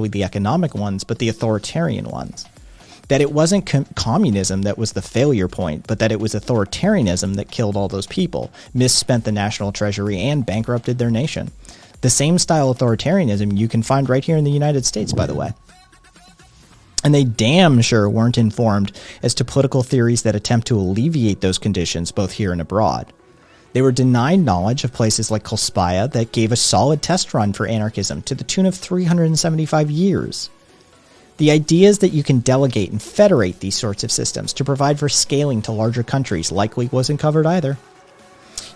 necessarily the economic ones, but the authoritarian ones. That it wasn't communism that was the failure point, but that it was authoritarianism that killed all those people, misspent the national treasury, and bankrupted their nation. The same style authoritarianism you can find right here in the United States, by the way. And they damn sure weren't informed as to political theories that attempt to alleviate those conditions both here and abroad. They were denied knowledge of places like Kolspaya that gave a solid test run for anarchism to the tune of 375 years. The ideas that you can delegate and federate these sorts of systems to provide for scaling to larger countries likely wasn't covered either.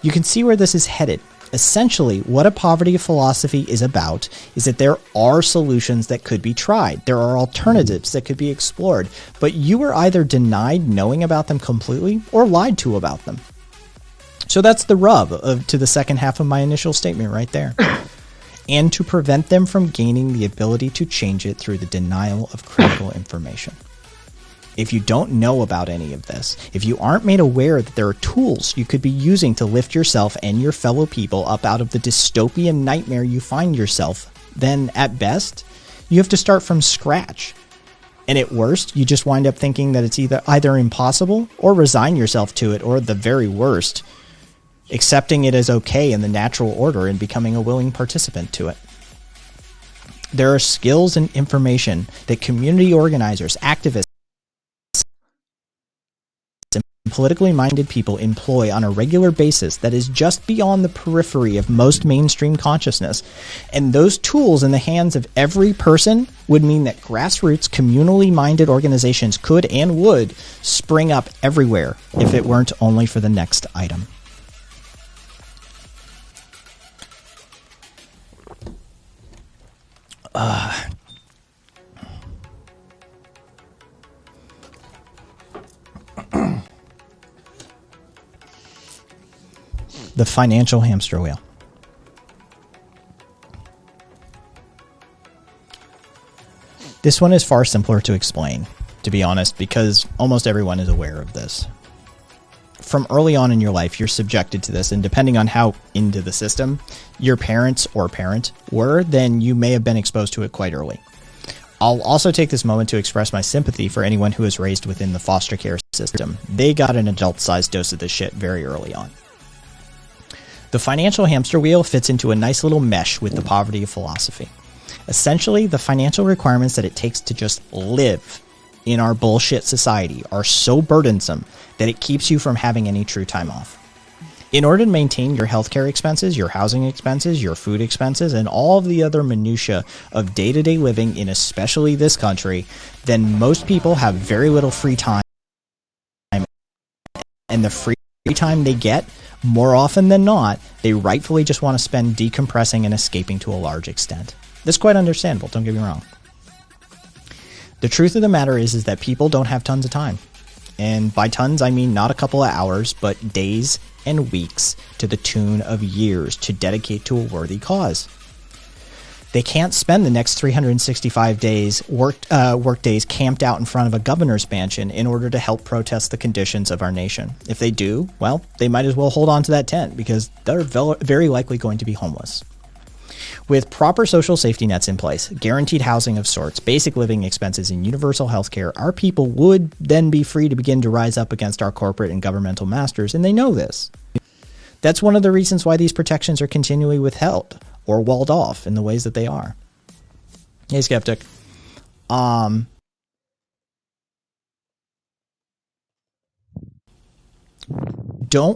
You can see where this is headed. Essentially, what a poverty philosophy is about is that there are solutions that could be tried. There are alternatives that could be explored, but you were either denied knowing about them completely or lied to about them. So that's the rub to the second half of my initial statement right there. And to prevent them from gaining the ability to change it through the denial of critical information. If you don't know about any of this, if you aren't made aware that there are tools you could be using to lift yourself and your fellow people up out of the dystopian nightmare you find yourself, then at best, you have to start from scratch. And at worst, you just wind up thinking that it's either impossible or resign yourself to it, or at the very worst, accepting it as okay in the natural order and becoming a willing participant to it. There are skills and information that community organizers, activists, and politically minded people employ on a regular basis that is just beyond the periphery of most mainstream consciousness. And those tools in the hands of every person would mean that grassroots, communally minded organizations could and would spring up everywhere if it weren't only for the next item. The financial hamster wheel. This one is far simpler to explain, to be honest, because almost everyone is aware of this. From early on in your life, you're subjected to this, and depending on how into the system your parents or parent were, then you may have been exposed to it quite early. I'll also take this moment to express my sympathy for anyone who is raised within the foster care system. They got an adult-sized dose of this shit very early on. The financial hamster wheel fits into a nice little mesh with the poverty of philosophy. Essentially, the financial requirements that it takes to just live in our bullshit society are so burdensome that it keeps you from having any true time off. In order to maintain your healthcare expenses, your housing expenses, your food expenses, and all of the other minutiae of day-to-day living in especially this country, then most people have very little free time, and the free time they get, more often than not, they rightfully just want to spend decompressing and escaping to a large extent. That's quite understandable, don't get me wrong. The truth of the matter is that people don't have tons of time. And by tons, I mean not a couple of hours, but days and weeks to the tune of years to dedicate to a worthy cause. They can't spend the next 365 days work days camped out in front of a governor's mansion in order to help protest the conditions of our nation. If they do, well, they might as well hold on to that tent because they're very likely going to be homeless. With proper social safety nets in place, guaranteed housing of sorts, basic living expenses, and universal health care, our people would then be free to begin to rise up against our corporate and governmental masters, and they know this. That's one of the reasons why these protections are continually withheld or walled off in the ways that they are. Hey, Skeptic.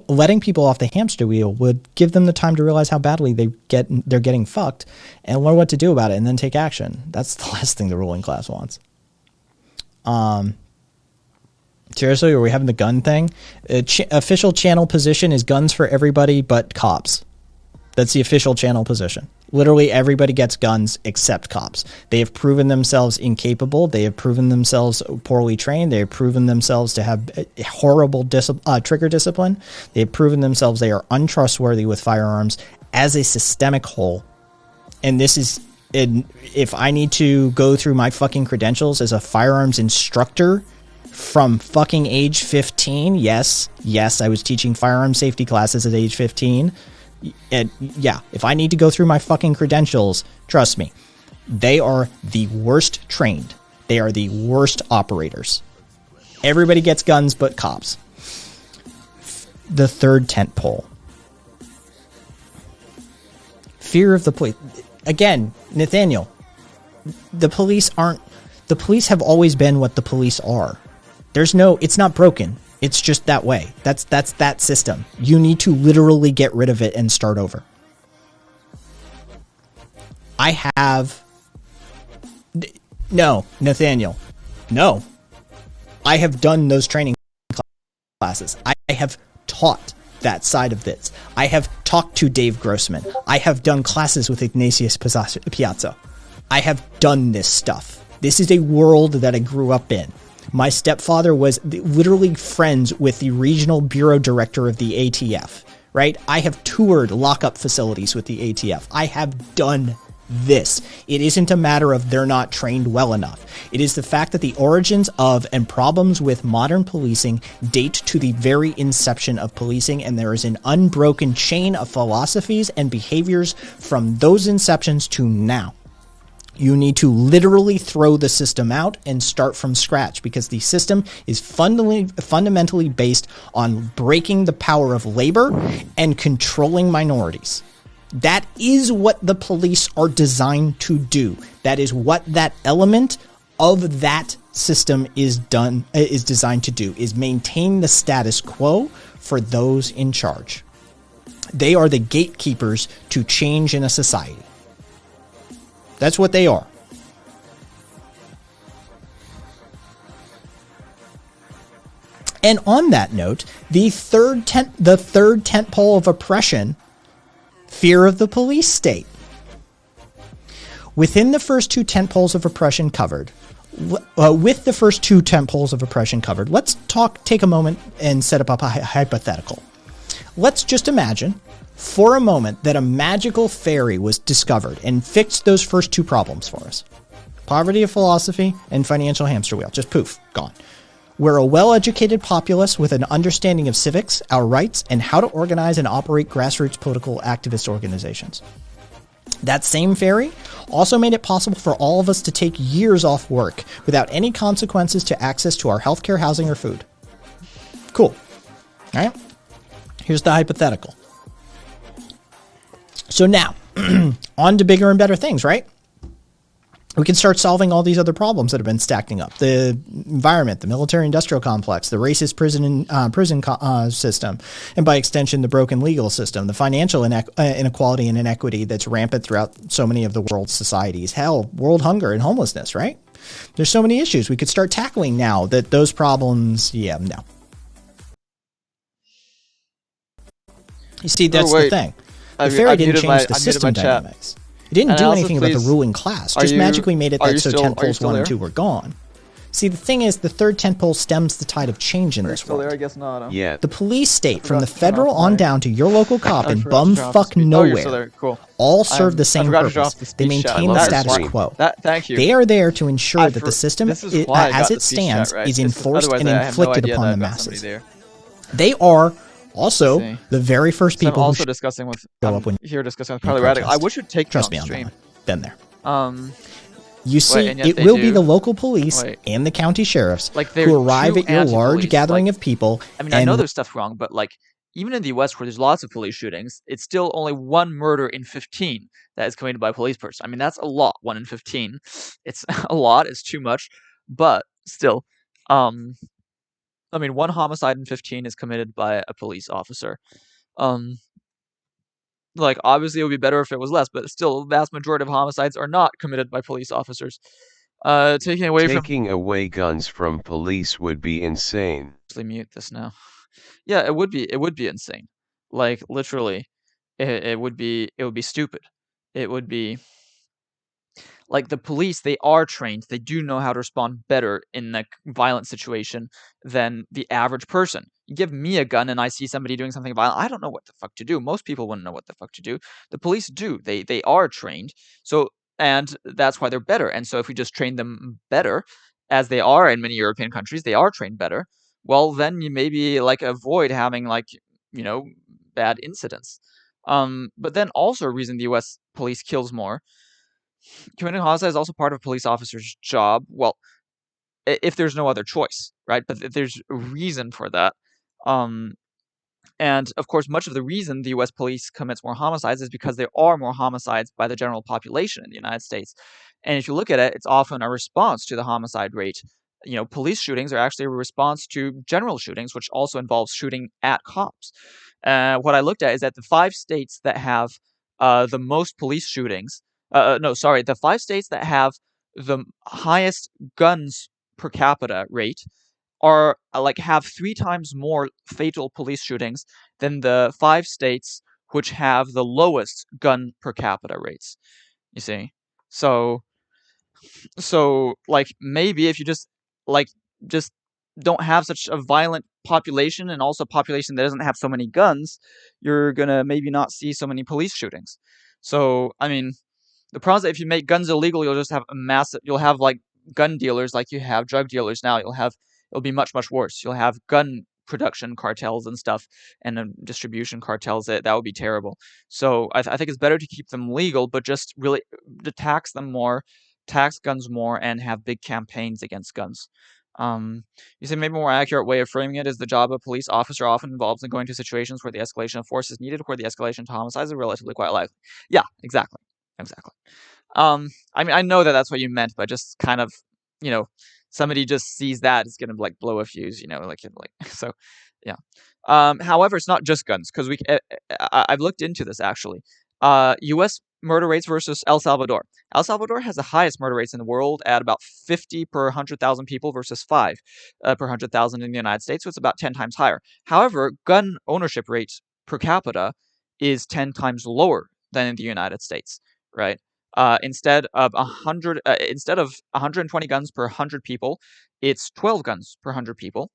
Letting people off the hamster wheel would give them the time to realize how badly they're getting fucked and learn what to do about it and then take action. That's the last thing the ruling class wants. Seriously, are we having the gun thing? Official channel position is guns for everybody but cops. That's the official channel position. Literally everybody gets guns except cops. They have proven themselves incapable. They have proven themselves poorly trained. They have proven themselves to have horrible trigger discipline. They have proven themselves they are untrustworthy with firearms as a systemic whole. And this is, if I need to go through my fucking credentials as a firearms instructor from fucking age 15, yes, I was teaching firearm safety classes at age 15. And yeah, if I need to go through my fucking credentials, trust me, They are the worst trained. They are the worst operators. Everybody gets guns but cops. The third tent pole. Fear of the police. Again, Nathaniel, the police have always been what the police are. It's not broken. It's just that way. That's that system. You need to literally get rid of it and start over. No, Nathaniel. No. I have done those training classes. I have taught that side of this. I have talked to Dave Grossman. I have done classes with Ignatius Piazza. I have done this stuff. This is a world that I grew up in. My stepfather was literally friends with the regional bureau director of the ATF, right? I have toured lockup facilities with the ATF. I have done this. It isn't a matter of they're not trained well enough. It is the fact that the origins of and problems with modern policing date to the very inception of policing, and there is an unbroken chain of philosophies and behaviors from those inceptions to now. You need to literally throw the system out and start from scratch, because the system is fundamentally based on breaking the power of labor and controlling minorities. That is what the police are designed to do. That is what that element of that system is designed to do, is maintain the status quo for those in charge. They are the gatekeepers to change in a society. That's what they are. And on that note, the third tent pole of oppression, fear of the police state. Within the first two tent poles of oppression covered, let's take a moment and set up a hypothetical. Let's just imagine for a moment that a magical fairy was discovered and fixed those first two problems for us. Poverty of philosophy and financial hamster wheel. Just poof, gone. We're a well-educated populace with an understanding of civics, our rights, and how to organize and operate grassroots political activist organizations. That same fairy also made it possible for all of us to take years off work without any consequences to access to our healthcare, housing, or food. Cool. All right? Here's the hypothetical. So now, on to bigger and better things, right? We can start solving all these other problems that have been stacking up. The environment, the military-industrial complex, the racist prison system, and by extension, the broken legal system, the financial inequality and inequity that's rampant throughout so many of the world's societies. Hell, world hunger and homelessness, right? There's so many issues we could start tackling now that those problems, no. You see, that's the thing. The fairy didn't change the system dynamics. It didn't do anything about the ruling class. Just magically made it that so tentpoles 1 and 2 were gone. See, the thing is, the third tentpole stems the tide of change in this world. There? I guess not. Yeah. The police state, from the federal on down to your local cop in bumfuck nowhere, all serve the same purpose. They maintain the status quo. Thank you. They are there to ensure that the system, as it stands, is enforced and inflicted upon the masses. They are also the very first people I'm also discussing with Carly Radical. I wish you'd take Trust me on stream. Been there. You see, it will be the local police and the county sheriffs who arrive at your large gathering of people. I mean, I know there's stuff wrong, but even in the U.S. where there's lots of police shootings, it's still only 1 murder in 15 that is committed by a police person. I mean, that's a lot. 1 in 15. It's a lot. It's too much, but still. I mean, 1 homicide in 15 is committed by a police officer. Obviously it would be better if it was less, but still, the vast majority of homicides are not committed by police officers. Taking away guns from police would be insane. Actually, mute this now. Yeah, it would be insane. Literally, it would be stupid. It would be the police, they are trained. They do know how to respond better in a violent situation than the average person. You give me a gun and I see somebody doing something violent, I don't know what the fuck to do. Most people wouldn't know what the fuck to do. The police do. They are trained. So, and that's why they're better. And so if we just train them better, as they are in many European countries, they are trained better, well, then you maybe avoid having bad incidents. But then also a reason the US police kills more committing homicide is also part of a police officer's job. Well, if there's no other choice, right? But there's a reason for that. And of course, much of the reason the U.S. police commits more homicides is because there are more homicides by the general population in the United States. And if you look at it, it's often a response to the homicide rate. Police shootings are actually a response to general shootings, which also involves shooting at cops. What I looked at is that the 5 states that have the most police shootings, the 5 states that have the highest guns per capita rate are have 3 times more fatal police shootings than the 5 states which have the lowest gun per capita rates. You see, so maybe if you just don't have such a violent population and also a population that doesn't have so many guns, you're gonna maybe not see so many police shootings. So I mean, the problem is that if you make guns illegal, you'll just have you'll have gun dealers like you have drug dealers now. It'll be much, much worse. You'll have gun production cartels and stuff and distribution cartels. That would be terrible. So I think it's better to keep them legal, but just really to tax them more, tax guns more, and have big campaigns against guns. You say maybe a more accurate way of framing it is the job of a police officer often involves in going to situations where the escalation of force is needed, where the escalation to homicides is relatively quite likely. Yeah, exactly. I mean, I know that that's what you meant, but just kind of, somebody just sees that, it's gonna blow a fuse, so, yeah. However, it's not just guns because I've looked into this actually. U.S. murder rates versus El Salvador. El Salvador has the highest murder rates in the world at about 50 per 100,000 people versus 5 per 100,000 in the United States, so it's about 10 times higher. However, gun ownership rate per capita is 10 times lower than in the United States, right? Instead of 120 guns per 100 people, it's 12 guns per 100 people,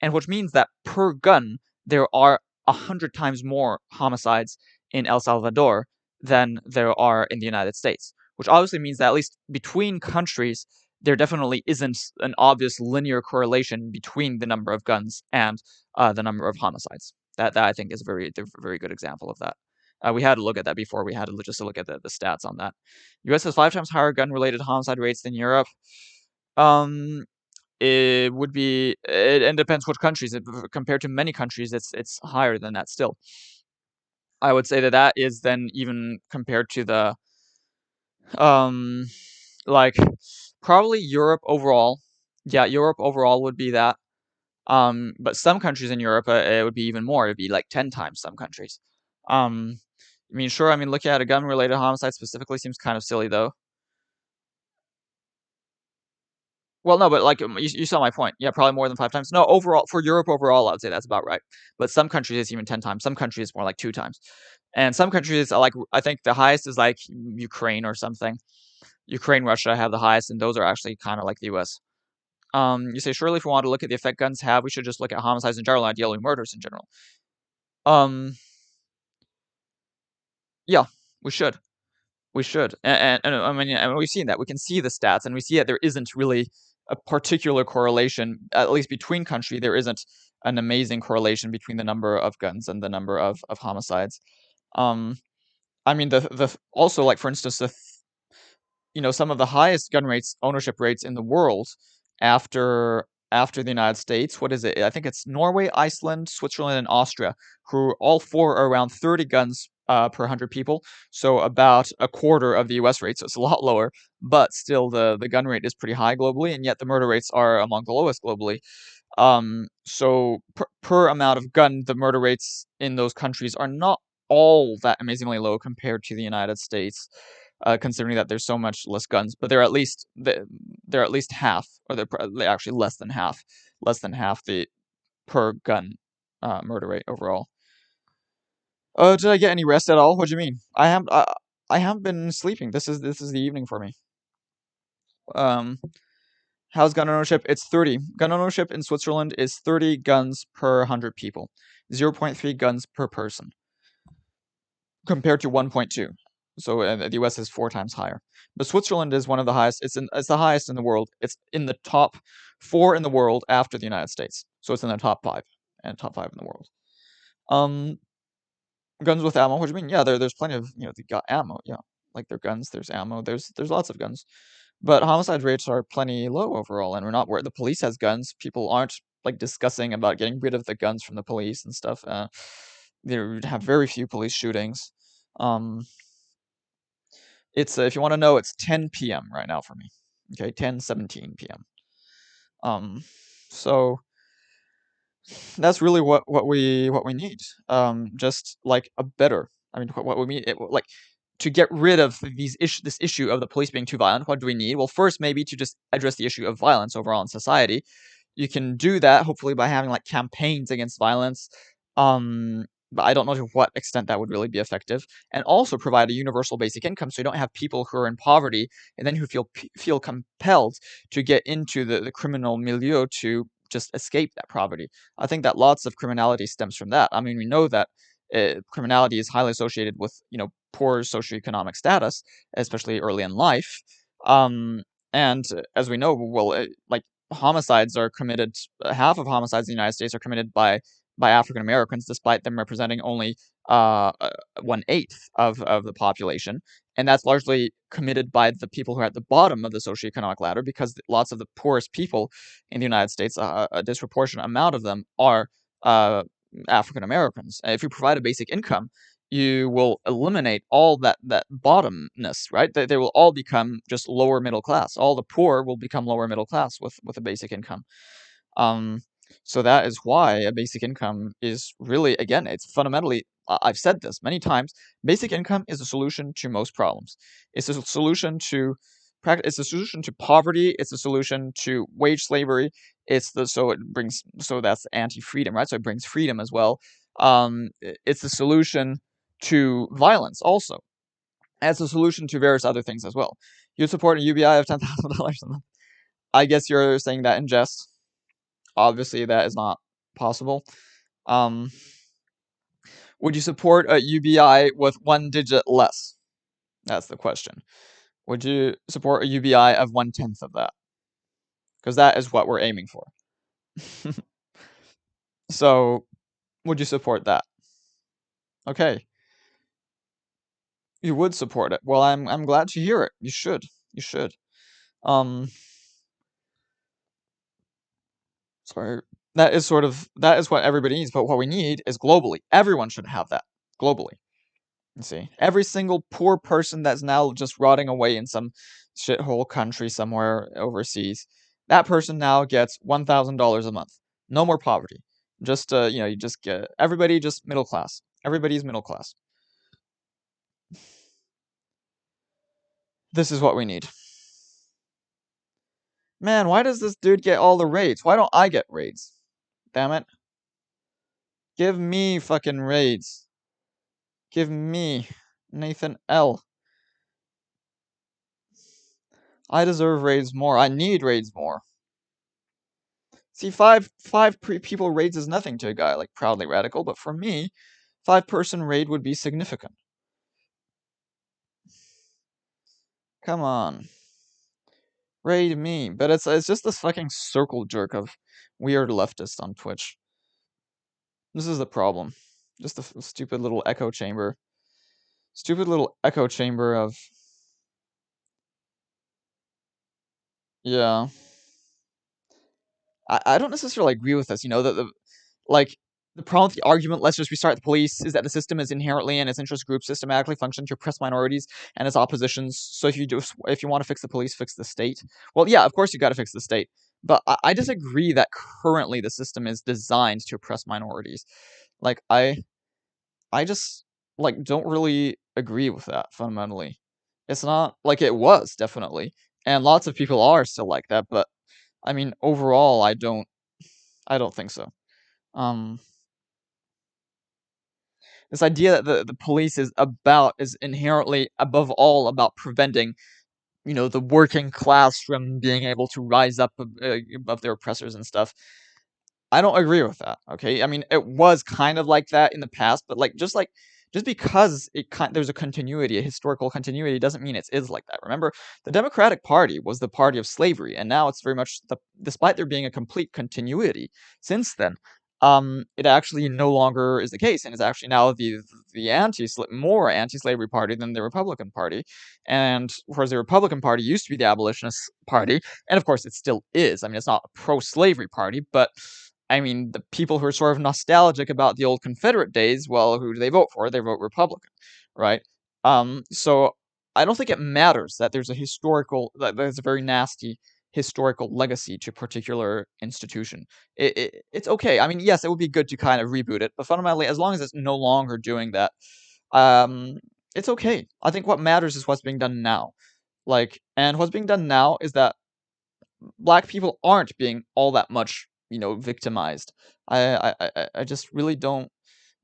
and which means that per gun there are 100 times more homicides in El Salvador than there are in the United States, which obviously means that at least between countries there definitely isn't an obvious linear correlation between the number of guns and the number of homicides. That I think is a very good example of that. We had to look at that before. We had to just look at the stats on that. U.S. has 5 times higher gun-related homicide rates than Europe. It would be. It depends which countries. Compared to many countries, it's higher than that still. I would say that is then even compared to the probably Europe overall. Yeah, Europe overall would be that. But some countries in Europe, it would be even more. It'd be 10 times some countries. I mean, sure. I mean, looking at a gun-related homicide specifically seems kind of silly, though. Well, no, but you saw my point. Yeah, probably more than 5 times. No, overall for Europe overall, I would say that's about right. But some countries it's even 10 times. Some countries it's more like 2 times, and some countries I think the highest is Ukraine or something. Ukraine, Russia have the highest, and those are actually kind of like the U.S. You say surely if we want to look at the effect guns have, we should just look at homicides in general, ideally murders in general. Yeah, we should. We should. And I mean, we've seen that. We can see the stats, and we see that there isn't really a particular correlation, at least between country. There isn't an amazing correlation between the number of guns and the number of homicides. I mean, also for instance, some of the highest gun rates, ownership rates in the world after the United States. What is it? I think it's Norway, Iceland, Switzerland, and Austria, who all 4 are around 30 guns per 100 people. So about a quarter of the U.S. rate. So it's a lot lower, but still the gun rate is pretty high globally, and yet the murder rates are among the lowest globally. So per amount of gun, the murder rates in those countries are not all that amazingly low compared to the United States. Considering that there's so much less guns, but they're at least half, or they're actually less than half the per gun murder rate overall. Did I get any rest at all? What do you mean? I haven't been sleeping. This is the evening for me. How's gun ownership? It's 30. Gun ownership in Switzerland is 30 guns per 100 people, 0.3 guns per person, compared to 1.2. So the U.S. is 4 times higher. But Switzerland is one of the highest. It's the highest in the world. It's in the top 4 in the world after the United States. So it's in the top 5 and top 5 in the world. Guns with ammo. What do you mean? Yeah, there's plenty of they got ammo. Yeah, like their guns, there's ammo, there's lots of guns. But homicide rates are plenty low overall, and we're not where the police has guns. People aren't like discussing about getting rid of the guns from the police and stuff. They have very few police shootings. It's if you want to know, it's 10 p.m. right now for me. Okay, 10:17 p.m. So that's really what we need. Just like a better. I mean, what we need, like to get rid of this issue of the police being too violent. What do we need? Well, first maybe to just address the issue of violence overall in society. You can do that hopefully by having like campaigns against violence. But I don't know to what extent that would really be effective. And also provide a universal basic income so you don't have people who are in poverty and then who feel compelled to get into the criminal milieu to just escape that poverty. I think that lots of criminality stems from that. I mean, we know that criminality is highly associated with poor socioeconomic status, especially early in life. And as we know, well, like homicides are committed. Half of homicides in the United States are committed by African Americans, despite them representing only 1/8 of the population, and that's largely committed by the people who are at the bottom of the socioeconomic ladder, because lots of the poorest people in the United States, a disproportionate amount of them, are African Americans. If you provide a basic income, you will eliminate all that bottomness, right? They will all become just lower middle class. All the poor will become lower middle class with a basic income. So that is why a basic income is really, again, it's fundamentally, I've said this many times, basic income is a solution to most problems. It's a solution to it's a solution to poverty, it's a solution to wage slavery, so that's anti-freedom, right? So it brings freedom as well. It's a solution to violence also. And it's a solution to various other things as well. You support a UBI of $10,000 a month. I guess you're saying that in jest. Obviously, that is not possible. Would you support a UBI with 1 digit less? That's the question. Would you support a UBI of 1/10 of that? Because that is what we're aiming for. So, would you support that? Okay. You would support it. Well, I'm glad to hear it. You should. You should. Sorry. That is what everybody needs, but what we need is globally. Everyone should have that globally. You see, every single poor person that's now just rotting away in some shithole country somewhere overseas, that person now gets $1,000 a month. No more poverty. Just you just get everybody just middle class. Everybody's middle class. This is what we need. Man, why does this dude get all the raids? Why don't I get raids? Damn it. Give me fucking raids. Give me Nathan L. I deserve raids more. I need raids more. See, five people raids is nothing to a guy like Proudly Radical, but for me, 5-person raid would be significant. Come on. Raid me. But it's just this fucking circle jerk of weird leftists on Twitch. This is the problem. Just a stupid little echo chamber. Stupid little echo chamber of... Yeah. I don't necessarily agree with this, that the problem with the argument, let's just restart the police, is that the system is inherently and its interest groups systematically function to oppress minorities and its oppositions. So if you want to fix the police, fix the state. Well, yeah, of course you got to fix the state. But I disagree that currently the system is designed to oppress minorities. Like, I just, don't really agree with that, fundamentally. It's not, like it was, definitely. And lots of people are still like that, but, I mean, overall, I don't think so. This idea that the police is inherently, above all, about preventing, the working class from being able to rise up above their oppressors and stuff. I don't agree with that. Okay, I mean, it was kind of like that in the past, but just because there's a continuity, a historical continuity, doesn't mean it is like that. Remember, the Democratic Party was the party of slavery, and now it's very much despite there being a complete continuity since then. it actually no longer is the case, and it's actually now the more anti-slavery party than the Republican Party. And whereas the Republican Party used to be the abolitionist party, and of course it still is. I mean, it's not a pro-slavery party, but I mean, the people who are sort of nostalgic about the old Confederate days, well, who do they vote for? They vote Republican, right? So I don't think it matters that there's a very nasty historical legacy to a particular institution. It's okay. I mean, yes, it would be good to kind of reboot it, but fundamentally, as long as it's no longer doing that, it's okay. I think what matters is what's being done now. And what's being done now is that black people aren't being all that much, victimized. I just really don't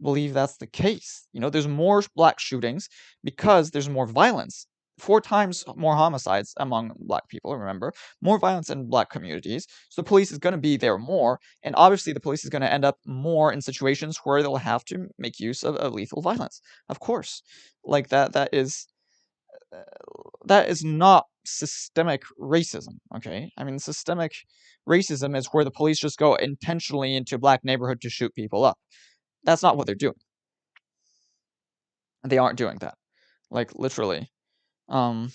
believe that's the case. There's more black shootings because there's more violence. 4 times more homicides among black people, remember? More violence in black communities. So the police is going to be there more, and obviously the police is going to end up more in situations where they'll have to make use of lethal violence. Of course. Like that is not systemic racism, okay? I mean, systemic racism is where the police just go intentionally into a black neighborhood to shoot people up. That's not what they're doing. They aren't doing that. Like, literally. 9.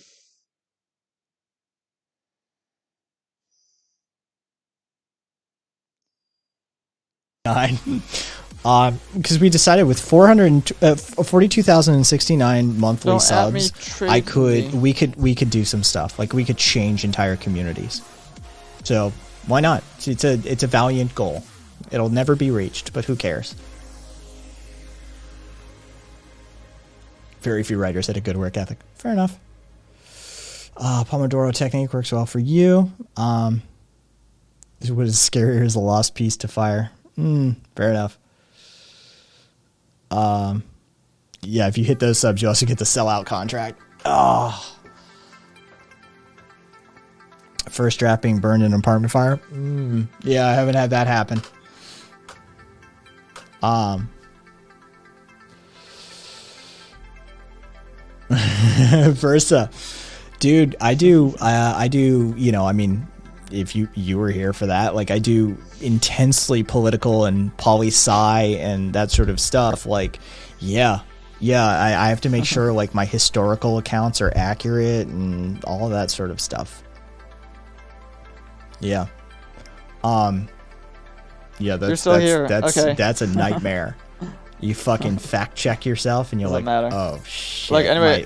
Because we decided with 42,069 monthly Don't at me, subs, Tracy. we could do some stuff. Like, we could change entire communities. So why not? It's a valiant goal. It'll never be reached, but who cares? Very few writers had a good work ethic. Fair enough. Pomodoro technique works well for you. What is scarier is a lost piece to fire. Fair enough. Yeah, if you hit those subs, you also get the sellout contract. First draft being burned in an apartment fire. Yeah, I haven't had that happen. Versa, dude, I do. I mean, if you were here for that, like, I do intensely political and poli-sci and that sort of stuff. Like, I have to make sure like my historical accounts are accurate and all of that sort of stuff. Yeah. You're still here. Okay. That's a nightmare. You fucking fact check yourself and you're Doesn't like, matter. oh shit. Like, anyway,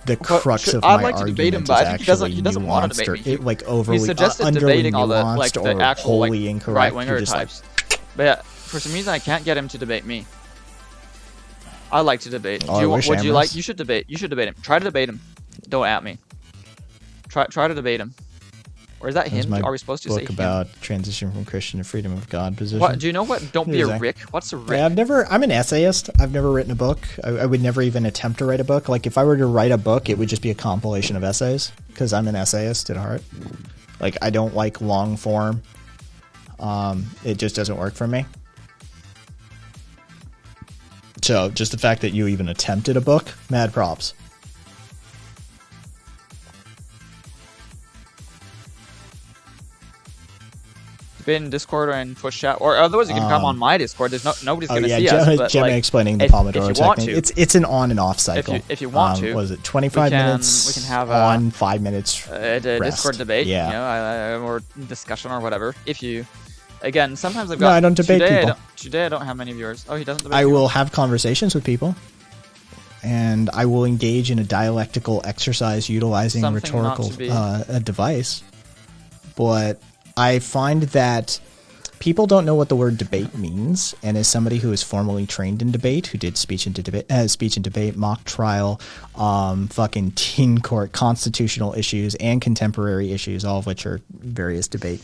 the crux of I'd my like to argument debate him, is but I think actually he doesn't want to debate me. like overly He suggested underly debating all the nuanced the or actual wholly incorrect. right You're winger just types. But yeah, for some reason I can't get him to debate me. I like to debate. Oh, Would you Amorous. like? You should debate. You should debate him. Try to debate him. Don't at me. Try to debate him. Or is that him? my Are we supposed to say book him? about transition from Christian to freedom of God position. What? Do you know what? Don't be a Amazing. Rick. What's a Rick? Yeah, I'm an essayist. I've never written a book. I would never even attempt to write a book. Like, if I were to write a book, it would just be a compilation of essays, because I'm an essayist at heart. Like, I don't like long form. It just doesn't work for me. So, just the fact that you even attempted a book, mad props. Debate in Discord and Twitch chat, or otherwise you can come on my Discord. There's nobody's gonna see us. But Gemma like, explaining the if Pomodoro you want technique. to. It's an on and off cycle. If you want to, was it 25 minutes? We can have on 5 minutes. A rest. Discord debate, Yeah. or discussion or whatever. If you, again, sometimes I've got. No, I don't debate people. Today I don't have many viewers. Oh, he doesn't debate. I people? will have conversations with people, and I will engage in a dialectical exercise utilizing Something not rhetorical to be- a device. But I find that people don't know what the word debate means, and as somebody who is formally trained in debate, who did speech and debate, mock trial, fucking teen court, constitutional issues, and contemporary issues, all of which are various debate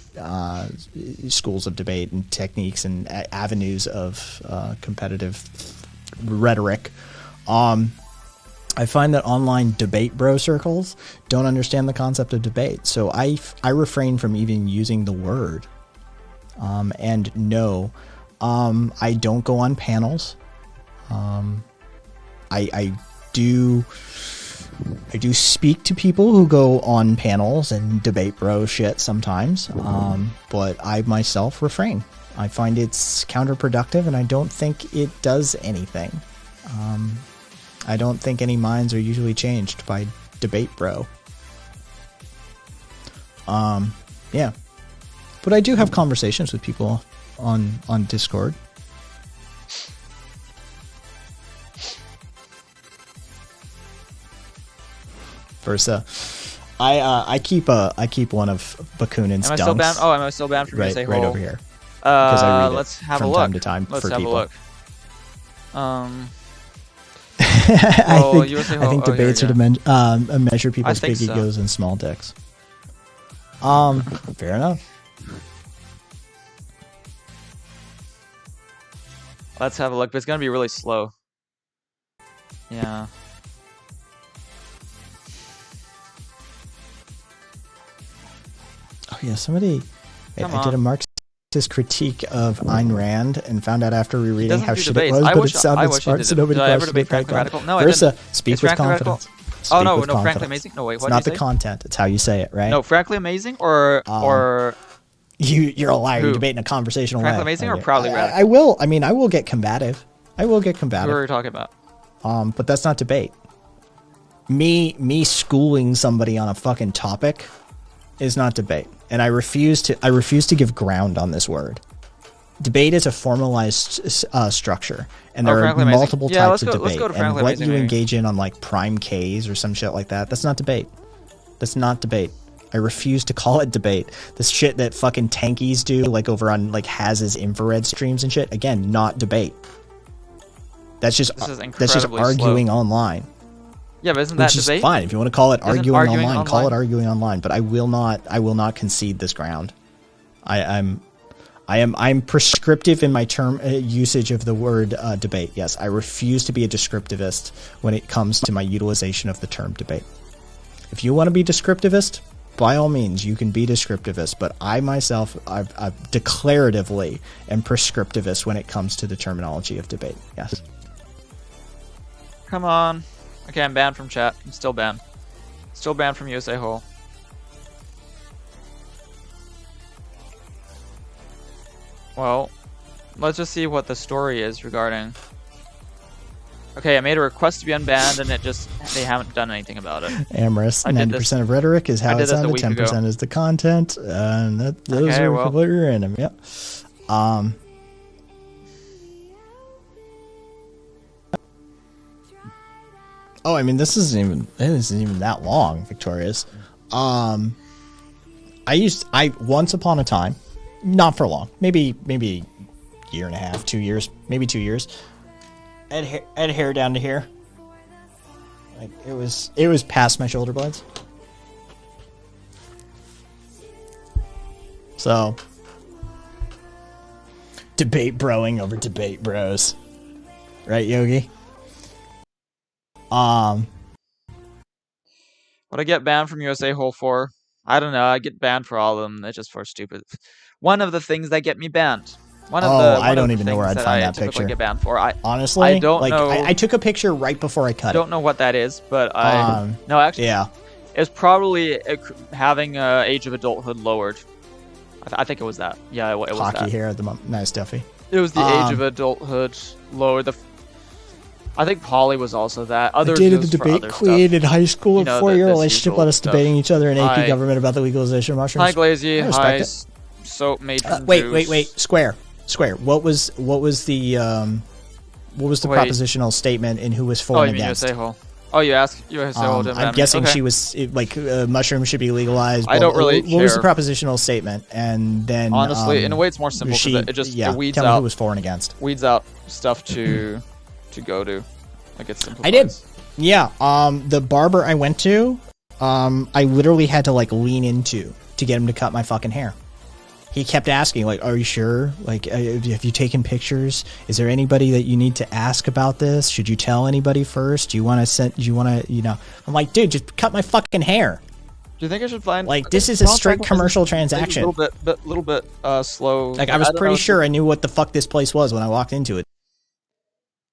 schools of debate and techniques and avenues of competitive rhetoric. I find that online debate bro circles don't understand the concept of debate, so I refrain from even using the word. And no, I don't go on panels. I do speak to people who go on panels and debate bro shit sometimes, but I myself refrain. I find it's counterproductive, and I don't think it does anything. I don't think any minds are usually changed by debate, bro. Yeah. But I do have conversations with people on Discord. Versa. I keep one of Bakunin's dunks. Am I still banned? Oh, am I still banned from USA right Hole? over here. Because I read it let's have from a look. time to time Let's for have people. a look. I think debates are to measure people's big so. egos and small dicks. Fair enough. Let's have a look, but it's gonna be really slow. Yeah. Oh yeah, somebody. I did a Marxist critique of Ayn Rand and found out after rereading how shit it was, but it sounded smart, so nobody questioned it. Thank God. No, Versa, speak with confidence. Oh no, Frankly Amazing. No wait, what? It's not the content; it's how you say it, right? No, Frankly Amazing or you're a liar. You're debating a conversational way. Frankly Amazing or Proudly Radical? I will get combative. I will get combative. Who are we talking about? But that's not debate. Me schooling somebody on a fucking topic is not debate, and I refuse to give ground on this word. Debate is a formalized structure, and there are multiple types of debate. And what you engage in on like prime Ks or some shit like that, that's not debate. That's not debate. I refuse to call it debate. This shit that fucking tankies do, like over on like Haz's infrared streams and shit, again, not debate. That's just arguing online. Yeah, but isn't that debate? Which is fine. If you want to call it arguing online, call it arguing online. But I will not concede this ground. I'm prescriptive in my term usage of the word debate. Yes, I refuse to be a descriptivist when it comes to my utilization of the term debate. If you want to be descriptivist, by all means, you can be descriptivist. But I myself, I've declaratively am prescriptivist when it comes to the terminology of debate. Yes. Come on. Okay, I'm banned from chat. I'm still banned. Still banned from USA Hole. Well, let's just see what the story is regarding. Okay, I made a request to be unbanned, and they haven't done anything about it. Amorous, 90% of rhetoric is how it sounded, 10% is the content, and those are completely random. Yep. Oh, I mean, this isn't even that long, Victorious. I once upon a time, not for long, maybe a year and a half, 2 years, maybe 2 years. I had hair down to here. Like it was past my shoulder blades. So debate broing over debate bros. Right, Yogi? What I get banned from USA Hole for? I don't know. I get banned for all of them. They're just for stupid. One of the things that get me banned. I don't even know where I'd find that picture. Get banned for. Honestly, I don't know. I took a picture right before I cut it. I don't know what that is, but no, actually, yeah, it's probably having age of adulthood lowered. I think it was that. Yeah, it was hockey that. hair at the moment. Nice, Duffy. It was the age of adulthood lowered. I think Polly was also that. I dated the debate queen in high school. A 4-year relationship led us debating each other in AP government about the legalization of mushrooms. Hi, Glazy. Hi, soap made from wait. Square. What was the propositional statement and who was for and against? USA Hole. Oh, you asked USA Hole. I'm guessing she was like mushrooms should be legalized. I don't really care. What was the propositional statement? And then honestly, in a way, it's more simple because it weeds tell out me who was for and against. Weeds out stuff to go to. Like it's simplifies. I did. Yeah. The barber I went to, I literally had to like lean into to get him to cut my fucking hair. He kept asking, like, "Are you sure? Like, have you taken pictures? Is there anybody that you need to ask about this? Should you tell anybody first? Do you want to? I'm like, dude, just cut my fucking hair. Do you think I should find like this is a straight commercial transaction? A little bit slow. Like I was pretty sure I knew what the fuck this place was when I walked into it.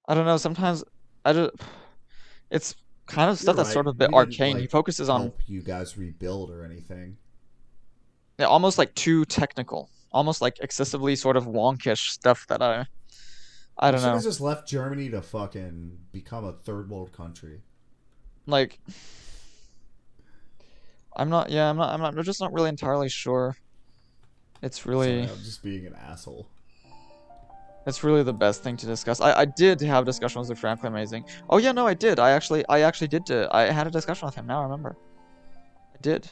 I don't know. Sometimes it's kind of stuff that's sort of a bit arcane. He focuses on help you guys rebuild or anything. Yeah, almost like too technical. almost like excessively sort of wonkish stuff that I You don't should know. have just left Germany to fucking become a third world country. Like, I'm not. Yeah, I'm just not really entirely sure. It's really. Sorry, I'm just being an asshole. It's really the best thing to discuss. I did have discussions with Franklin Amazing. Oh yeah, no, I did. I actually did. I had a discussion with him. Now I remember. I did.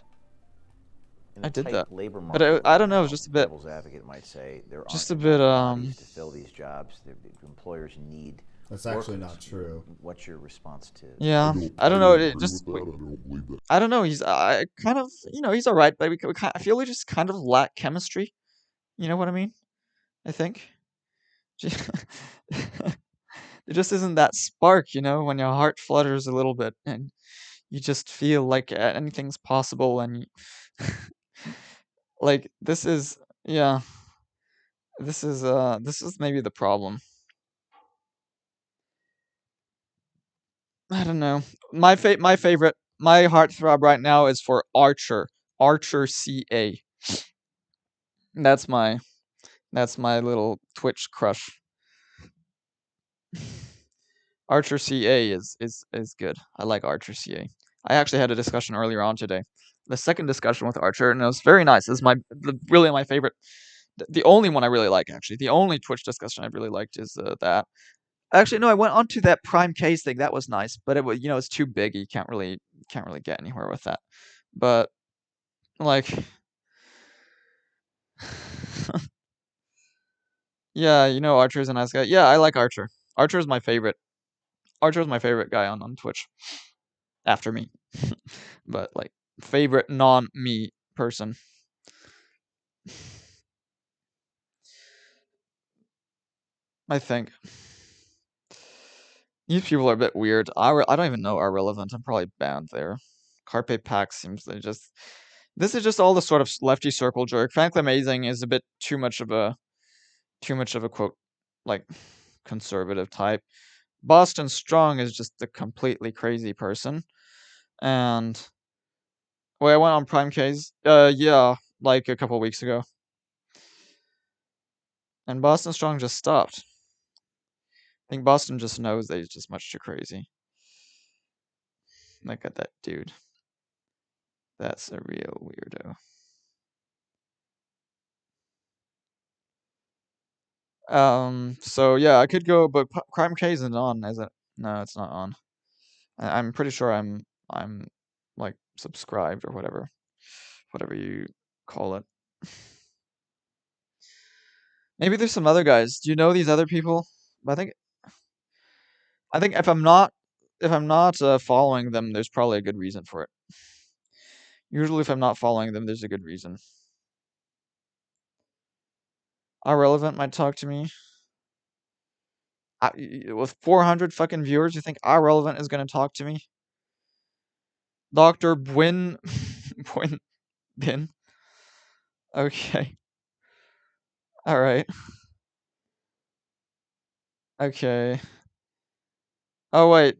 In I a did tight that. labor But market I right don't know. now, It's just a bit. devil's advocate might say there Just aren't a bit. enough bodies to fill these jobs. The employers need. That's actually workers. not true. What's your response to? Yeah, I I don't know. agree It with just. that. I don't believe that. I don't know. He's. I kind of. You know, he's all right, but I feel we just kind of lack chemistry. You know what I mean? I think. There just isn't that spark, you know, when your heart flutters a little bit and you just feel like anything's possible and like this is yeah, this is maybe the problem. I don't know. My favorite my heartthrob right now is for Archer. Archer CA. That's my little Twitch crush. Archer CA is good. I like Archer CA. I actually had a discussion earlier on today. The second discussion with Archer, and it was very nice. It's really my favorite. The only one I really like, actually. The only Twitch discussion I really liked is that. Actually, no, I went on to that Prime Case thing. That was nice, but it was, you know, it's too big. You can't really get anywhere with that. But like, yeah, you know, Archer's a nice guy. Yeah, I like Archer. Archer's my favorite. Archer's my favorite guy on Twitch. After me. But like favorite non-me person. I think. These people are a bit weird. I don't even know Irrelevant. I'm probably banned there. Carpe Pax seems they just. This is just all the sort of lefty circle jerk. Frankly, Amazing is a bit too much of a quote, like conservative type. Boston Strong is just a completely crazy person. And wait, I went on Prime Case. Yeah, like a couple weeks ago. And Boston Strong just stopped. I think Boston just knows that he's just much too crazy. Look at that dude. That's a real weirdo. So yeah, I could go, but Crime K isn't on, is it? No, it's not on. I'm pretty sure I'm like subscribed or whatever you call it. Maybe there's some other guys. Do you know these other people? But I think if I'm not following them, there's probably a good reason for it. Usually, if I'm not following them, there's a good reason. Irrelevant might talk to me. With 400 fucking viewers, you think Irrelevant is gonna talk to me? Dr. Bwin Bin. Okay. Alright. Okay. Oh wait.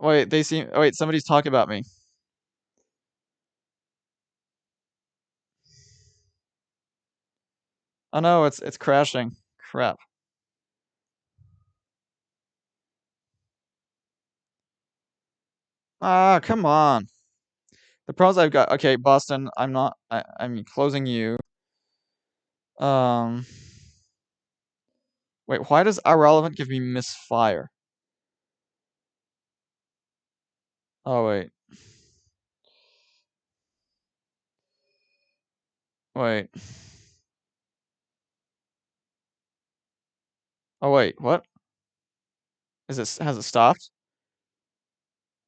Wait, somebody's talking about me. Oh no, it's crashing. Crap. Ah, come on. The pros I've got. Okay, Boston, I'm closing you. Wait, why does Irrelevant give me misfire? Oh wait. Wait. Oh wait, what? Has it stopped?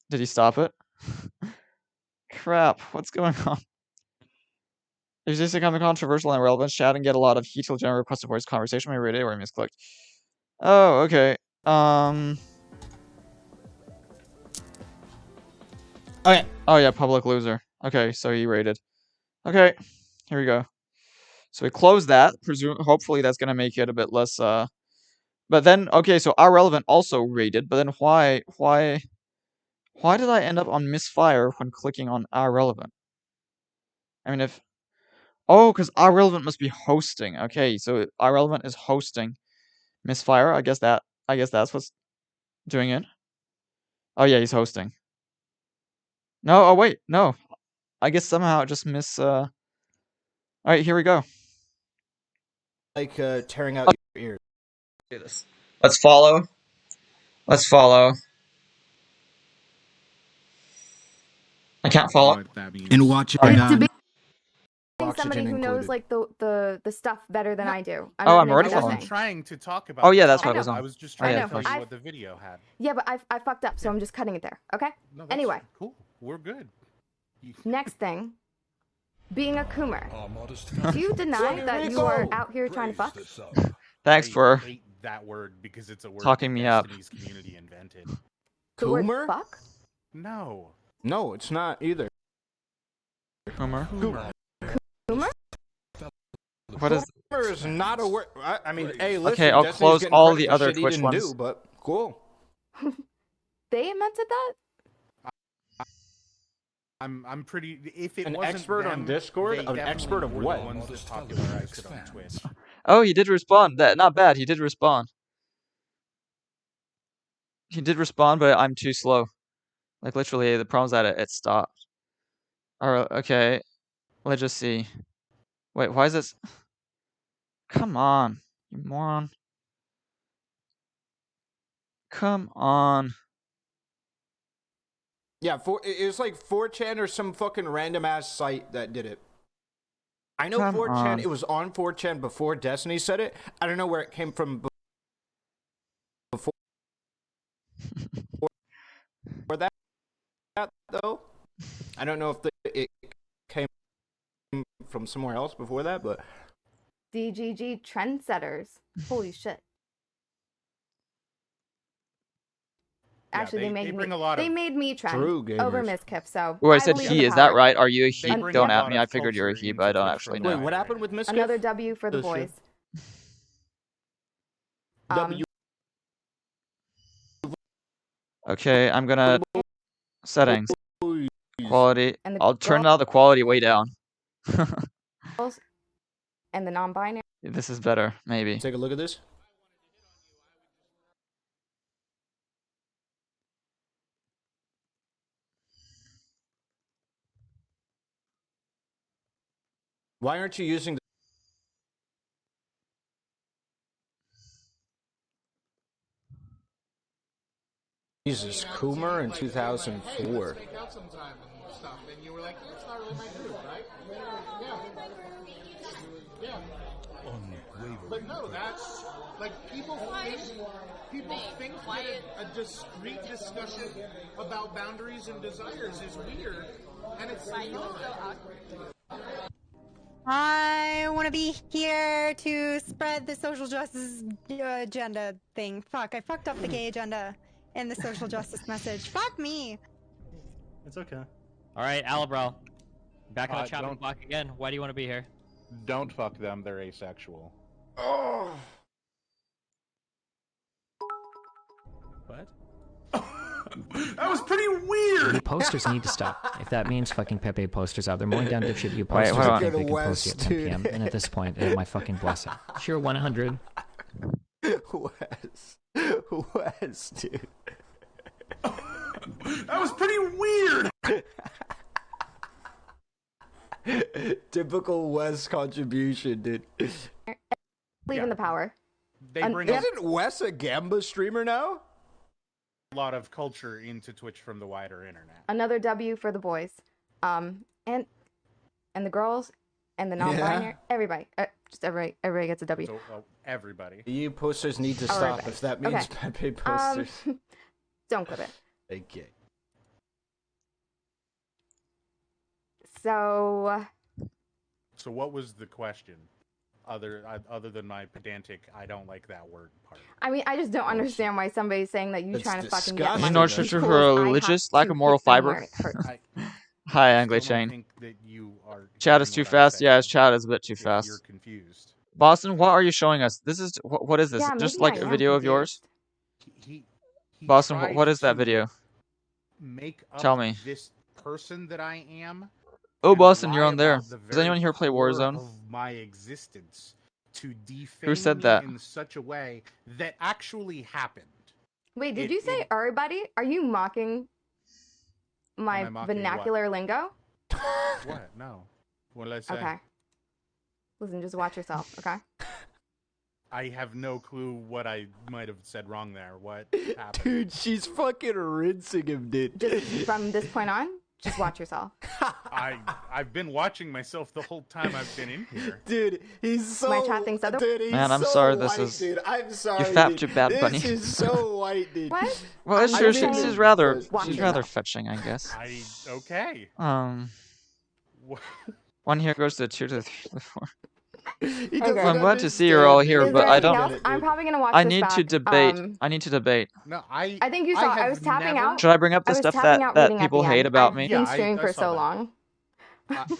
Did he stop it? Crap, what's going on? If this becoming controversial and irrelevant, chat and get a lot of heat till general request to voice conversation may read it or misclicked. Oh, okay. Okay. Oh yeah, public loser. Okay, so he rated. Okay, here we go. So we close that. Hopefully that's gonna make it a bit less. But then okay, so Irrelevant also rated. But then why did I end up on misfire when clicking on Irrelevant? I mean, Oh, because Irrelevant must be hosting. Okay, so Irrelevant is hosting Misfire. I guess that's what's doing it. Oh yeah, he's hosting. No, oh wait, no. I guess somehow it just All right, here we go. Like tearing out your ears. Do this. Let's follow. Let's follow. I can't follow. And watch it It's on. debating Oxygen somebody who knows included. like the stuff better than I do. Oh, don't I'm know already what I you're following. wasn't saying. trying to talk about Oh yeah, the that's what topic. was on. I was just Oh, trying yeah, to tell push. you what the video had. Yeah, but I fucked up, so I'm just cutting it there. Okay. No, that's Anyway, cool. We're good. next thing, being a Coomer. Do you deny that you are out here trying to fuck? Thanks I for hate that word because it's a word talking me up. Destiny's community invented. The word Coomer? fuck? No. No, it's not either. Homer. Coomer? What is? Coomer is not a word. I mean, hey, listen. Okay, I'll Destiny's close getting all credit the for other shit he Twitch didn't ones. do, but cool. They invented that? I'm pretty. If it An wasn't expert on them, Discord? they An definitely expert of were what? The ones that popularized it on Twitch. Oh, he did respond. That not bad. He did respond. He did respond, but I'm too slow. Like literally, the problem's that it stopped. Alright, okay. Let's just see. Wait, why is this? Come on, you moron. Come on. Yeah, it was like 4chan or some fucking random ass site that did it. I know Come 4chan. on. It was on 4chan before Destiny said it. I don't know where it came from before that though. I don't know if it came from somewhere else before that, but DGG trendsetters. Holy shit. Yeah, Actually, they they bring a lot of made me trend true over gamers. Miskiff, so Oh, I said believe in he. the Is that power. right? Are you a They he? bring Don't a at lot me. of I figured you're a culture he, into but I don't Twitch actually from know. wait, the what happened with Miss Another W for the This boys. W. Okay, I'm gonna settings quality. And the I'll turn out the quality way down. girls and the non-binary. This is better, maybe. Take a look at this. Why aren't you using the Jesus Coomer in 2004? But no, that's like people think that a discreet discussion about boundaries and desires is weird, and it's not. I want to be here to spread the social justice agenda thing. Fuck, I fucked up the gay agenda and the social justice message. Fuck me. It's okay. All right, Alabro. Back on the chopping don't- block again. Why do you want to be here? Don't fuck them, they're asexual. Oh. What? That was pretty weird. The posters need to stop. If that means fucking Pepe posters out, they're more down to ship you Wait, posters. hold I on. think they can West, post you at 10 p.m. dude. And at this point, they have my fucking blessing. Sure, 100. West, dude. That was pretty weird. Typical West contribution, dude. Believe in the power. They bring a Isn't Wes a Gamba streamer now? lot of culture into Twitch from the wider internet. Another W for the boys. And the girls and the non-binary. Everybody. Just everybody gets a W. So everybody. You posters need to stop Everybody. if that means Okay. Pepe posters. Don't clip it. Okay. So So what was the question? Other than my pedantic, I don't like that word part. I mean, I just don't understand why somebody's saying that you That's trying to fucking get disgusting. money. You know, That's it's equals for I a have religious to lack of moral hit them fiber. where it hurts. Hi, I Anglais still don't Chain. think that you are Chat is hearing too what I'm fast. Yeah, saying his chat is a bit too if fast. You're confused. Boston, what are you showing us? This is what is this? Yeah, Just maybe like I a am video of yours? He Boston, tried what is that to video? Make up Tell me. this person that I am. Oh, and Boston, you're lie on there. about the Does very anyone here play core Warzone? of my existence to defame said me that? in such a way that actually happened. Wait, did It- you say it- everybody? Are you mocking my Am I mocking vernacular lingo? What? No. What did I say? Okay. Listen, just watch yourself, okay? I have no clue what I might have said wrong there. What happened? Dude, she's fucking rinsing him, dude. Just from this point on, just watch yourself. I've been watching myself the whole time I've been in here. Dude, he's so. My chat thinks other- Dude, he's Man, I'm so sorry this white, is- Dude. I'm sorry. You fapped dude. your Bad Bunny. This is so white, dude. What? Well, it's I'm true. saying She's rather watch she's rather yourself. fetching, I guess. Okay. Wha- One here goes to the 2 to the 3 to the 4. He Okay. Well, I'm glad to see you're all here, Is but there I anything don't. else? I'm probably gonna watch I this need back. to debate. Um, I need to debate. No, I think you saw. I was tapping out. Should I bring up the I was stuff tapping out that reading at people the hate end. about I've me? been Yeah, streaming I for saw so that. long.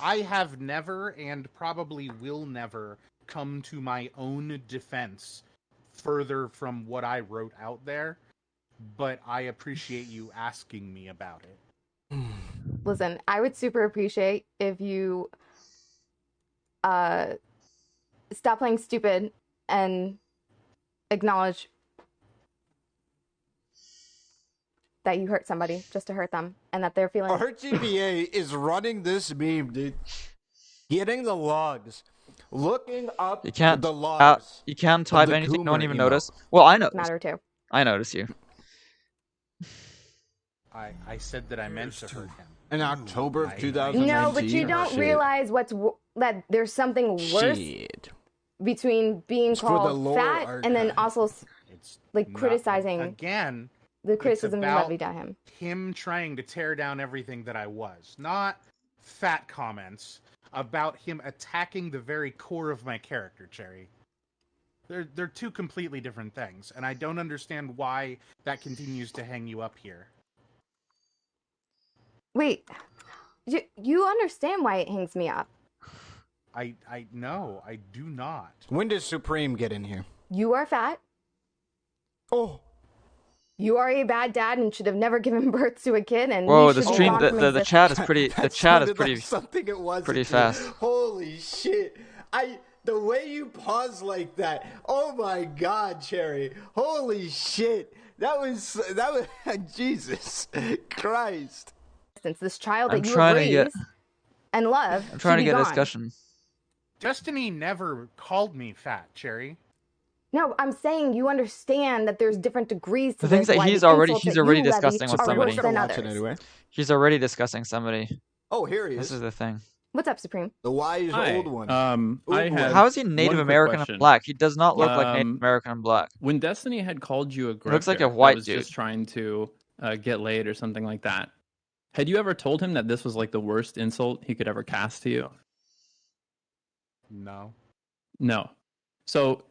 I have never and probably will never come to my own defense further from what I wrote out there, but I appreciate you asking me about it. Listen, I would super appreciate if you stop playing stupid and acknowledge that you hurt somebody just to hurt them and that they're feeling Our GPA is running this meme, dude. Getting the logs. Looking up You can't. the logs. You can't of type the anything. No one Coomer even emo. noticed. Well, I noticed. matter too. I noticed you. I said that I meant to hurt him. In October of 2019. No, but you don't Shit. realize that there's something worse Shit. between being It's for the called lower fat and then also like Not- criticizing again. the it's criticism you about levied at him. Him trying to tear down everything that I was, not fat comments about him attacking the very core of my character, Cherry. They're two completely different things, and I don't understand why that continues to hang you up here. Wait, you understand why it hangs me up? I no, I do not. When does Supreme get in here? You are fat. Oh. You are a bad dad and should have never given birth to a kid. And Whoa, you the should be stream, gone the, from the existence. chat is pretty. The That chat is sounded pretty. like something it wasn't, pretty dude. fast. Holy shit. The way you pause like that. Oh my god, Cherry. Holy shit. That was Jesus Christ. This child I'm that you trying have to get- raised and love. I'm trying to should be get a gone. discussion. Destiny never called me fat, Cherry. No, I'm saying you understand that there's different degrees to The things this, that why he's the already insults he's that already you levy discussing with are somebody. worse than others. He's already discussing somebody. Oh, here he This is the thing. What's up, Supreme? The wise Hi. old one. I have How is he one Native quick American question. and black? He does not look like Native Um, American and black. When Destiny had called you a grifter, looks like a that white was dude. just trying to get laid or something like that, had you ever told him that this was like the worst insult he could ever cast to you? No. No. So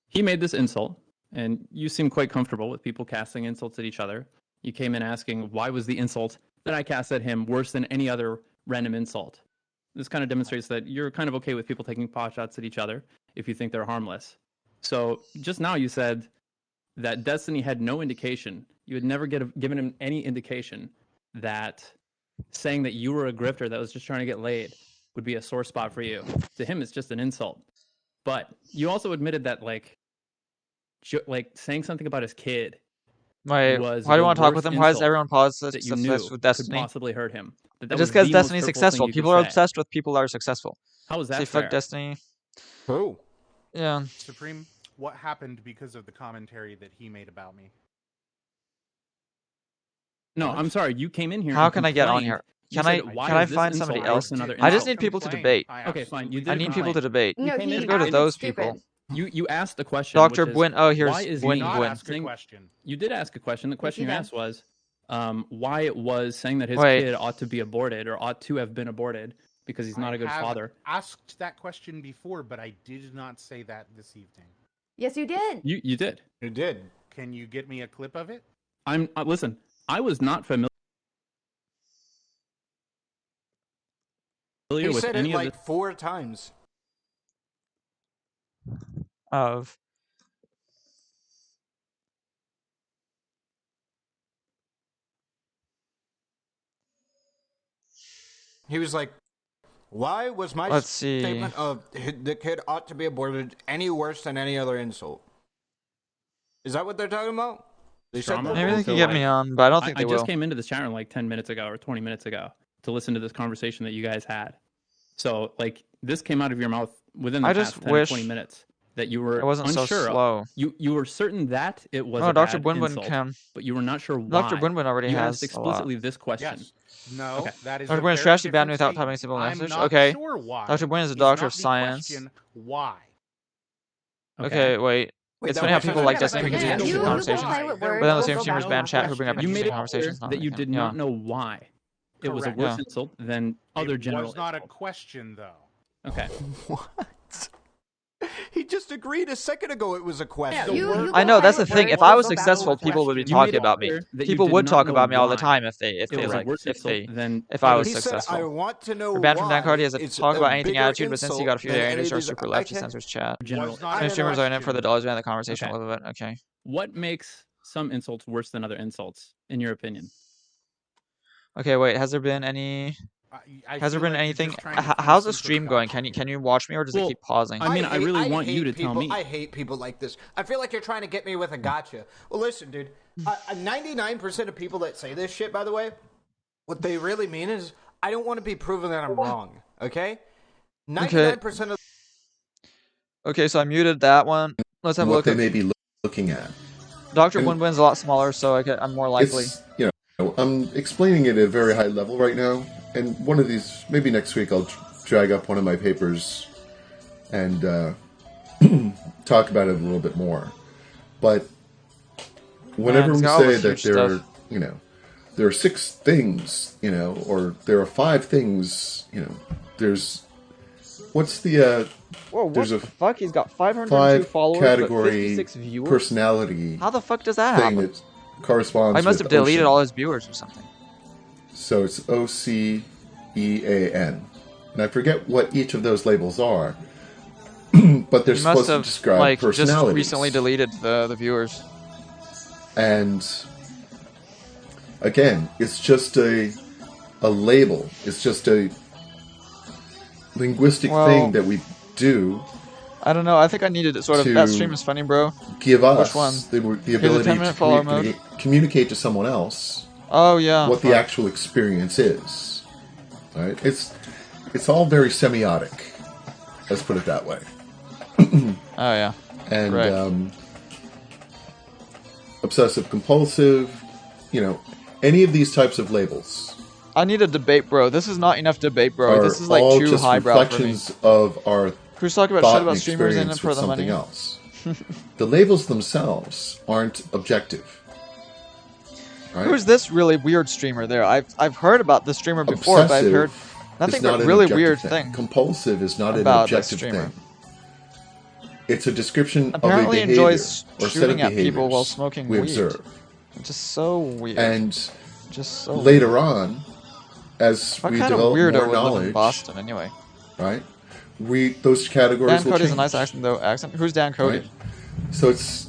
he made this insult, and you seem quite comfortable with people casting insults at each other. You came in asking, why was the insult that I cast at him worse than any other random insult? This kind of demonstrates that you're kind of okay with people taking pot shots at each other if you think they're harmless. So just now you said that Destiny had no indication, you had never given him any indication that saying that you were a grifter that was just trying to get laid would be a sore spot for you. To him, it's just an insult. But you also admitted that like saying something about his kid Why? was Why do you the want to talk with worst him? Why is insult everyone that you knew obsessed with Destiny? could possibly hurt him. That Just was because the most Destiny's hurtful thing successful, you people could are say. obsessed with people that are successful. How is that Say fair? fuck Destiny. Who? Yeah. Supreme, what happened because of the commentary that he made about me? No, I'm sorry. You came in here. How and can I get on complained. here? You Can I said, "Why can I is this find insult somebody worse else? than other I just insults?" need people to complain. debate. Okay, fine. You did I need people complain. to debate. No, came in he and Go to acted those stupid. people. You asked a question. Dr. which is, Bwin. Oh, here's why is Bwin he Not Bwin. ask a saying- question. You did ask a question. The question you you did. asked was why it was saying that his Wait. kid ought to be aborted or ought to have been aborted because he's not I a good have father. asked that question before, but I did not say that this evening. Yes, you did. You did. You did. Can you get me a clip of it? I'm listen. I was not familiar He with said any it of like 4 times. Of He was like, Why was my Let's see. statement of the kid ought to be aborted any worse than any other insult? Is that what they're talking about? They said Trauma? Maybe they So, can get like, me on, but I don't think I they just will. came into this chat room like 10 minutes ago or 20 minutes ago to listen to this conversation that you guys had. So, like, this came out of your mouth within the I past just 10 or wish 20 minutes that you were it wasn't so unsure. slow. You were certain that it was No, a Dr. bad Winwin insult, can. but you were not sure why. Dr. Winwin already you has asked a lot. explicitly this question. Yes. No, Okay. that is Dr. a Winwin very should actually ban different me without statement. typing a simple I'm message. not Okay. sure why. Dr. Winwin is a Is doctor not of the science. question, why? Okay, wait. Wait, It's that funny how was people such like a- dissing because Yeah, it's you interesting go conversations. play with But words, then the we'll same go streamers back ban on chat who question. bring up You made interesting it conversations. clear that you did not know why it was a Correct. worse Yeah. insult than other It general was not a insults. question, though. Okay. What? He just agreed a second ago it was a question. I know that's the thing. If I was go back successful, over people would be You made talking it about me. clear that you People did would not talk know about me all the why time if it was a like worse if insult than if I was He said, successful. I want to know We're banned from why Dan Cardi as a it's talk about anything bigger attitude, but since he got a few insult there, than and any our of these- super I left, he can't- censors chat. general. Was not Some a streamers are in it for the question. dollars behind the conversation Okay. a little bit. Okay. What makes some insults worse than other insults, in your opinion? Okay, wait. Has there been any? I Has there feel been like you're anything? just trying to How's the feed some stream sort going? of Can you watch me or does it Well, keep pausing? I mean, I really want hate you to tell people- me. I hate people like this. I feel like you're trying to get me with a gotcha. Well, listen, dude. 99% of people that say this shit, by the way, what they really mean is, I don't want to be proven that I'm wrong. Okay? 99% of Okay, so I muted that one. Let's have a what look they at may be looking at. Dr. And Winwin's a lot smaller, so I'm more likely. It's, you know, I'm explaining it at a very high level right now, and one of these, maybe next week, I'll drag up one of my papers and talk about it a little bit more. But whenever it's we got all say this that huge there are, stuff. you know, there are 6 things, you know, or there are 5 things, you know, there's, what's the, Whoa, what there's the a fuck? He's got 502 5 followers, category but 56 viewers? personality How the fuck does that thing happen? that corresponds I must with have deleted Ocean. all his viewers or something. So it's OCEAN. And I forget what each of those labels are, but they're He must supposed to have describe like just personalities. recently deleted the viewers. And again, it's just a label. It's just a linguistic Well, thing that we do I don't know. I think I needed it sort of. to That stream is funny, bro. give us Which one? the ability 10-minute to follower mode? communicate to someone else Oh yeah. what the actual experience is. All right? It's all very semiotic. Let's put it that way. Oh yeah. And Right. Obsessive compulsive, you know, any of these types of labels I need a debate, bro. This is not enough debate, bro. are This is like all too just highbrow for me. reflections of our Who's talking about thought shit about and streamers in it experience for with the something money? else. The labels themselves aren't objective. Right? Who's this really weird streamer there? I've heard about this streamer before, but I've heard Obsessive nothing is not but an really objective weird thing. thing. Compulsive is not an about this objective streamer. thing. It's a description Apparently of a behavior enjoys or set of shooting at people behaviors while smoking we weed. observe. Just so weird. And just so later weird. on, as What we kind of develop weirdo more would live in knowledge, Boston anyway? right? Those categories Dan will Cody's change. a nice accent though. Who's Dan Cody? Right? So it's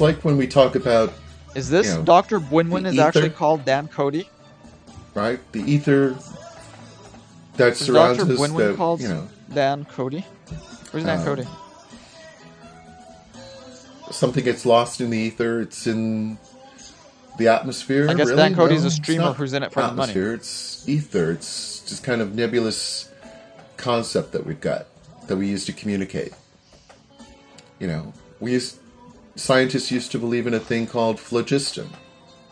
like when we talk about, Is this you know, Dr. Winwin the is actually ether, called Dan Cody? right? The ether that Is surrounds Dr. us, Winwin that, called you know, Dan Cody? Where's Dan Cody? something gets lost in the ether. It's in the atmosphere. I guess really? Dan Cody's No, a it's streamer not who's in it for the money. atmosphere. It's ether. It's just kind of nebulous concept that we've got that we use to communicate. You know, scientists used to believe in a thing called phlogiston.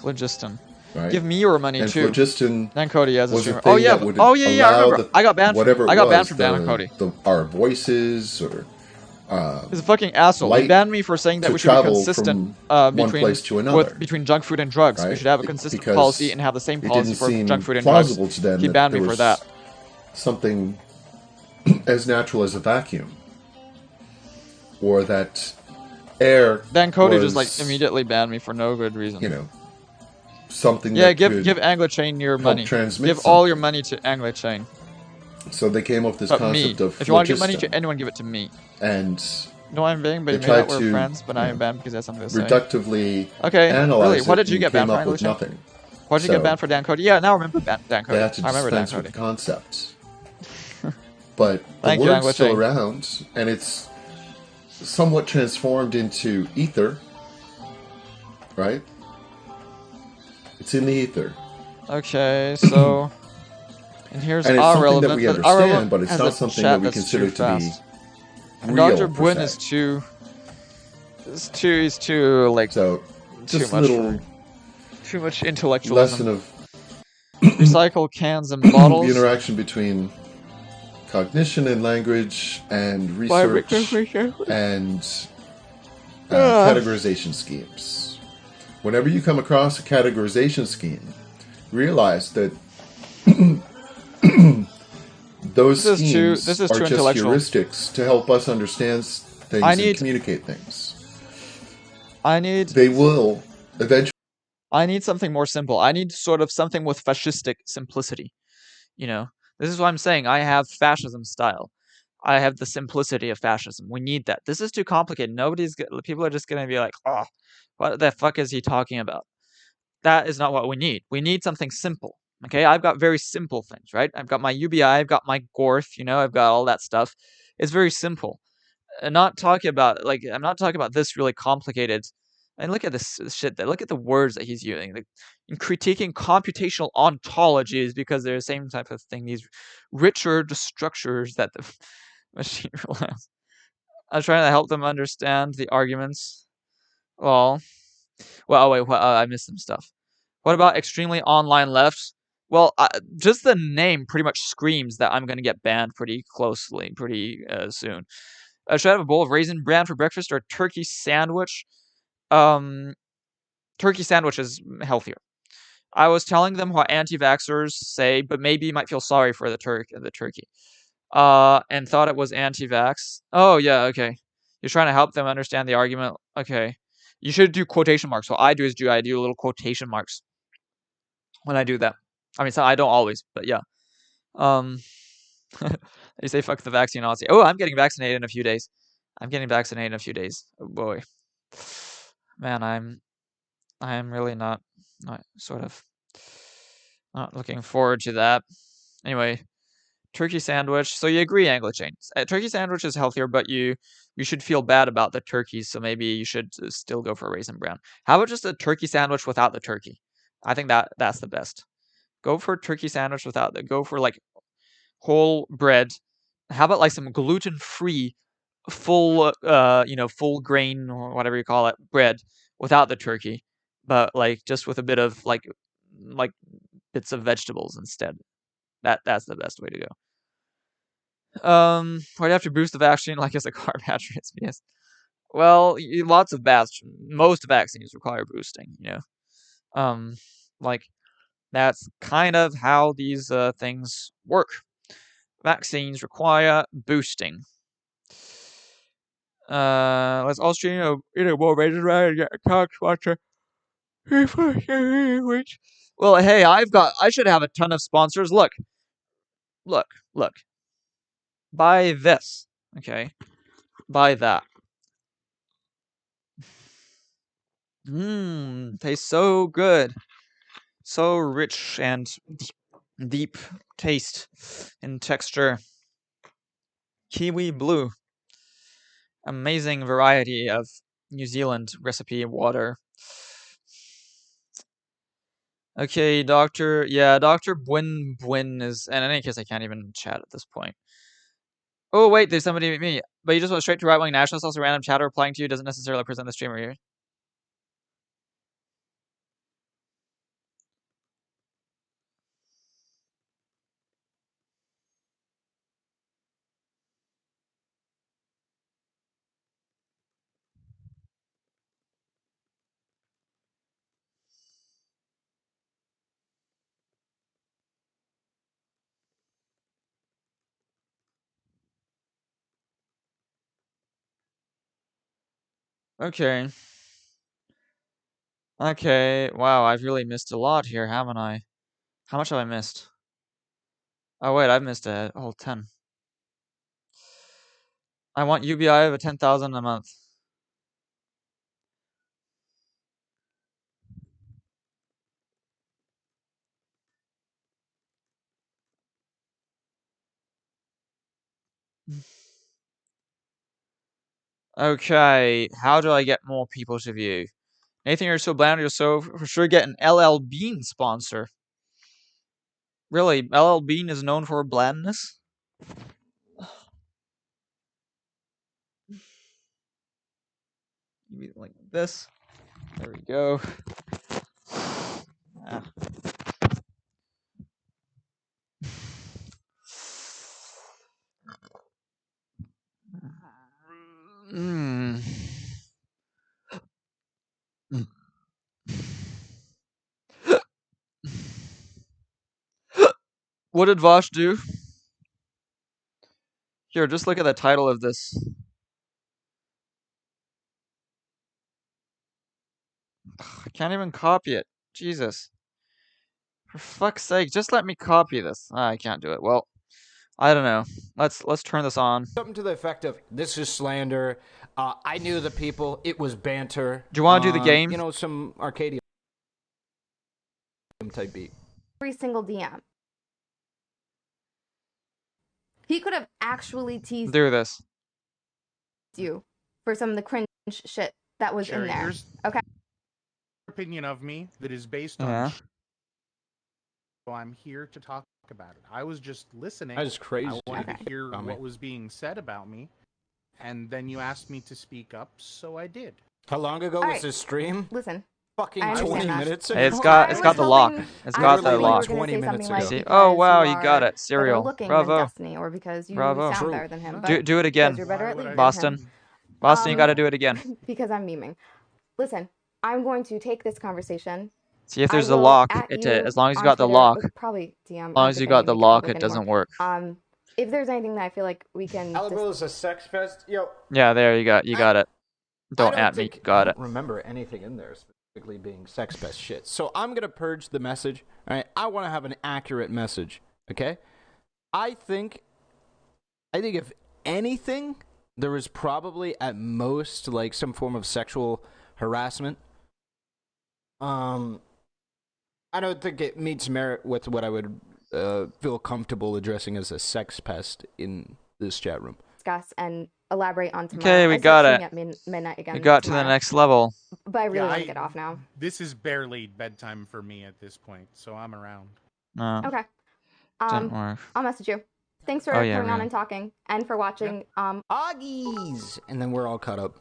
Phlogiston. Right? Give me your money And too. phlogiston Dan Cody as a was a streamer. thing Oh yeah, that would I remember. allow I got banned. whatever I got it banned was, from Dan Cody. our voices or He's a fucking asshole. He light banned me for saying that to we should be travel consistent from one between place to another. between junk food and drugs. We Right? should have a consistent Because policy and have the same it policy didn't for seem junk food and drugs. plausible to them He that banned me there for was that. something as natural as a vacuum, or that air. Dan Cody was, just like immediately banned me for no good reason. you know, something. Yeah, that give could AngloChain your help money. transmit Give all your money to AngloChain. So they came up with this But me. concept of If you want to give money phlogiston. to anyone, give it to me. And No, I'm banned, but they you may not tried we're to, friends, but I you am know, banned because I have something to say. reductively Okay, analyze really, what it did you and get banned came for, up with AngloChain? nothing. Why'd you get So- banned for Dan Cody? Yeah, now I remember Dan Cody. They had to I remember Dan dispense with Cody. the concept. But the Thank you, word's still Anglitane. around, and it's somewhat transformed into ether, right? It's in the ether. Okay, so and here's And it's our something that relevant, we our understand, relevant but it's has not a something chat that we that's consider too to be fast. And real, Dr. per Bwin se. is too. He's too like So, too just much. little Too much intellectualism. lesson of Recycle cans and the bottles. interaction between cognition and language and Why, research Rico? and Ah. categorization schemes. Whenever you come across a categorization scheme, realize that those This is too- schemes this is are too just intellectual. heuristics to help us understand things I and need- communicate things. They will eventually. I need something more simple. I need sort of something with fascistic simplicity. You know, this is what I'm saying. I have fascism style. I have the simplicity of fascism. We need that. This is too complicated. People are just gonna be like, oh, what the fuck is he talking about? That is not what we need. We need something simple. Okay, I've got very simple things, right? I've got my UBI, I've got my Gorth, I've got all that stuff. It's very simple. I'm not talking about this really complicated. And look at this shit. Look at the words that he's using. In critiquing computational ontologies because they're the same type of thing. These richer structures that the machine relies. I was trying to help them understand the arguments. Well, wait. I missed some stuff. What about extremely online left? Well, just the name pretty much screams that I'm going to get banned pretty soon. Should I have a bowl of raisin bran for breakfast or a turkey sandwich? Turkey sandwich is healthier. I was telling them what anti-vaxxers say, but maybe you might feel sorry for the turkey. And thought it was anti-vax. Oh, yeah, okay. You're trying to help them understand the argument. Okay. You should do quotation marks. What I do little quotation marks when I do that. I mean, so I don't always, but yeah. You say fuck the vaccine Nazi. Oh, I'm getting vaccinated in a few days. Oh boy. Man, I'm really not looking forward to that. Anyway, turkey sandwich. So you agree, Anglitane? Turkey sandwich is healthier, but you should feel bad about the turkeys, so maybe you should still go for a raisin bran. How about just a turkey sandwich without the turkey? I think that's the best. Go for a turkey sandwich without the. Go for like whole bread. How about like some gluten-free, full grain or whatever you call it, bread without the turkey, but like just with a bit of like bits of vegetables instead. That's the best way to go. Why do you have to boost the vaccine like as a car battery? Yes. Well, most vaccines require boosting. Like that's kind of how these things work. Vaccines require boosting. Let's Austria more raisin right and get a cock sponsor. Well, hey, I should have a ton of sponsors. Look. Buy this. Okay. Buy that. Tastes so good. So rich and deep taste and texture. Kiwi blue. Amazing variety of New Zealand recipe water. Okay, Dr. Bwin is, and in any case, I can't even chat at this point. Oh, wait, there's somebody with me. But you just went straight to right-wing nationalists, also random chatter replying to you doesn't necessarily present the streamer here. Okay. Okay, wow, I've really missed a lot here, haven't I? How much have I missed? Oh wait, I've missed a whole 10. I want UBI of a 10,000 a month. Okay, how do I get more people to view? Nathan, you're so bland, you're so for sure get an LL Bean sponsor. Really, LL Bean is known for blandness? Maybe like this. There we go. Ah. Mm. What did Vosh do? Here, just look at the title of this. I can't even copy it. Jesus. For fuck's sake, just let me copy this. I can't do it. Well, I don't know. Let's turn this on. Something to the effect of, this is slander. I knew the people. It was banter. Do you want to do the game? You know, some Arcadium type beat. Every single DM. He could have actually teased Do this. you for some of the cringe shit that was Sherry, in there. here's Okay. opinion of me that is based on. Yeah. So I'm here to talk about it. I was just listening. That is crazy. I wanted Okay. to hear About me. what was being said about me, and then you asked me to speak up, so I did. How long ago All was right. this stream? Listen. Fucking I 20 understand that. minutes ago. Hey, it's got the lock. It's I got was the hoping you were lock. gonna 20 say minutes something like, ago. See? because Oh wow, you are got it. better Serial. looking Bravo. than Destiny, or because you Bravo. sound True. better than him. Do it again. Because you're better at league than Boston. him. Boston, you got to do it again. Because I'm memeing. Listen, I'm going to take this conversation. See if I there's a will lock. at As you long as you on got the Twitter, lock. or probably DM. As long as you got the lock, it doesn't work. If there's anything that I feel like we can. Alabama is a sex fest. Yo, Yeah, there you got it. Don't I at me. think- Got I it. don't remember anything in there specifically being sex pest shit. So I'm gonna purge the message. All right, I want to have an accurate message. Okay, I think if anything, there was probably at most like some form of sexual harassment. I don't think it meets merit with what I would feel comfortable addressing as a sex pest in this chat room. Discuss and elaborate on tomorrow. Okay, we I start got shooting it. At midnight again. We got to the tomorrow. next level. But I really Yeah, want to get off now. This is barely bedtime for me at this point, so I'm around. No. Okay. Didn't work. I'll message you. Thanks for Oh, yeah, coming on right. and talking, and for watching. Oggies! And then we're all caught up.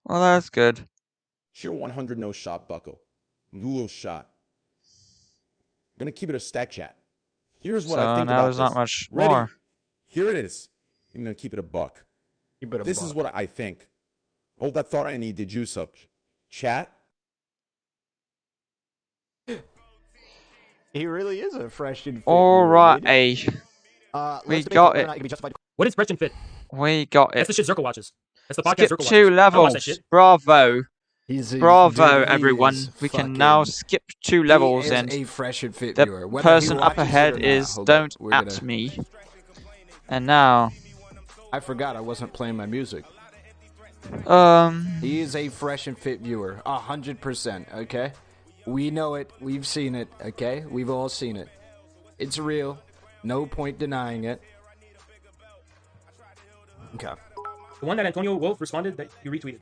Well, that's good. Sure 100 no shot buckle. Lulu shot. I'm gonna keep it a stack chat. Here's what I So think now about there's not this. much Ready? more. Here it is. I'm gonna keep it a buck. Keep it a This buck. is what I think. Hold that thought. I need the juice up. Chat. He really is a fresh and fit. Alright, dude. we let's debate got whether or it. not it can be justified. What is Fresh and Fit? We got That's it. the shit Zirkle watches. That's the podcast Skip Zirkle 2 watches. I watch that levels. shit. Bravo. Bravo, dude, he everyone. is We can now fucking- skip 2 He levels, is and a fresh and fit the viewer. Whether he person up watches it ahead or not, is hold up, don't we're at gonna- me. And now, I forgot I wasn't playing my music. He is a fresh and fit viewer, 100%. Okay, we know it. We've seen it. Okay, we've all seen it. It's real. No point denying it. Okay. The one that Antonio Wolf responded that you retweeted.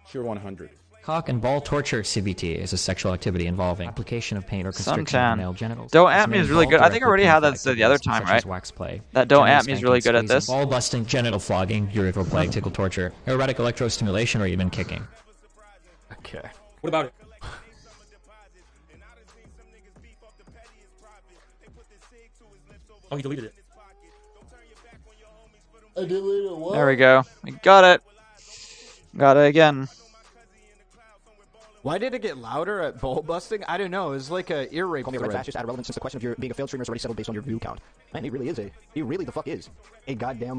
Sure 100. Cock and ball torture (CBT) is a sexual activity involving application of pain or constriction Suntan. of male genitals. Don't This at me may is really involve good. I think I directly already had that painful the other activities time, such right? as wax play, That don't genital at me is really spanking, good at squeezing, this. ball busting, genital flogging, urethral play, tickle torture, erotic electrostimulation, or even kicking. Okay. What about it? Oh, you deleted it. I deleted what? there we go. We got it. Got it again. Why did it get louder at ball busting? I don't know. It was like a ear rape Call me a red thread. fascist out of relevance since the question of your being a failed streamer is already settled based on your view count. Man, he really the fuck is a goddamn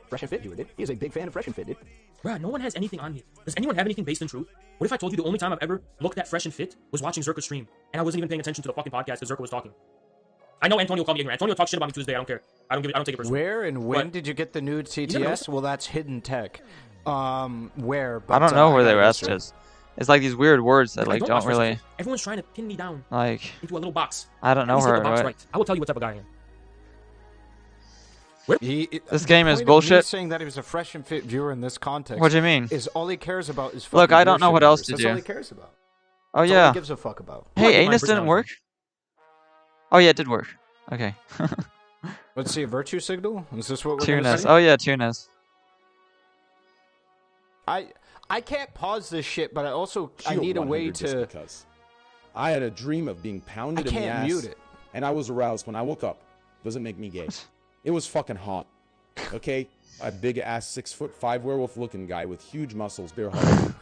Fresh and Fit dude, dude. He is a big fan of Fresh and Fit, dude. Brad, no one has anything on me. Does anyone have anything based in truth? What if I told you the only time I've ever looked at Fresh and Fit was watching Zerka stream, and I wasn't even paying attention to the fucking podcast because Zerka was talking? I know Antonio called me ignorant. Antonio talks shit about me Tuesday. I don't care. I don't take it personally. Where and when But- did you get the new never know. TTS? Well, that's hidden tech. Where? I don't know where the gotta rest answer. is. It's like these weird words that I like don't don't watch Fresh and really Fit. Everyone's trying to pin me down like. into a little box. I don't know At least get her. the box Right? right. I will tell you what type of guy I am. This game is point of me bullshit. saying that he was a fresh and fit viewer in this context. What do you mean? Is all he cares about is Look, fucking I don't know viewership what else numbers. to That's do. all he cares about. Oh That's all yeah. he gives a fuck about. Hey, Like, Anus didn't work. Oh yeah, it did work. Okay. Let's see, a virtue signal? Is this what we're gonna Tunas. see? Oh yeah, Tunas. I can't pause this shit, but I also I Shield need a way 100 just to. because. I had a dream of being pounded I in the can't ass, mute it. and I was aroused when I woke up. Doesn't make me gay. It was fucking hot. Okay, a big ass 6'5" werewolf-looking guy with huge muscles, bare heart.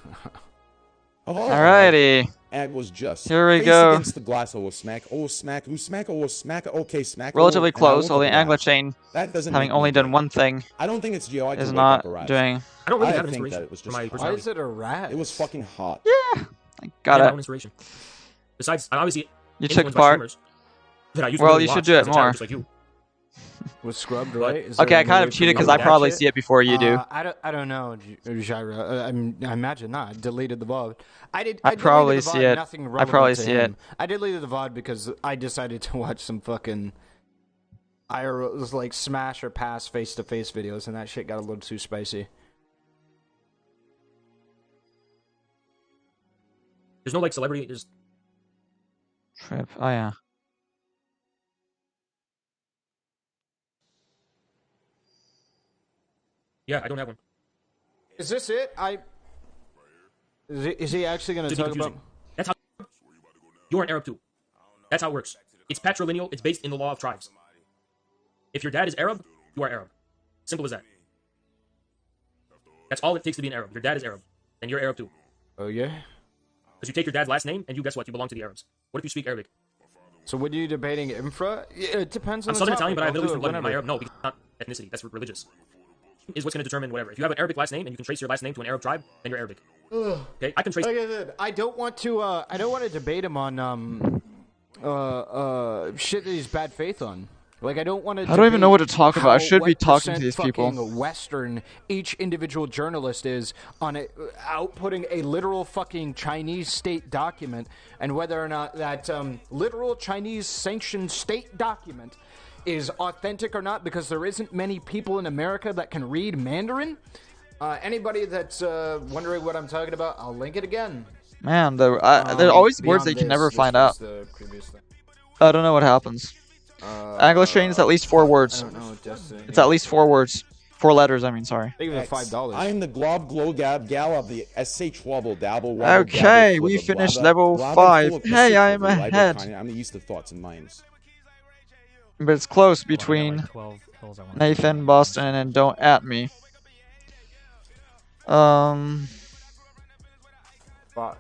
Alrighty. And it was just Here we face go. against the glass. Oh smack! Oh smack! Who smack? Oh smack! Okay, smack. Relatively and I close, woke although up the Angler aroused. chain, That doesn't having make only me done gay. one thing, I don't think it's Geo. I is can not wake up aroused. doing. I don't really have think inspiration that it was for just my hot. Why personality. is it a rat? It was fucking hot. Yeah. I got I have my it. own inspiration. Besides, I obviously You took influenced by part. streamers that I used to Well, really you should watch do it as a child, more. just like you. Was scrubbed, right? Is Okay, there I any kind way of for cheated you to because I do that probably shit? see it before you do. I don't know, Jaira. I imagine not. I deleted the VOD. I I probably deleted the see VOD, it. Nothing I relevant probably to see him. it. I deleted the VOD because I decided to watch some fucking IRL, it was like smash or pass face-to-face videos, and that shit got a little too spicy. There's no like celebrity. There's Trip. Oh yeah. yeah, I don't have one. Is this it? Is he actually going to To be talk confusing. about? That's how you're an Arab too. That's how it works. It's patrilineal. It's based in the law of tribes. If your dad is Arab, you are Arab. Simple as that. That's all it takes to be an Arab. Your dad is Arab, then you're Arab too. Oh yeah. Because you take your dad's last name, and you guess what? You belong to the Arabs. What if you speak Arabic? So what are you debating infra? Yeah, it depends on I'm the Southern topic. Italian, but I have I'll Middle do Eastern it blood in my whenever. Arab. No, because it's not ethnicity. That's religious. Is what's going to determine whatever. If you have an Arabic last name and you can trace your last name to an Arab tribe, then you're Arabic. Ugh. Okay, I can trace. Like I said, I don't want to debate him on shit that he's bad faith on. Like I don't want to. I don't even know what to talk about. I should be talking to these people. Western each individual journalist is on outputting a literal fucking Chinese state document, and whether or not that literal Chinese sanctioned state document is authentic or not, because there isn't many people in America that can read Mandarin. Anybody that's wondering what I'm talking about, I'll link it again. Man, there are always words that you can never find out. I don't know what happens. English chain is at least 4 words. I don't know, Justin. It's at least 4 words. 4 letters, I mean, sorry. Think of it $5. I am the glob glow gab gal of the SH wobble dabble. Okay, we finished level 5. Hey, I am ahead. I'm the yeast of thoughts and minds. But it's close between 12 pills I want. Nathan, Boston, and Don't At Me. Fuck.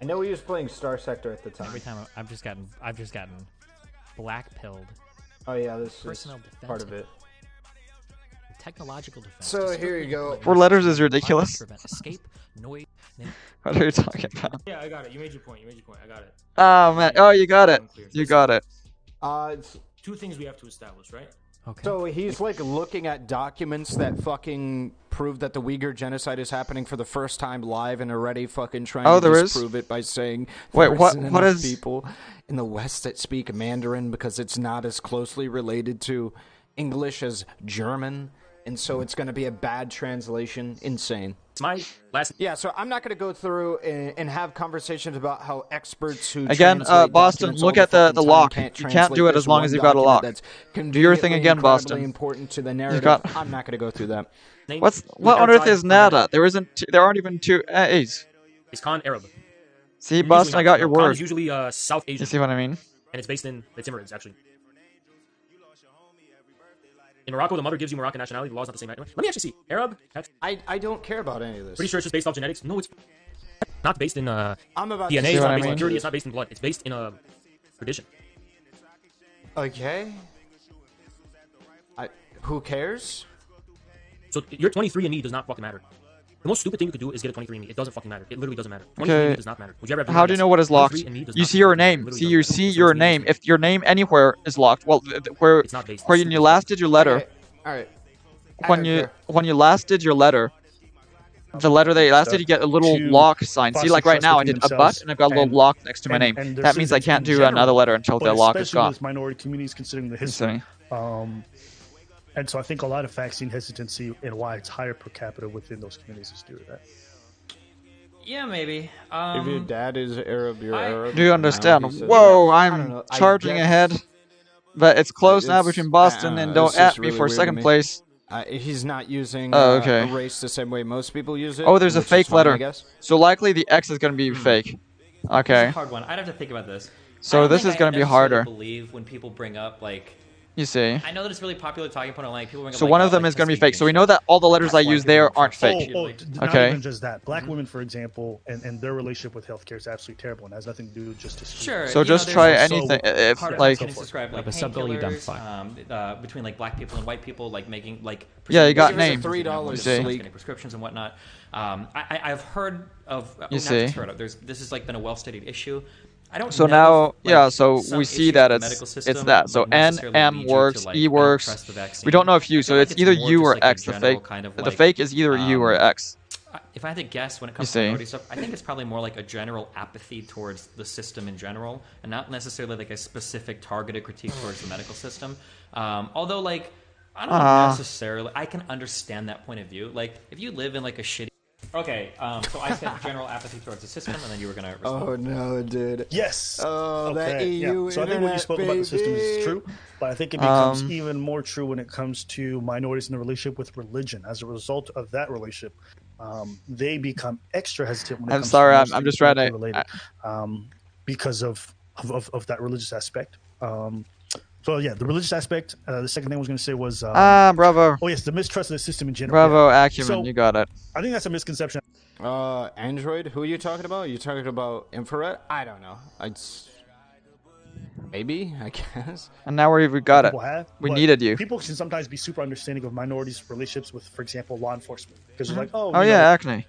I know he was playing Star Sector at the time. Every time I've just gotten black pilled. Oh yeah, this Personal is defense part of it. Technological defense. So here you go. 4 letters is ridiculous. Prevent escape, noise. What are you talking about? Yeah, I got it. You made your point. I got it. Oh man, oh you got it. You got it. It's 2 things we have to establish, right? Okay. So he's like looking at documents that fucking prove that the Uyghur genocide is happening for the first time live, and already fucking trying Oh, to there is? disprove it by saying Wait, there what- isn't what enough is- people in the West that speak Mandarin because it's not as closely related to English as German, and so it's going to be a bad translation. Insane. It's my last. Yeah, so I'm not going to go through and have conversations about how experts who Again, translate Boston, documents look all at the fucking time lock. can't You can't translate do it this as long one as you've got a document lock. that's Do your thing conveniently again, incredibly Boston. important to the You narrative. got- I'm not going to go through that. What on earth is nada? There aren't even 2 A's. It's Khan Arab. See, Boston, I got your Khan word. is usually South Asian. You see what I mean? And it's based in the Timurids, actually. In Morocco, the mother gives you Moroccan nationality. The law's not the same. Let me actually see. Arab? I don't care about any of this. Pretty sure it's just based off genetics. No, it's not based in I'm about to DNA. see It's what not I based in mean. purity. It's not based in blood. It's based in tradition. Okay. Who cares? So your 23andMe does not fucking matter. The most stupid thing you could do is get a 23andMe. It doesn't fucking matter. It literally doesn't matter. 23andMe Okay. does not matter. Would you ever have How do you know what is locked? 23andMe does You not see your fucking matter. It name. literally See doesn't you matter. see So your it's name. If your name anywhere is locked, well, where It's not based. where you last did your letter, Okay. All right. when you last did your letter, the letter that you last did, you get a little to lock sign. See, foster like right trust now, I between did a themselves butt, and I've got a little and- lock next to my name. and their That means I citizens can't in do another general, letter until but the lock is especially gone. with minority communities, considering the history. Insane. And so I think a lot of vaccine hesitancy and why it's higher per capita within those communities is due to that. Yeah, maybe. If your dad is Arab, you're Arab. Do you understand? Now he says- Whoa, I don't I'm know, I charging guess- ahead. But it's close now It's- between Boston and don't it's at just me really for weird to second me. place. He's not using Oh, okay. a race the same way most people use it. Oh, there's a which is fake fine, I letter. guess. So likely the X is going to be fake. It's Okay. a hard one. I'd have to think about this. So I don't this think is gonna I be necessarily harder. Believe when people bring up like. You see. I know that it's really popular talking point online. People bring up. So like, one oh, of them like is going to be Tuskegee fake. So we know that all the letters I use there aren't fake. Not Okay. even just that. Black women, for example, and their relationship with healthcare is absolutely terrible and has nothing to do with just Sure. So you just know, try there's anything. also If part of like. it can describe like But sub-goal, you dumb painkillers, between like black people and white people, like making like. Yeah, you got prescriptions, names. $3 You see. getting prescriptions and whatnot. I've heard of. You not see. just heard of. This has like been a well-studied issue. I don't So know now, if, like, yeah, so some we see issues that with the it's medical system, that. So like, N, necessarily M lead you to, works, like, E I don't works. trust the vaccine. We don't know if U. I So feel like it's it's either more U just, or like, a X. The general fake. kind of, The like, fake is either U or X. If I had to guess when it comes You to see. minority stuff, I think it's probably more like a general apathy towards the system in general, and not necessarily like a specific targeted critique towards the medical system. Although, like, I don't necessarily. I can understand that point of view. Like, if you live in like a shitty. Okay, so I said general apathy towards the system, and then you were gonna. Respond. Oh no, dude. Yes. Oh, that Okay, EU So I think what you spoke about the system is baby. true, but I think it becomes even more true when it comes to minorities in the relationship with religion. As a result of that relationship, they become extra hesitant when it I'm comes sorry, to I'm just trying to- related, because of that religious aspect. So yeah, the religious aspect. The second thing I was going to say was bravo. Oh yes, the mistrust of the system in general. Bravo, Yeah. Acumen, So, you got it. I think that's a misconception. Android? Who are you talking about? Are you talking about infrared? I don't know. Maybe, I guess. And now we got it. People have, We but needed you. People can sometimes be super understanding of minorities' relationships with, for example, law enforcement, because they're like, oh, Oh you yeah, know, Acne.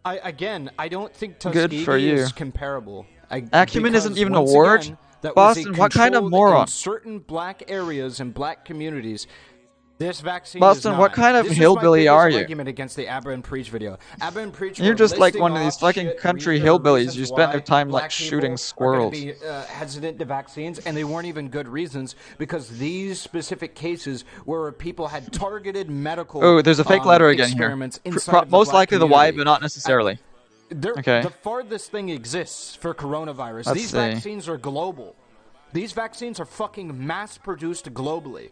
I don't think Good Tuskegee for you. is comparable. Acumen because isn't even a once word? again, that was a Boston, what kind of controlled moron? In certain black areas and black communities, this vaccine Boston, is what not. kind of This is hillbilly my biggest are you? argument against the Abba and Preach video. Abba and Preach You're were just like listing one of these off fucking shit, country reasons hillbillies. You spent why their time black like people shooting are squirrels. gonna be, hesitant to vaccines, and they weren't even good reasons because these specific cases where people had targeted medical. Oh, there's a fake letter again here. experiments inside of the Most black likely the Y, community. but not necessarily. Okay. The farthest thing exists for coronavirus. Let's These see. vaccines are global. These vaccines are fucking mass-produced globally.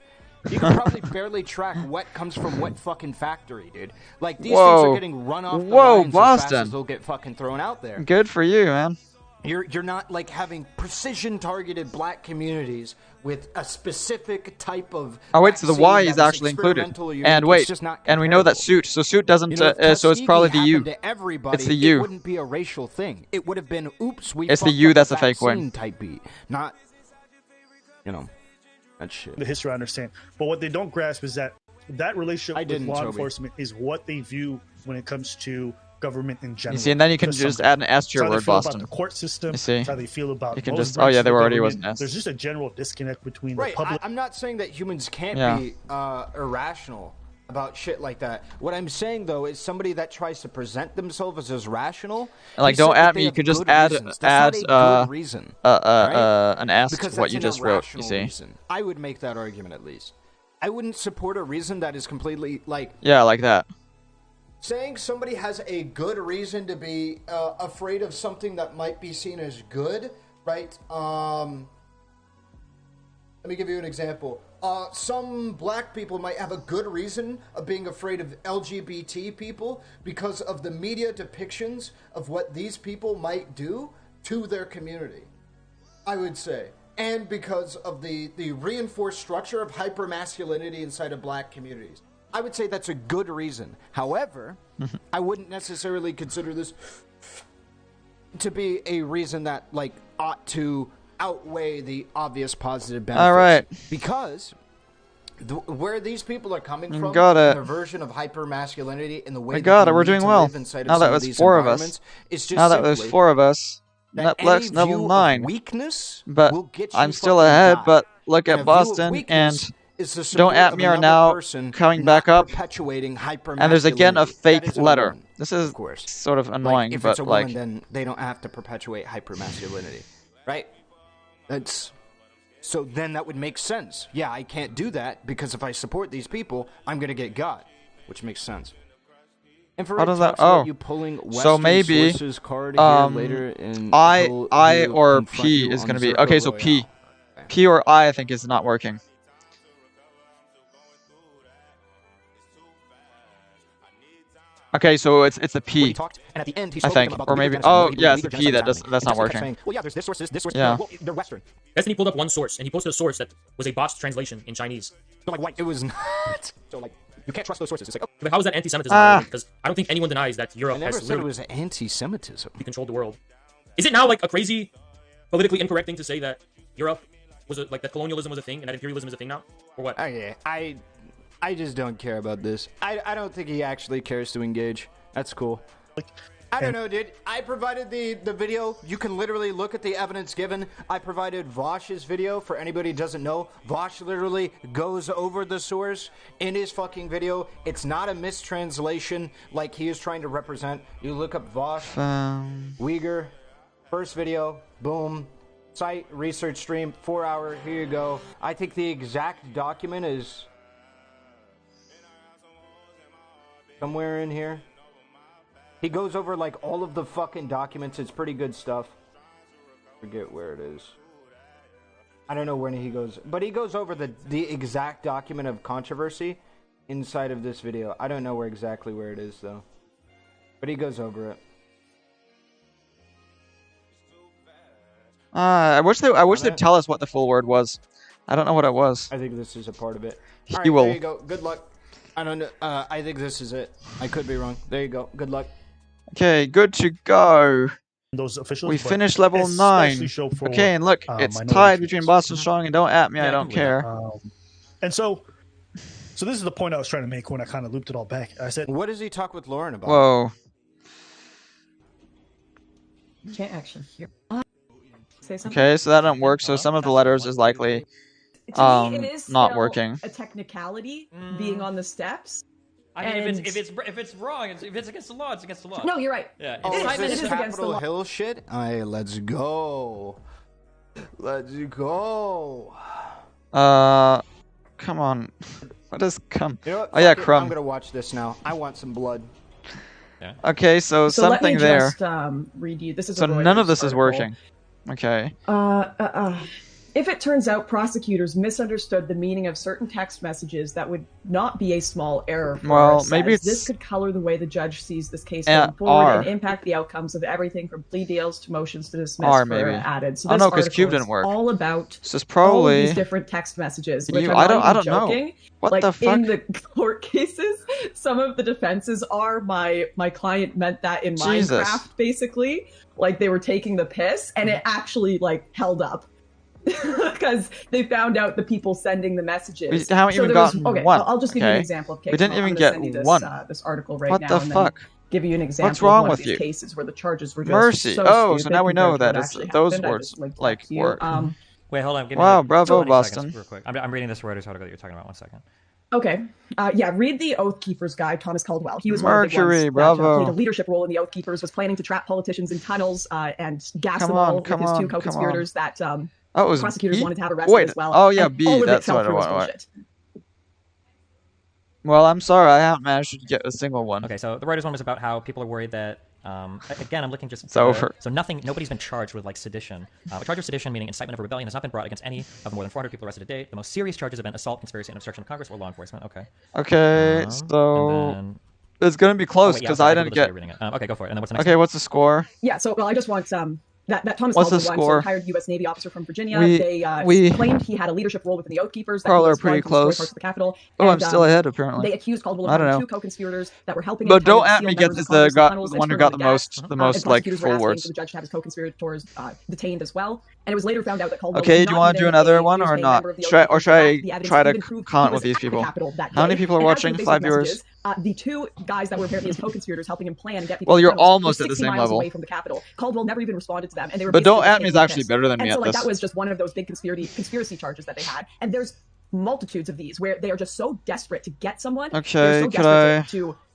You can probably barely track what comes from what fucking factory, dude. Like, these things Whoa. are getting run off the Whoa, lines as fast Boston. as they'll get fucking thrown out there. Good for you, man. You're not, like, having precision-targeted black communities with a specific type of Oh wait, so the vaccine Y that is actually included. experimental or unique. And It's wait, just not and we know that comparable. suit. So suit doesn't. You know, if So it's Tuskegee probably the U. happened to everybody, It's the It U. wouldn't be a racial thing. It would have been, oops, we It's the fucked U up that's the a fake one. vaccine type beat, not, you know, that shit. The history I understand, but what they don't grasp is that relationship with didn't, law Toby. enforcement is what they view when it comes to government in general. You see, and then you can To just some add an degree. S to your It's how they word, feel Boston. About the court system. You see? It's how they feel about You can most just. branches Oh yeah, of there the already was government. an S. There's just a general disconnect between Right, the public. I'm not saying that humans can't Yeah. be irrational about shit like that. What I'm saying, though, is somebody that tries to present themselves as rational. Like, they don't said that add they me. You have could just good add reasons. That's not a good reason, right? an S Because to what that's you an just wrote. You irrational see? reason. I would make that argument at least. I wouldn't support a reason that is completely like Yeah, like that. saying somebody has a good reason to be afraid of something that might be seen as good, right? Let me give you an example. Some black people might have a good reason of being afraid of LGBT people because of the media depictions of what these people might do to their community, I would say. And because of the reinforced structure of hypermasculinity inside of black communities. I would say that's a good reason. However, I wouldn't necessarily consider this to be a reason that like ought to outweigh the obvious positive benefits. All right. Because where these people are coming You from, got it. their version of hypermasculinity and the way We got that it. We're they need doing to well. live inside of Now some that of there's these 4 of us. environments, it's just Now that there's simply 4 of us. that Netflix any level view of 9. weakness But will get you I'm still fucking ahead. die. But look And at a view of Boston weakness and is the don't support at of me are another now person coming not back up. perpetuating And there's again a hypermasculinity. fake That is a letter. woman, This is of course. sort of Like, annoying, if but it's a like woman, then they don't have to perpetuate hypermasculinity, right? That's So then that would make sense. Yeah, I can't do that because if I support these people, I'm going to get got, which makes sense. And for How does that? talks about Oh, you pulling Western so maybe sources card here later and I he'll or confront P you is on going to be Zerko okay. So P, Royale. P or I think is not working. Okay, so it's a P. He talked, and at the end, he I spoke to them think, about or the maybe. leader genocide, Oh, the yeah, leader it's a P. genocide That's happening. not And Jessica kept working. saying, well, yeah, there's this source, this source. Yeah. Well, they're Western. Yes, and he pulled up one source, and he posted a source that was a botched translation in Chinese. So like, what? It was not. So like, you can't trust those sources. It's like, oh, But how is that anti-Semitism? Because I don't think anyone denies that Europe I never has said it literally was anti-Semitism. controlled the world. Is it now like a crazy, politically incorrect thing to say that Europe was like that colonialism was a thing and that imperialism is a thing now, or what? Okay, I just don't care about this. I don't think he actually cares to engage. That's cool. I don't know, dude. I provided the video. You can literally look at the evidence given. I provided Vosh's video for anybody who doesn't know. Vosh literally goes over the source in his fucking video. It's not a mistranslation like he is trying to represent. You look up Vosh, Uyghur, first video, boom. Site, research stream, 4 hour, here you go. I think the exact document is somewhere in here. He goes over like all of the fucking documents. It's pretty good stuff. Forget where it is. I don't know when he goes, but he goes over the exact document of controversy inside of this video. I don't know exactly where it is though, but he goes over it. I wish they'd tell us what the full word was. I don't know what it was. I think this is a part of it. He All right, will. there you go. Good luck. I don't know. I think this is it. I could be wrong. There you go. Good luck. Okay, good to go. Those officials, We but finished level especially 9. show for, Okay, and look, it's minority tied between people. Boston Strong and Don't At Me, I don't care. And so this is the point I was trying to make when I kind of looped it all back. I said, "What does he talk with Lauren about?" Whoa. You can't actually hear. Say something. Okay, so that didn't work, so some of the letters is likely To me, it is not still working. a technicality being on the steps. I mean, And- if it's wrong, if it's against the law, it's against the law. No, you're right. Yeah. Oh, it's is Simon this is against the Capitol law. Hill shit? Alright, let's go. Let's go. Come on. What is come? You know what? Oh yeah, Fuck it, Crumb. I'm gonna watch this now. I want some blood. Yeah. Okay, so So let me something there. just read you. This is So a none of Reuters this is article. working. Okay. If it turns out prosecutors misunderstood the meaning of certain text messages, that would not be a small error. Well, Flores maybe says. it's- This could color the way the judge sees this case Yeah, going forward R. and impact the outcomes of everything from plea deals to motions to dismiss. R, for maybe. added. So Oh, this no, 'cause article Cube is didn't work. all about This is all of probably these different text messages. Which You- I'm I not don't- even I don't know. joking. What like the fuck? in the court cases, some of the defenses are my client meant that in Jesus. Minecraft, basically. Like they were taking the piss, and it actually like held up. Because they found out the people sending the messages. We haven't even there was- gotten okay, one, I'll just give you an okay? example of We case. didn't I'm even gonna get send you this, one. This article right What now, the and then fuck? give you an example What's wrong of one with of these you? cases where the charges were just Mercy. so Oh, so stupid now we know compared to that what it's actually those happened. I words just linked that like to you. work. Wait, hold on. Give me Wow, like bravo, 20 seconds Boston. real quick. I'm reading this Reuters article that you're talking about. 1 second. Okay. Yeah, read the Oath Keepers guy, Thomas Caldwell. He was one of the big Mercury, ones bravo. that played a leadership role in the Oath Keepers, was planning to trap politicians in tunnels and gas Come them all on, with come his on, two come co-conspirators that Oh, it was prosecutors B? wanted to have arrested Wait, as well. oh yeah, and B. all of That's it fell what it through as was. bullshit. Well, I'm sorry, I haven't managed to get a single one. Okay, so the Reuters one was about how people are worried that. Again, I'm looking just. It's over. So nobody's been charged with like sedition. A charge of sedition, meaning incitement of rebellion, has not been brought against any of the more than 400 people arrested to date. The most serious charges have been assault, conspiracy, and obstruction of Congress or law enforcement. Okay. Okay, so and then- it's gonna be close Oh, wait, yeah, because sorry, I Googled didn't this while get. you're reading it. Okay, go for it. And then what's the next Okay, one? what's the score? Yeah, so well, I just want that Thomas What's the Caldwell score? one, so hired U.S. Navy officer from Virginia. We- They claimed he had a leadership role within the Oath Keepers. That Carl he are was pretty trying to destroy close. parts of the Capitol. Oh, I'm And, still ahead apparently. They accused Caldwell of I don't having know. two co-conspirators that were helping. But him Don't try to At steal Me members gets of Congress the tunnels and one who turn got them the to most gas. the most And like prosecutors were full asking words. for the judge to have his co-conspirators detained as well. And it was later found out that Caldwell Okay, was do you not want to do even another a one or newspaper not? member of the Should I, Oath or Keepers. should I The evidence try to even proved he comment was with these at the people? Capitol that How many day. people are And as for watching? the 5 Facebook viewers. messages, the two guys that were apparently his co-conspirators helping him plan and get people. Well, to you're tunnels were almost at the 60 same miles level. away from the Capitol. Caldwell never even responded to them, and they were. But Don't basically At Me is taking the actually piss. better than me And at so, like, this. that was just one of those big conspiracy charges that they had, and there's multitudes of these where they are just so desperate to get someone. Okay, they're so could desperate I to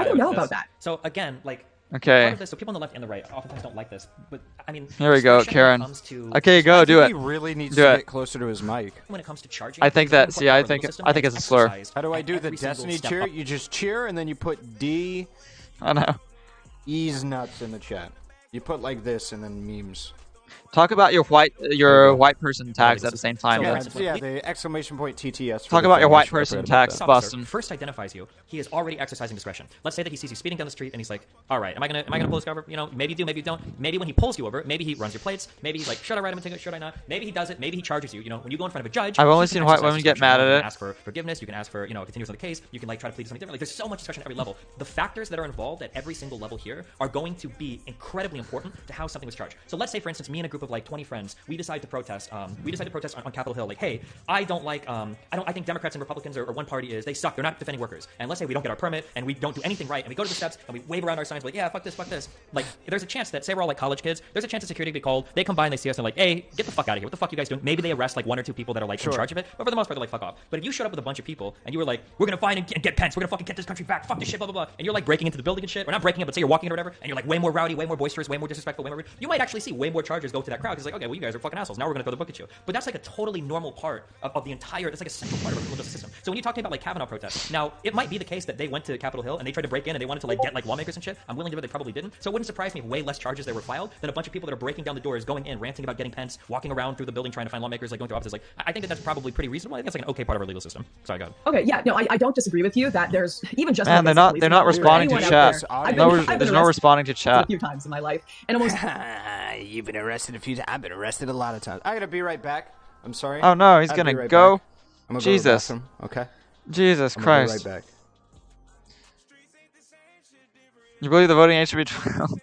I don't know about that. So again, like, Okay. part of this, so people on the left and the right oftentimes don't like this, but I mean, Here we go, especially when it Karen. comes to- Okay, go, do it. He really needs do to it. get closer to his mic. When it comes to charging, I think that. See, I think it's a slur. How do I do the every single Destiny step cheer? up. You just cheer and then you put D. I know. E's nuts in the chat. You put like this and then memes. Talk about your white person tags at the same time. Yeah, the exclamation point TTS. for Talk the about your finish. white I person forgot about tags, that. Boston. First identifies you. He is already exercising discretion. Let's say that he sees you speeding down the street and he's like, "All right, am I gonna pull this over? You know, maybe you do, maybe you don't. Maybe when he pulls you over, maybe he runs your plates. Maybe he's like, should I write him a ticket? Should I not? Maybe he does it. Maybe he charges you. You know, when you go in front of a judge, I've only you can seen white exercise women get discretion. mad at You it. can ask for forgiveness. You can ask for continuous on the case. You can like try to plead to something different. Like there's so much discretion at every level. The factors that are involved at every single level here are going to be incredibly important to how something was charged. So let's say, for instance, me and a group group of like 20 friends, we decide to protest. We decide to protest on Capitol Hill. Like, hey, I don't like, I think Democrats and Republicans or one party they suck. They're not defending workers. And let's say we don't get our permit and we don't do anything right, and we go to the steps and we wave around our signs like, yeah, fuck this, fuck this. Like, there's a chance that, say we're all like college kids, there's a chance that security could be called. They come by and they see us and they're like, hey, get the fuck out of here. What the fuck you guys doing? Maybe they arrest like 1 or 2 people that are like in charge of it, but for the most part they're like, fuck off. But if you showed up with a bunch of people and you were like, we're gonna find and get Pence, we're gonna fucking get this country back, fuck this shit, blah blah blah, and you're like breaking into the building and shit, or not breaking it, but say you're walking in or whatever, and you're like way more rowdy, way more boisterous, way more disrespectful, way more rude, you might actually see way more charges go to that crowd because like, okay, well you guys are fucking assholes. Now we're gonna throw the book at you. But that's like a totally normal part of the entire. That's like a central part of our criminal justice system. So when you talk about like Kavanaugh protests, now it might be the case that they went to Capitol Hill and they tried to break in and they wanted to like get like lawmakers and shit. I'm willing to bet they probably didn't. So it wouldn't surprise me if way less charges that were filed than a bunch of people that are breaking down the doors, going in, ranting about getting Pence, walking around through the building trying to find lawmakers, like going through offices. Like I think that's probably pretty reasonable. I think it's like an okay part of our legal system. Sorry, go ahead. Okay, yeah, no, I don't disagree with you that there's even just. Man, they're not responding to chat. There's no responding to chat. A few times in my life, and almost. You've been arrested a few times. I've been arrested a lot of times. I gotta be right back. I'm sorry. Oh no, he's gonna right go. I'm gonna Jesus. Go to the bathroom, okay. Jesus I'm Christ. Be right back. You believe the voting age should be 12?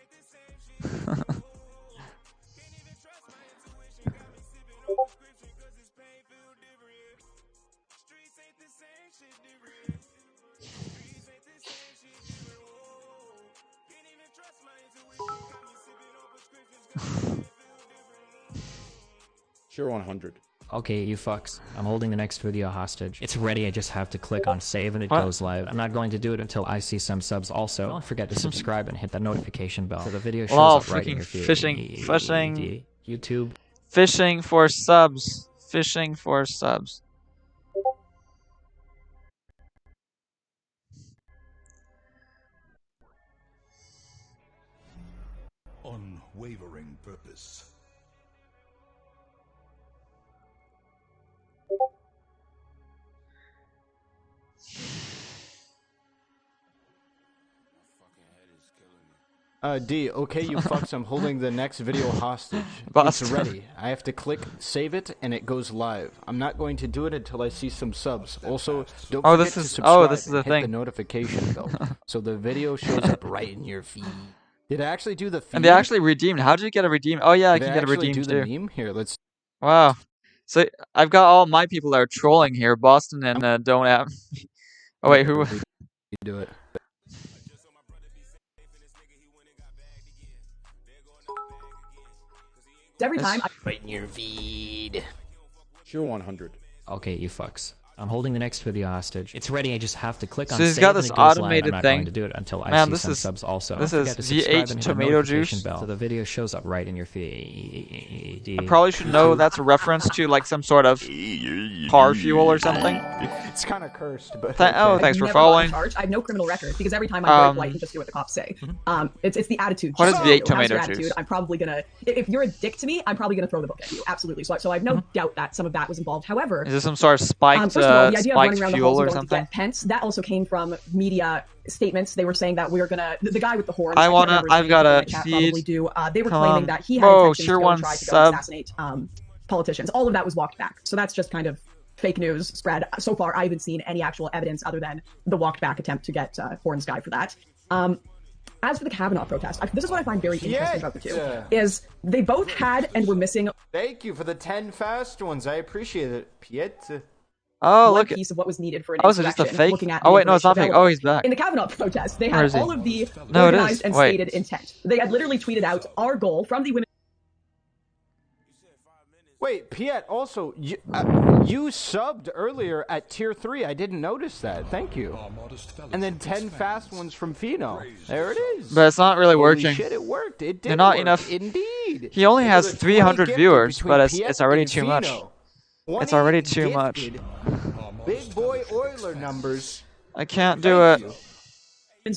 Sure 100. Okay, you fucks. I'm holding the next video hostage. It's ready, I just have to click on save and it What? goes live. I'm not going to do it until I see some subs also. Don't forget to subscribe and hit that notification bell so the video shows Wow, up right in freaking your feed. fishing YouTube. Fishing for subs. Fishing for subs. Unwavering purpose. D, okay, you fucks, I'm holding the next video hostage. Bust. It's ready. I have to click save it and it goes live. I'm not going to do it until I see some subs. Also, don't forget to subscribe this is and the hit thing. the notification bell so the video shows up right in your feed. Did I actually do the feed? And they actually redeemed. How did you get a redeem? Oh yeah, I Did can I get a actually redeem do the too. meme? Here, let's. Wow. So I've got all my people that are trolling here, Boston and Don't App. Oh wait, who? You do it. Every time. Right in your feed. Sure 100. Okay, you fucks. I'm holding the next video hostage. It's ready, I just have to click on So he's save got and this it goes live. automated I'm not thing. going to do it until I Man, see this some is- subs also. this Don't is forget to subscribe V8 and hit the tomato notification juice. bell so the video shows up right in your feed. I probably should know that's a reference to like some sort of car fuel or something. It's kind of cursed, but. Oh, I've thanks for never gotten following. charged. I have no criminal record because every time I break light and just do what the cops say. It's the attitude. What is So, V8 as tomato your attitude, juice? I'm probably gonna. If you're a dick to me, I'm probably gonna throw the book at you. Absolutely. So I have no doubt that some of that was involved. However, Is this some sort of spiked, first of all, the idea of running spiked around the fuel halls or and going to something? get Pence, that also came from media statements. They were saying that we're gonna. The guy with the horn. I can't wanna- remember his I've name, got but a the chat feed. Probably do. They were Come claiming on. that he had Whoa, intentions sure to go one and try to go sub. assassinate politicians. All of that was walked back. So that's just kind of fake news spread. So far, I haven't seen any actual evidence other than the walked back attempt to get Horn's guy for that. As for the Kavanaugh protest, this is what I find very interesting about the two, is they both had and were missing. Thank you for the 10 fast ones. I appreciate it, Piet. Oh, one look at. piece of what was needed for an Oh, is it just a insurrection, fake? looking at Oh the wait, no, it's not information fake. Oh, available. he's back. In the Kavanaugh protest, they Where had is he? all of the No, it organized is. and Wait. stated intent. They had literally tweeted out our goal from the women. Wait, Piet, also, you subbed earlier at tier 3. I didn't notice that. Thank you. And then 10 fast ones from Pheno. There it is. But it's not really Holy working. shit, it worked. It did They're not work. enough. Indeed. He only It has was a 300 20 viewers, gifted but it's between already Piet too and much. Pheno. It's already too much. Gifted. Big boy Euler numbers. I can't do it.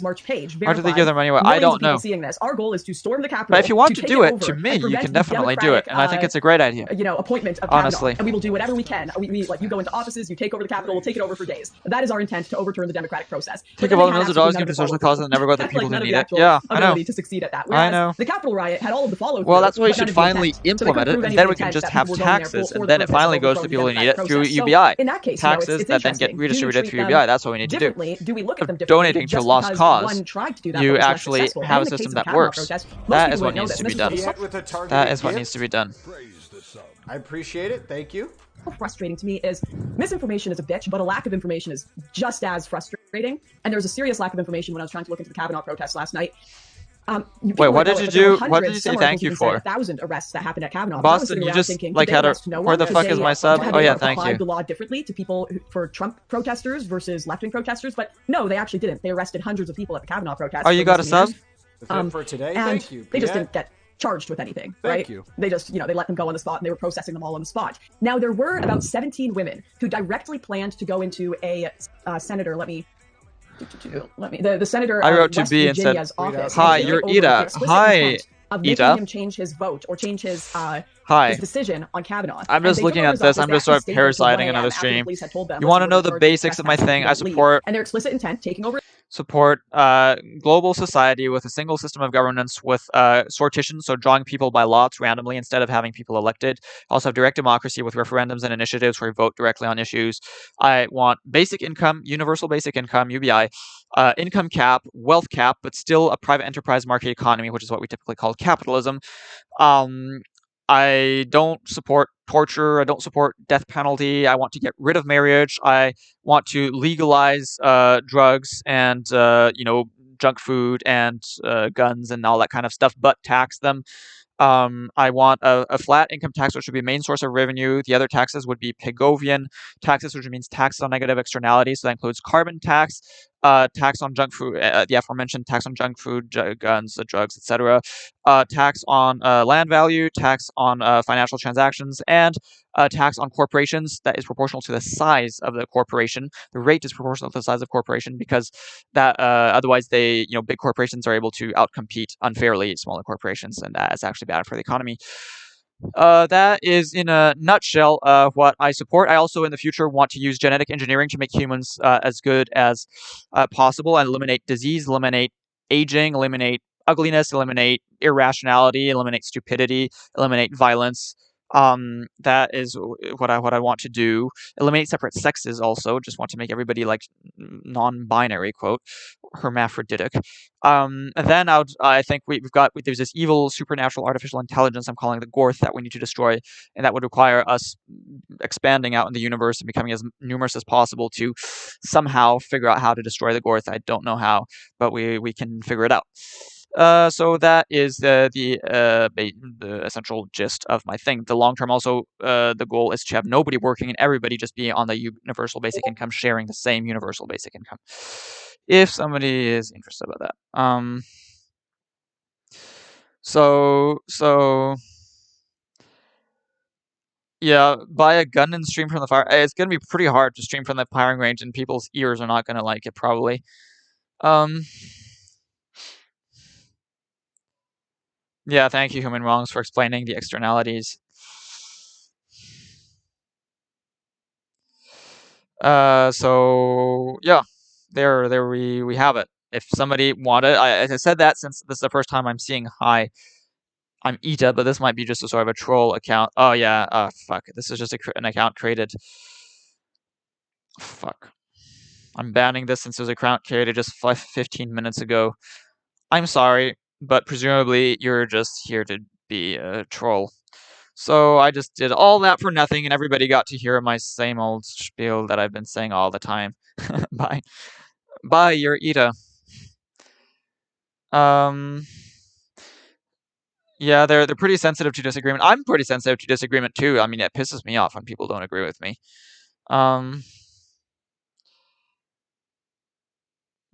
March page. Why do they give them anyway? I Millions don't of people know. Seeing this, our goal is to storm the Capitol. But if you want to take do it over to me, and you prevent can the definitely do it, and I think it's a great idea. Appointment of Honestly. Kavanaugh, and we will do whatever we can. We like you go into offices, you take over the Capitol, we'll take it over for days. That is our intent to overturn the democratic process. Take up all the millions of dollars given to social causes and never go to the people who need it. Yeah, I know. Ability to succeed at that. Whereas The Capitol riot had all of the follow. Well, that's why you should finally implement it, and then we can just have taxes, and then it finally goes to the people who need it through UBI. In that case, Taxes it's that then get interesting. redistributed Do we through treat them UBI. That's what we need to do. differently? Do we look at them differently Donating to just law because because because one tried to do that, you but was less actually successful. have a And in the system case of that the Kavanaugh works. protest, most That people is what wouldn't know needs this, to and be this done. was Yet with a targeted That is what gift. needs to be done. I appreciate it. Thank you. frustrating to me is misinformation is a bitch, but a lack of information is just as frustrating. And there was a serious lack of information when I was trying to look into the Kavanaugh protest last night. Wait, what did you do? What did you say thank you for? 1,000 arrests that happened at Kavanaugh. But I was Boston, sitting you around just thinking, like did they had a. arrest no Where one? the Did fuck they, is my sub? have Oh they yeah, thank applied you. the law differently to people for Trump protesters versus left-wing protesters? But no, they actually didn't. They arrested hundreds of people at the Kavanaugh protest. Oh, you for got a sub? misdemeanors. For today, and thank you. they just Piet. didn't get charged with anything, Thank right? you. They just, they let them go on the spot, and they were processing them all on the spot. Now, there were about 17 women who directly planned to go into a senator. The senator I of wrote to West B and said, Virginia's office. "Hi, and you're take over with the Ida. explicit Hi, intent of making Ida. him change his vote or change his Hi. his decision on Kavanaugh. I'm And just they looking took at over his this. office. I'm They just sort of actually stayed there till 1 parasiting a.m. another after the stream. police had told them You that want they to know were the charged with basics of my trespassing thing? to I leave. support And their explicit intent taking over. support global society with a single system of governance with sortition, so drawing people by lots randomly instead of having people elected. Also have direct democracy with referendums and initiatives where you vote directly on issues. I want basic income, universal basic income, UBI, income cap, wealth cap, but still a private enterprise market economy, which is what we typically call capitalism. I don't support torture. I don't support death penalty. I want to get rid of marriage. I want to legalize drugs and junk food and guns and all that kind of stuff, but tax them. I want a flat income tax, which would be a main source of revenue. The other taxes would be Pigovian taxes, which means taxes on negative externalities. So that includes carbon tax, tax on junk food, the aforementioned tax on junk food, guns, drugs, etc. Tax on land value, tax on financial transactions, and tax on corporations that is proportional to the size of the corporation. The rate is proportional to the size of the corporation because that otherwise big corporations are able to outcompete unfairly smaller corporations, and that is actually bad for the economy. That is, in a nutshell, what I support. I also, in the future, want to use genetic engineering to make humans as good as possible and eliminate disease, eliminate aging, eliminate ugliness, eliminate irrationality, eliminate stupidity, eliminate violence. That is what I want to do. Eliminate separate sexes also. Just want to make everybody like non-binary, quote, hermaphroditic. And then I think there's this evil supernatural artificial intelligence I'm calling the Gorth that we need to destroy, and that would require us expanding out in the universe and becoming as numerous as possible to somehow figure out how to destroy the Gorth. I don't know how, but we can figure it out. So that is the essential gist of my thing. The long term also, the goal is to have nobody working and everybody just be on the universal basic income, sharing the same universal basic income. If somebody is interested about that. So yeah, buy a gun and stream from the fire. It's gonna be pretty hard to stream from the firing range, and people's ears are not gonna like it probably. Yeah, thank you, Human Wrongs, for explaining the externalities. So yeah, there we have it. If somebody wanted, I said that since this is the first time I'm seeing hi. I'm Ita, but this might be just a sort of a troll account. Oh yeah, fuck. This is just an account created. Fuck. I'm banning this since it was an account created just 15 minutes ago. I'm sorry, but presumably you're just here to be a troll. So I just did all that for nothing, and everybody got to hear my same old spiel that I've been saying all the time. Bye. Bye, you're Ita. Yeah, they're pretty sensitive to disagreement. I'm pretty sensitive to disagreement too. I mean, it pisses me off when people don't agree with me.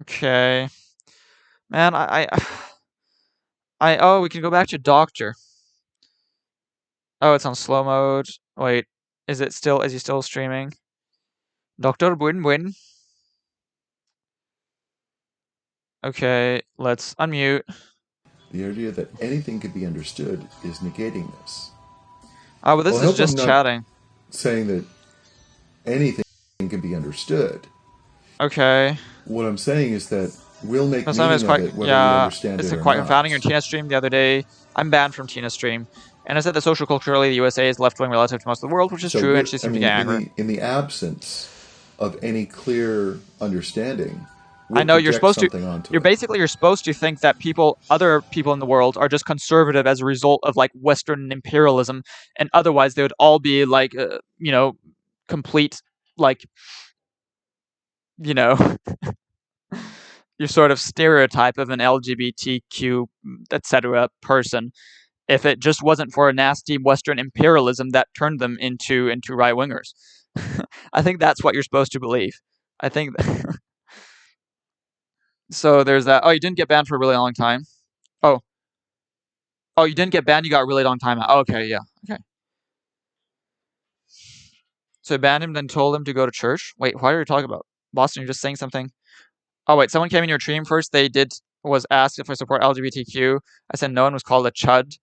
Okay. Man, oh, we can go back to Doctor. Oh, it's on slow mode. Wait, is he still streaming? Dr. Win. Okay, let's unmute. The idea that anything can be understood is negating this. Oh, but this is just chatting. Saying that anything can be understood. Okay. What I'm saying is that we'll make meaning of it whether we understand it or not. It's quite confounding. Your Tina stream the other day. I'm banned from Tina stream. And I said that social culturally the USA is left-wing relative to most of the world, which is true, and she seems to get angry. In the absence of any clear understanding, we'll I know you're project supposed to. something onto You're supposed to think that other people in the world, are just conservative as a result of like Western imperialism, and otherwise they would all be like, complete, like, you know, your sort of stereotype of an LGBTQ, etc. person. If it just wasn't for a nasty Western imperialism that turned them into right wingers. I think that's what you're supposed to believe. I think. So there's that. Oh, you didn't get banned for a really long time. Oh, you didn't get banned. You got a really long time out. Okay, yeah. Okay. So I banned him, then told him to go to church. Wait, what are you talking about? Boston, you're just saying something. Oh wait, someone came in your stream first. They was asked if I support LGBTQ. I said no and was called a chud.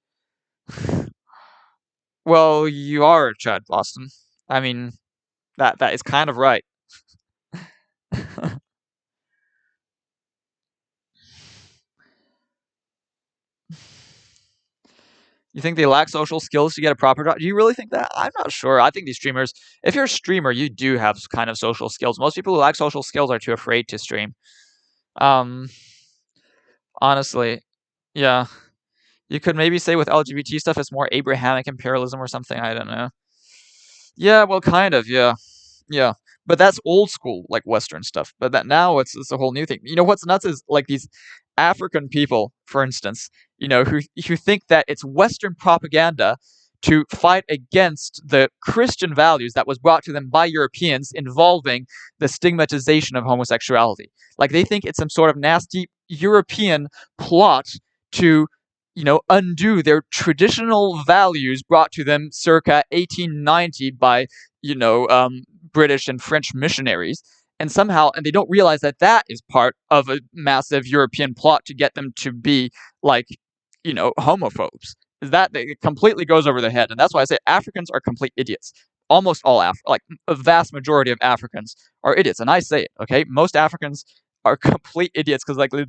Well, you are a chud, Boston. I mean, that is kind of right. You think they lack social skills to get a proper job? Do you really think that? I'm not sure. I think these streamers, if you're a streamer, you do have kind of social skills. Most people who lack social skills are too afraid to stream. Honestly, yeah. You could maybe say with LGBT stuff, it's more Abrahamic imperialism or something. I don't know. Yeah, well, kind of, yeah. Yeah. But that's old school, like Western stuff. But that now it's a whole new thing. You know what's nuts is like these African people, for instance, who think that it's Western propaganda to fight against the Christian values that was brought to them by Europeans involving the stigmatization of homosexuality. Like they think it's some sort of nasty European plot to, undo their traditional values brought to them circa 1890 by, British and French missionaries. And they don't realize that is part of a massive European plot to get them to be like, homophobes. That it completely goes over their head. And that's why I say Africans are complete idiots. Almost all like a vast majority of Africans are idiots. And I say it, okay? Most Africans are complete idiots because like they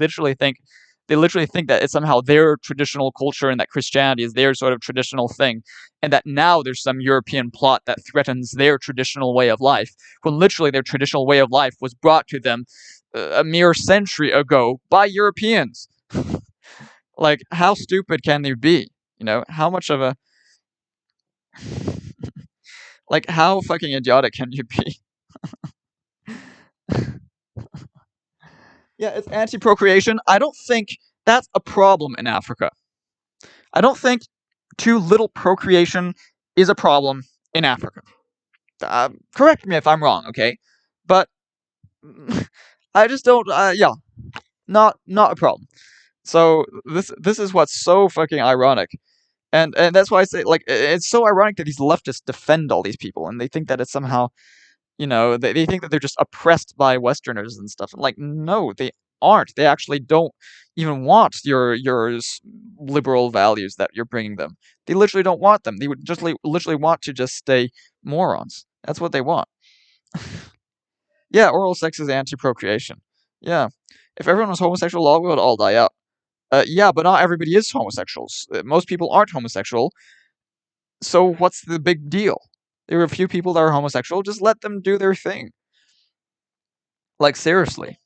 literally think that it's somehow their traditional culture and that Christianity is their sort of traditional thing, and that now there's some European plot that threatens their traditional way of life, when literally their traditional way of life was brought to them a mere century ago by Europeans. Like, how stupid can they be? How much of a... like, how fucking idiotic can you be? Yeah, it's anti-procreation. I don't think that's a problem in Africa. I don't think too little procreation is a problem in Africa. Correct me if I'm wrong, okay? But I just don't. Yeah, not a problem. So this is what's so fucking ironic, and that's why I say like it's so ironic that these leftists defend all these people, and they think that it's somehow, they think that they're just oppressed by Westerners and stuff. And like, no, they aren't. They actually don't even want your liberal values that you're bringing them. They literally don't want them. They would just literally want to just stay morons. That's what they want. Yeah, oral sex is anti-procreation. Yeah. If everyone was homosexual, all would all die out. Yeah, but not everybody is homosexuals. Most people aren't homosexual. So what's the big deal? There are a few people that are homosexual. Just let them do their thing. Like, seriously.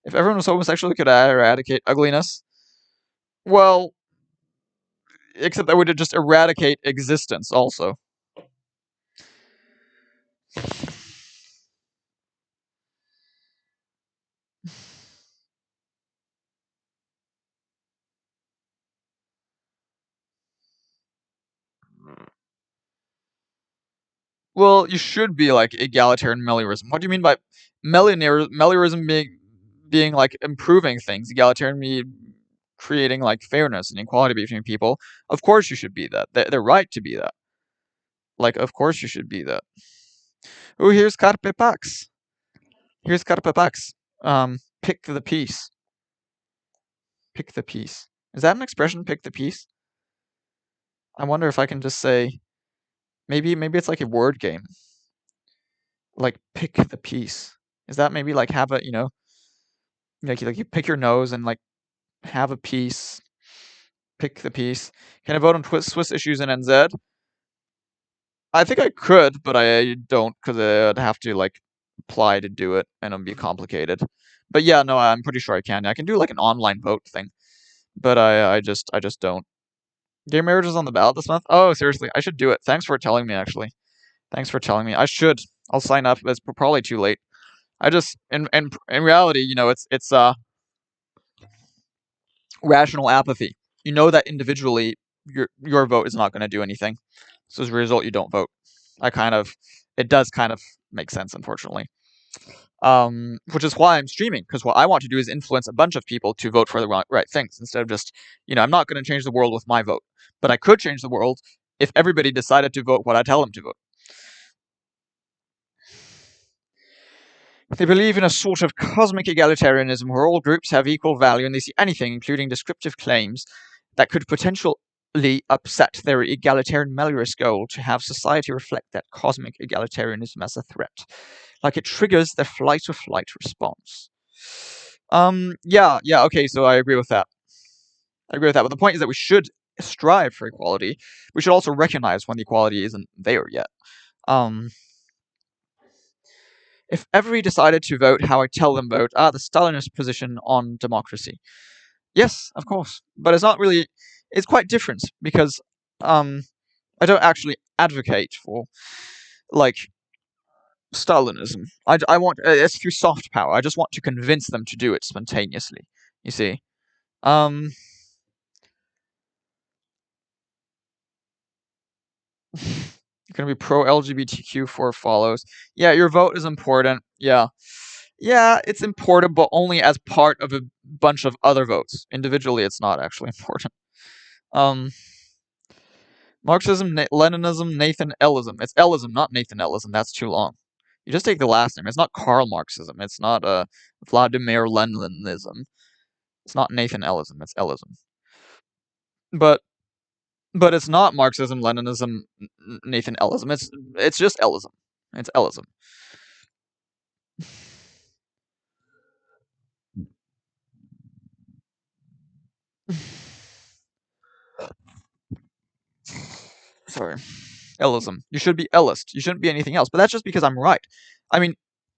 If everyone was homosexual, we could eradicate ugliness. Well, except that would just eradicate existence also. Well, you should be like egalitarian meliorism. What do you mean by meliorism being like improving things? Egalitarian mean creating like fairness and equality between people. Of course you should be that. They're right to be that. Like, of course you should be that. Oh, here's Carpe Pax. Here's Carpe Pax. Pick the piece. Pick the piece. Is that an expression, pick the piece? I wonder if I can just say... Maybe it's like a word game. Like, pick the piece. Is that maybe like have a, like you pick your nose and like have a piece. Pick the piece. Can I vote on Swiss issues in NZ? I think I could, but I don't, because I'd have to like apply to do it, and it'll be complicated. But yeah, no, I'm pretty sure I can. I can do like an online vote thing, but I just don't. Gay marriage is on the ballot this month. Oh, seriously, I should do it. Thanks for telling me. Actually, thanks for telling me. I should. I'll sign up. It's probably too late. I just in reality, it's rational apathy. You know that individually your vote is not going to do anything. So as a result, you don't vote. It does kind of make sense, unfortunately. Which is why I'm streaming, because what I want to do is influence a bunch of people to vote for the right things instead of just, I'm not going to change the world with my vote, but I could change the world if everybody decided to vote what I tell them to vote. They believe in a sort of cosmic egalitarianism where all groups have equal value and they see anything, including descriptive claims, that could potentially upset their egalitarian malicious goal to have society reflect that cosmic egalitarianism as a threat. Like it triggers their flight or flight response. Yeah, okay, so I agree with that. But the point is that we should strive for equality. We should also recognize when the equality isn't there yet. If everybody decided to vote how I tell them vote, the Stalinist position on democracy. Yes, of course. But it's quite different because I don't actually advocate for, like, Stalinism. I want, it's through soft power. I just want to convince them to do it spontaneously, you see. You're going to be pro-LGBTQ for follows. Yeah, your vote is important. Yeah, it's important, but only as part of a bunch of other votes. Individually, it's not actually important. Marxism, Leninism, Nathan Ellism. It's Ellism, not Nathan Ellism. That's too long. You just take the last name. It's not Karl Marxism. It's not Vladimir Leninism. It's not Nathan Ellism. It's Ellism. But it's not Marxism, Leninism, Nathan Ellism. It's just Ellism. It's Ellism. Sorry. Ellism. You should be Ellist. You shouldn't be anything else. But that's just because I'm right. I mean,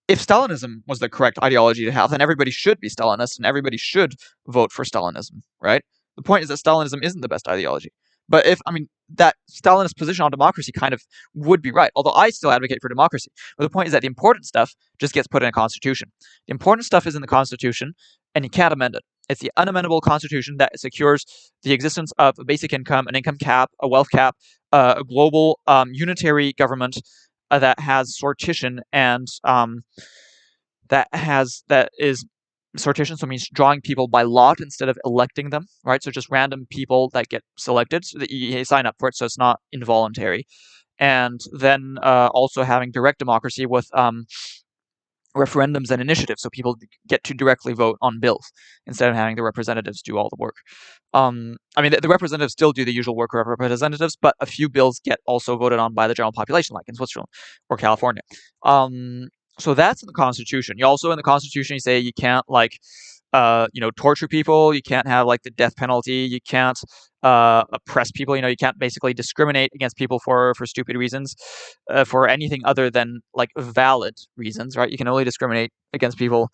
if Stalinism was the correct ideology to have, then everybody should be Stalinist and everybody should vote for Stalinism, right? The point is that Stalinism isn't the best ideology. But that Stalinist position on democracy kind of would be right, although I still advocate for democracy. But the point is that the important stuff just gets put in a constitution. The important stuff is in the constitution, and you can't amend it. It's the unamendable constitution that secures the existence of a basic income, an income cap, a wealth cap, a global unitary government that has sortition and that is sortition, so it means drawing people by lot instead of electing them, right? So just random people that get selected, so that you sign up for it, so it's not involuntary. And then also having direct democracy with referendums and initiatives, so people get to directly vote on bills instead of having the representatives do all the work. The representatives still do the usual work of representatives, but a few bills get also voted on by the general population, like in Switzerland or California. So that's in the Constitution. You also in the Constitution you say you can't torture people. You can't have like the death penalty. You can't oppress people. You can't basically discriminate against people for stupid reasons, for anything other than like valid reasons, right? You can only discriminate against people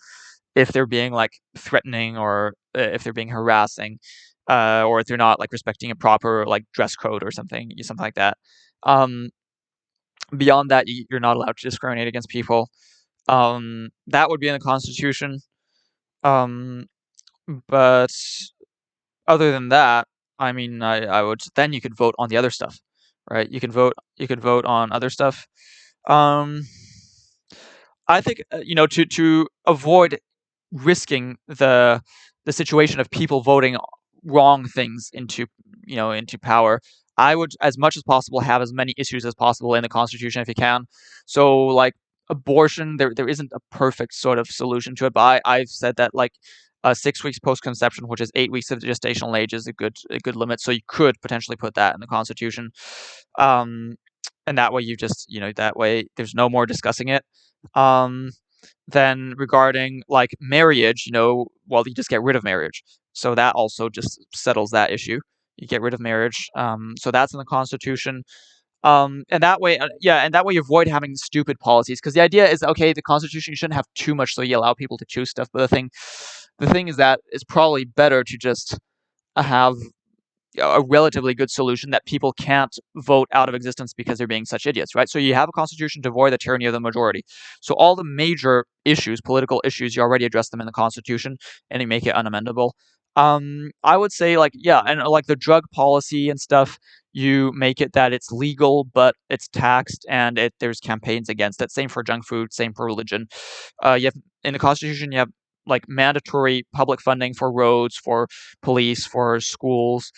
if they're being like threatening or if they're being harassing, or if they're not like respecting a proper like dress code or something like that. Beyond that, you're not allowed to discriminate against people. That would be in the Constitution. But other than that, I would then you could vote on the other stuff, right? You could vote on other stuff. I think to avoid risking the situation of people voting wrong things into power, I would, as much as possible, have as many issues as possible in the Constitution if you can. So like abortion, there isn't a perfect sort of solution to it, but I've said that like 6 weeks post-conception, which is 8 weeks of the gestational age, is a good limit. So you could potentially put that in the Constitution, and that way that way there's no more discussing it. Then regarding like marriage, you just get rid of marriage. So that also just settles that issue. You get rid of marriage. So that's in the Constitution. And that way, and that way you avoid having stupid policies. Because the idea is, okay, the Constitution, you shouldn't have too much, so you allow people to choose stuff. But the thing is that it's probably better to just have a relatively good solution that people can't vote out of existence because they're being such idiots, right? So you have a constitution to avoid the tyranny of the majority. So all the major issues, political issues, you already address them in the constitution and you make it unamendable. I would say and like the drug policy and stuff, you make it that it's legal but it's taxed and there's campaigns against it. Same for junk food, same for religion. You have in the constitution you have like mandatory public funding for roads, for police, for schools,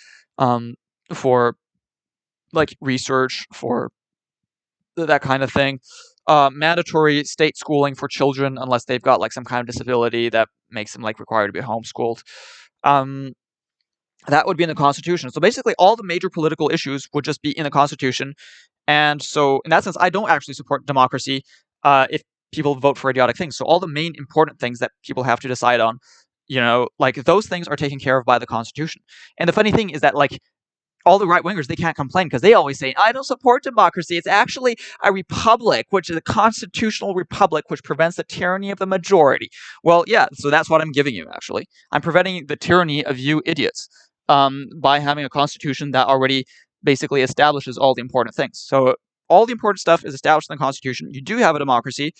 for like research, for that kind of thing. Mandatory state schooling for children unless they've got like some kind of disability that makes them like required to be homeschooled. That would be in the Constitution. So basically, all the major political issues would just be in the Constitution. And so, in that sense, I don't actually support democracy if people vote for idiotic things. So all the main important things that people have to decide on, like those things are taken care of by the Constitution. And the funny thing is that like all the right wingers, they can't complain because they always say, I don't support democracy. It's actually a republic, which is a constitutional republic, which prevents the tyranny of the majority. Well, yeah, so that's what I'm giving you, actually. I'm preventing the tyranny of you idiots by having a constitution that already basically establishes all the important things. So all the important stuff is established in the Constitution. You do have a democracy,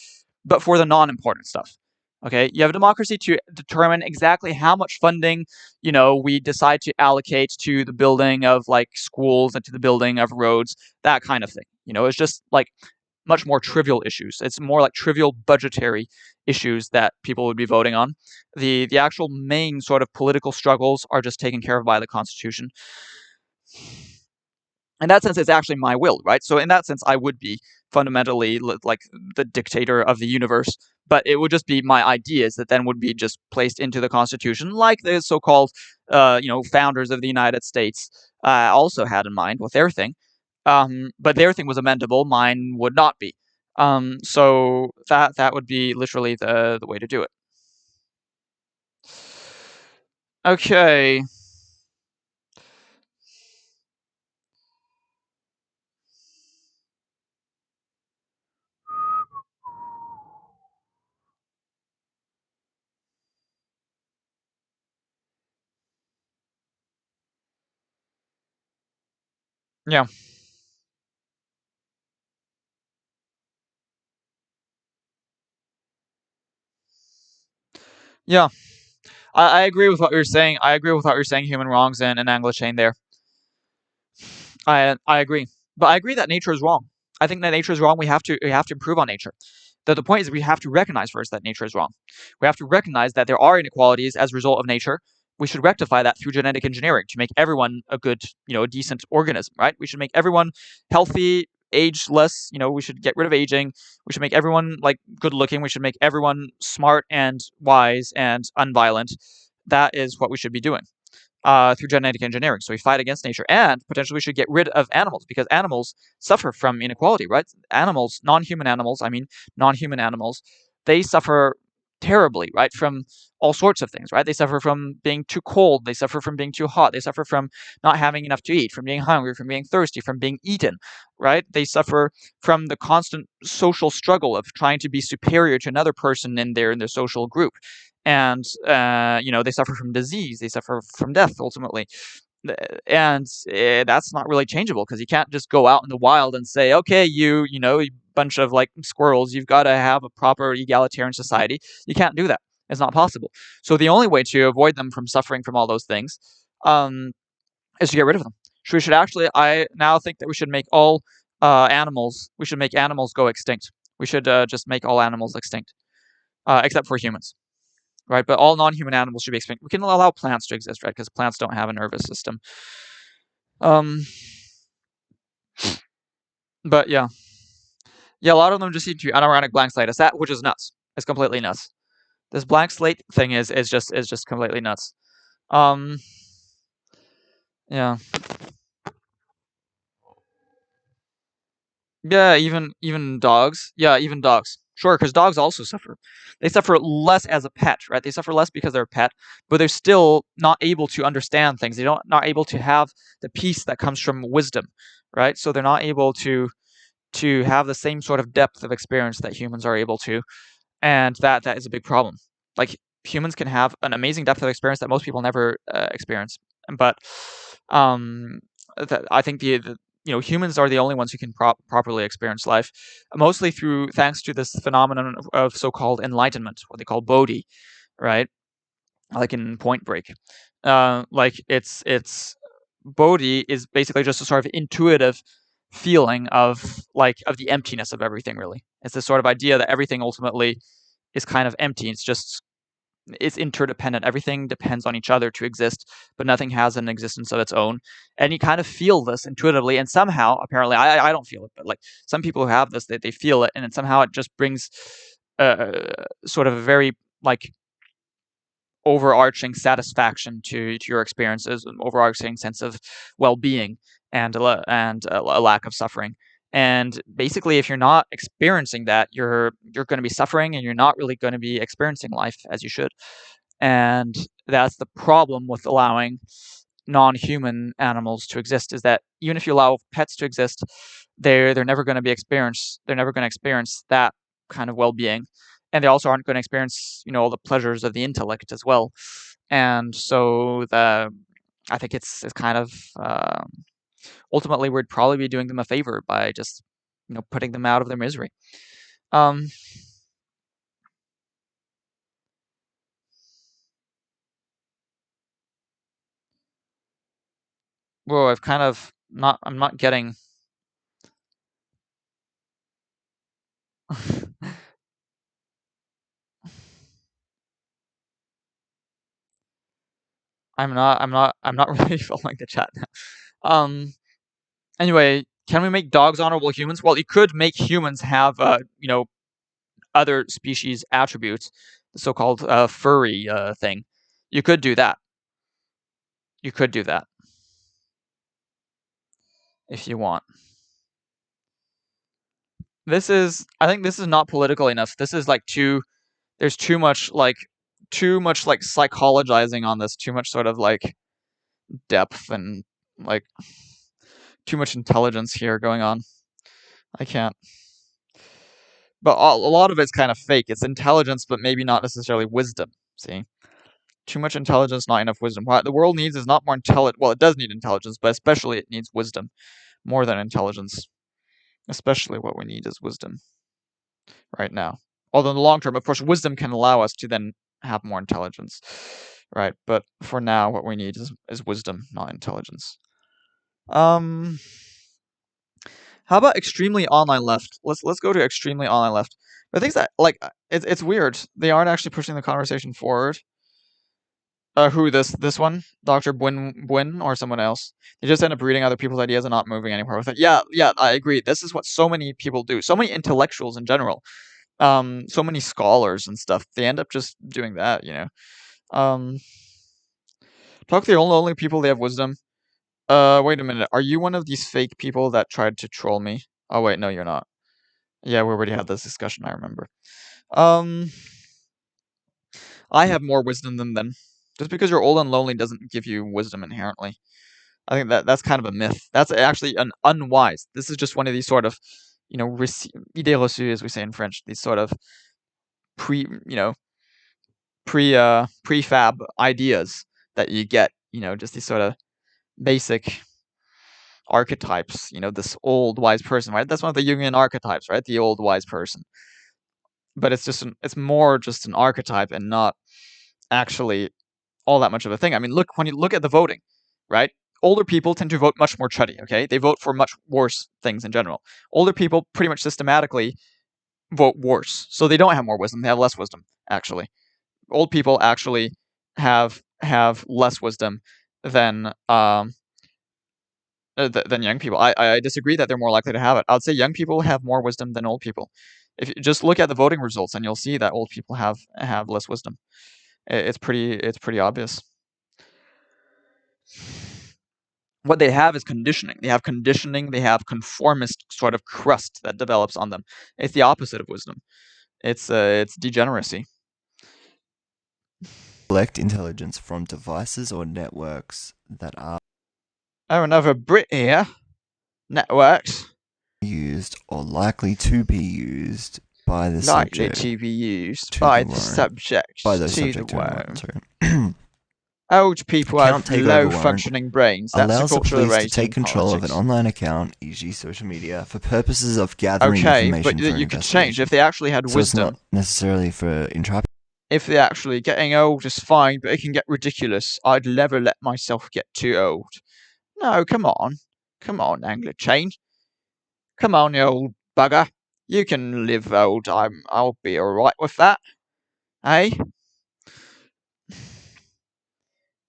but for the non-important stuff. Okay, you have a democracy to determine exactly how much funding, we decide to allocate to the building of like schools and to the building of roads, that kind of thing. It's just like much more trivial issues. It's more like trivial budgetary issues that people would be voting on. The actual main sort of political struggles are just taken care of by the Constitution. In that sense, it's actually my will, right? So in that sense, I would be fundamentally like the dictator of the universe, but it would just be my ideas that then would be just placed into the Constitution, like the so-called, founders of the United States also had in mind with their thing. But their thing was amendable, mine would not be. So that would be literally the way to do it. Okay. Yeah. Yeah. I agree with what you're saying. I agree with what you're saying, human wrongs and Anglo-Chain there. I agree. But I agree that nature is wrong. I think that nature is wrong. We have to improve on nature. The point is we have to recognize first that nature is wrong. We have to recognize that there are inequalities as a result of nature. We should rectify that through genetic engineering to make everyone a good, a decent organism, right? We should make everyone healthy, age less, we should get rid of aging. We should make everyone like good looking. We should make everyone smart and wise and unviolent. That is what we should be doing. Through genetic engineering. So we fight against nature, and potentially we should get rid of animals because animals suffer from inequality, right? Animals, non-human animals, they suffer terribly, right? From all sorts of things, right? They suffer from being too cold. They suffer from being too hot. They suffer from not having enough to eat, from being hungry, from being thirsty, from being eaten, right? They suffer from the constant social struggle of trying to be superior to another person in their social group. And they suffer from disease, they suffer from death ultimately, and that's not really changeable because you can't just go out in the wild and say, okay, you bunch of like squirrels, you've got to have a proper egalitarian society. You can't do that. It's not possible. So the only way to avoid them from suffering from all those things is to get rid of them. So we should actually, I now think that we should make all animals go extinct. We should just make all animals extinct, except for humans. Right, but all non-human animals should be extinct. We can allow plants to exist, right? Because plants don't have a nervous system. But yeah, a lot of them just seem to be anorganic blank slate. It's that, which is nuts. It's completely nuts. This blank slate thing is just completely nuts. Yeah. Yeah, even dogs. Yeah, even dogs. Sure, because dogs also suffer. They suffer less as a pet, right? They suffer less because they're a pet, but they're still not able to understand things. They don't not able to have the peace that comes from wisdom, right? So they're not able to have the same sort of depth of experience that humans are able to, and that is a big problem. Like humans can have an amazing depth of experience that most people never experience, but I think the humans are the only ones who can properly experience life, mostly thanks to this phenomenon of so-called enlightenment, what they call bodhi, right? Like in Point Break, like it's bodhi is basically just a sort of intuitive feeling of the emptiness of everything. Really, it's this sort of idea that everything ultimately is kind of empty. It's interdependent. Everything depends on each other to exist, but nothing has an existence of its own. And you kind of feel this intuitively, and somehow, apparently, I don't feel it, but like some people who have this, they feel it, and then somehow it just brings sort of a very like overarching satisfaction to your experiences, an overarching sense of well-being and a lack of suffering. And basically, if you're not experiencing that, you're going to be suffering, and you're not really going to be experiencing life as you should. And that's the problem with allowing non-human animals to exist, is that even if you allow pets to exist, they're never going to experience that kind of well-being, and they also aren't going to experience all the pleasures of the intellect as well. And so I think it's kind of ultimately we'd probably be doing them a favor by just putting them out of their misery. Whoa, I've kind of I'm not getting. I'm not really following the chat now. Anyway, can we make dogs honorable humans? Well, you could make humans have other species attributes, the so-called furry thing. You could do that. You could do that if you want. I think this is not political enough. This is like there's too much psychologizing on this, too much sort of like depth and like too much intelligence here going on. I can't. But a lot of it's kind of fake. It's intelligence, but maybe not necessarily wisdom. See? Too much intelligence, not enough wisdom. What the world needs is not more intelligent. Well, it does need intelligence, but especially it needs wisdom more than intelligence. Especially what we need is wisdom right now. Although in the long term, of course, wisdom can allow us to then have more intelligence, right? But for now, what we need is wisdom, not intelligence. How about extremely online left? Let's go to extremely online left. But I think that it's weird. They aren't actually pushing the conversation forward. Who this one? Dr. Bwin or someone else? They just end up reading other people's ideas and not moving anywhere with it. Yeah, I agree. This is what so many people do. So many intellectuals in general. So many scholars and stuff. They end up just doing that, Talk to the only people they have wisdom. Wait a minute. Are you one of these fake people that tried to troll me? Oh wait, no, you're not. Yeah, we already had this discussion, I remember. I have more wisdom than them. Just because you're old and lonely doesn't give you wisdom inherently. I think that's kind of a myth. That's actually an unwise. This is just one of these sort of, idées reçues, as we say in French. These sort of prefab ideas that you get. Just these sort of basic archetypes. This old wise person, right? That's one of the Jungian archetypes, right? The old wise person. But it's more just an archetype and not actually all that much of a thing. I mean, when you look at the voting, right? Older people tend to vote much more chuddy, okay? They vote for much worse things in general. Older people pretty much systematically vote worse. So they don't have more wisdom, they have less wisdom, actually. Old people actually have less wisdom than young people. I disagree that they're more likely to have it. I would say young people have more wisdom than old people. If you just look at the voting results, and you'll see that old people have less wisdom. It's pretty obvious. What they have is conditioning. They have conditioning. They have conformist sort of crust that develops on them. It's the opposite of wisdom. It's degeneracy. Collect intelligence from devices or networks that are Oh, another Brit here. Networks. used or likely to be used by the Likely subject to be used to by the the worm. subject By the to subject the to the worm. worm, sorry. Old people have Account takeover low warrant functioning brains. That's allows the the culture police to rating take control of an politics. online account, e.g. social media, for purposes of gathering Okay, information but for an you could change investigation. if they actually had So wisdom. it's not necessarily for entrapment. If they're actually getting old is fine, but it can get ridiculous. I'd never let myself get too old. No, come on. Come on, Anglo-Chain. Come on, you old bugger. You can live old. I'll be alright with that. Eh?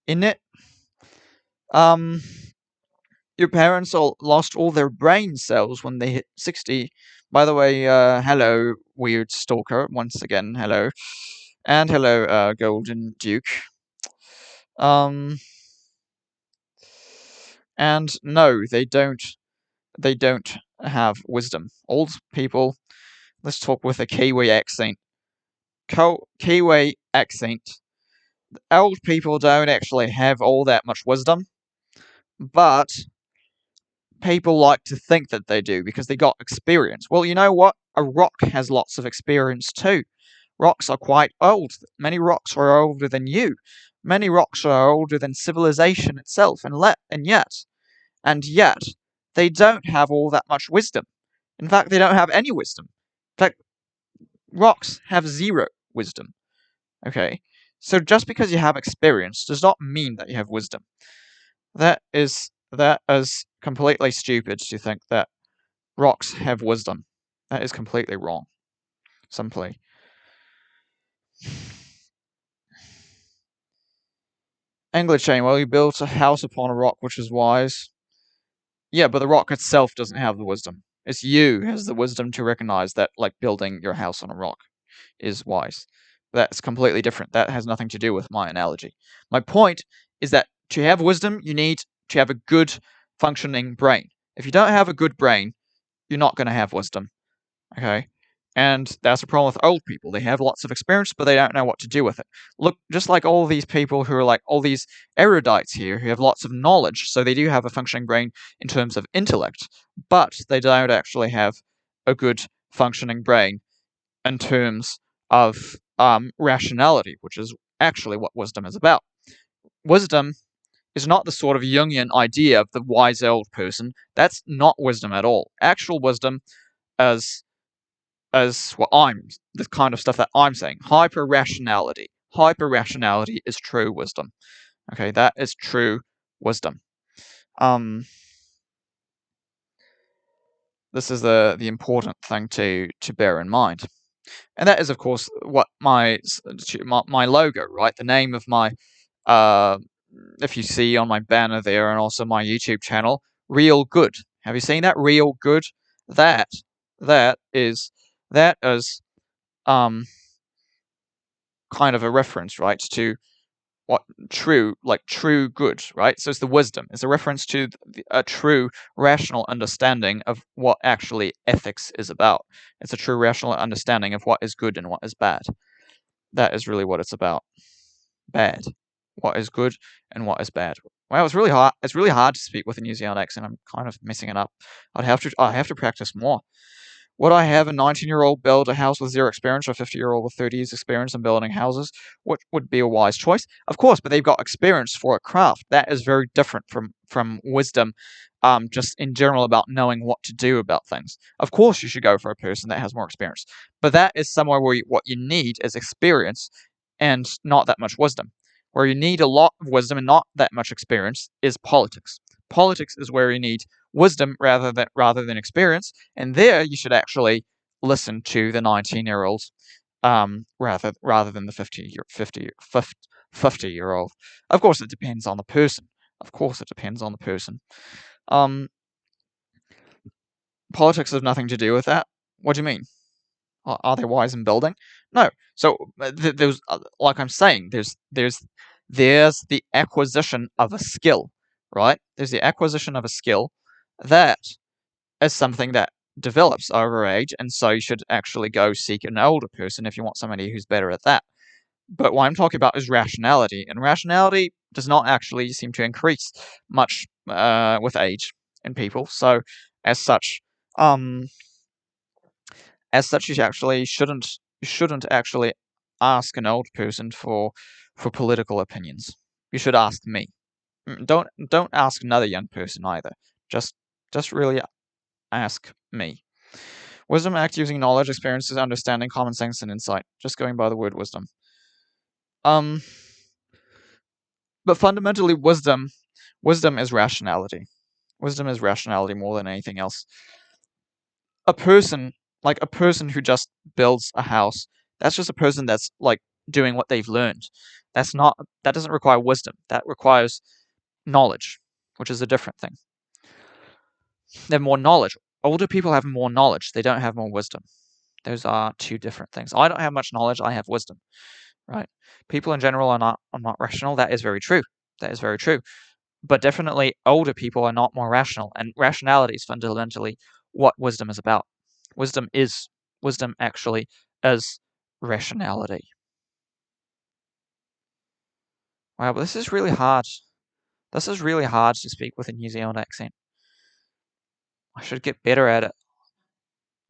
Innit? Your parents all lost all their brain cells when they hit 60. By the way, hello, weird stalker. Once again, hello. And hello, Golden Duke. And no, they don't have wisdom. Old people, let's talk with a Kiwi accent. Kiwi accent. Old people don't actually have all that much wisdom, but people like to think that they do because they got experience. Well, you know what? A rock has lots of experience too. Rocks are quite old. Many rocks are older than you. Many rocks are older than civilization itself, and yet, they don't have all that much wisdom. In fact, they don't have any wisdom. In fact, rocks have zero wisdom. Okay? So just because you have experience does not mean that you have wisdom. That is completely stupid to think that rocks have wisdom. That is completely wrong. Simply. Anglo-Chain, well, you built a house upon a rock, which is wise. Yeah, but the rock itself doesn't have the wisdom. It's you who has the wisdom to recognize that, like, building your house on a rock is wise. That's completely different. That has nothing to do with my analogy. My point is that to have wisdom, you need to have a good functioning brain. If you don't have a good brain, you're not going to have wisdom. Okay? And that's a problem with old people. They have lots of experience, but they don't know what to do with it. Look, just like all these people who are like all these erudites here who have lots of knowledge, so they do have a functioning brain in terms of intellect, but they don't actually have a good functioning brain in terms of rationality, which is actually what wisdom is about. Wisdom is not the sort of Jungian idea of the wise old person. That's not wisdom at all. Actual wisdom as the kind of stuff that I'm saying. Hyper-rationality. Hyper-rationality is true wisdom. Okay, that is true wisdom. This is the important thing to bear in mind. And that is, of course, what my logo, right? The name of my, if you see on my banner there, and also my YouTube channel, Real Good. Have you seen that? Real Good. That is kind of a reference, right, to what true good, right? So it's the wisdom. It's a reference to a true rational understanding of what actually ethics is about. It's a true rational understanding of what is good and what is bad. That is really what it's about. Bad. What is good and what is bad. Well, it's really hard. It's really hard to speak with a New Zealand accent. I'm kind of messing it up. I have to practice more. Would I have a 19-year-old build a house with zero experience or a 50-year-old with 30 years experience in building houses? What would be a wise choice? Of course, but they've got experience for a craft. That is very different from wisdom, just in general about knowing what to do about things. Of course, you should go for a person that has more experience. But that is somewhere where what you need is experience and not that much wisdom. Where you need a lot of wisdom and not that much experience is politics. Politics is where you need wisdom rather than experience, and there you should actually listen to the 19-year-olds rather than the 50-year-old. Of course, it depends on the person. Politics has nothing to do with that. What do you mean? Are they wise in building? No. So there's like I'm saying, there's the acquisition of a skill, right? There's the acquisition of a skill that is something that develops over age, and so you should actually go seek an older person if you want somebody who's better at that. But what I'm talking about is rationality, and rationality does not actually seem to increase much with age in people. So, as such, you actually shouldn't actually ask an old person for political opinions. You should ask me. Don't ask another young person either. Just really ask me. Wisdom acts using knowledge, experiences, understanding, common sense, and insight. Just going by the word wisdom. But fundamentally, wisdom is rationality. Wisdom is rationality more than anything else. A person who just builds a house, that's just a person that's like doing what they've learned. That doesn't require wisdom. That requires knowledge, which is a different thing. They have more knowledge. Older people have more knowledge. They don't have more wisdom. Those are two different things. I don't have much knowledge. I have wisdom. Right? People in general are not rational. That is very true. That is very true. But definitely older people are not more rational, and rationality is fundamentally what wisdom is about. Wisdom actually is rationality. Wow, but this is really hard. This is really hard to speak with a New Zealand accent. I should get better at it.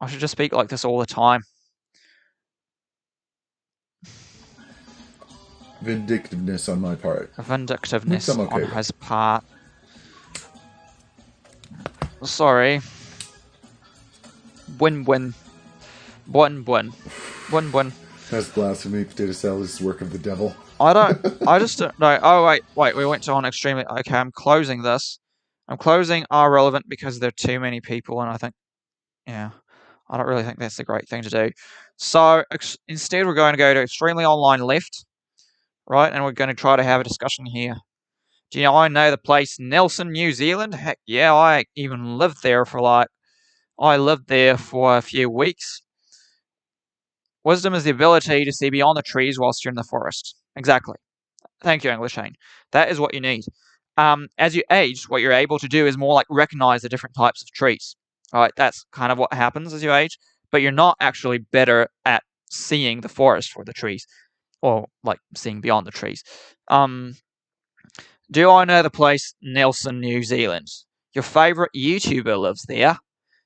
I should just speak like this all the time. Vindictiveness on my part. Vindictiveness I'm okay on his part. Sorry. Win-win. Win-win. Win-win. That's blasphemy. Potato salad is the work of the devil. I just don't know. Oh, wait. We went to on extremely... Okay, I'm closing this. I'm closing are relevant because there are too many people, and I think... Yeah. I don't really think that's a great thing to do. So, instead we're going to go to extremely online left. Right, and we're going to try to have a discussion here. Do you know, I know the place Nelson, New Zealand? Heck yeah, I even lived there for a few weeks. Wisdom is the ability to see beyond the trees whilst you're in the forest. Exactly. Thank you, English Shane. That is what you need. As you age, what you're able to do is more like recognize the different types of trees. Alright, that's kind of what happens as you age, but you're not actually better at seeing the forest for the trees. Or, like, seeing beyond the trees. Do I know the place Nelson, New Zealand? Your favourite YouTuber lives there.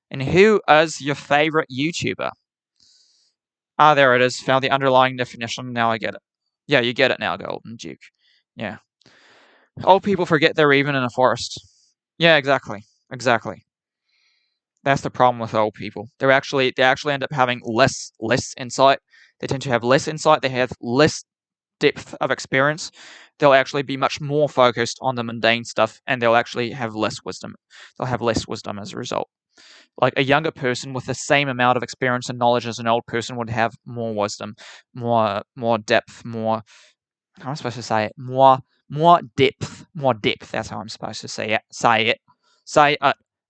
And who is your favourite YouTuber? Ah, there it is. Found the underlying definition. Now I get it. Yeah, you get it now, Golden Duke. Yeah. Old people forget they're even in a forest. Yeah, exactly. Exactly. That's the problem with old people. They actually end up having less insight. They tend to have less insight. They have less depth of experience. They'll actually be much more focused on the mundane stuff, and they'll actually have less wisdom. They'll have less wisdom as a result. Like a younger person with the same amount of experience and knowledge as an old person would have more wisdom, more depth, more. How am I supposed to say it? More depth. That's how I'm supposed to say it.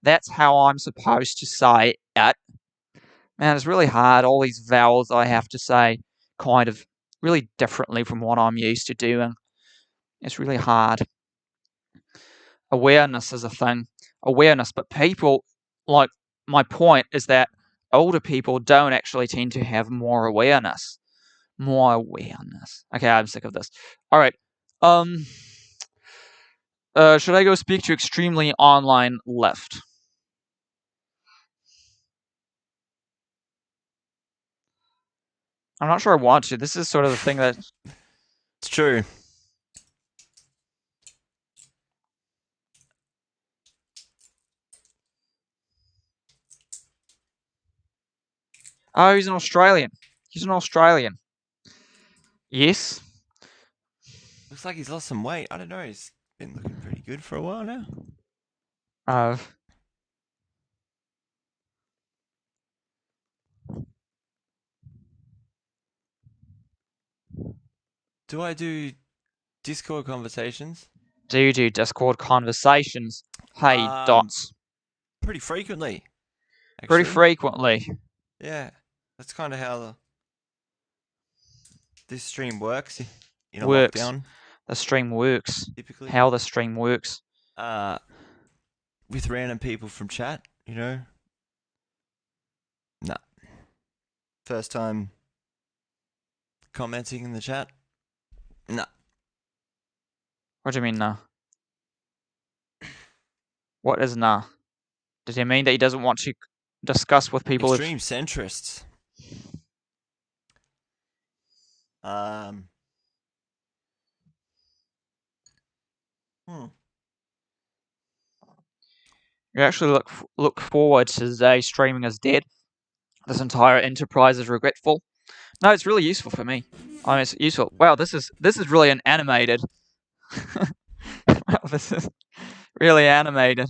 That's how I'm supposed to say it. Man, it's really hard. All these vowels I have to say kind of really differently from what I'm used to doing. It's really hard. Awareness is a thing. Awareness. But people, like, my point is that older people don't actually tend to have more awareness. More awareness. Okay, I'm sick of this. Alright. Should I go speak to extremely online left? I'm not sure I want to. This is sort of the thing that... It's true. Oh, he's an Australian. He's an Australian. Yes. Looks like he's lost some weight. I don't know. He's been looking pretty good for a while now. Do I do Discord conversations? Do you do Discord conversations? Hey, Dots. Pretty frequently. Pretty frequently. Yeah. That's kind of how this stream works. In a works. lockdown. The stream works. Typically. How the stream works. With random people from chat, you know. Nah. First time commenting in the chat? Nah. What do you mean, nah? What is nah? Does he mean that he doesn't want to discuss with people? Extreme centrists. You actually look forward to today streaming as dead. This entire enterprise is regretful. No, it's really useful for me. I mean, it's useful. Wow, this is really an animated. Wow, this is really animated.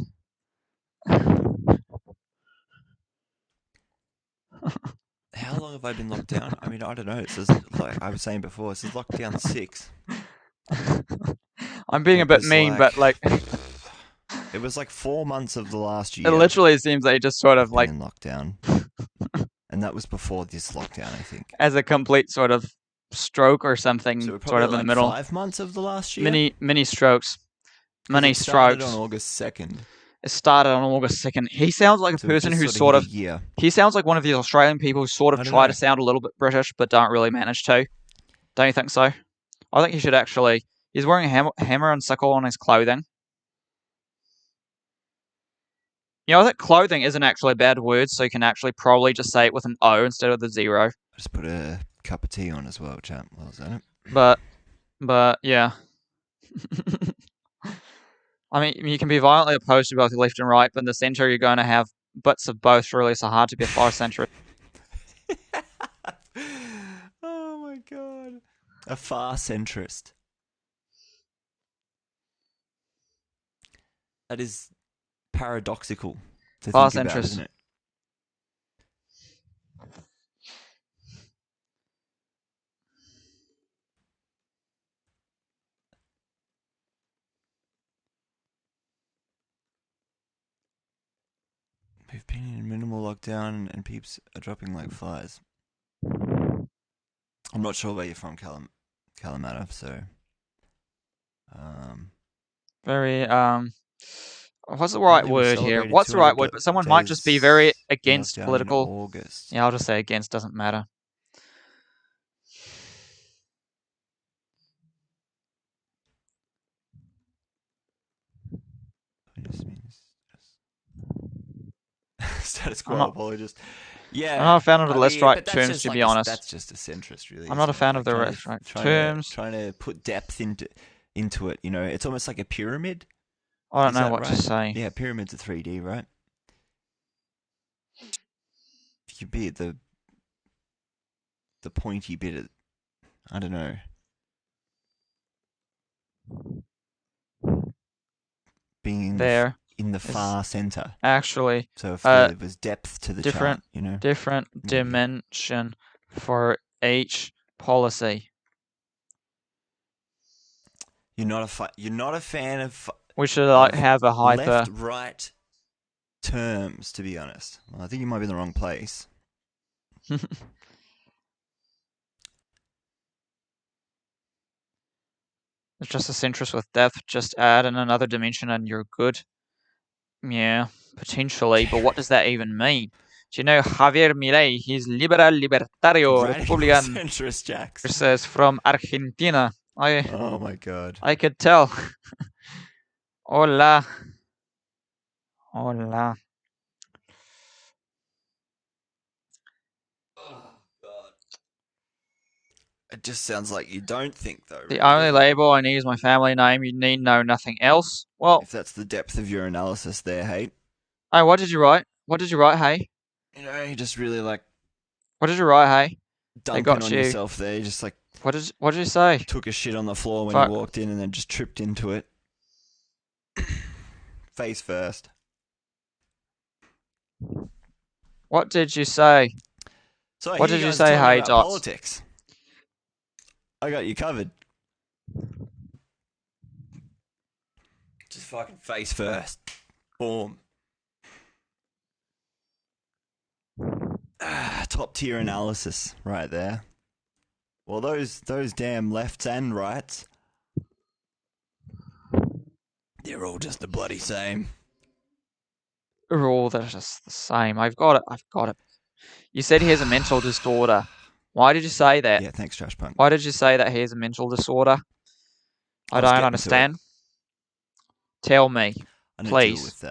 How long have I been locked down? I mean, I don't know. It says, like I was saying before, it says lockdown 6. I'm being a bit mean, but like... It was like 4 months of the last year. It literally seems like he just sort of like... in lockdown. And that was before this lockdown, I think. As a complete sort of stroke or something, So we're sort of probably in like the middle. 5 months of the last year? Mini strokes. Mini It started strokes. on August 2nd. It started on August 2nd. He sounds like a So person just who sort sort of of... hit a year. He sounds like one of these Australian people who sort of I don't try know. to sound a little bit British, but don't really manage to. Don't you think so? I think he should actually... He's wearing a hammer and sickle on his clothing. You know, I think clothing isn't actually a bad word, so you can actually probably just say it with an O instead of the 0. I just put a cup of tea on as well, chap. Well, is that it? But yeah. I mean, you can be violently opposed to both left and right, but in the centre you're going to have bits of both, really, so hard to be a far centrist. Oh my god. A far centrist. That is paradoxical to Far think about, centrist. isn't it? We've been in minimal lockdown and peeps are dropping like flies. I'm not sure where you're from, Kalamata, so... Very, what's the right Only word here? celebrated What's the right 200 word? But someone might just be days very against lockdown in political... August. Yeah, I'll just say against, doesn't matter. Status I'm quo not- apologist. Yeah. I'm not a fan of the I left mean, right but that's terms, just to like be a- honest. That's just a centrist, really. I'm not a isn't it? fan of the Like left right trying terms. trying to put depth into it, you know. It's almost like a pyramid. I don't Is know that what to right? say. Yeah, pyramids are 3D, right? If you be at the pointy bit at, I don't know. Being in There in the is far center. Actually, So if there was depth to the different, chart, you know. different dimension for each policy. You're not a fan of We should like have a hyper. left right terms, to be honest. Well, I think you might be in the wrong place. It's just a centrist with depth. Just add in another dimension and you're good. Yeah, potentially. But what does that even mean? Do you know Javier Milei? He's liberal libertario Radical Republican. centrist, Jax. Says from Argentina. Oh my god. I could tell. Hola. Hola. It just sounds like you don't think, though. The only label I need is my family name. You need know nothing else. Well, if that's the depth of your analysis there, hey. Oh, what did you write? What did you write, hey? You know, you just really like What did you write, hey? They dunking got on you. yourself there. You just like What did you say? took a shit on the floor when Fuck. you walked in and then just tripped into it. Face first. What did you say? So What here did you guys say, talking hey, about Dots? Politics. I got you covered. Just fucking face first. Boom. Top tier analysis right there. Well, those damn lefts and rights, they're all just the bloody same. They're all just the same. I've got it. You said he has a mental disorder. Why did you say that? Yeah, thanks, Trash Punk. Why did you say that he has a mental disorder? I I was don't getting to understand. Tell me, I need to deal please. with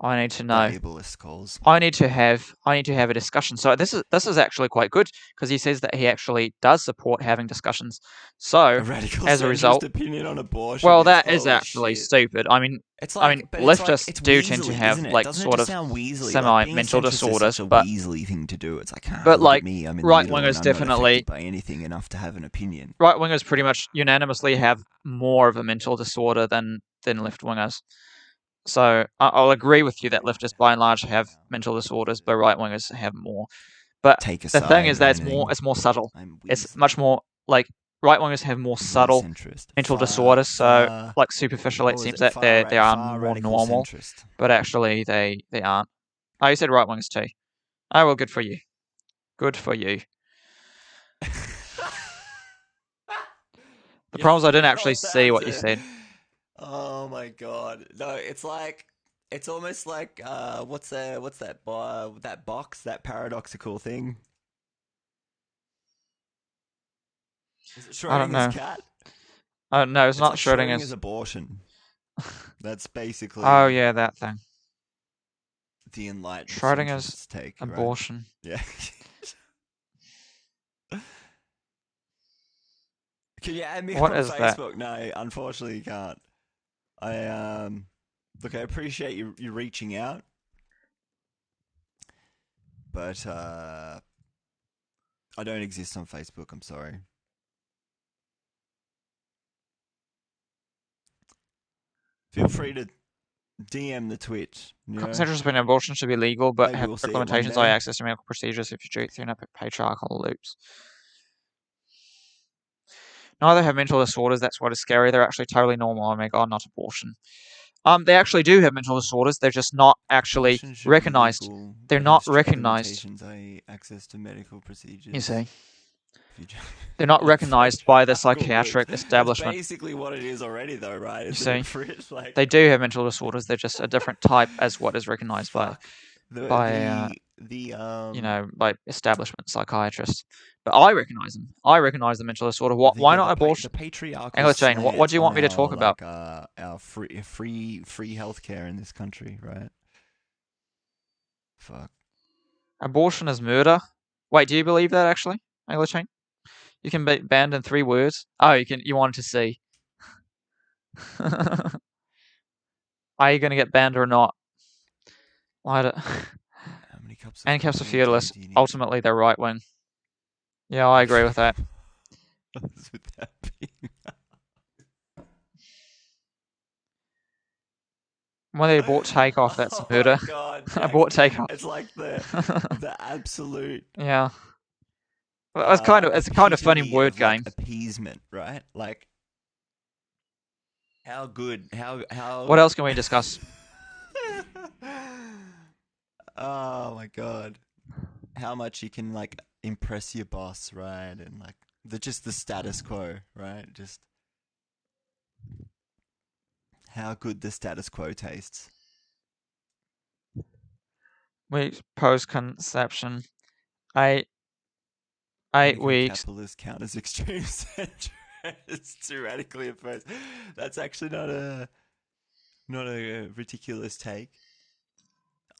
I need to the know. ableist calls. I need to have a discussion. So this is actually quite good because he says that he actually does support having discussions. So A radical as a centrist result, opinion on abortion. well, is that is holy actually shit. stupid. I mean, It's like, but leftists it's do tend to weaselly, have isn't it? like Doesn't sort it of just sound weaselly? semi-mental Like, being a centrist disorders, is such a but weaselly thing to do. It's like, but look like at me, I'm in the right middle and wingers I'm definitely not affected by anything enough to have an opinion. right wingers pretty much unanimously have more of a mental disorder than left wingers. So I'll agree with you that leftists by and large have mental disorders, but right wingers have more. But Take a the thing side is that or anything. it's more subtle. It's much more like right wingers have more subtle centrist. mental Far- disorders. So far- like superficially, what it was seems it? that Far they ra- are far more radical normal, centrist. but actually they aren't. Oh, you said right wingers too. Oh well, good for you. Good for you. The problem is I didn't actually see what you said. Oh my god! No, it's like it's almost like what's that box, that paradoxical thing? Is it I don't know. Schrodinger's cat? No, it's not like Schrodinger's. abortion. That's basically. Oh yeah, that thing. The enlightened Schrodinger's centrists take abortion. Right? Yeah. Can you add me What on is that? Facebook? No, unfortunately you can't. Look, I appreciate you reaching out, but I don't exist on Facebook. I'm sorry. Feel free to DM the Twitch. You know? Centrist opinion abortion should be legal, but Maybe have we'll see it strict one limitations day. on access to medical procedures if you do it through patriarchal loops. Neither have mental disorders. That's what is scary. They're actually totally normal. Oh my god, not abortion. They actually do have mental disorders. They're just not actually Abortion should be recognized. legal, They're but not have strict recognized. limitations, i.e. access to medical procedures. You see, If you they're not recognized by the Patriarchal psychiatric loops. establishment. That's basically what it is already, though, right? You Isn't see, it, Fritz? Like, they do have mental disorders. They're just a different type as what is recognized by by establishment psychiatrists. But I recognize them. I recognize the mental disorder. Why not abortion? The patriarchal English Jane, what do you want me to stance talk on about? our free healthcare in this country, right? Fuck. Abortion is murder. Wait, do you believe that actually, English Jane? You can be banned in 3 words. Oh, you wanted to see. Are you going to get banned or not? Why do... Anti-caps are feudalists. Ultimately, they're right wing. Yeah, I agree with that. What's with that being? When they abort takeoff, that's murder. Oh God, Abort takeoff. It's like the absolute. Yeah. Well, it's kind of funny epitome word of, like, game. appeasement, right? Like, how good? How? What else can we discuss? Oh my god, how much you can like impress your boss, right? And like just the status quo, right? Just how good the status quo tastes. Weeks post-conception. 8 weeks. Capitalists count as extreme centrists too radically opposed. That's actually not a ridiculous take.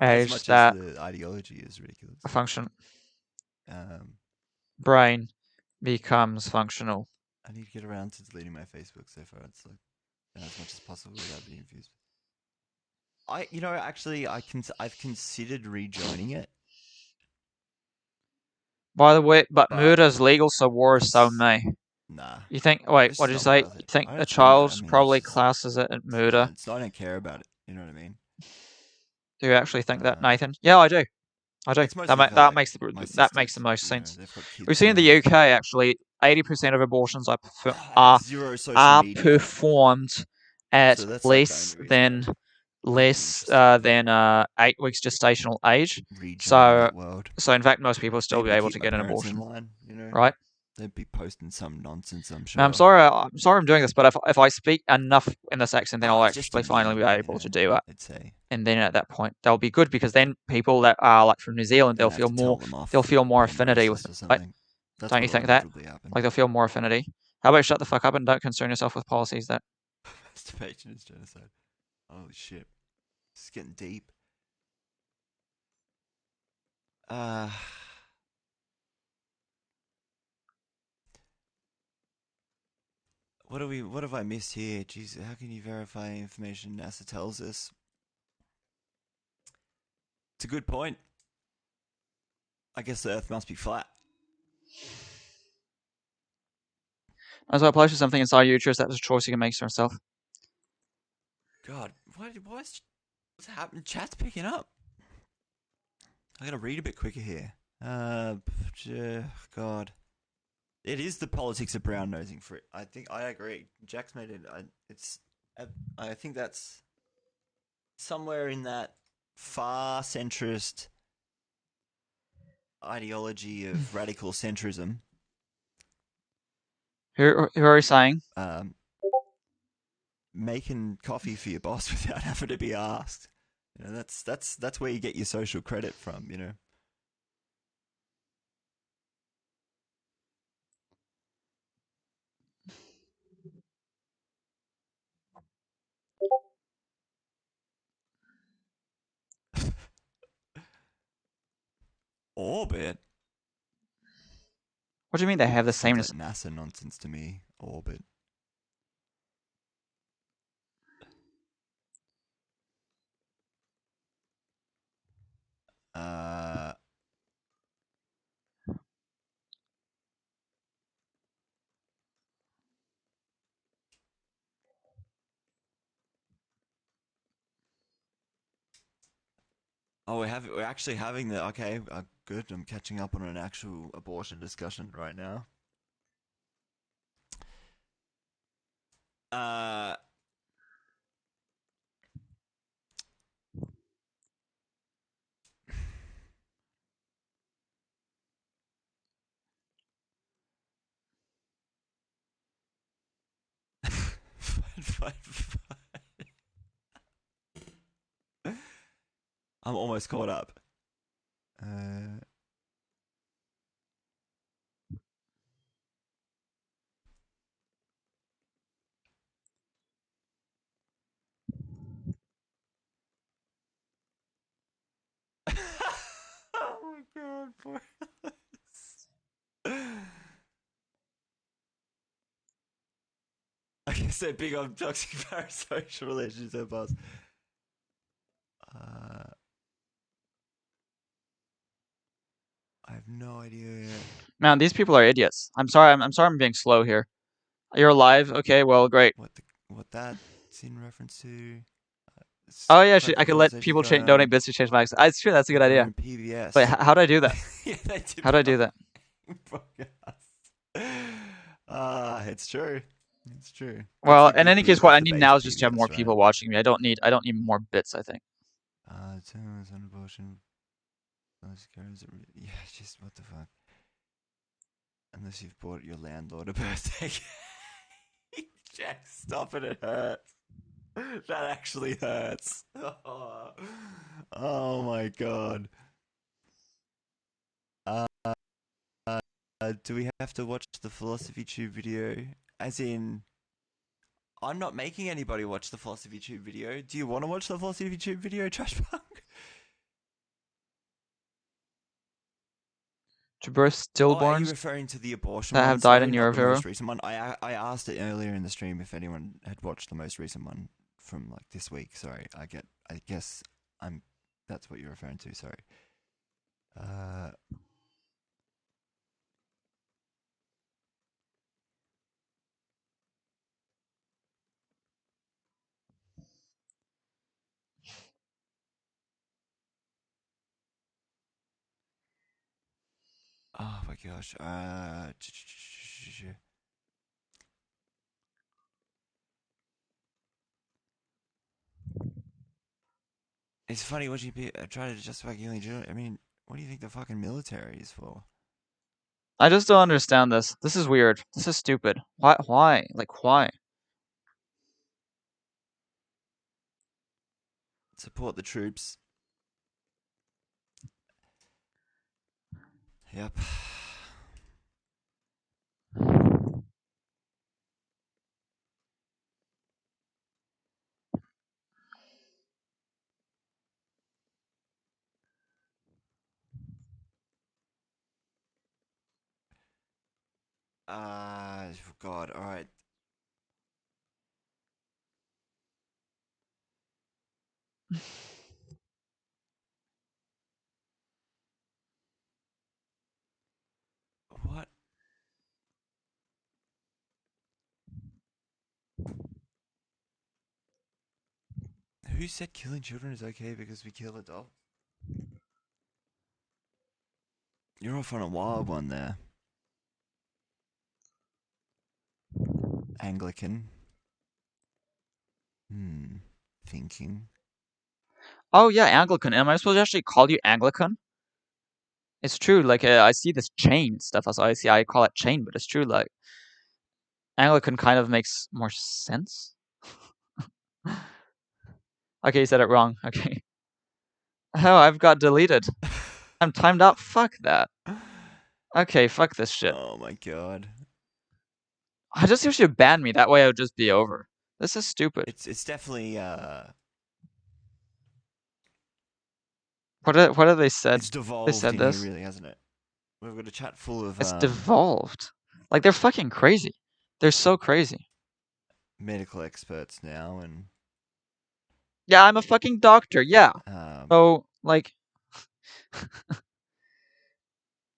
As Age much that as the ideology is ridiculous. Function. Brain becomes functional. I need to get around to deleting my Facebook so far. It's like as much as possible without being confused. I've considered rejoining it. By the way, but murder's legal, so war is so me. Nah. You think? Wait, It's what did you not say? worth it. You think I a don't child think- I mean, probably it's just- classes it as murder? I don't care about it. You know what I mean? Do you actually think that, Nathan? Yeah, I do. I do. It's mostly That like makes my that sisters, makes the most you know, sense. they've got kids We've seen in and the UK actually 80% of abortions zero social are media. performed at So that's, like, less the than 8 weeks gestational age. Rejoin So that world. in fact most people will still Maybe be able keep to my get an parents in abortion, line, you know? right? They'd be posting some nonsense, I'm sure. Now, I'm sorry. I'm sorry I'm doing this, but if I speak enough in this accent, then I'll it's just a actually finally be meme, able to do it. I'd say. And then at that point, that'll be good because then people that are like from New Zealand, they'll have feel to tell more. them off They'll feel more being affinity racist with or it. Right? something. That's Don't you what'll think that? inevitably happen. Like they'll feel more affinity. How about shut the fuck up and don't concern yourself with policies that. Masturbation is genocide. Holy shit. It's getting deep. What have I missed here? Jeez, how can you verify information NASA tells us? It's a good point. I guess the Earth must be flat. As well, apply to something inside your uterus. That's a choice you can make for yourself. God, what's happening? Chat's picking up. I gotta read a bit quicker here. God. It is the politics of brown nosing for it. I think I agree. Jack's made it. I think that's somewhere in that far centrist ideology of radical centrism. Who are you saying? Making coffee for your boss without having to be asked. You know, that's where you get your social credit from. You know. Orbit. What do you mean they have the same? Like NASA nonsense to me. Orbit. Oh, we're actually having the okay. Good. I'm catching up on an actual abortion discussion right now. Fine. I'm almost caught up. Oh my god, boy. I guess they're big on toxic parasocial relationships, boss. I have no idea. Man, these people are idiots. I'm sorry. I'm sorry. I'm being slow here. You're alive. Okay. Well, great. What that's in reference to? Oh yeah, I could let people donate bits to change my accent. It's true. That's a good idea. PBS. Wait, how do I do that? Yeah, they did How do I do that? It's true. It's true. Well, in any case, what I need now is just to have more people watching me. I don't need more bits, I think. Terms on abortion. Yeah, just what the fuck. Unless you've bought your landlord a birthday cake. Jack, stop it, it hurts. That actually hurts. Oh my god. Do we have to watch the Philosophy Tube video? As in, I'm not making anybody watch the Philosophy Tube video. Do you want to watch the Philosophy Tube video, Trash Punk? To birth stillborns are you referring to the abortion that have one, died sorry, in not your the viewer? most recent one? I asked it earlier in the stream if anyone had watched the most recent one from like this week. Sorry, I guess that's what you're referring to. Sorry. Oh my gosh. It's funny what you try to justify killing children. I mean, what do you think the fucking military is for? I just don't understand this. This is weird. This is stupid. Why? Why? Like, why? Support the troops. Yep. God, alright. What? Who said killing children is okay because we kill adults? You're off on a wild one there. Anglican. Thinking. Oh yeah, Anglican. Am I supposed to actually call you Anglican? It's true. Like I see this chain stuff. So I call it chain, but it's true. Like Anglican kind of makes more sense. Okay, you said it wrong. Okay. Oh, I've got deleted. I'm timed out. Fuck that. Okay, fuck this shit. Oh my god. I just wish you banned me. That way I would just be over. This is stupid. It's definitely What have they said? It's devolved They said in this. here, really, hasn't it? We've got a chat full of It's devolved. Like they're fucking crazy. They're so crazy. medical experts now, and Yeah, I'm a fucking doctor. Yeah. So like,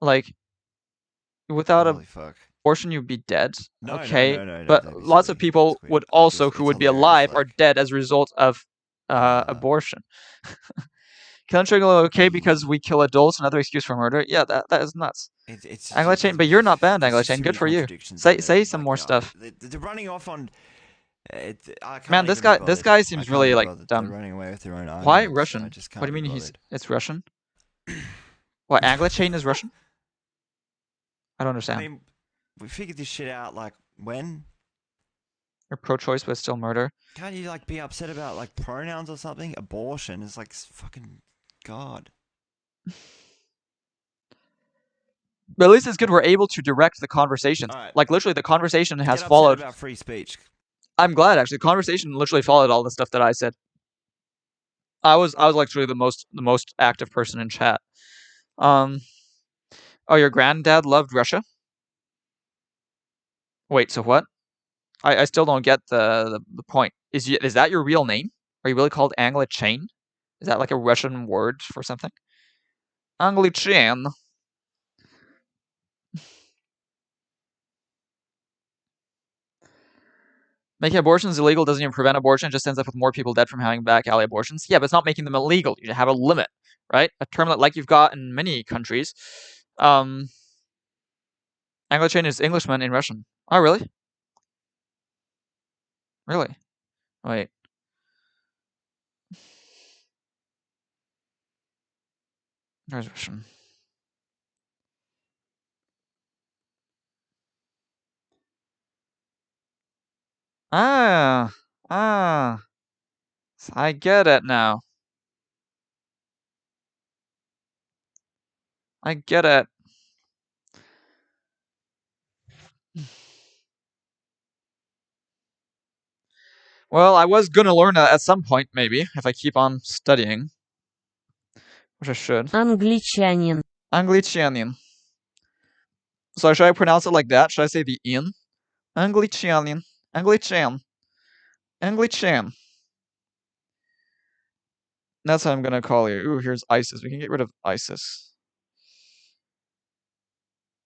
like, without a holy fuck. abortion, you'd be dead. No, no, okay, no, but don't be lots silly. of people would also who would be hilarious, alive are dead as a result of abortion. Killing children okay because we kill adults. Another excuse for murder. Yeah, that is nuts. It's Anglo-Chain, but you're not banned, there's Anglo-Chain. too Good many for you. contradictions Say in it, say and, some like, more you know, stuff. They're running off on. I can't Man, this even be guy this bothered. guy I seems can't really be like bothered. dumb. They're running away with their own Why arguments. Russian? I just can't What do you be mean bothered. it's Russian? What, Anglo-Chain is Russian? I don't understand. I mean, we figured this shit out like when? You're pro-choice, but still murder. Can't you like be upset about like pronouns or something? Abortion is like fucking God. But at least it's good we're able to direct the conversation. Alright. Like literally, the conversation has Get upset followed. about free speech. I'm glad actually. The conversation literally followed all the stuff that I said. I was literally the most active person in chat. Oh, your granddad loved Russia? Wait, so what? I still don't get the point. Is that your real name? Are you really called Anglo-Chain? Is that like a Russian word for something? Anglo-Chain. Making abortions illegal doesn't even prevent abortion. It just ends up with more people dead from having back alley abortions. Yeah, but it's not making them illegal. You have a limit, right? A term that, like you've got in many countries. Anglo-Chain is Englishman in Russian. Oh, really? Really? Wait. There's Russian. Ah. I get it now. I get it. Well, I was gonna learn that at some point, maybe, if I keep on studying. Which I should. Англичанин. Anglicanin. So should I pronounce it like that? Should I say the in? Anglicanin. Anglichan. Anglichan. That's how I'm gonna call you. Ooh, here's ISIS. We can get rid of ISIS.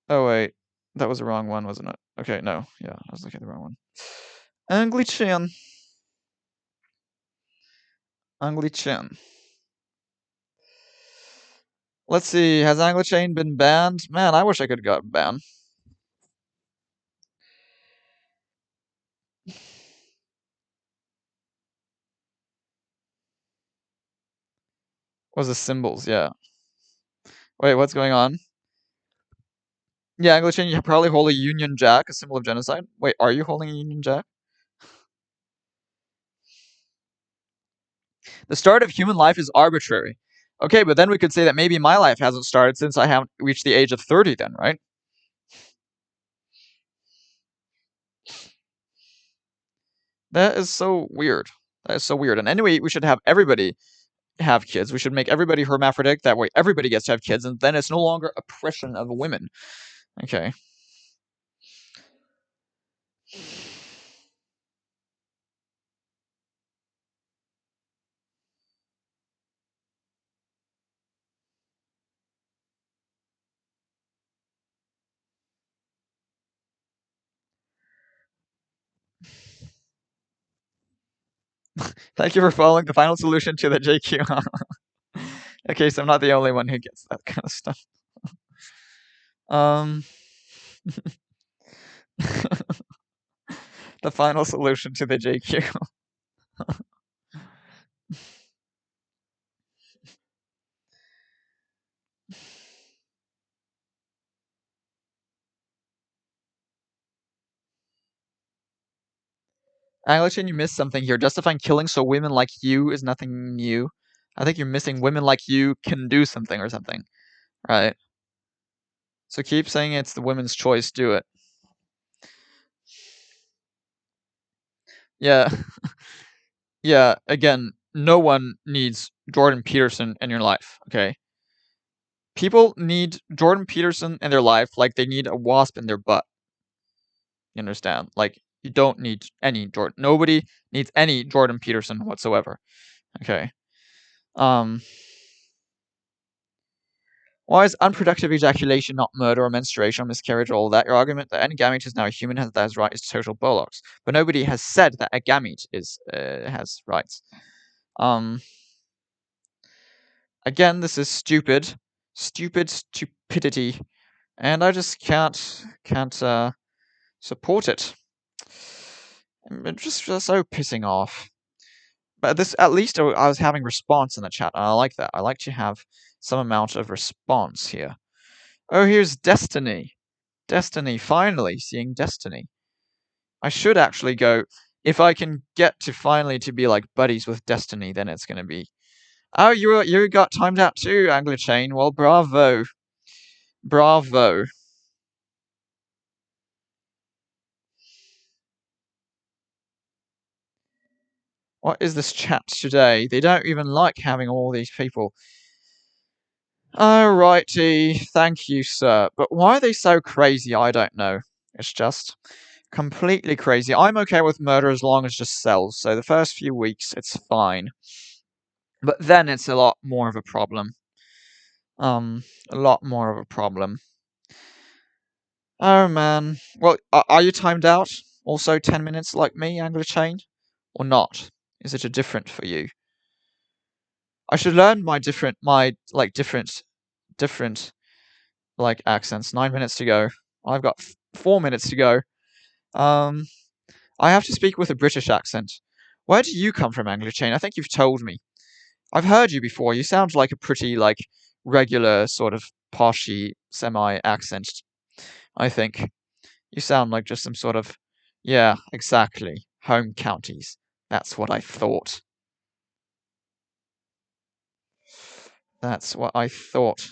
Oh wait. That was the wrong one, wasn't it? Okay, no. Yeah, I was looking at the wrong one. Anglichan. Anglichan. Let's see, has Anglo-Chain been banned? Man, I wish I could have got banned. Was the symbols, yeah. Wait, what's going on? Yeah, Anglichan, you probably hold a Union Jack, a symbol of genocide. Wait, are you holding a Union Jack? The start of human life is arbitrary. Okay, but then we could say that maybe my life hasn't started since I haven't reached the age of 30 then, right? That is so weird. That is so weird. And anyway, we should have everybody have kids. We should make everybody hermaphroditic. That way everybody gets to have kids, and then it's no longer oppression of women. Okay. Thank you for following the final solution to the JQ. Okay, so I'm not the only one who gets that kind of stuff. The final solution to the JQ. Anglichan, you missed something here. Justifying killing so women like you is nothing new. I think you're missing women like you can do something or something. Right? So keep saying it's the women's choice, do it. Yeah. Yeah, again, no one needs Jordan Peterson in your life, okay? People need Jordan Peterson in their life like they need a wasp in their butt. You understand? Like, you don't need any Jordan. Nobody needs any Jordan Peterson whatsoever. Okay. Why is unproductive ejaculation not murder or menstruation or miscarriage or all that? Your argument that any gamete is now a human that has right is total bollocks. But nobody has said that a gamete has rights. Again, this is stupid. Stupidity. And I just can't support it. It's just so pissing off. But this, at least I was having response in the chat, and I like that. I like to have some amount of response here. Oh, here's Destiny. Destiny, finally seeing Destiny. I should actually go, if I can get to finally to be like buddies with Destiny, then it's gonna be. Oh, you got timed out too, Anglichan. Well, bravo. Bravo. What is this chat today? They don't even like having all these people. Alrighty, thank you, sir. But why are they so crazy? I don't know. It's just completely crazy. I'm okay with murder as long as it just sells. So the first few weeks, it's fine. But then it's a lot more of a problem. A lot more of a problem. Oh, man. Well, are you timed out? Also 10 minutes like me, Anglichan? Or not? Is it a different for you? I should learn my different accents. 9 minutes to go. I've got 4 minutes to go. I have to speak with a British accent. Where do you come from, Anglichan? I think you've told me. I've heard you before. You sound like a pretty, regular sort of poshy, semi-accent, I think. You sound like just some sort of... Yeah, exactly. Home counties. That's what I thought. That's what I thought.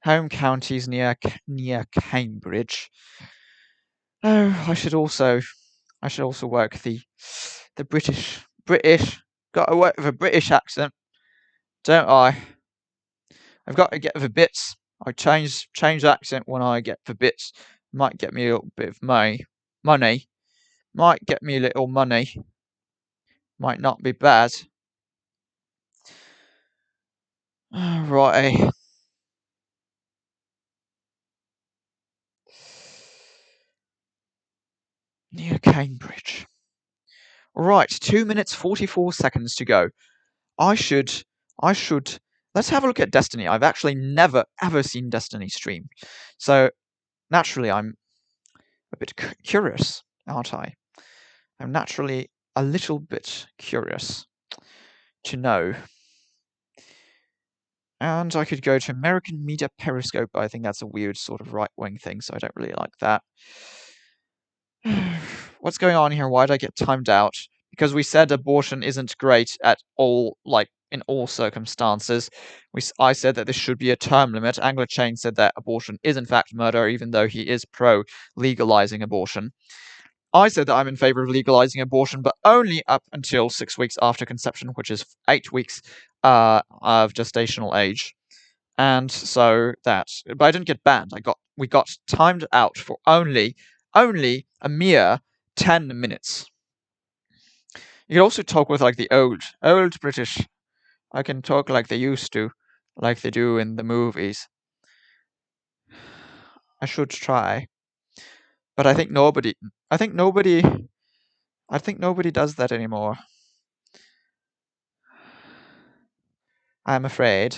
Home counties near Cambridge. Oh, I should also work the British. Got to work with a British accent, don't I? I've got to get the bits. I change accent when I get the bits. Might get me a little bit of money. Might get me a little money. Might not be bad. Righty. Near Cambridge. Right, 2 minutes 44 seconds to go. I should. Let's have a look at Destiny. I've actually never ever seen Destiny stream, so naturally I'm a bit curious, aren't I? I'm naturally a little bit curious. to know. And I could go to American Media Periscope, but I think that's a weird sort of right-wing thing, so I don't really like that. What's going on here? Why did I get timed out? Because we said abortion isn't great at all, like, in all circumstances. I said that this should be a term limit. Angler Chain said that abortion is in fact murder, even though he is pro-legalizing abortion. I said that I'm in favor of legalizing abortion, but only up until 6 weeks after conception, which is 8 weeks of gestational age. And so that, but I didn't get banned. We got timed out for only a mere 10 minutes. You can also talk with like the old British. I can talk like they used to, like they do in the movies. I should try. But I think nobody does that anymore. I'm afraid.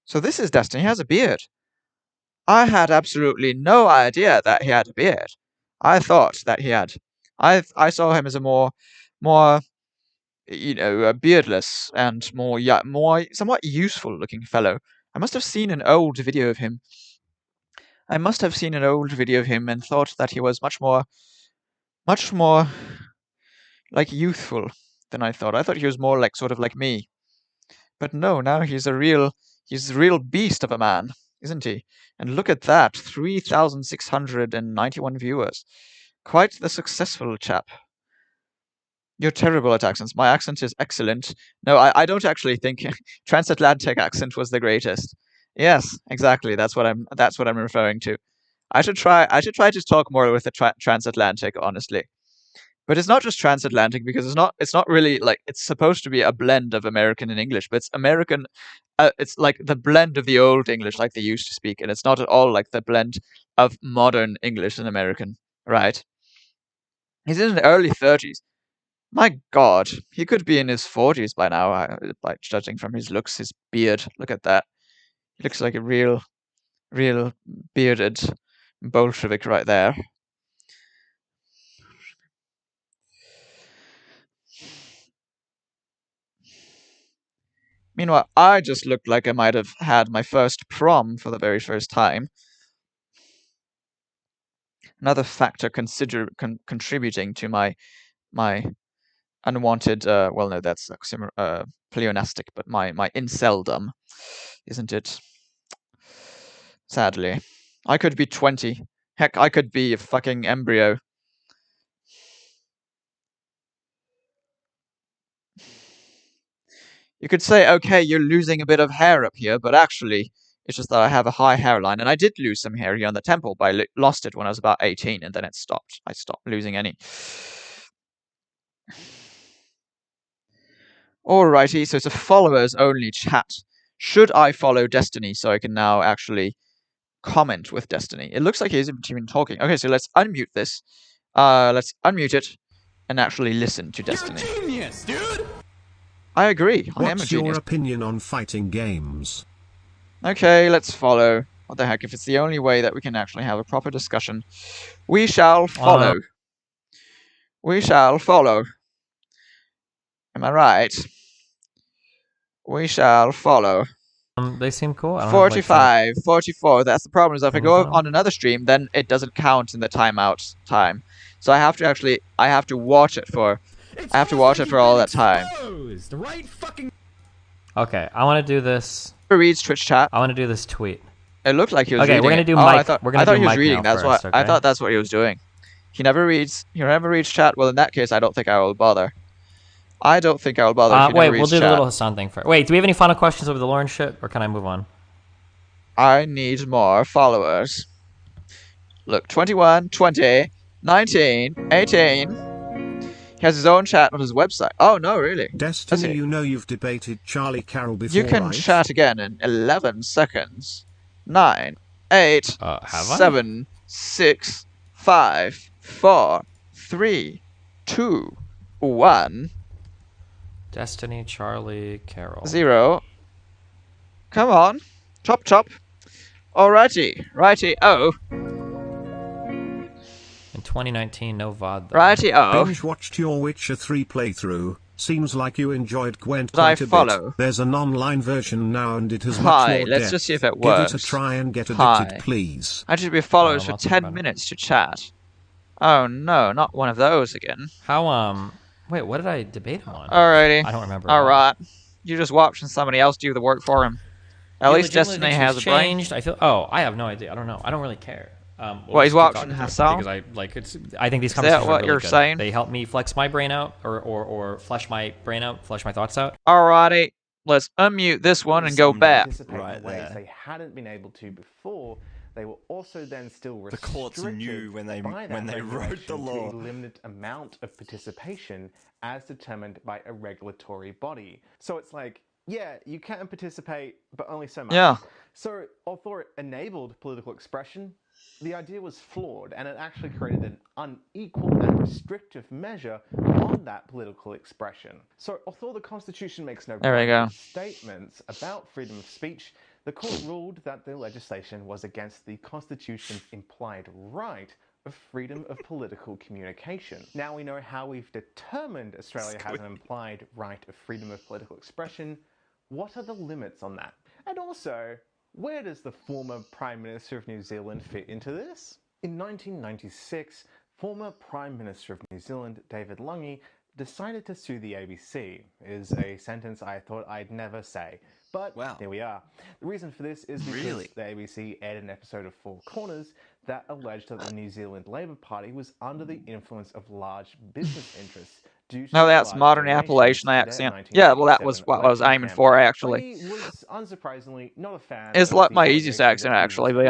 So this is Destiny. He has a beard. I had absolutely no idea that he had a beard. I thought that he had. I saw him as a more, beardless and more somewhat useful looking fellow. I must have seen an old video of him. and thought that he was much more like youthful than I thought. I thought he was more like sort of like me. But no, now he's a real beast of a man, isn't he? And look at that, 3,691 viewers. Quite the successful chap. You're terrible at accents. My accent is excellent. No, I don't actually think transatlantic accent was the greatest. Yes, exactly. That's what I'm referring to. I should try to talk more with the transatlantic, honestly. But it's not just transatlantic because it's not really like it's supposed to be a blend of American and English, but it's American. It's like the blend of the old English, like they used to speak, and it's not at all like the blend of modern English and American, right? He's in his early 30s. My God, he could be in his 40s by now, by judging from his looks, his beard. Look at that. He looks like a real bearded Bolshevik right there. Meanwhile, I just looked like I might have had my first prom for the very first time. Another factor contributing to my unwanted, well, no, that's pleonastic, but my inceldom, isn't it? Sadly. I could be 20. Heck, I could be a fucking embryo. You could say, okay, you're losing a bit of hair up here, but actually, it's just that I have a high hairline, and I did lose some hair here on the temple, but I lost it when I was about 18, and then it stopped. I stopped losing any. Alrighty, so it's a followers-only chat. Should I follow Destiny so I can now actually comment with Destiny? It looks like he isn't even talking. Okay, so let's unmute this. Let's unmute it and actually listen to Destiny. You're a genius, dude! I agree. I am a What's genius. your opinion on fighting games? Okay, let's follow. What the heck, if it's the only way that we can actually have a proper discussion, we shall follow. We shall follow. Am I right? We shall follow. They seem cool. I don't 45, 44. That's the problem. Is if I go on another stream, then it doesn't count in the timeout time. So I have to watch it for. I have to watch it for all that time. Okay, I want to do this. Reads Twitch chat. I want to do this tweet. It looked like he was reading. Okay, we're gonna do Mike. I thought he was reading. That's what I thought. That's what he was doing. He never reads chat. Well, in that case, I don't think I will bother. If he Wait, never we'll reads do chat. the little Hassan thing first. Wait, do we have any final questions over the Lauren shit, or can I move on? I need more followers. Look, 21, 20, 19, 18. He has his own chat on his website. Oh, no, really? Destiny, you know you've debated Charlie Carroll before, You can right? chat again in 11 seconds. 9, 8, have I? 7, 6, 5, 4, 3, 2, 1. Destiny, Charlie, Carroll. 0. Come on. Chop, chop. Alrighty. Righty-o. In 2019, no VOD though. Righty-o. Binge watched your Witcher 3 playthrough. Seems like you enjoyed Gwent Did I quite a follow? bit. There's an online version now and it has Hi, much more let's depth. just see if it Give it a works. try and get Hi. addicted, please. I should be followers for I'll think 10 about it. minutes to chat. Oh no, not one of those again. How wait, what did I debate him on? Alrighty. I don't remember. Alright. You're just watching somebody else do the work for him. At He least legitimately Destiny thinks has it's a brain. changed. I feel. Oh, I have no idea. I don't know. I don't really care. What, he's keep watching talking about it Hassan? because I like it's. I think these Is that conversations are what really you're good. saying? They help me flex my brain out, or flesh my brain out, flesh my thoughts out. Alrighty. Let's unmute this one and go back. Participate in ways they hadn't been able to before. They were also then still The restricted courts knew when they by that wrote the regulation law. to a limited amount of participation as determined by a regulatory body. So it's like, yeah, you can participate, but only so much. Yeah. So although it enabled political expression, the idea was flawed, and it actually created an unequal and restrictive measure on that political expression. So although the Constitution makes no There we go. statements about freedom of speech, the court ruled that the legislation was against the Constitution's implied right of freedom of political communication. Now we know how we've determined Australia has an implied right of freedom of political expression. What are the limits on that? And also, where does the former Prime Minister of New Zealand fit into this? In 1996, former Prime Minister of New Zealand, David Lungi, decided to sue the ABC, is a sentence I thought I'd never say. But here we are. The reason for this is because the ABC aired an episode of Four Corners that alleged that the New Zealand Labour Party was under the influence of large business interests due to No, that's large modern donations Appalachian to their accent. Yeah, well, that was 1987 what I was election aiming campaign. for, actually. He was unsurprisingly not a fan It's of like the my easiest allegations accent, that he actually. was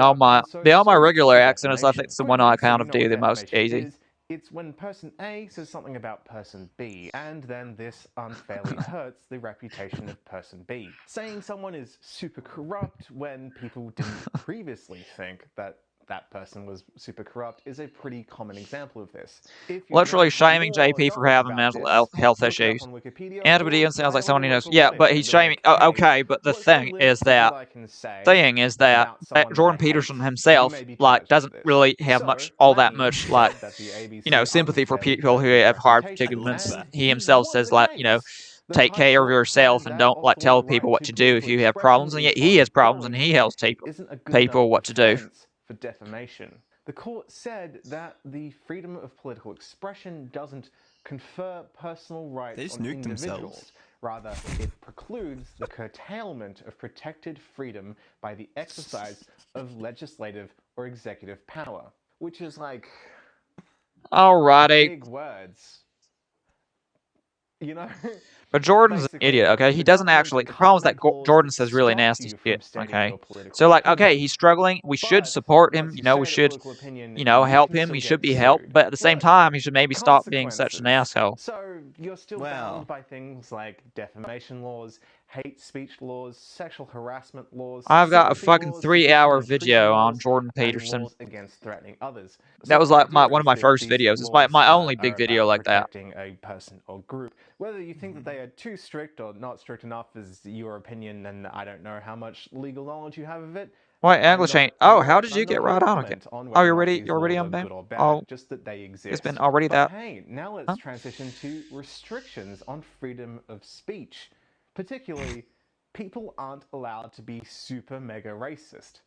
The all my sued regular for accent is, I think, defamation. the one I kind So of you know do the what most defamation easy. is? It's when person A says something about person B, and then this unfairly hurts the reputation of person B. Saying someone is super corrupt when people didn't previously think that that person was super corrupt is a pretty common example of this. If you Literally want shaming more JP for knowledge having about mental this, health look it up issues. on Wikipedia Antipodean or sounds like dial someone who your knows. local Yeah, police but and he's be like, shaming. hey, Okay, but the what's the thing is limits of that what I can say that someone Jordan that I Peterson hate? himself, You may be like, charged doesn't for this. really have So, much, all that Lange much, said like, that the ABC you know, sympathy for unfairly people hurt who his have heart reputation, predicaments. and He he himself won says, the like, you know, case. The take High care of Court yourself said and that don't like although tell the right people what to to do if political you have expression problems, and in yet he public has problems and forum he tells isn't a good people enough what to do. defense for defamation. The court said that the freedom of political expression doesn't confer personal rights They just on nuked individuals. themselves. Rather, it precludes the curtailment of protected freedom by the exercise of legislative or executive power, which is like Alrighty. big words. You know? But Jordan's an idiot, okay? He doesn't actually... The problem is that Jordan says really nasty shit, okay? So, like, okay, he's struggling. We should support him. You know, we should, you know, help him. He should be helped. But at the same time, he should maybe stop being such an asshole. So you're still bound by things like defamation laws, hate speech laws, sexual harassment laws. I've got a sympathy fucking laws, 3-hour discrimination video on laws, Jordan and Peterson. laws against threatening others. That was So like the idea one of my is that first these videos. It's laws my only are big about video like that. protecting a person or group. Whether you think that they are too strict or not strict enough is your opinion, and I don't know how much legal knowledge you have of it. Why English ain't... Oh, how did you get right on again? On Oh, you're whether or not already... these You're already laws on are ban? good or bad, Oh, just that they exist. it's been already But that... hey, now let's transition to restrictions on freedom of speech. Particularly, people aren't allowed to be super mega racist.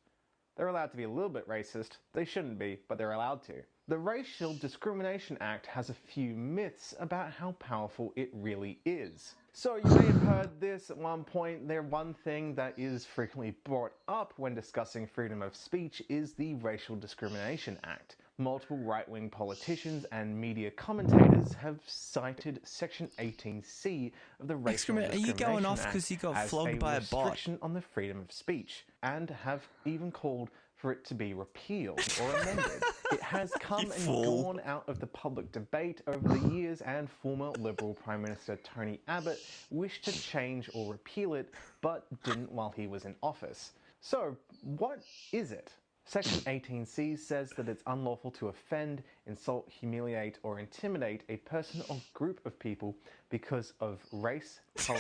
They're allowed to be a little bit racist. They shouldn't be, but they're allowed to. The Racial Discrimination Act has a few myths about how powerful it really is. So you may have heard this at one point. One thing that is frequently brought up when discussing freedom of speech is the Racial Discrimination Act. Multiple right-wing politicians and media commentators have cited Section 18C of the Racial Are you Discrimination going off Act because you got as flogged by a bot? restriction on the freedom of speech, and have even called for it to be repealed or amended. It has come and gone out of the public debate over the years, and former Liberal Prime Minister Tony Abbott wished to change or repeal it, but didn't while he was in office. So, what is it? Section 18C says that it's unlawful to offend, insult, humiliate, or intimidate a person or group of people because of race, colour,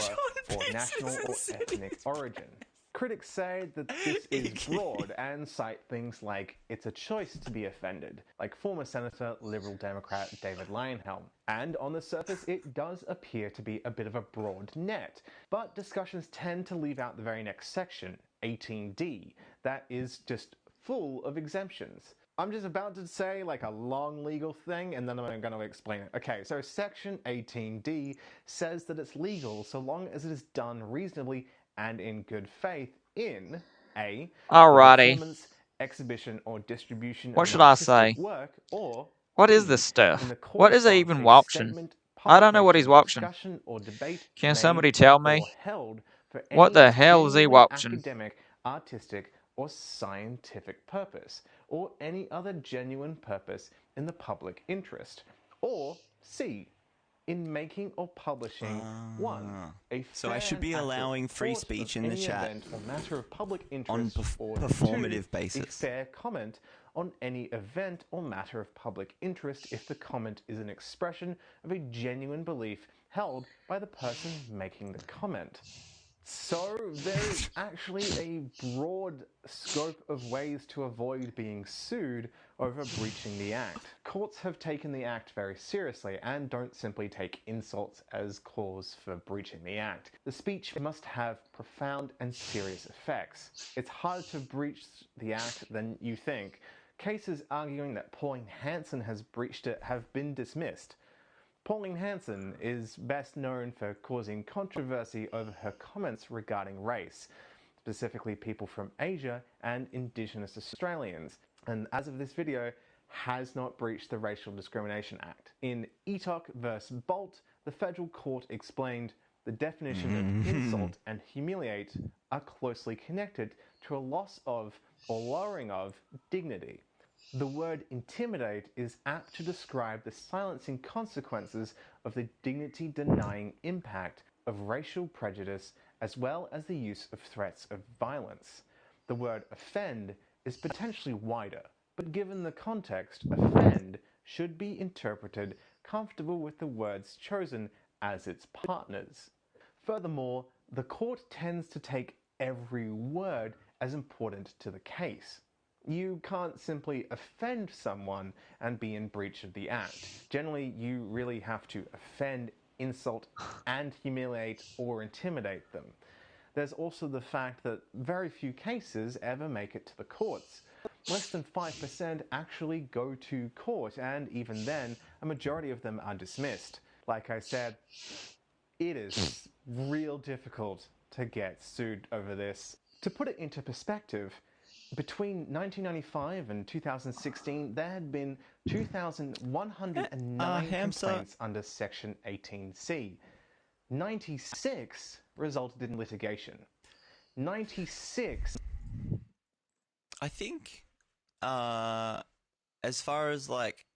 or national or ethnic origin. Critics say that this is broad and cite things like it's a choice to be offended, like former Senator Liberal Democrat David Leyonhjelm. And on the surface, it does appear to be a bit of a broad net. But discussions tend to leave out the very next section, 18D, that is just full of exemptions. I'm just about to say like a long legal thing and then I'm going to explain it. Okay, so section 18D says that it's legal so long as it is done reasonably and in good faith in a Alrighty. performance, exhibition or distribution What of should I artistic say? work, or What is B, this stuff? in the What course is it of even a watching? statement, I don't know what he's publication, watching. discussion, or debate Can made somebody tell or me? held for What any the hell is he genuinely watching? academic, artistic, or scientific purpose, or any other genuine purpose in the public interest, or C, in making or publishing a So I should fair be and accurate allowing free report speech of in the any chat event or matter of public on interest, or performative two, basis. a fair comment on any event or matter of public interest if the comment is an expression of a genuine belief held by the person making the comment. So there's actually a broad scope of ways to avoid being sued over breaching the act. Courts have taken the act very seriously and don't simply take insults as cause for breaching the act. The speech must have profound and serious effects. It's harder to breach the act than you think. Cases arguing that Pauline Hanson has breached it have been dismissed. Pauline Hanson is best known for causing controversy over her comments regarding race, specifically people from Asia and Indigenous Australians, and as of this video, has not breached the Racial Discrimination Act. In Eatock vs. Bolt, the federal court explained the definition of insult and humiliate are closely connected to a loss of or lowering of dignity. The word intimidate is apt to describe the silencing consequences of the dignity-denying impact of racial prejudice as well as the use of threats of violence. The word offend is potentially wider, but given the context, offend should be interpreted comfortable with the words chosen as its partners. Furthermore, the court tends to take every word as important to the case. You can't simply offend someone and be in breach of the act. Generally, you really have to offend, insult, and humiliate or intimidate them. There's also the fact that very few cases ever make it to the courts. Less than 5% actually go to court, and even then, a majority of them are dismissed. Like I said, it is real difficult to get sued over this. To put it into perspective, between 1995 and 2016, there had been 2,109 complaints under Section 18C. 96 resulted in litigation. 96. I think, as far as like,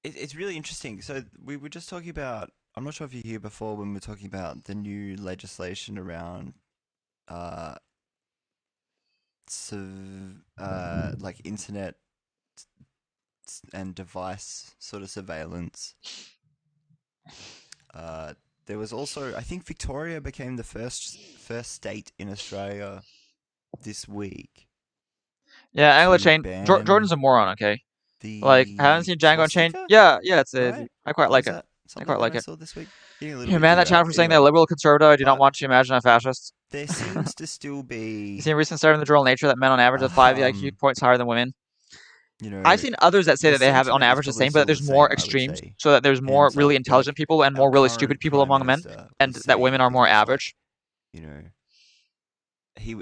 it's really interesting. So we were just talking about, I'm not sure if you were here before when we were talking about the new legislation around, like internet and device sort of surveillance. There was also, I think Victoria became the first state in Australia this week. Yeah, Anglo Chain. ban Jordan's a moron. Okay. the Like, haven't seen Django Unchained? swastika? Yeah, it's a. Right? I quite like Was it. that I something quite that like I it. saw this week? Getting a little You bit man that channel throughout. for saying they're Anyway, liberal conservative. I do not want to imagine a fascist. there seems to still be, You seen a recent study in the journal Nature that men on average have 5 IQ points higher than women. you know, I've seen others that say the that they have it on sentiment is average the probably same, but that still there's the more same, I would extremes, say. so that there's more And really like intelligent people and our more really current stupid people Prime among men, Minister and was that women saying are more things like, average. you know, he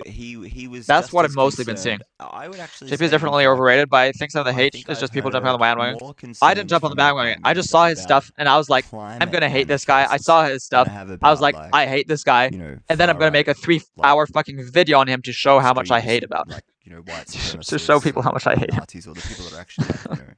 was. That's just what as I've mostly been seeing. concerned. I would actually JP say, is definitely in fact, overrated, but I think some of the I hate think is I've just people jumping on the heard bandwagon. more I didn't concerns jump on the from our bandwagon. Prime I just Minister saw his about stuff, and I was like, I'm climate gonna hate damage this guy. I cases saw his stuff. than I have I was about, like, like, I hate this guy, you know, and then I'm gonna make a 3-hour fucking video on him to show how much I hate extremist, about. like, you know, white To show supremacists people how much I or hate him. Nazis or the people that are actually, like, you know,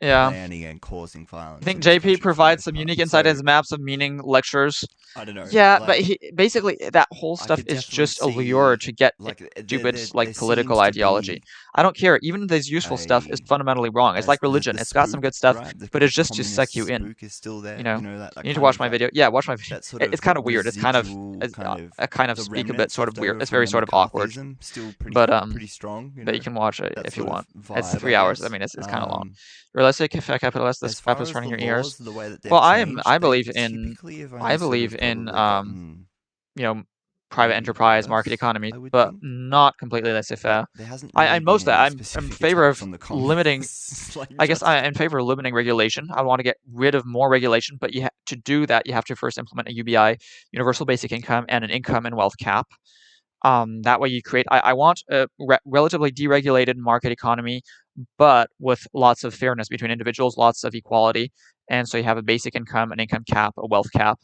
Yeah. planning and causing I violence. think in this JP country provides for some the most unique part. insight So, as maps of meaning lectures. I don't know. Yeah, like, but basically that whole I stuff could is definitely just a lure see to get like stupid there political seems to ideology. be I don't care. Even this useful stuff is fundamentally wrong. It's like religion. the It's got some spook, good stuff, right? but it's just to suck communist you in. spook is still there. You know, You know that you need to kind watch of my like video. Yeah, watch my video. that sort It's of kind of weird. It's kind of residual I kind of the speak a bit remnants sort of left weird. over It's from very the sort of awkward. McCarthyism, still pretty But pretty strong. You but know, you can watch it that if you sort of want. It's vibe, 3 I hours. I guess. mean, it's kind of long. Realistic capitalist. This As far crap is as turning the your laws, ears. the way that they've Well, changed, I they believe in typically have only sort of probably gotten you know, private enterprise, market economy, I would but think. not completely laissez-faire. There hasn't I really most been any I'm in specific favor attacks of on the limiting. communists, like I guess just I'm in favor of limiting regulation. I want to get rid of more regulation, but to do that, you have to first implement a UBI, universal basic income, and an income and wealth cap. That way you create. I want a relatively deregulated market economy, but with lots of fairness between individuals, lots of equality, and so you have a basic income, an income cap, a wealth cap.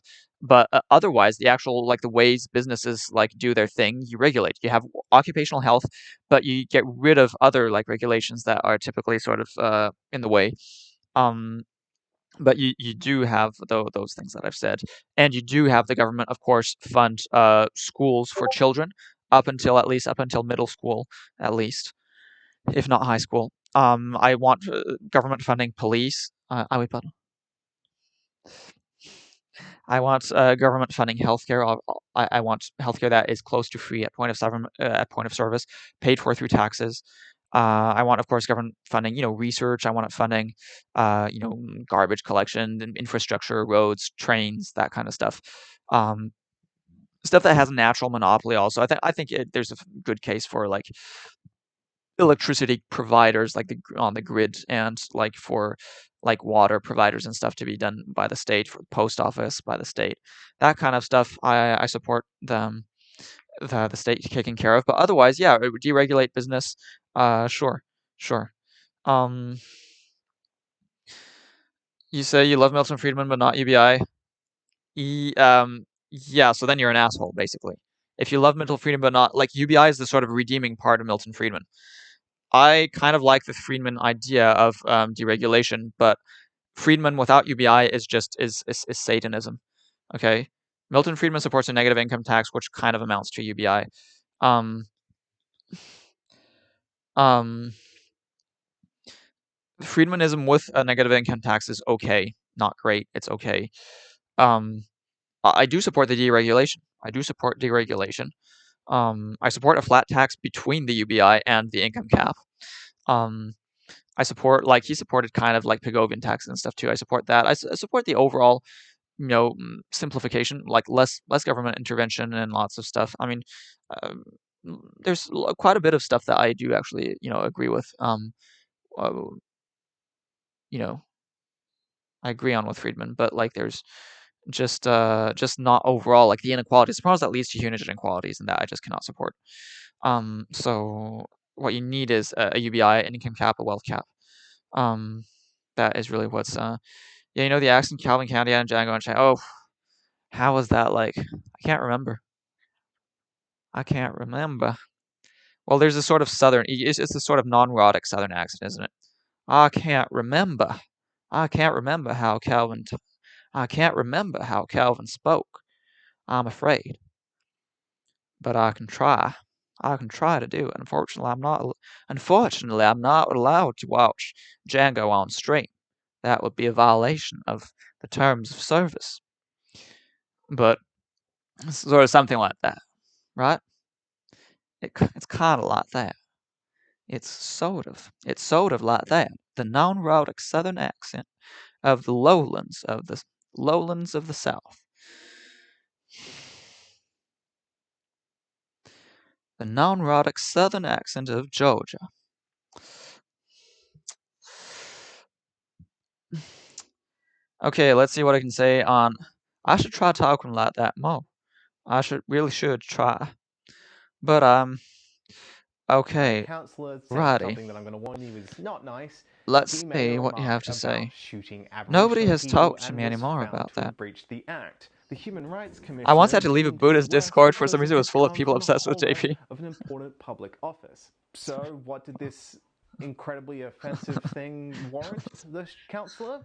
But otherwise, the actual the ways businesses do their thing, you regulate. You have occupational health, but you get rid of other regulations that are typically sort of in the way. But you do have those things that I've said, and you do have the government, of course, fund schools for children up until middle school, at least, if not high school. I want government funding police. I want government funding healthcare. I want healthcare that is close to free at point of service, paid for through taxes. I want, of course, government funding, research. I want it funding, garbage collection, and infrastructure, roads, trains, that kind of stuff. Stuff that has a natural monopoly. Also, I think there's a good case for electricity providers on the grid, and for water providers and stuff to be done by the state, for the post office by the state. That kind of stuff I support the state taking care of. But otherwise, yeah, it would deregulate business. Sure. You say you love Milton Friedman but not UBI. Yeah, so then you're an asshole, basically. If you love Milton Friedman but not UBI is the sort of redeeming part of Milton Friedman. I kind of like the Friedman idea of deregulation, but Friedman without UBI is just is Satanism. Okay, Milton Friedman supports a negative income tax, which kind of amounts to UBI. Friedmanism with a negative income tax is okay, not great. It's okay. I do support the deregulation. I do support deregulation. I support a flat tax between the UBI and the income cap. I support he supported kind of Pigovian tax and stuff too. I support that. I support the overall, simplification, less government intervention and lots of stuff. I mean, there's quite a bit of stuff that I do actually agree with. I agree on with Friedman, but there's just not overall the inequalities. The problems that leads to huge inequalities, and that I just cannot support. So what you need is a UBI, an income cap, a wealth cap. That is really what's the accent, Calvin County and Django and Shang. Oh, how was that like? I can't remember. Well, there's a sort of southern. It's a sort of non-rhotic southern accent, isn't it? I can't remember how Calvin. I can't remember how Calvin spoke. I'm afraid, but I can try. I can try to do it. Unfortunately, I'm not allowed to watch Django on stream. That would be a violation of the terms of service. But it's sort of something like that, right? It's kind of like that. It's sort of like that. The non-rhotic southern accent of the lowlands of the South. The non-rhotic southern accent of Georgia. Okay, let's see what I can say on. I should try talking like that more. I really should try. But okay. Righty. Something that I'm going to warn you is not nice. Let's see what you have to say. Nobody has talked to me anymore about that. The act. The Human Rights Commission I once had to leave a Buddhist Discord for some reason. It was full of people obsessed with JP. Of an important public office. So what did this incredibly offensive thing warrant, the councillor?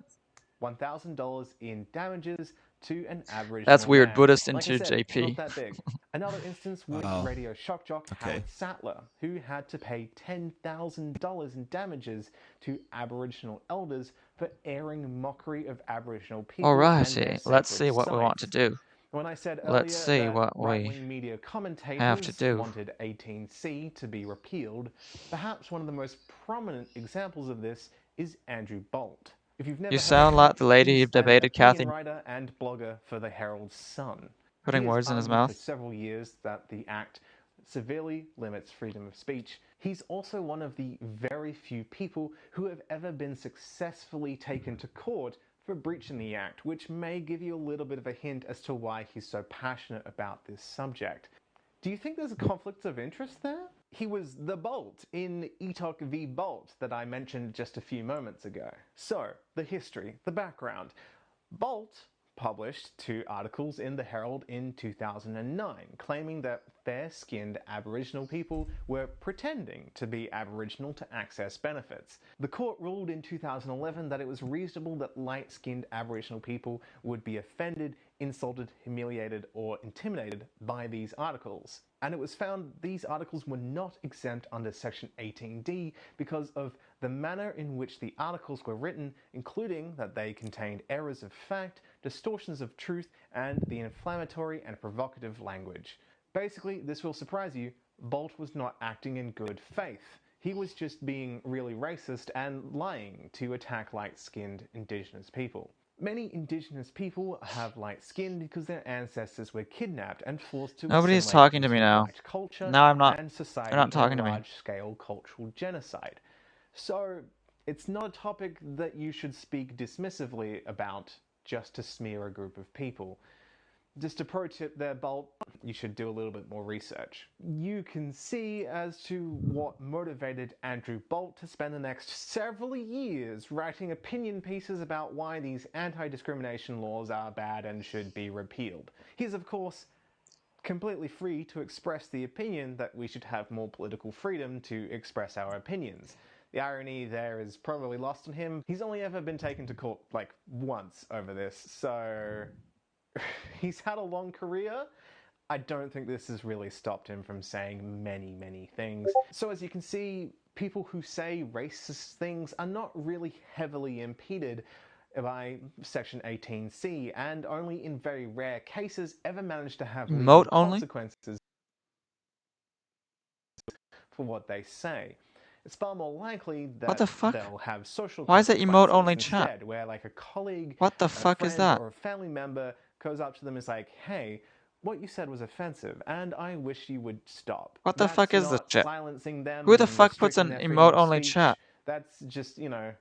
$1,000 in damages to an Aboriginal That's weird. man. Buddhist Like I into said, JP. not that big. Another instance with Wow. radio shock jock Howard Sattler, who had to pay $10,000 in damages to Aboriginal elders for airing mockery of Aboriginal people. Alrighty, let's see what we want to do. When I said Let's earlier see that what we right-wing media commentators have to do. wanted 18C to be repealed, perhaps one of the most prominent examples of this is Andrew Bolt. If you've never You heard sound of like him, the lady he's who an debated opinion Kathy. writer and blogger for the Herald Sun. Putting He has words in his argued mouth. for several years that the act severely limits freedom of speech. He's also one of the very few people who have ever been successfully taken to court for breaching the act, which may give you a little bit of a hint as to why he's so passionate about this subject. Do you think there's a conflict of interest there? He was the Bolt in Etok v. Bolt that I mentioned just a few moments ago. So, the history, the background. Bolt published 2 articles in the Herald in 2009, claiming that fair-skinned Aboriginal people were pretending to be Aboriginal to access benefits. The court ruled in 2011 that it was reasonable that light-skinned Aboriginal people would be offended, insulted, humiliated, or intimidated by these articles. And it was found these articles were not exempt under Section 18D because of the manner in which the articles were written, including that they contained errors of fact, distortions of truth, and the inflammatory and provocative language. Basically, this will surprise you, Bolt was not acting in good faith. He was just being really racist and lying to attack light-skinned Indigenous people. Many Indigenous people have light skin because their ancestors were kidnapped and forced to Nobody's assimilate talking to me into now. white culture No, I'm not. and society They're not talking in to me. large-scale cultural genocide. So, it's not a topic that you should speak dismissively about just to smear a group of people. Just a pro tip there, Bolt, you should do a little bit more research. You can see as to what motivated Andrew Bolt to spend the next several years writing opinion pieces about why these anti-discrimination laws are bad and should be repealed. He's, of course, completely free to express the opinion that we should have more political freedom to express our opinions. The irony there is probably lost on him. He's only ever been taken to court, like, once over this, so he's had a long career. I don't think this has really stopped him from saying many, many things. So as you can see, people who say racist things are not really heavily impeded by Section 18C, and only in very rare cases ever manage to have legal Emote only? consequences for what they say. It's far more likely that What the fuck? they'll have social Why is that emote only consequences chat? instead, where like a colleague, What the a fuck is friend, that? or a family member goes up to them and is like, hey, what you said was offensive, and I wish you would stop. What the That's fuck is this not chat? silencing them Who the and fuck puts an restricting their freedom of emote only speech. chat? That's just, you know,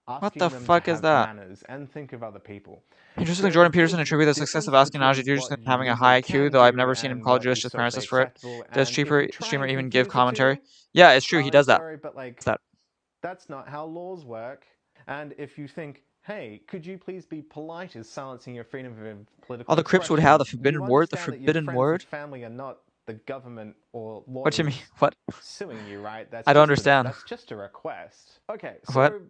What asking the them fuck to is have that? manners and think of other people. Interestingly, There Jordan is Peterson a attributed the success of difference Asking Naji between Juice what to you having a legally high IQ, can though I've do never seen him and call what Jewish is just socially parents for it. acceptable, Does and if you try streamer and even give confuse the commentary? two, Yeah, it's true. He does that. sorry, but like, It's that. that's not how laws work. And if you think, hey, could you please be polite as silencing your freedom of political All the Crips would expression, have the you forbidden word. The understand that your forbidden friends word. and family are not the government or lawyers What you mean? What? suing you, right? That's I don't just understand. That's just a request. Okay, so What?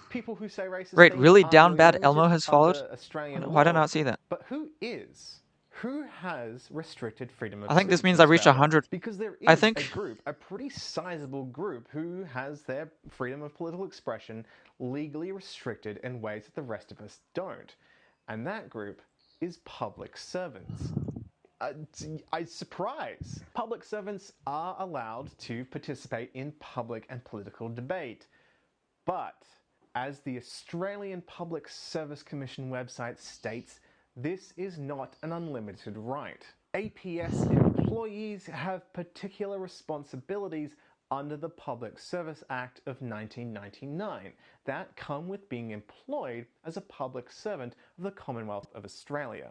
people who say racist Wait, things really? are Down bad limited Elmo has followed? under Australian Why did I law. not see that? But who is? Who has restricted freedom of I think this speech means in I've reached Australia? 100. Because there is I think. a group, a pretty sizable group, who has their freedom of political expression legally restricted in ways that the rest of us don't. And that group is public servants. I surprise. Public servants are allowed to participate in public and political debate. But, as the Australian Public Service Commission website states, this is not an unlimited right. APS employees have particular responsibilities under the Public Service Act of 1999 that come with being employed as a public servant of the Commonwealth of Australia.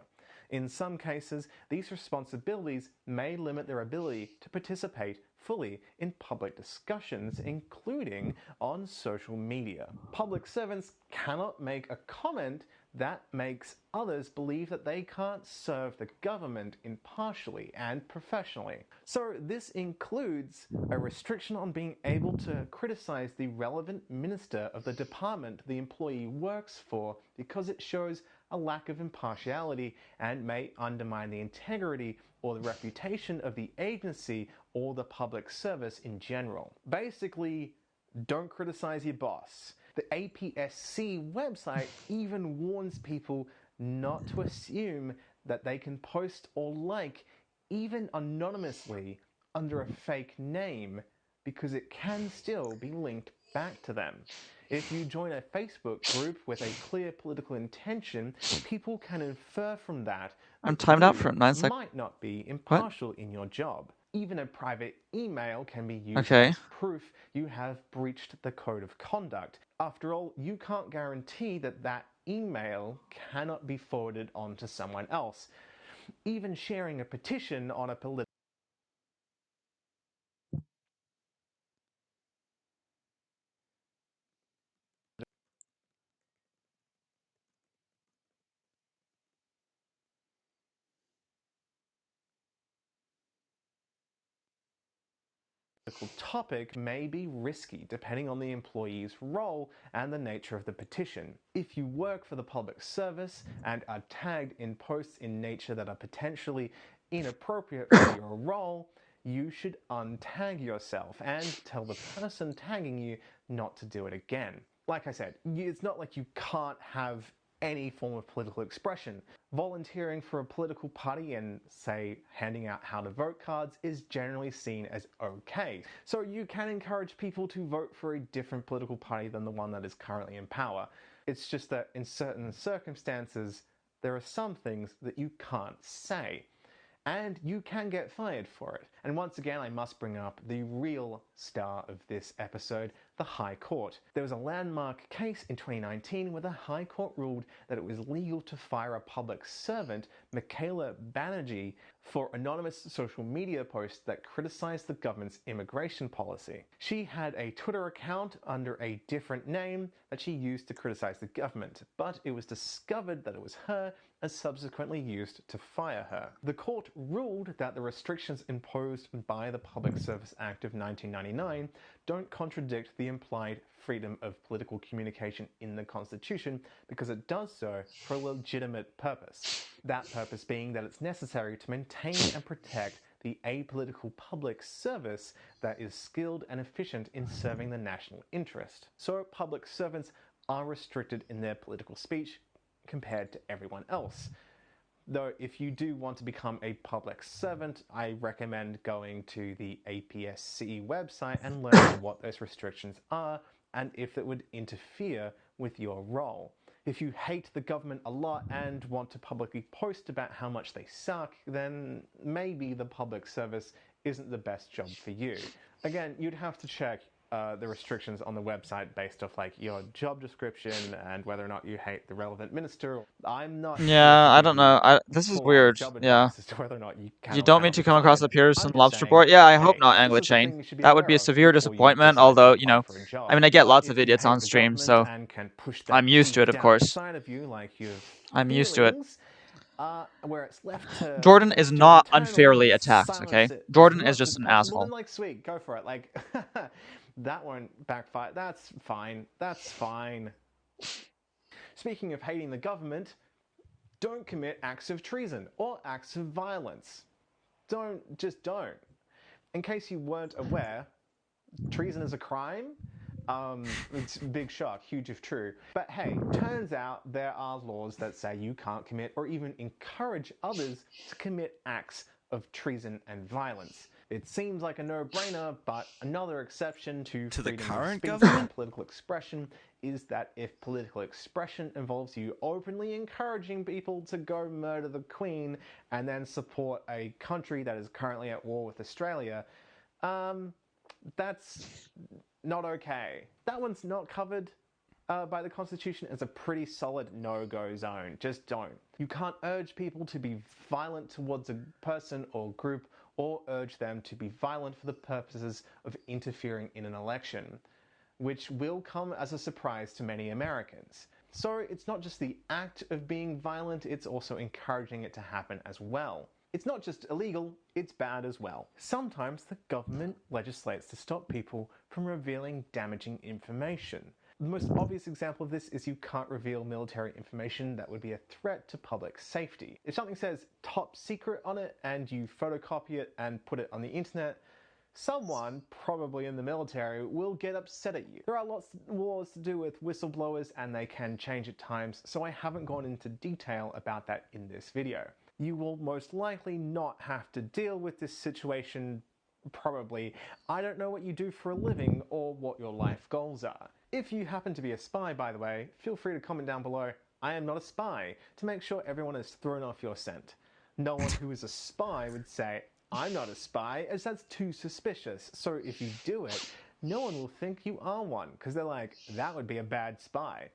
In some cases, these responsibilities may limit their ability to participate fully in public discussions, including on social media. Public servants cannot make a comment that makes others believe that they can't serve the government impartially and professionally. So this includes a restriction on being able to criticize the relevant minister of the department the employee works for because it shows a lack of impartiality and may undermine the integrity or the reputation of the agency or the public service in general. Basically, don't criticize your boss. The APSC website even warns people not to assume that they can post or like, even anonymously, under a fake name, because it can still be linked back to them. If you join a Facebook group with a clear political intention, people can infer from that I'm that timed out you for 9 seconds. might not be impartial in your job. Even a private email can be used Okay. as proof you have breached the code of conduct. After all, you can't guarantee that that email cannot be forwarded on to someone else. Even sharing a petition on a political topic may be risky depending on the employee's role and the nature of the petition. If you work for the public service and are tagged in posts in nature that are potentially inappropriate for your role, you should untag yourself and tell the person tagging you not to do it again. Like I said, it's not like you can't have any form of political expression. Volunteering for a political party and, say, handing out how to vote cards is generally seen as okay. So you can encourage people to vote for a different political party than the one that is currently in power. It's just that in certain circumstances, there are some things that you can't say. And you can get fired for it. And once again, I must bring up the real star of this episode, the High Court. There was a landmark case in 2019 where the High Court ruled that it was legal to fire a public servant, Michaela Banerjee, for anonymous social media posts that criticized the government's immigration policy. She had a Twitter account under a different name that she used to criticize the government, but it was discovered that it was her and subsequently used to fire her. The court ruled that the restrictions imposed by the Public Service Act of 1999 don't contradict the implied freedom of political communication in the Constitution because it does so for a legitimate purpose. That purpose being that it's necessary to maintain and protect the apolitical public service that is skilled and efficient in serving the national interest. So public servants are restricted in their political speech compared to everyone else. Though if you do want to become a public servant, I recommend going to the APSC website and learning what those restrictions are and if it would interfere with your role. If you hate the government a lot and want to publicly post about how much they suck, then maybe the public service isn't the best job for you. Again, you'd have to check the restrictions on the website based off like your job description and whether or not you hate the relevant minister. I'm not Yeah, I don't know. This is weird. Yeah. as to whether or not you can You or don't mean cannot to be come across fired. the Pearson I'm just Lobster saying, Board? Yeah, I hope hey, not, this is the Anglo-Chain. thing you should be That would aware be a of severe before you disappointment, decide to although, apply you know, for a job. I mean, I get But lots of if you idiots hate on the stream, government so and can push that I'm used to deep it, of down course. inside of you, like your I'm used to it. feelings, where it's left to Jordan is fester not internally, unfairly attacked, silence okay? it Jordan as is much just as an possible, asshole. then like sweet, go for it. Like that won't backfire. That's fine. That's fine. Speaking of hating the government, don't commit acts of treason or acts of violence. Just don't. In case you weren't aware, treason is a crime. It's a big shock, huge if true. But hey, turns out there are laws that say you can't commit or even encourage others to commit acts of treason and violence. It seems like a no-brainer, but another exception to the freedom of current speech government? and political expression is that if political expression involves you openly encouraging people to go murder the Queen and then support a country that is currently at war with Australia, that's not okay. That one's not covered by the Constitution as a pretty solid no-go zone. Just don't. You can't urge people to be violent towards a person or group or urge them to be violent for the purposes of interfering in an election, which will come as a surprise to many Americans. So it's not just the act of being violent, it's also encouraging it to happen as well. It's not just illegal, it's bad as well. Sometimes the government legislates to stop people from revealing damaging information. The most obvious example of this is you can't reveal military information that would be a threat to public safety. If something says top secret on it and you photocopy it and put it on the internet, someone, probably in the military, will get upset at you. There are lots of laws to do with whistleblowers and they can change at times, so I haven't gone into detail about that in this video. You will most likely not have to deal with this situation, probably. I don't know what you do for a living or what your life goals are. If you happen to be a spy, by the way, feel free to comment down below, "I am not a spy," to make sure everyone is thrown off your scent. No one who is a spy would say, "I'm not a spy," as that's too suspicious. So if you do it, no one will think you are one, because they're like, that would be a bad spy.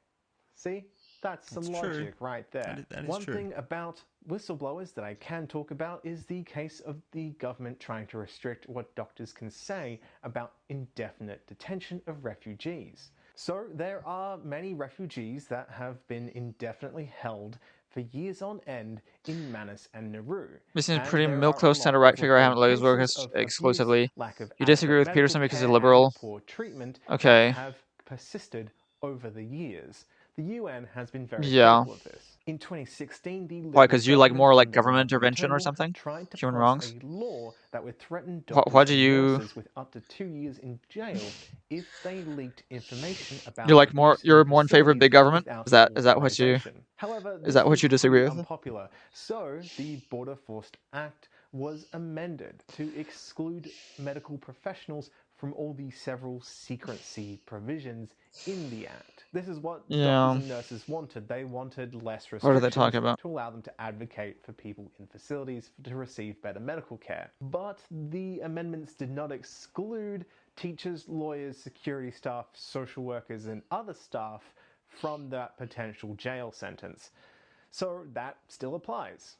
See? That's some logic right there. That is One true. thing about whistleblowers that I can talk about is the case of the government trying to restrict what doctors can say about indefinite detention of refugees. So there are many refugees that have been indefinitely held for years on end in Manus and Nauru. This seems And pretty there milk are a toast lot center of right figure. I haven't reported looked at his work cases of abuse, exclusively. lack of You disagree with adequate Peterson medical because he's care, liberal? and poor treatment Okay. that have persisted over the years. The UN has been very Yeah. critical of this. In 2016, the Why? Because you like Liberal more like government government under Malcolm intervention or Turnbull something? tried to Human pass wrongs? a law that would threaten Why doctors do and you? nurses with up to 2 years in jail if they leaked information about You're like more. abuse in You're more in favor of facilities big government. without Is that what you? authorization. However, Is this that what was you disagree pretty with? unpopular. So the Border Forced Act was amended to exclude medical professionals from all the several secrecy provisions in the Act. This is what Yeah. doctors and nurses wanted. They wanted less What are they restrictions talking about? to allow them to advocate for people in facilities to receive better medical care. But the amendments did not exclude teachers, lawyers, security staff, social workers, and other staff from that potential jail sentence. So that still applies.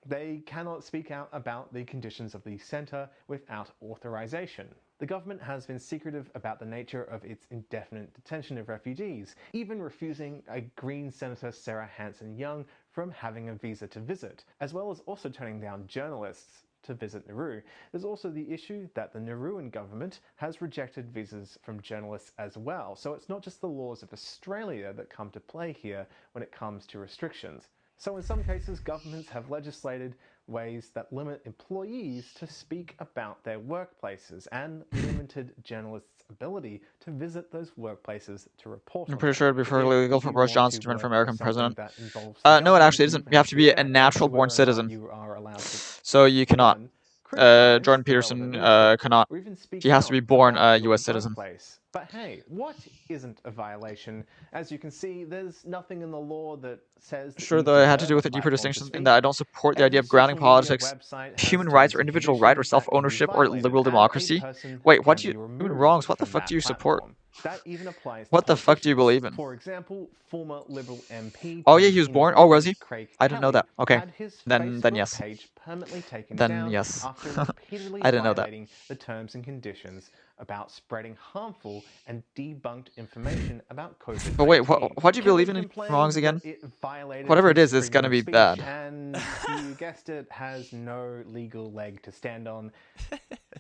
They cannot speak out about the conditions of the centre without authorization. The government has been secretive about the nature of its indefinite detention of refugees, even refusing a Green Senator Sarah Hanson-Young from having a visa to visit, as well as also turning down journalists to visit Nauru. There's also the issue that the Nauruan government has rejected visas from journalists as well, so it's not just the laws of Australia that come to play here when it comes to restrictions. So in some cases, governments have legislated ways that limit employees to speak about their workplaces and limited journalists' ability to visit those workplaces to report I'm on pretty them. sure it'd be If perfectly legal you for Boris want Johnson to to run for work American something president. that involves the No, it government, actually doesn't. You have to be a check as natural to born whether or not citizen. you are allowed to So you cannot. criticize Jordan the Peterson relevant leadership, cannot. or even speak He has to be out born about a your U.S. citizen. workplace. But hey, what isn't a violation? As you can see, there's nothing in the law that says that Sure, you though, it had to deserve do with a a deeper platform to distinction in speak. that I don't support the Every idea of grounding social media politics, website has human rights, or terms and individual right or conditions that can be self-ownership or violated, liberal and a democracy. person Wait, what can do you? be Human removed wrongs. What the from fuck that do you support? platform. That even applies to What the fuck do you politicians. believe in? For example, former Liberal MP Oh yeah, Townsend he was in born. Oh, was he? Parliament, Craig I didn't know Kelly, that. Okay, had his then Facebook yes. page permanently taken Then down yes. after repeatedly I didn't know that. violating the terms and conditions about spreading harmful and debunked information about COVID-19. But wait, what do you believe in Complained wrongs again? that it violated Whatever it his is, it's freedom gonna of be speech, bad. and you guessed it, has no legal leg to stand on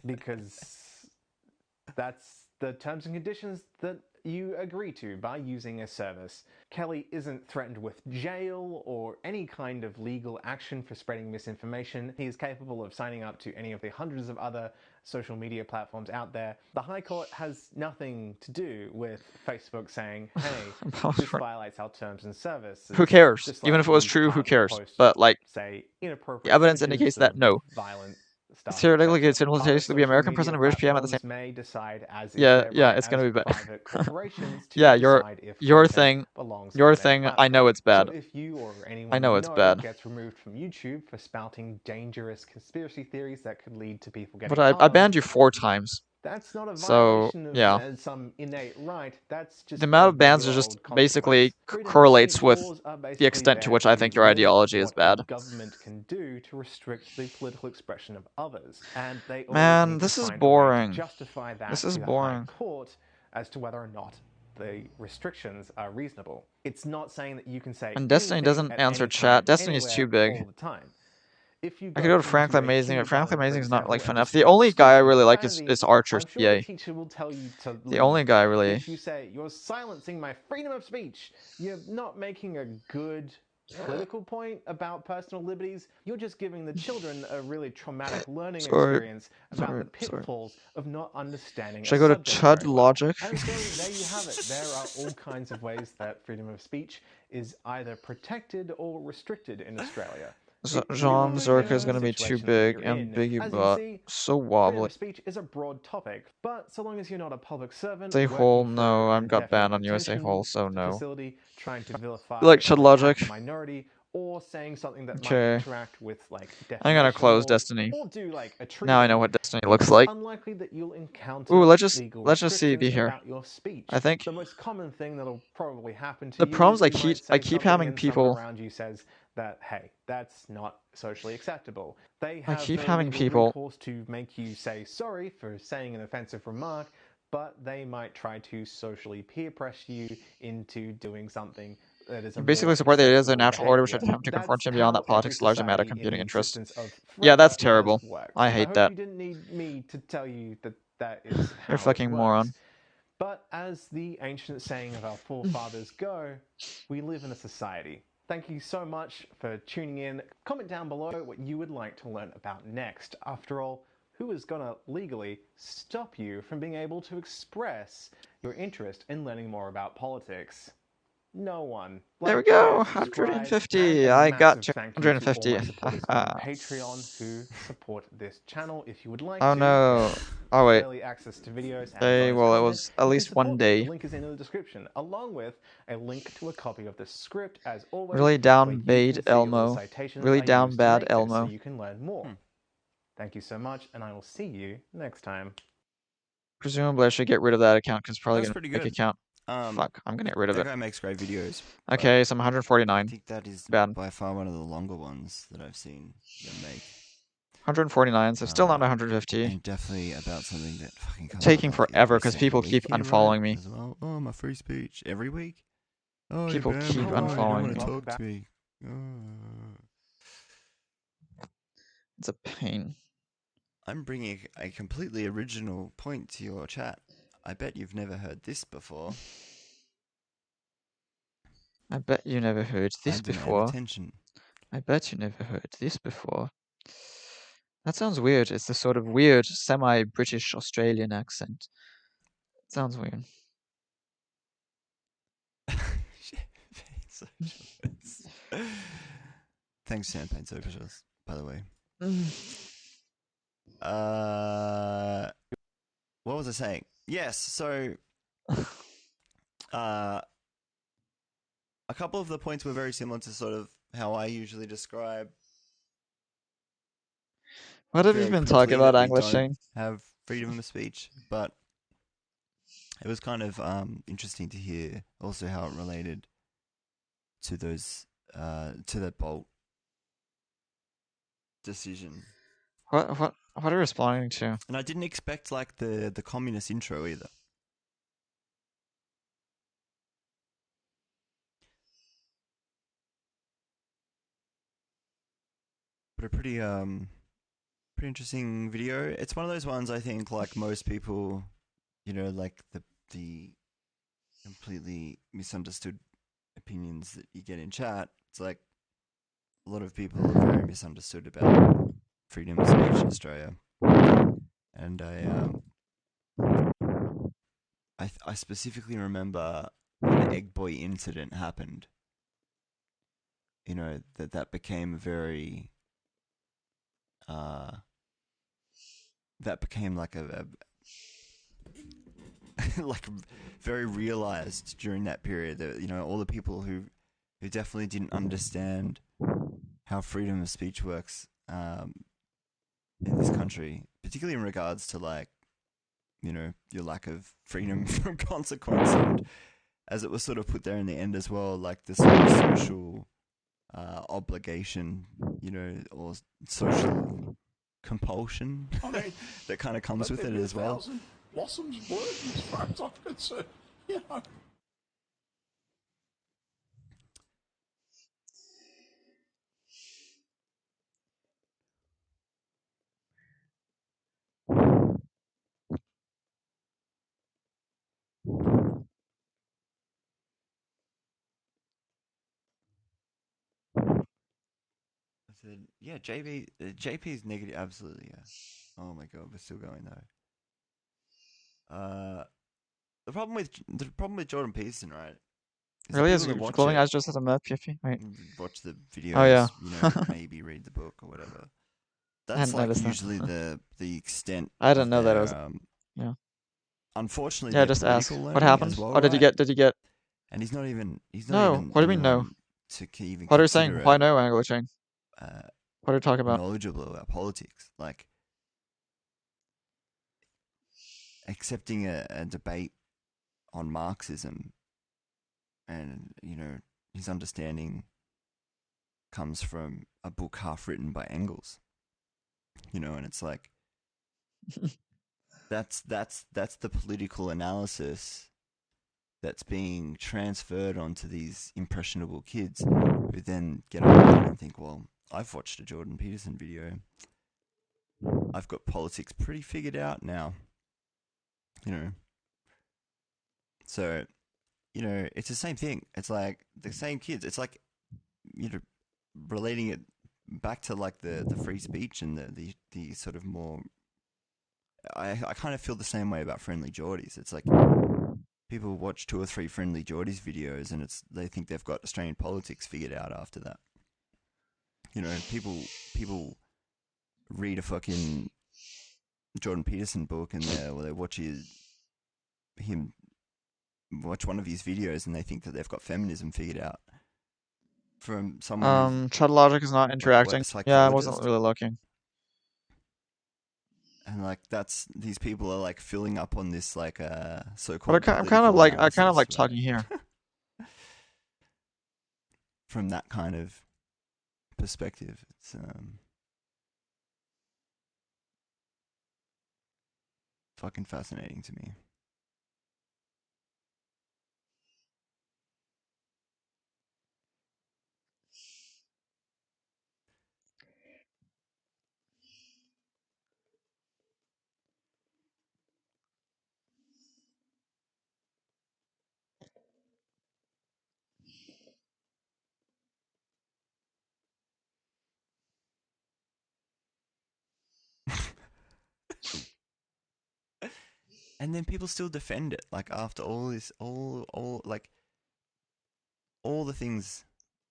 because that's the terms and conditions that you agree to by using a service. Kelly isn't threatened with jail or any kind of legal action for spreading misinformation. He is capable of signing up to any of the hundreds of other social media platforms out there. The High Court has nothing to do with Facebook saying, hey, this violates our terms and services. Who cares? Just Even like if it was you true, who can't cares? post, But like, say, the inappropriate evidence images indicates that of no. violent stuff, Theoretically, it's etc. simultaneously be American president and British PM at the same. May decide, as is Yeah, their yeah, right it's gonna as be bad. private corporations to Yeah, decide if your content thing, belongs your on their thing. I platform. know it's bad. So if you or anyone I know you it's bad. gets removed from YouTube for spouting dangerous conspiracy theories that could lead to people getting But I harmed, banned you 4 times. that's not a So violation of yeah. some innate right. That's just The amount of bans regular are just old basically consequence. Freedom of correlates speech with laws are the basically extent to there which I think your limit ideology is what bad. a government can do to restrict the political expression of others, and they always Man, need this to is find a way boring. to justify that This to is the High boring. Court as to whether or not the restrictions are reasonable. It's not saying that you can say And Destiny anything doesn't at answer any chat. time, Destiny's anywhere, too big. all the time. If you I could go to into Frankly a Amazing, but Frankly kindergarten, for Amazing is not like example, fun and enough. just The start only guy I speaking really like profanity, is Archer's I'm sure the PA. teacher will tell you to The leave. only guy really. If you say, you're silencing my freedom of speech, you're not making a good political point about personal liberties. You're just giving the children a really traumatic learning experience about the pitfalls of not understanding Should I a go to subject Chud very well. Logic? And so there you have it. There are all kinds of ways that freedom of speech is either protected or restricted in Australia. Jean Zerka is going to be too big, As you ambiguous, see, so freedom wobbly. of speech is a broad topic, but so long as you're not a public servant, USA Hole, working for no, an I got banned on indefinite USA detention Hole, so no. facility, trying to vilify You like or Chud attack Logic? a minority, or saying something that might Okay. interact with like I'm gonna defamation close laws, Destiny. or do like a treason, Now I know what Destiny looks it's like. unlikely that you'll encounter Ooh, let's legal just see restrictions here. about your speech. I think The most common thing that'll probably happen to the you problems is I you might keep say having something and people. someone around you says that, hey, that's not socially acceptable. They I have keep the having legal people- recourse to make you say sorry for saying an offensive remark, but they might try to socially peer pressure you into doing something that is a You basically more support the ideas of acceptable natural order, which behavior. attempt to confront That's him beyond that how politics every largely matter society in computing the interests. existence of Yeah, that's freedom terrible. works. I hate hope that. you didn't need me to tell you that that is how You're a fucking it works. moron. But as the ancient saying of our forefathers go, we live in a society. Thank you so much for tuning in. Comment down below what you would like to learn about next. After all, who is gonna legally stop you from being able to express your interest in learning more about politics? No one. There we Like, go, share, subscribe, 150. and a I got massive thank you to all my 250. supporters on Patreon who support this channel. If you would like Oh to, no. Oh wait. early access to videos and Hey, bonus well, it content, was at you least can one support me. day. The link is in the description, along with a link to a copy of the script, as always. Really where down you bad can see all the Elmo. citations Really I down used to bad make this, Elmo. so you can learn more. Thank you so much, and I will see you next time. Presumably I should get rid of that account because it's probably That's gonna pretty make good. account. Fuck, I'm gonna get rid of That it. guy makes great videos. Okay, so I'm 149. I think that is Bad. by far one of the longer ones that I've seen them make. 149, so still not 150. And definitely about something that fucking comes Taking up like forever every because second people week keep in a row unfollowing me. as well. Oh, my free speech every week. Oh, you People banned keep me. Oh, you don't unfollowing want me. to talk to me. Oh. It's a pain. I'm bringing a completely original point to your chat. I bet you've never heard this before. I bet you never heard this And demand before. attention. I bet you never heard this before. That sounds weird. It's a sort of weird semi-British Australian accent. It sounds weird. Thanks, Champagne Socials, by the way. What was I saying? Yes, so a couple of the points were very similar to sort of how I usually describe. What have you very been quickly talking about, that we English don't Shane? have freedom of speech, but it was kind of interesting to hear also how it related to those to that Bolt decision. What are you responding to? And I didn't expect like the communist intro either. But a pretty interesting video. It's one of those ones I think like most people, you know, like the completely misunderstood opinions that you get in chat. It's like a lot of people are very misunderstood about freedom of speech in Australia. And I specifically remember when the Egg Boy incident happened. You know, that became very that became like a like very realized during that period that, you know, all the people who definitely didn't understand how freedom of speech works in this country, particularly in regards to like, you know, your lack of freedom from consequence, and as it was sort of put there in the end as well, like this sort of social obligation, you know, or social compulsion that kind of comes with it as well. Blossoms bloom as far as I'm concerned. You know. said, yeah, JP's negative. Absolutely, yeah. Oh my god, we're still going though. The problem with Jordan Peterson, right? is Really? the Is people that watch glowing it, eyes just as a meth PFP? Wait. watch the videos, Oh yeah. maybe read the book or whatever. I That's hadn't like noticed that. usually the extent. I didn't of know that it their, was. Yeah. Unfortunately, Yeah. their Just ask. political What learning happened? as well, Oh, did you right? get? Did you get? And he's not even. No. What do you mean no? Even What are you saying? consider Why no, Anglo Chain? What are you talking about? knowledgeable about politics, like accepting a debate on Marxism, and his understanding comes from a book half written by Engels, and it's like that's the political analysis that's being transferred onto these impressionable kids who then get online and think, well, I've watched a Jordan Peterson video. I've got politics pretty figured out now. So, it's the same thing. It's like the same kids. It's like, relating it back to like the free speech and the sort of more. I kind of feel the same way about Friendly Geordies. It's like people watch 2 or 3 Friendly Geordies videos and they think they've got Australian politics figured out after that. People read a fucking Jordan Peterson book and they watch him watch one of his videos and they think that they've got feminism figured out from someone. Chud Logic is not interacting. Yeah, I wasn't really looking. And like these people are like filling up on this like so-called. But I'm kind of like talking here. From that kind of perspective, it's fucking fascinating to me. And then people still defend it, like after all this, all like all the things,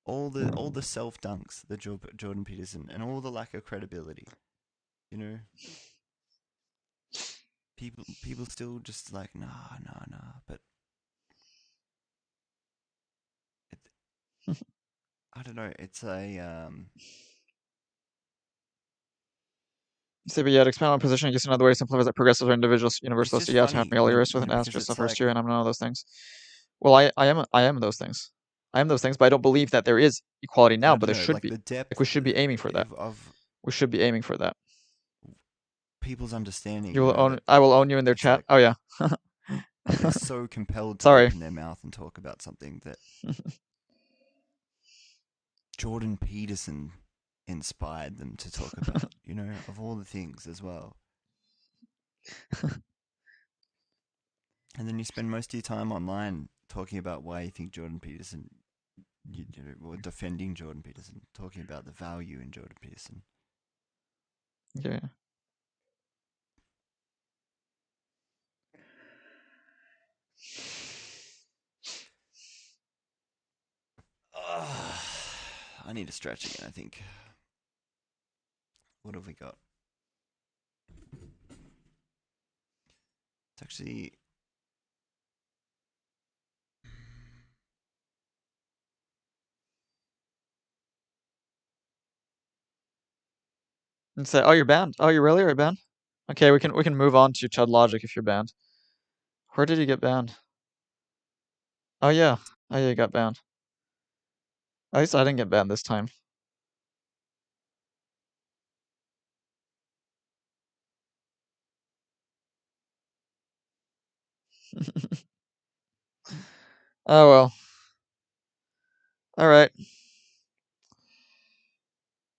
all the self dunks, the Jordan Peterson, and all the lack of credibility. People still just like nah, but I don't know. It's a So, but yeah, to expand on position, I guess another way to simplify that progressives are individuals, universalists. just Yeah, to have funny meliorist with an because asterisk it's refers like- to, and I'm none of those things. Well, I am those things. I am those things, but I don't believe that there is equality now, but there should like be. the depth Like we should be aiming for that. We should be aiming for that. people's understanding. You will own. I will own you in their chat. Oh yeah. They're so compelled to Sorry. open their mouth and talk about something that Jordan Peterson inspired them to talk about, of all the things as well. And then you spend most of your time online talking about why you think Jordan Peterson, or defending Jordan Peterson, talking about the value in Jordan Peterson. Yeah. I need to stretch again, I think. What have we got? It's actually... And say, oh, you're banned. Oh, you really are banned? Okay, we can move on to Chud Logic if you're banned. Where did you get banned? Oh yeah. Oh yeah, you got banned. At least I didn't get banned this time. Oh well. All right.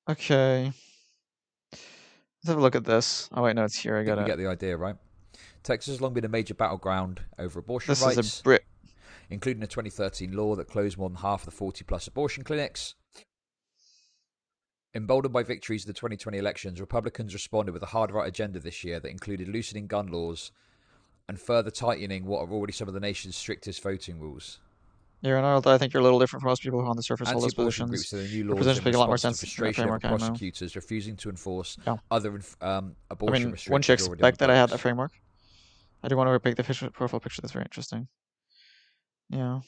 Okay. Let's have a look at this. Oh wait, no, it's here. I got You it. get the idea, right? Texas has long been a major battleground over abortion This rights, is a Brit. including a 2013 law that closed more than half of the 40-plus abortion clinics. Emboldened by victories in the 2020 elections, Republicans responded with a hard-right agenda this year that included loosening gun laws and further tightening what are already some of the nation's strictest voting rules. Yeah, Arnold, I think you're a little different from most people who on the surface hold those Anti-abortion positions. groups say the new Your laws positions in make a lot more response to sense in that frustration over framework, I know. prosecutors refusing to enforce Yeah. other abortion I mean, restrictions wouldn't you already on expect the that I had that books. framework? I do want to repick the profile picture. That's very interesting. Yeah.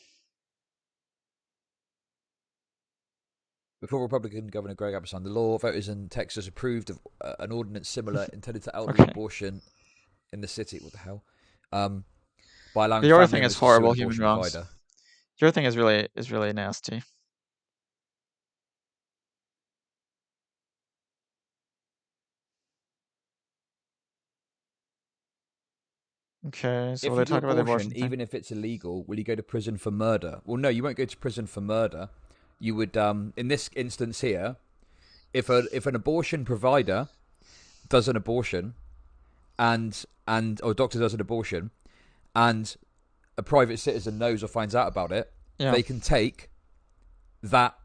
Before Republican Governor Greg Abbott signed the law, voters in Texas approved of an ordinance similar intended to outlaw abortion in the city. What the hell? By allowing Your family thing is members to sue horrible, an human abortion wrongs. provider. Your thing is really nasty. Okay, so If they you do talk about the abortion abortion, thing. even if it's illegal, will you go to prison for murder? Well, no, you won't go to prison for murder. You would, in this instance here, if an abortion provider does an abortion, or a doctor does an abortion, and a private citizen knows or finds out about it, they can take that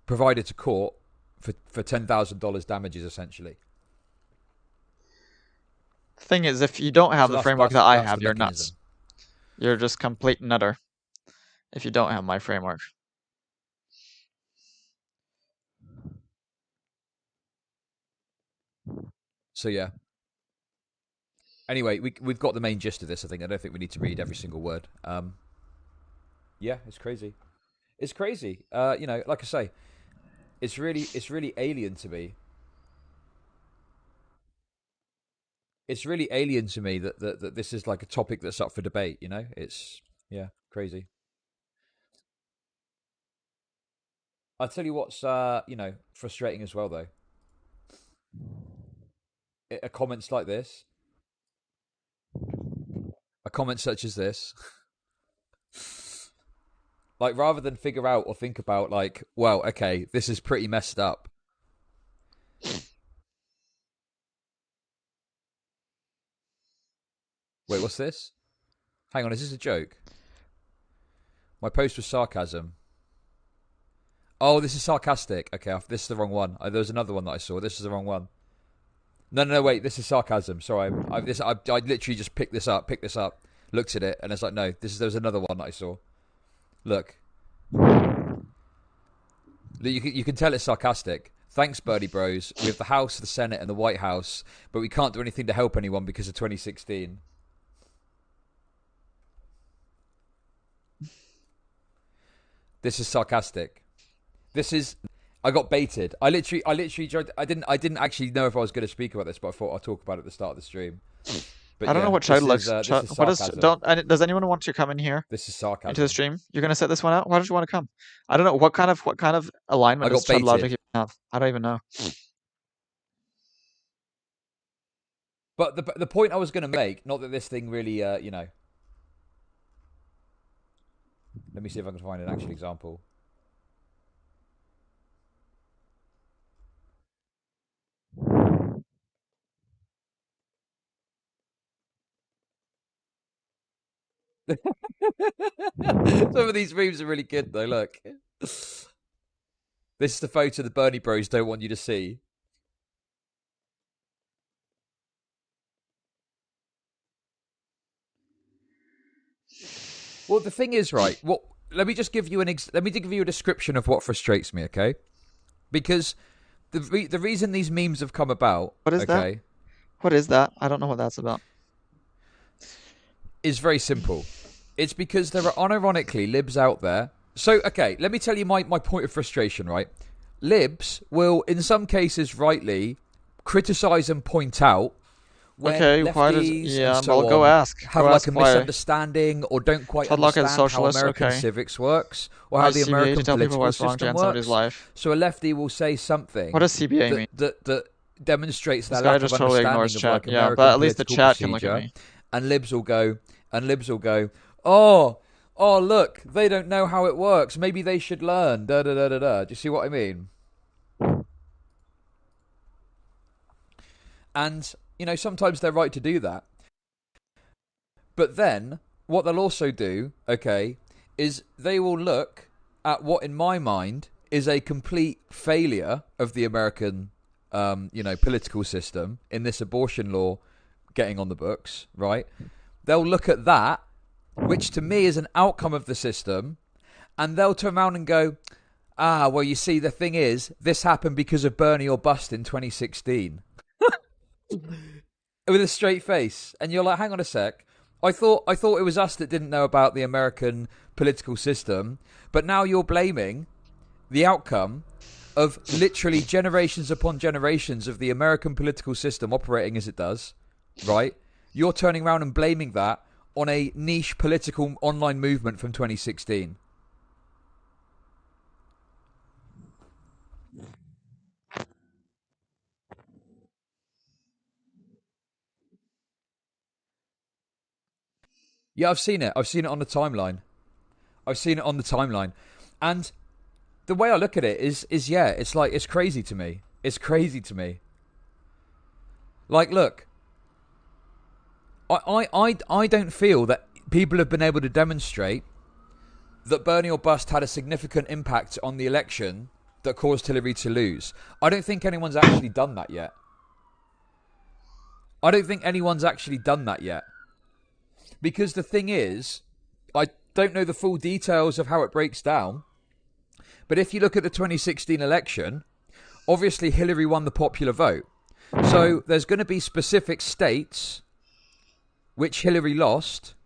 provider to court for $10,000 damages, essentially. Thing is, if you don't have So the that's- framework that's- that I that's have, the you're mechanism. nuts. You're just complete nutter if you don't have my framework. So yeah. Anyway, we've got the main gist of this. I think I don't think we need to read every single word. Yeah, it's crazy. It's crazy. You know, like I say, it's really alien to me. It's really alien to me that this is like a topic that's up for debate. You know, it's crazy. I'll tell you what's frustrating as well though. A comments like this, a comment such as this, like rather than figure out or think about like, well, okay, this is pretty messed up. Wait, what's this? Hang on, is this a joke? My post was sarcasm. Oh, this is sarcastic. Okay, this is the wrong one. There was another one that I saw. This is the wrong one. No, wait, this is sarcasm. Sorry, I literally just picked this up, looked at it, and it's like, no, there was another one that I saw. Look. You can tell it's sarcastic. Thanks, Birdie Bros. We have the House, the Senate, and the White House, but we can't do anything to help anyone because of 2016. This is sarcastic. This is... I got baited. I literally tried. I didn't actually know if I was going to speak about this, but I thought I'll talk about it at the start of the stream. But I don't know what Child looks. This is What is? sarcasm. Does anyone want to come in here? This is sarcasm. Into the stream. You're gonna set this one out. Why don't you want to come? I don't know what kind of alignment I does got Chud Logic baited. even have. I don't even know. But the point I was going to make, not that this thing really, Let me see if I can find an actual example. Some of these memes are really good, though. Look. This is the photo the Bernie Bros don't want you to see. Well, the thing is, right? Let me just give you a description of what frustrates me, okay? Because the reason these memes have come about, What is that? What is that? I don't know what that's about. Is very simple. It's because there are unironically libs out there. So, okay, let me tell you my point of frustration, right? Libs will, in some cases, rightly criticize and point out when why does lefties and so well, go on ask. have Go like ask a why. misunderstanding or don't quite Chud Logic is understand how socialist, American okay. civics works or Why how is the CBA to American tell people political what's wrong to system end somebody's works. life? So a lefty will say something. What does CBA mean? That demonstrates This their guy lack just of totally understanding ignores of chat. like Yeah, American but at least the political chat can look at procedure. me. And libs will go, oh, look, they don't know how it works. Maybe they should learn. Da da da da da. Do you see what I mean? And sometimes they're right to do that. But then, what they'll also do, okay, is they will look at what, in my mind, is a complete failure of the American, political system in this abortion law getting on the books, right? They'll look at that, which to me is an outcome of the system, and they'll turn around and go, well, you see, the thing is, this happened because of Bernie or bust in 2016. With a straight face. And you're like, hang on a sec. I thought it was us that didn't know about the American political system, but now you're blaming the outcome of literally generations upon generations of the American political system operating as it does, right? You're turning around and blaming that on a niche political online movement from 2016. Yeah, I've seen it. I've seen it on the timeline. And the way I look at it is yeah, it's like, it's crazy to me. Like, look, I don't feel that people have been able to demonstrate that Bernie or bust had a significant impact on the election that caused Hillary to lose. I don't think anyone's actually done that yet. Because the thing is, I don't know the full details of how it breaks down, but if you look at the 2016 election, obviously Hillary won the popular vote. So there's going to be specific states which Hillary lost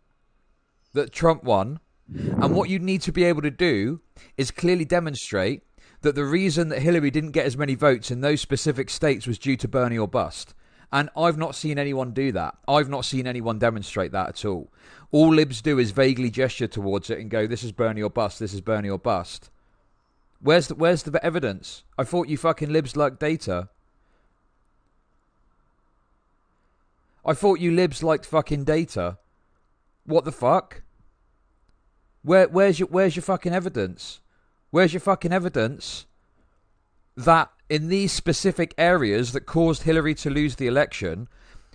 that Trump won. And what you need to be able to do is clearly demonstrate that the reason that Hillary didn't get as many votes in those specific states was due to Bernie or bust. And I've not seen anyone do that. I've not seen anyone demonstrate that at all. All libs do is vaguely gesture towards it and go, this is Bernie or bust, this is Bernie or bust. Where's the evidence? I thought you fucking libs liked data. I thought you libs liked fucking data. What the fuck? Where's your fucking evidence? Where's your fucking evidence that in these specific areas that caused Hillary to lose the election,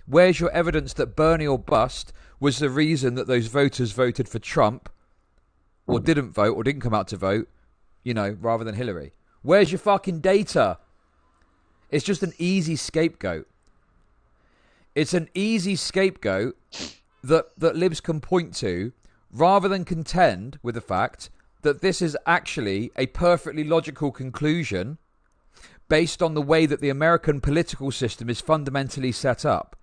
where's your evidence that Bernie or bust was the reason that those voters voted for Trump or didn't vote or didn't come out to vote, rather than Hillary? Where's your fucking data? It's just an easy scapegoat. It's an easy scapegoat that libs can point to rather than contend with the fact that this is actually a perfectly logical conclusion based on the way that the American political system is fundamentally set up.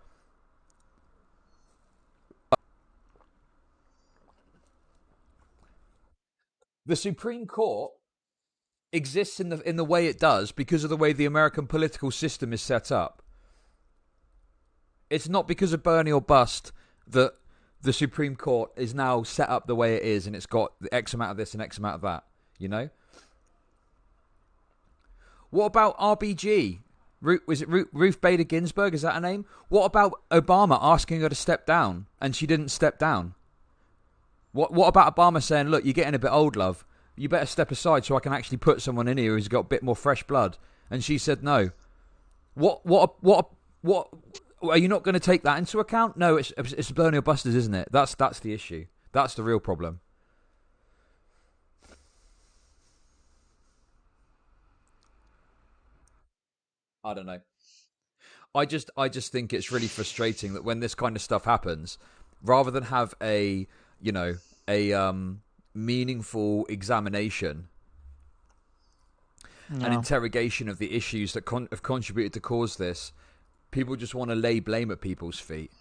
The Supreme Court exists in the way it does because of the way the American political system is set up. It's not because of Bernie or bust that the Supreme Court is now set up the way it is and it's got X amount of this and X amount of that, What about RBG? Was it Ruth Bader Ginsburg? Is that her name? What about Obama asking her to step down and she didn't step down? What about Obama saying, look, you're getting a bit old, love. You better step aside so I can actually put someone in here who's got a bit more fresh blood. And she said no. What are you not going to take that into account? No, it's Bernie or busters, isn't it? That's the issue. That's the real problem. I don't know. I just think it's really frustrating that when this kind of stuff happens, rather than have a meaningful examination, an interrogation of the issues that have contributed to cause this, people just want to lay blame at people's feet,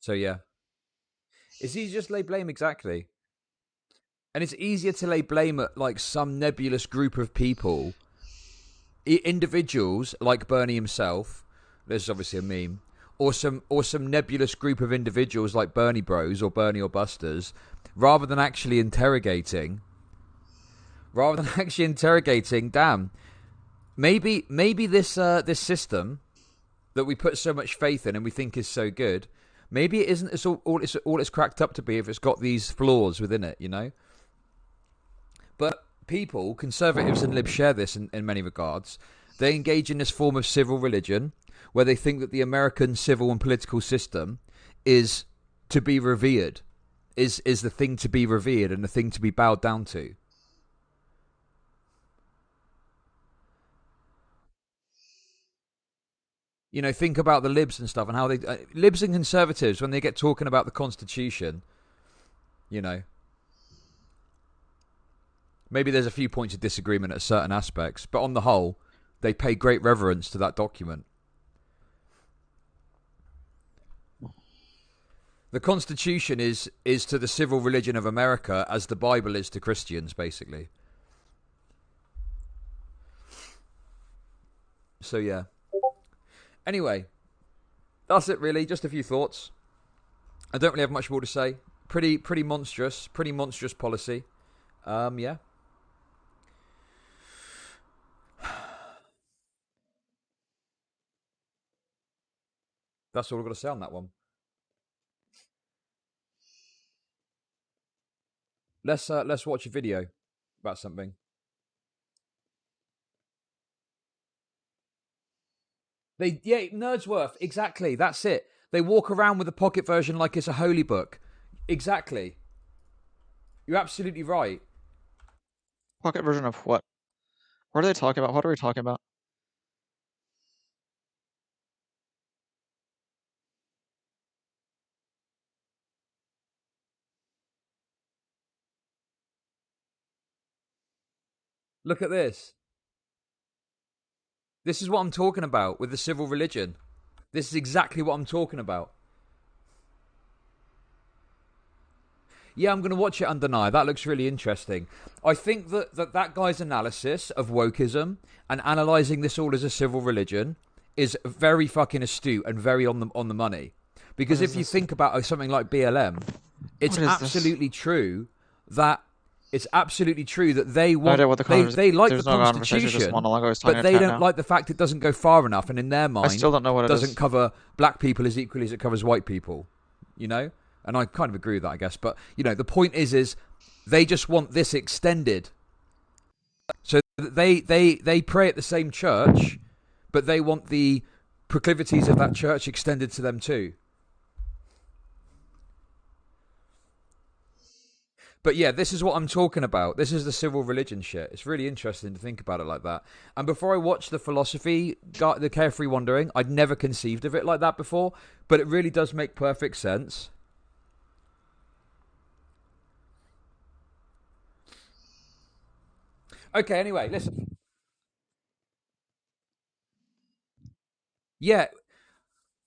So yeah. It's easy to just lay blame, exactly. And it's easier to lay blame at like some nebulous group of people, individuals like Bernie himself. This is obviously a meme. Or some nebulous group of individuals like Bernie Bros or Bernie or Busters, rather than actually interrogating. Damn, maybe this system that we put so much faith in and we think is so good, maybe it isn't all it's cracked up to be if it's got these flaws within it, But people, conservatives and libs, share this in many regards. They engage in this form of civil religion where they think that the American civil and political system is to be revered, is the thing to be revered and the thing to be bowed down to. You know, think about the libs and stuff and how they libs and conservatives when they get talking about the Constitution. You know, maybe there's a few points of disagreement at certain aspects, but on the whole, they pay great reverence to that document. The Constitution is to the civil religion of America as the Bible is to Christians, basically. So, yeah. Anyway, that's it, really. Just a few thoughts. I don't really have much more to say. Pretty monstrous policy. Yeah. That's all I've got to say on that one. Let's watch a video about something. Nerdsworth, exactly. That's it. They walk around with a pocket version like it's a holy book. Exactly. You're absolutely right. Pocket version of what? What are they talking about? What are we talking about? Look at this. This is what I'm talking about with the civil religion. This is exactly what I'm talking about. Yeah, I'm going to watch it undenied. That looks really interesting. I think that guy's analysis of wokeism and analysing this all as a civil religion is very fucking astute and very on the money. Because if you think about something like BLM, it's absolutely true that they want they like the Constitution, but they don't like the fact it doesn't go far enough, and in their mind, I still don't know what it doesn't is. cover black people as equally as it covers white people. You know, and I kind of agree with that, I guess. But you know, the point is they just want this extended. So they pray at the same church, but they want the proclivities of that church extended to them too. But yeah, this is what I'm talking about. This is the civil religion shit. It's really interesting to think about it like that. And before I watched the philosophy, the Carefree Wandering, I'd never conceived of it like that before. But it really does make perfect sense. Okay, anyway, listen. Yeah,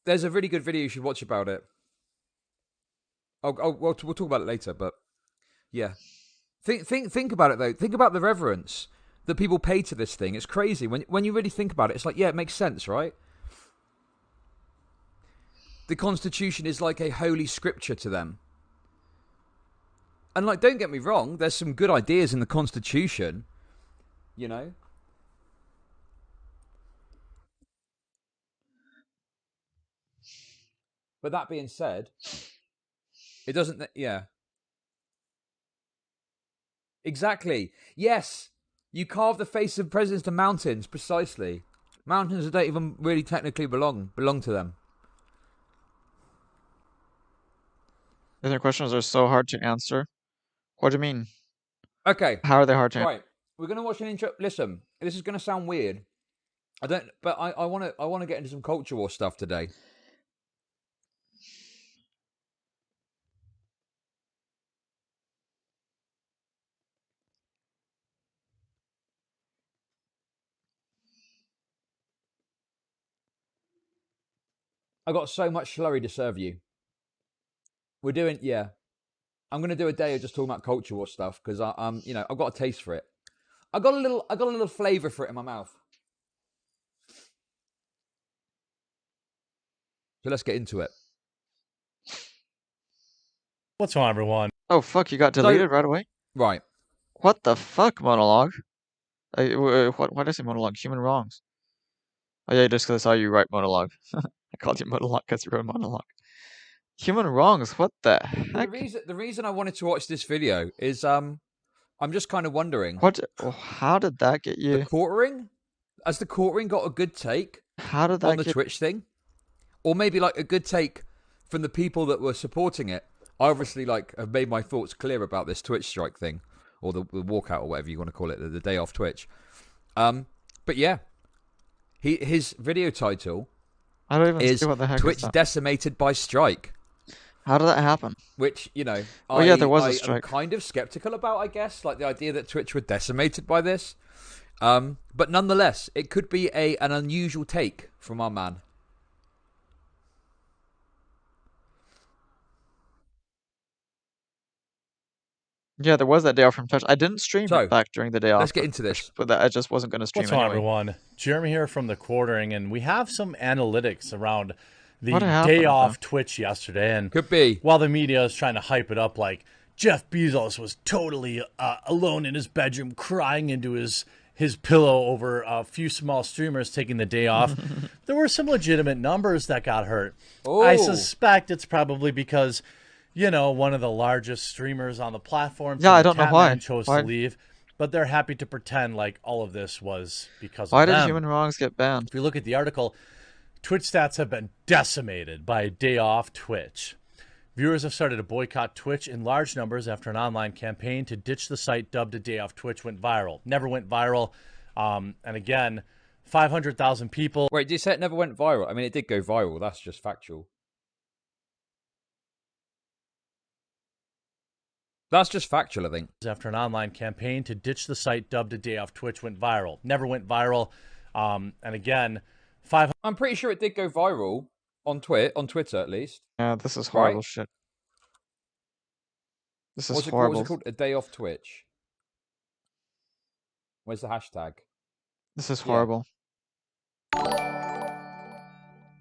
there's a really good video you should watch about it. We'll talk about it later, but yeah. Think about it though. Think about the reverence that people pay to this thing. It's crazy when you really think about it. It's like, yeah, it makes sense, right? The Constitution is like a holy scripture to them. And like, don't get me wrong, there's some good ideas in the Constitution, you know. But that being said, it doesn't. Yeah. Exactly. Yes. You carve the face of presidents to mountains, precisely. Mountains that don't even really technically belong to them. The other questions are so hard to answer. What do you mean? Okay. How are they hard to answer? Right. We're gonna watch an intro. Listen, this is gonna sound weird. I wanna get into some culture war stuff today. I got so much slurry to serve you. We're doing, yeah. I'm gonna do a day of just talking about culture war stuff because you know, I've got a taste for it. I got a little flavour for it in my mouth. So let's get into it. What's on, everyone? Oh fuck! You got deleted right away. Right. What the fuck, monologue? Why did I say monologue? Human wrongs. Oh yeah, just because I saw you write monologue. I called you monologue because you wrote monologue. Human wrongs. What the heck? The reason I wanted to watch this video is I'm just kind of wondering. What? How did that get you? The quartering? Has the quartering got a good take? How did on that the get... Twitch thing, or maybe like a good take from the people that were supporting it. I obviously like have made my thoughts clear about this Twitch strike thing, or the walkout, or whatever you want to call it, the day off Twitch. But yeah, his video title I don't even is see what the heck Twitch is that. decimated by strike. How did that happen? Which, you know, Oh yeah, there was a I'm strike. kind of skeptical about, I guess, like the idea that Twitch were decimated by this. But nonetheless, it could be an unusual take from our man. Yeah, there was that day off from Twitch. I didn't stream So, it back during the day off. let's get into this. But I just wasn't going to stream What's going on, anyway. everyone? Jeremy here from the Quartering, and we have some analytics around the What happened, day off though? Twitch yesterday. And could be while the media is trying to hype it up like Jeff Bezos was totally alone in his bedroom crying into his pillow over a few small streamers taking the day off, there were some legitimate numbers that got hurt. I suspect it's probably because, you know, one of the largest streamers on the platform, Yeah, I don't know why. chose Why? to leave, but they're happy to pretend like all of this was because Why of did them. Human Wrongs get banned? If you look at the article, Twitch stats have been decimated by a day off Twitch. Viewers have started to boycott Twitch in large numbers after an online campaign to ditch the site dubbed a day off Twitch went viral. Never went viral. And again, 500,000 people. Wait, did you say it never went viral? I mean, it did go viral. That's just factual. That's just factual, I think. After an online campaign to ditch the site dubbed a day off Twitch went viral. Never went viral. And again, I'm pretty sure it did go viral on Twitter at least. Yeah, this is horrible Right? shit. This is What horrible. was it called? A day off Twitch. Where's the hashtag? This is Yeah. horrible.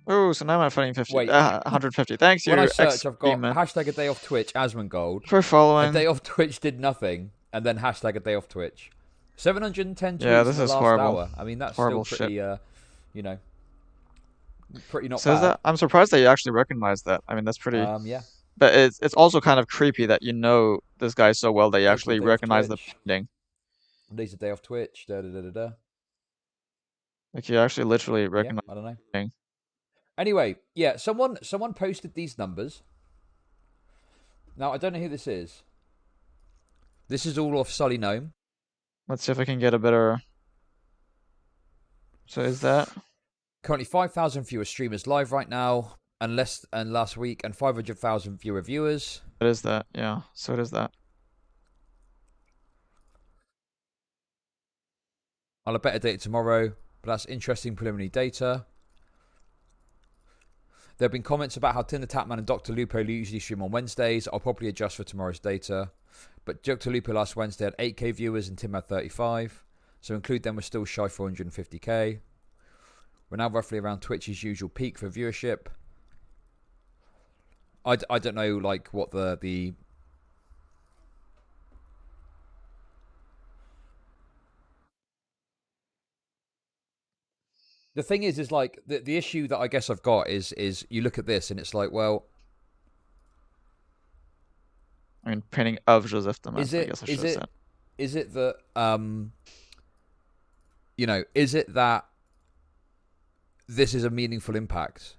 Oh, so now I'm at fighting 50. Wait. 150. Thanks, you When I search, I've got ex-beam-man. hashtag a day off Twitch, Asmongold. For following. A day off Twitch did nothing, and then hashtag a day off Twitch. 710 tweets Yeah, this in the is last horrible. hour. I mean, that's Horrible still pretty, shit. you know, pretty not Says bad. that? I'm surprised that you actually recognize that. I mean, that's pretty. Yeah. But it's also kind of creepy that you know this guy so well that you actually day off recognize the Twitch. pending. Today's a day off Twitch. Da da da da da. Like you actually literally recognize. I don't know. the pending. Anyway, yeah, someone posted these numbers. Now I don't know who this is. This is all off Sully Gnome. Let's see if I can get a better. So is that? Currently 5,000 fewer streamers live right now, and last week, and 500,000 fewer viewers. What is that? Yeah. So it is that. I'll have better data tomorrow, but that's interesting preliminary data. There have been comments about how Tinder Tapman and Dr. Lupo usually stream on Wednesdays. I'll probably adjust for tomorrow's data. But Dr. Lupo last Wednesday had 8k viewers and Tim had 35. So include them, we're still shy 450k. We're now roughly around Twitch's usual peak for viewership. I don't know, like, what the thing is like the issue that I guess I've got is you look at this and it's like, well, I mean, painting of Joseph the Man. is I it guess I should have said. is it that you know, is it that this is a meaningful impact?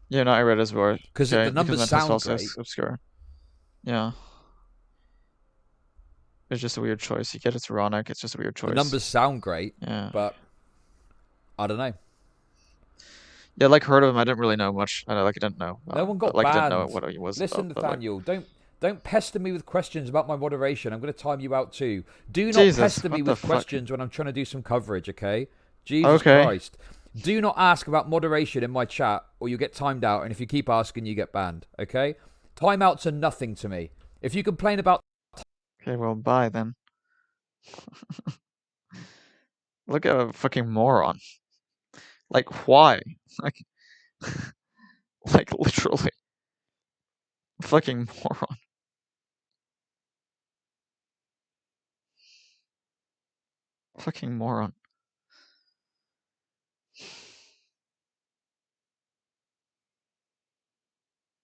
Yeah, no, I read as well. Because the numbers sound also great. obscure. Yeah. It's just a weird choice. You get it's ironic. It's just a weird choice. The numbers sound great, Yeah. but I don't know. Yeah, like heard of him. I didn't really know much. I didn't know. No one got like banned. I didn't know what he was. Listen, about, but, like, Nathaniel, don't pester me with questions about my moderation. I'm going to time you out too. Do not Jesus, pester me what the with fuck? questions when I'm trying to do some coverage, okay? Jesus Okay. Christ. Do not ask about moderation in my chat or you get timed out, and if you keep asking, you get banned, okay? Timeouts are nothing to me. If you complain about... Okay, well, bye then. Look at a fucking moron. Like, why? Like literally. Fucking moron. Fucking moron.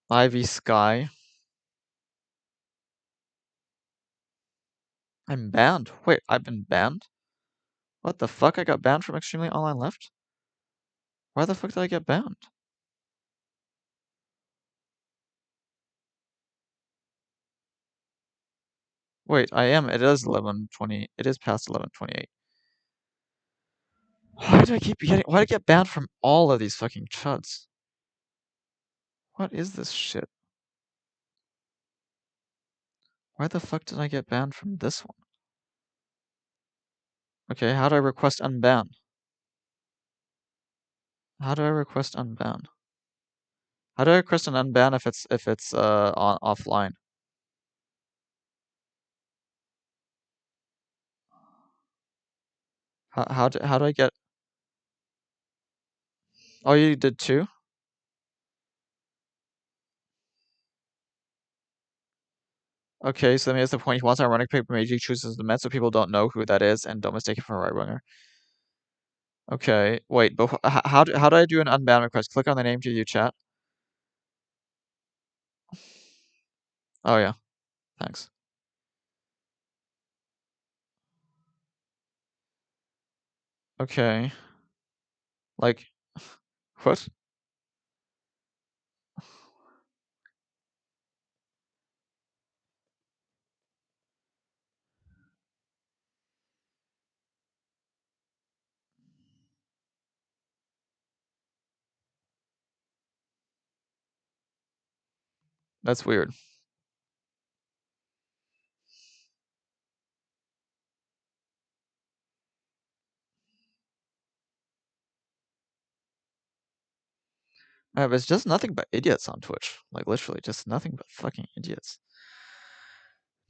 Ivy Sky. I'm banned. Wait, I've been banned? What the fuck? I got banned from Extremely Online Left? Why the fuck did I get banned? Wait, I am. It is 11:20. It is past 11:28. Why did I keep getting? Why did I get banned from all of these fucking chuds? What is this shit? Why the fuck did I get banned from this one? Okay, how do I request unban? How do I request unban? How do I request an unban if it's on offline? How do I get? Oh, you did too? Okay, so here's the point. He wants ironic paper mage. He chooses the Met so people don't know who that is and don't mistake it for a right winger. Okay, wait, but how do I do an unban request? Click on the name to view chat. Oh yeah, thanks. Okay. Like, what? That's weird. But it's just nothing but idiots on Twitch. Like, literally, just nothing but fucking idiots.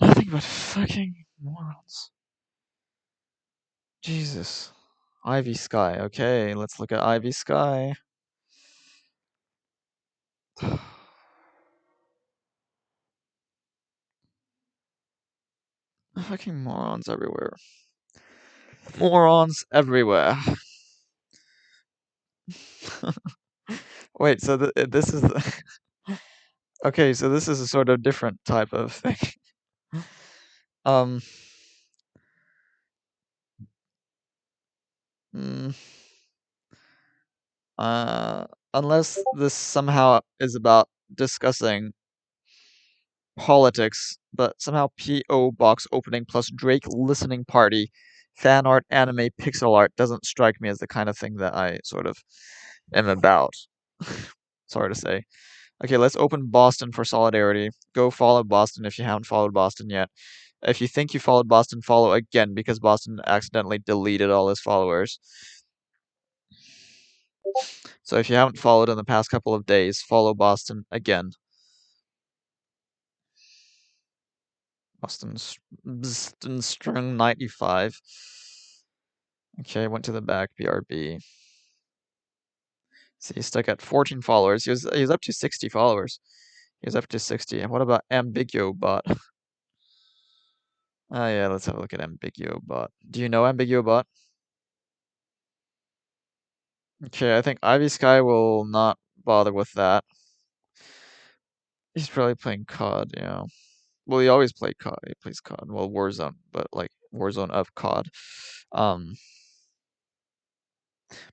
Nothing but fucking morons. Jesus. Ivy Sky. Okay, let's look at Ivy Sky. Fucking morons everywhere. Morons everywhere. Wait, so this is the okay, so this is a sort of different type of thing. Mm, unless this somehow is about discussing politics, but somehow P.O. Box opening plus Drake listening party, fan art, anime, pixel art doesn't strike me as the kind of thing that I sort of am about. Sorry to say. Okay, let's open Boston for solidarity. Go follow Boston if you haven't followed Boston yet. If you think you followed Boston, follow again because Boston accidentally deleted all his followers. So if you haven't followed in the past couple of days, follow Boston again. Boston Strong 95. Okay, went to the back, BRB. See, he's stuck at 14 followers. He was up to 60 followers. He was up to 60. And what about AmbiguoBot? Oh yeah, let's have a look at AmbiguoBot. Do you know AmbiguoBot? Okay, I think Ivy Sky will not bother with that. He's probably playing COD, yeah. Well, he always played COD. He plays COD. Well, Warzone, but like Warzone of COD.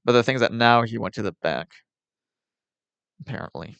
But the thing is that now he went to the back. Apparently.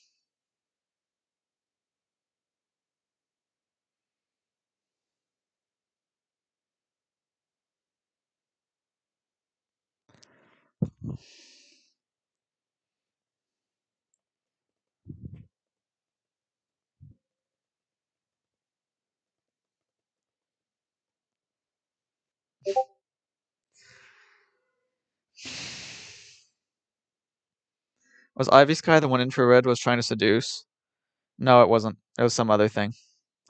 Was Ivy Sky the one Infrared was trying to seduce? No, it wasn't. It was some other thing.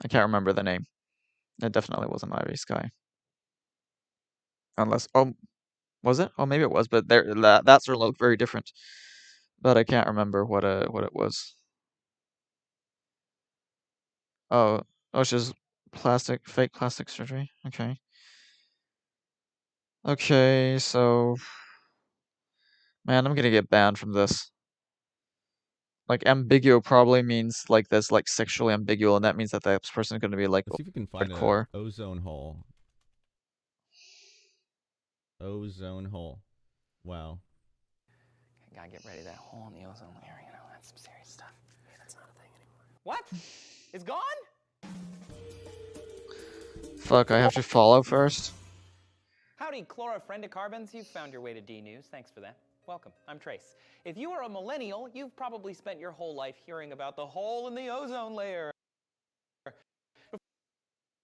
I can't remember the name. It definitely wasn't Ivy Sky. Unless, oh, was it? Oh, maybe it was, but that sort of looked very different. But I can't remember what it was. Oh, she's fake plastic surgery. Okay. Okay, so, man, I'm gonna get banned from this. Like, ambiguo probably means like this, like sexually ambiguous, and that means that that person's gonna be like Let's see if we can find hardcore. an ozone hole. ozone hole. Wow. Gotta get ready. That hole in the ozone layer, you know, that's some serious stuff. Hey, that's not a thing anymore. What? It's gone? Fuck, I have to follow first. Howdy, chlorofriendicarbons. You've found your way to D News. Thanks for that. Welcome. I'm Trace. If you are a millennial, you've probably spent your whole life hearing about the hole in the ozone layer.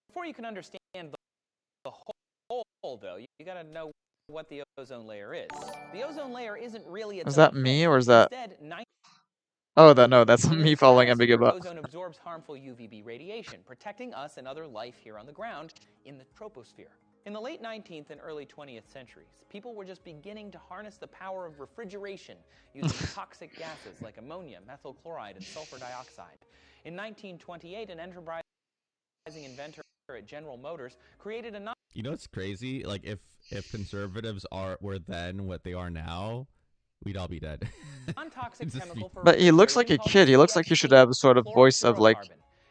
Before you can understand the hole, though, you gotta know what the ozone layer is. The ozone layer isn't really its Is that own me thing. or is that? Instead, Oh, no, that's me following Ambiguous. ozone absorbs harmful UVB radiation, protecting us and other life here on the ground in the troposphere. In the late 19th and early 20th centuries, people were just beginning to harness the power of refrigeration using toxic gases like ammonia, methyl chloride, and sulfur dioxide. In 1928, an enterprising inventor at General Motors created a You know what's crazy? Like if conservatives were then what they are now, we'd all be dead. non-toxic chemical for But he looks like a kid. He looks like he should have a sort of voice of like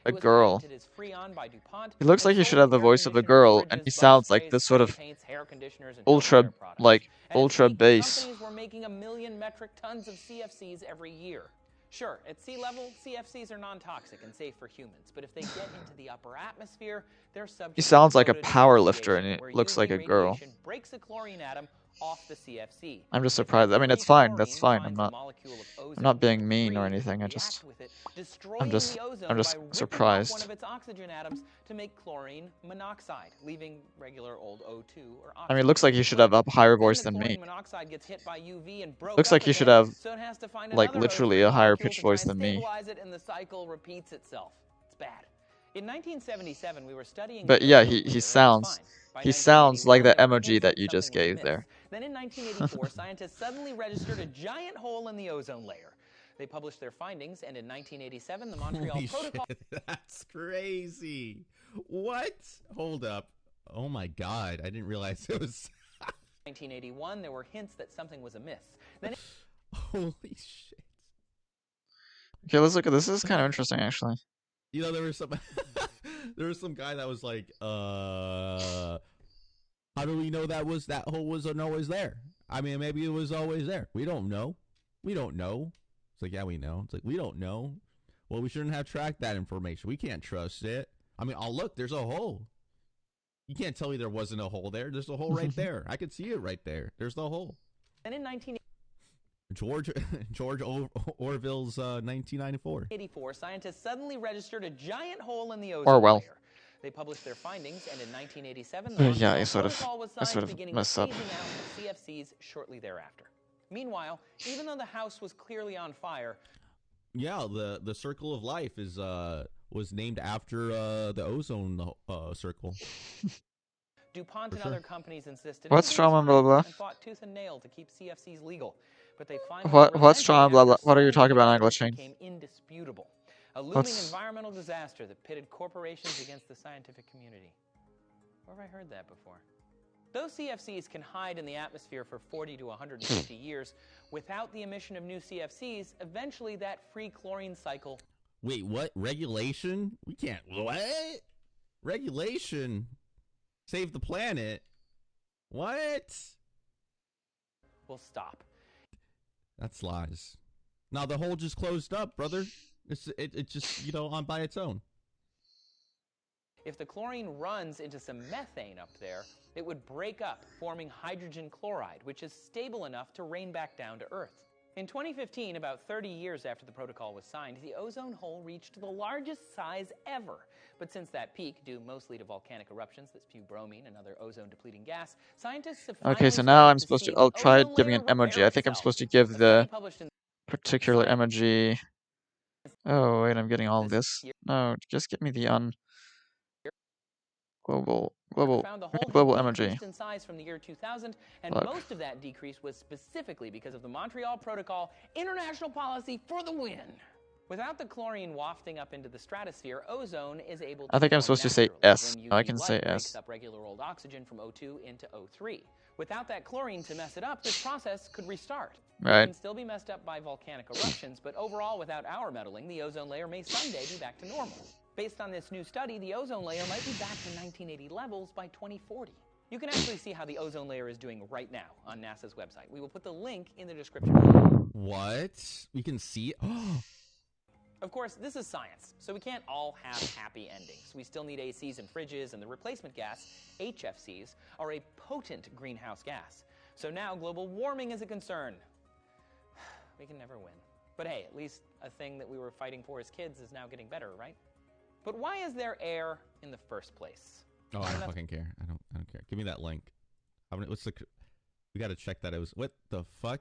a girl. He looks like he should have the voice of a girl, and he sounds like this sort of ultra bass. Companies were making 1 million metric tons of CFCs every year. Sure, at sea level, CFCs are non-toxic and safe for humans, but if they get into the upper atmosphere, they're subject He sounds to like a power lifter, and it where looks like a UV girl. radiation breaks the chlorine atom off the CFC. I'm just surprised. I mean, it's fine. That's fine. I'm not being mean or anything. I'm just surprised. One of its oxygen atoms to make chlorine monoxide, leaving regular old O2 or oxygen. I mean, it looks like he should have a higher voice than me. Monoxide gets hit by UV and broke Looks up like he should again, have, so it has to find like, another literally ozone a higher molecule pitched to try voice and than me. stabilize it, and the cycle repeats itself. It's bad. In 1977, we were studying. But yeah, he sounds like that emoji that you just gave there. Then in 1984, scientists suddenly registered a giant hole in the ozone layer. They published their findings, and in 1987, the Montreal Holy Protocol. shit, that's crazy. What? Hold up. Oh my god, I didn't realize it was. 1981, there were hints that something was amiss. Then. Holy shit. Okay, let's look at this. This is kind of interesting, actually. You know, there was some guy that was like, how do we know that hole wasn't always there? I mean, maybe it was always there. We don't know. It's like, yeah, we know. It's like, we don't know. Well, we shouldn't have tracked that information. We can't trust it. I mean, oh, look, there's a hole. You can't tell me there wasn't a hole there. There's a hole right there. I could see it right there. There's the hole. And in 1980. George Orwell's 1994. 1984, scientists suddenly registered a giant hole in the ozone Orwell. layer. They published their findings, and in 1987, Yeah, the Montreal I sort of- Protocol was I signed, sort of beginning messed the up. phasing out of CFCs shortly thereafter. Meanwhile, even though the house was clearly on fire, Yeah, the circle of life is was named after the ozone circle. DuPont For and sure. other companies insisted. What's everything was Strawman blah, blah, fine and fought tooth and nail to keep CFCs legal. But they finally What's relented Strawman blah, blah? after What are you so talking many about, years Anglo Chain? became indisputable. A looming What's- environmental disaster that pitted corporations against the scientific community. Where have I heard that before? Those CFCs can hide in the atmosphere for 40 to 150 years. Without the emission of new CFCs, eventually that free chlorine cycle Wait, what? Regulation? We can't. What? Regulation? Save the planet? What? will stop. That's lies. Now the hole just closed up, brother. It just on by its own. If the chlorine runs into some methane up there, it would break up, forming hydrogen chloride, which is stable enough to rain back down to Earth. In 2015, about 30 years after the protocol was signed, the ozone hole reached the largest size ever. But since that peak, due mostly to volcanic eruptions that spew bromine and other ozone-depleting gas, scientists have Okay, so finally now started I'm supposed see to. I'll the try ozone giving layer an emoji. repair I think I'm itself. supposed to give A the study published in particular emoji. Oh wait, I'm getting all of this. No, just get me the global found the hole global had emoji. decreased in size from the year 2000, and Look. most of that decrease was specifically because of the Montreal Protocol international policy for the win. Without the chlorine wafting up into the stratosphere, ozone is able to I think I'm form supposed to say naturally S. when No, I UV can light say breaks S. up regular old oxygen from O2 into O3. Without that chlorine to mess it up, this process could restart. Right. It can still be messed up by volcanic eruptions, but overall, without our meddling, the ozone layer may someday be back to normal. Based on this new study, the ozone layer might be back to 1980 levels by 2040. You can actually see how the ozone layer is doing right now on NASA's website. We will put the link in the description. What? We can see? Oh. Of course, this is science, so we can't all have happy endings. We still need ACs and fridges, and the replacement gas, HFCs, are a potent greenhouse gas. So now global warming is a concern. We can never win. But hey, at least a thing that we were fighting for as kids is now getting better, right? But why is there air in the first place? Oh, I don't fucking care. I don't care. Give me that link. What's the? We got to check that. It was what the fuck?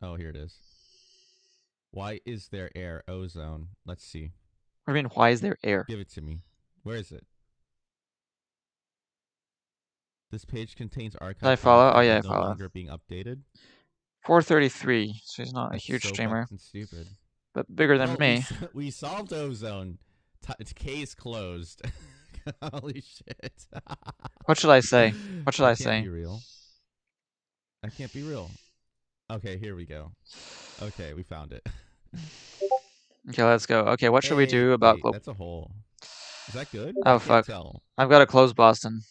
Oh, here it is. Why is there air? Ozone. Let's see. I mean, why is there air? Give it to me. Where is it? This page contains archives. Did I follow? Oh yeah, I no follow. longer being updated. 433. So he's not a That's huge so streamer, fucking stupid. but bigger than Well, me. We solved ozone. Case closed. Holy shit. What should I say? What should I That say? can't be real. That can't be real. Okay, here we go. Okay, we found it. Okay, let's go. Okay, what should we do about Wait, global? that's a hole. Is that good? Oh I can't fuck! tell. I've got to close Boston.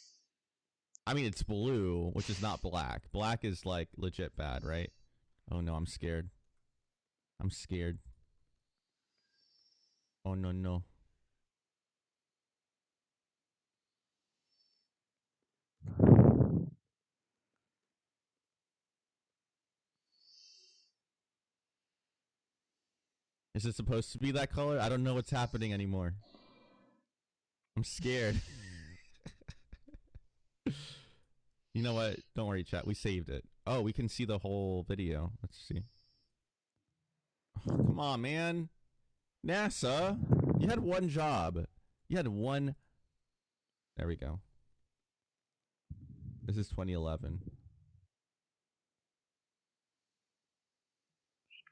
I mean, it's blue, which is not black. Black is like legit bad, right? Oh no, I'm scared. I'm scared. Oh no, no. Is it supposed to be that color? I don't know what's happening anymore. I'm scared. You know what? Don't worry, chat. We saved it. Oh, we can see the whole video. Let's see. Oh, come on, man. NASA, you had one job. You had one. There we go. This is 2011.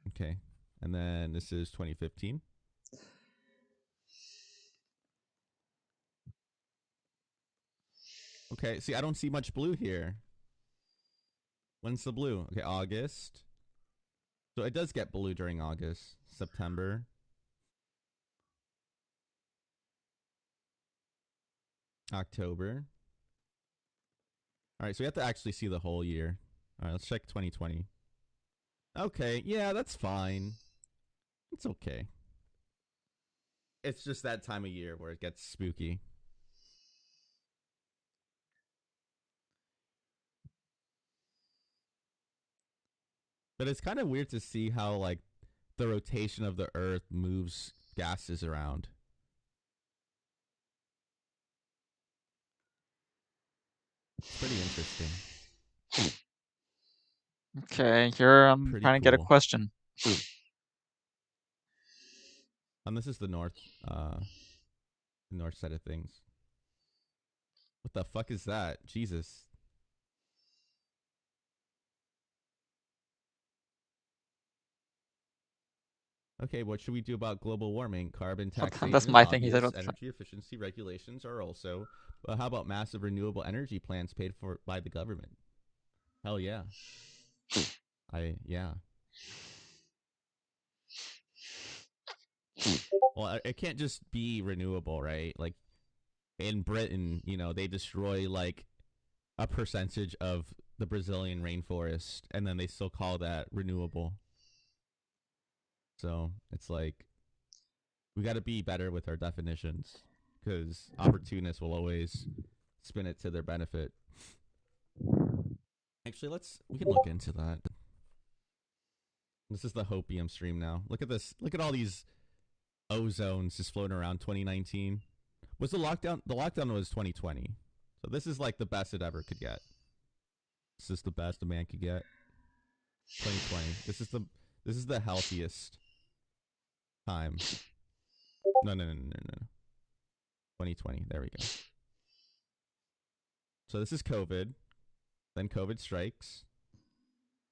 Okay. And then this is 2015. Okay, see, I don't see much blue here. When's the blue? Okay, August. So it does get blue during August. September. October. All right, so we have to actually see the whole year. All right, let's check 2020. Okay, yeah, that's fine. It's okay. It's just that time of year where it gets spooky. But it's kind of weird to see how, like, the rotation of the Earth moves gases around. It's pretty interesting. Okay, here I'm Pretty trying to get a cool. question. And this is the north side of things. What the fuck is that? Jesus. Okay, what should we do about global warming? Carbon taxation That's is my thing. He said, obvious. "What the fuck?" Energy efficiency regulations are also. But how about massive renewable energy plants paid for by the government? Hell yeah. Yeah. Well, it can't just be renewable, right? Like in Britain, you know, they destroy like a percentage of the Brazilian rainforest, and then they still call that renewable. So it's like we got to be better with our definitions, because opportunists will always spin it to their benefit. Actually, we can look into that. This is the Hopium stream now. Look at this. Look at all these ozones just floating around. 2019 was the lockdown. The lockdown was 2020. So this is like the best it ever could get. This is the best a man could get. 2020. This is the healthiest time. No. 2020. There we go. So this is COVID. Then COVID strikes.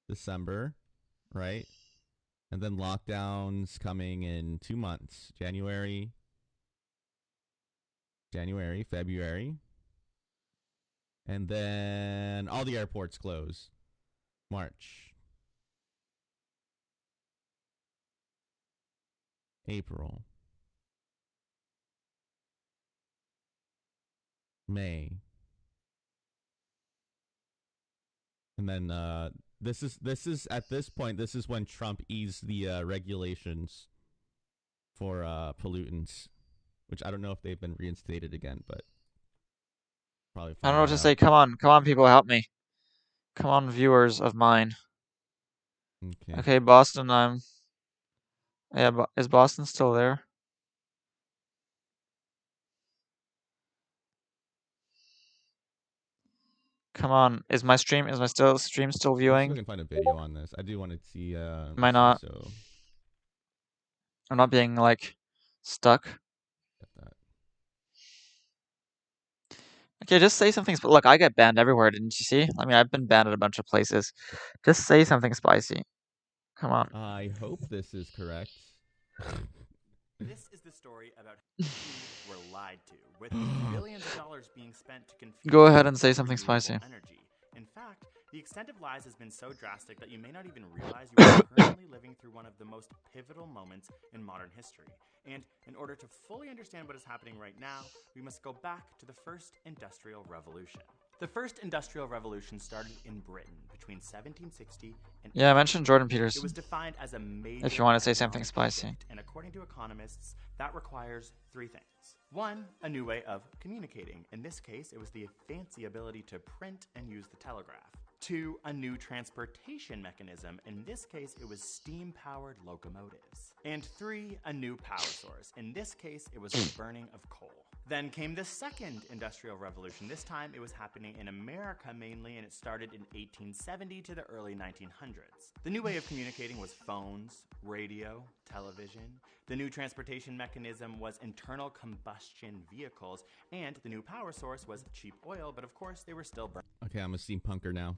December, right? And then lockdowns coming in 2 months. January, February. And then all the airports close. March. April. May. And then this is at this point, this is when Trump eased the regulations for pollutants, which I don't know if they've been reinstated again, but probably. I don't know what to say. Come on, people, help me. Come on, viewers of mine. Okay, Boston. Yeah, is Boston still there? Come on, is my stream still viewing? I can find a video on this. I do want to see. Am I not? So I'm not being like stuck. Okay, just say something. Look, I get banned everywhere. Didn't you see? I mean, I've been banned at a bunch of places. Just say something spicy. Come on. I hope this is correct. This is the story about how we're lied to, with billions of dollars being spent to confuse. Go ahead and say something spicy. Energy. In fact, the extent of lies has been so drastic that you may not even realize you are currently living through one of the most pivotal moments in modern history. And in order to fully understand what is happening right now, we must go back to the first industrial revolution. The first industrial revolution started in Britain between 1760 and Yeah, I mentioned Jordan Peterson. It was defined as a major If you want to say something economic spicy. shift, and according to economists, that requires three things. One, a new way of communicating. In this case, it was the fancy ability to print and use the telegraph. Two, a new transportation mechanism. In this case, it was steam-powered locomotives. And three, a new power source. In this case, it was the burning of coal. Then came the second industrial revolution. This time it was happening in America mainly, and it started in 1870 to the early 1900s. The new way of communicating was phones, radio, television. The new transportation mechanism was internal combustion vehicles, and the new power source was cheap oil, but of course they were still Okay, I'm a steampunker now.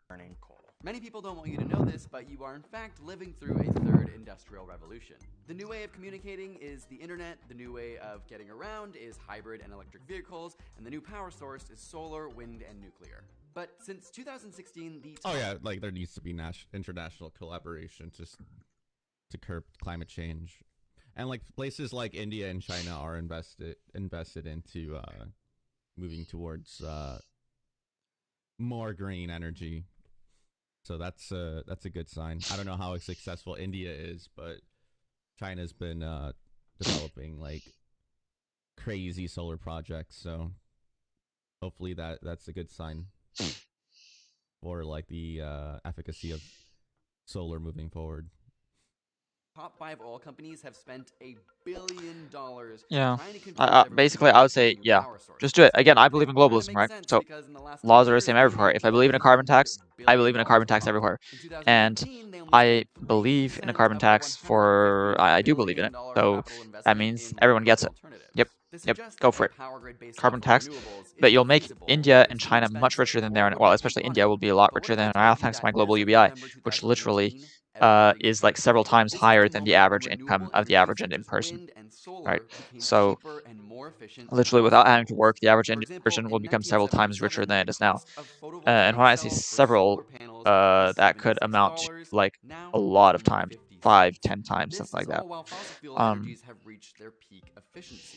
burning coal. Many people don't want you to know this, but you are in fact living through a third industrial revolution. The new way of communicating is the internet, the new way of getting around is hybrid and electric vehicles, and the new power source is solar, wind, and nuclear. But since 2016, the Oh yeah, like there needs to be international collaboration just to curb climate change, and like places like India and China are invested into moving towards more green energy. So that's a good sign. I don't know how successful India is, but China's been developing like crazy solar projects. So hopefully that's a good sign for like the efficacy of solar moving forward. top 5 oil companies have spent $1 billion Yeah. trying to control Basically, I would say, yeah, just do it. Again, I believe in globalism, right? So laws are the same everywhere. If I believe in a carbon tax, I believe in a carbon tax everywhere. And I believe in a carbon tax for, I do believe in it. So that means everyone gets it. Yep. Yep. Go for it. Carbon tax. But you'll make India and China much richer than they are. Well, especially India will be a lot richer than now thanks to my global UBI, which literally is like several times higher than the average income of the average Indian person, right? So literally without having to work, the average Indian person will become several times richer than it is now. And when I say several, that could amount to like a lot of times, 5, 10 times, something like that. While fossil fuel energies have reached their peak efficiency.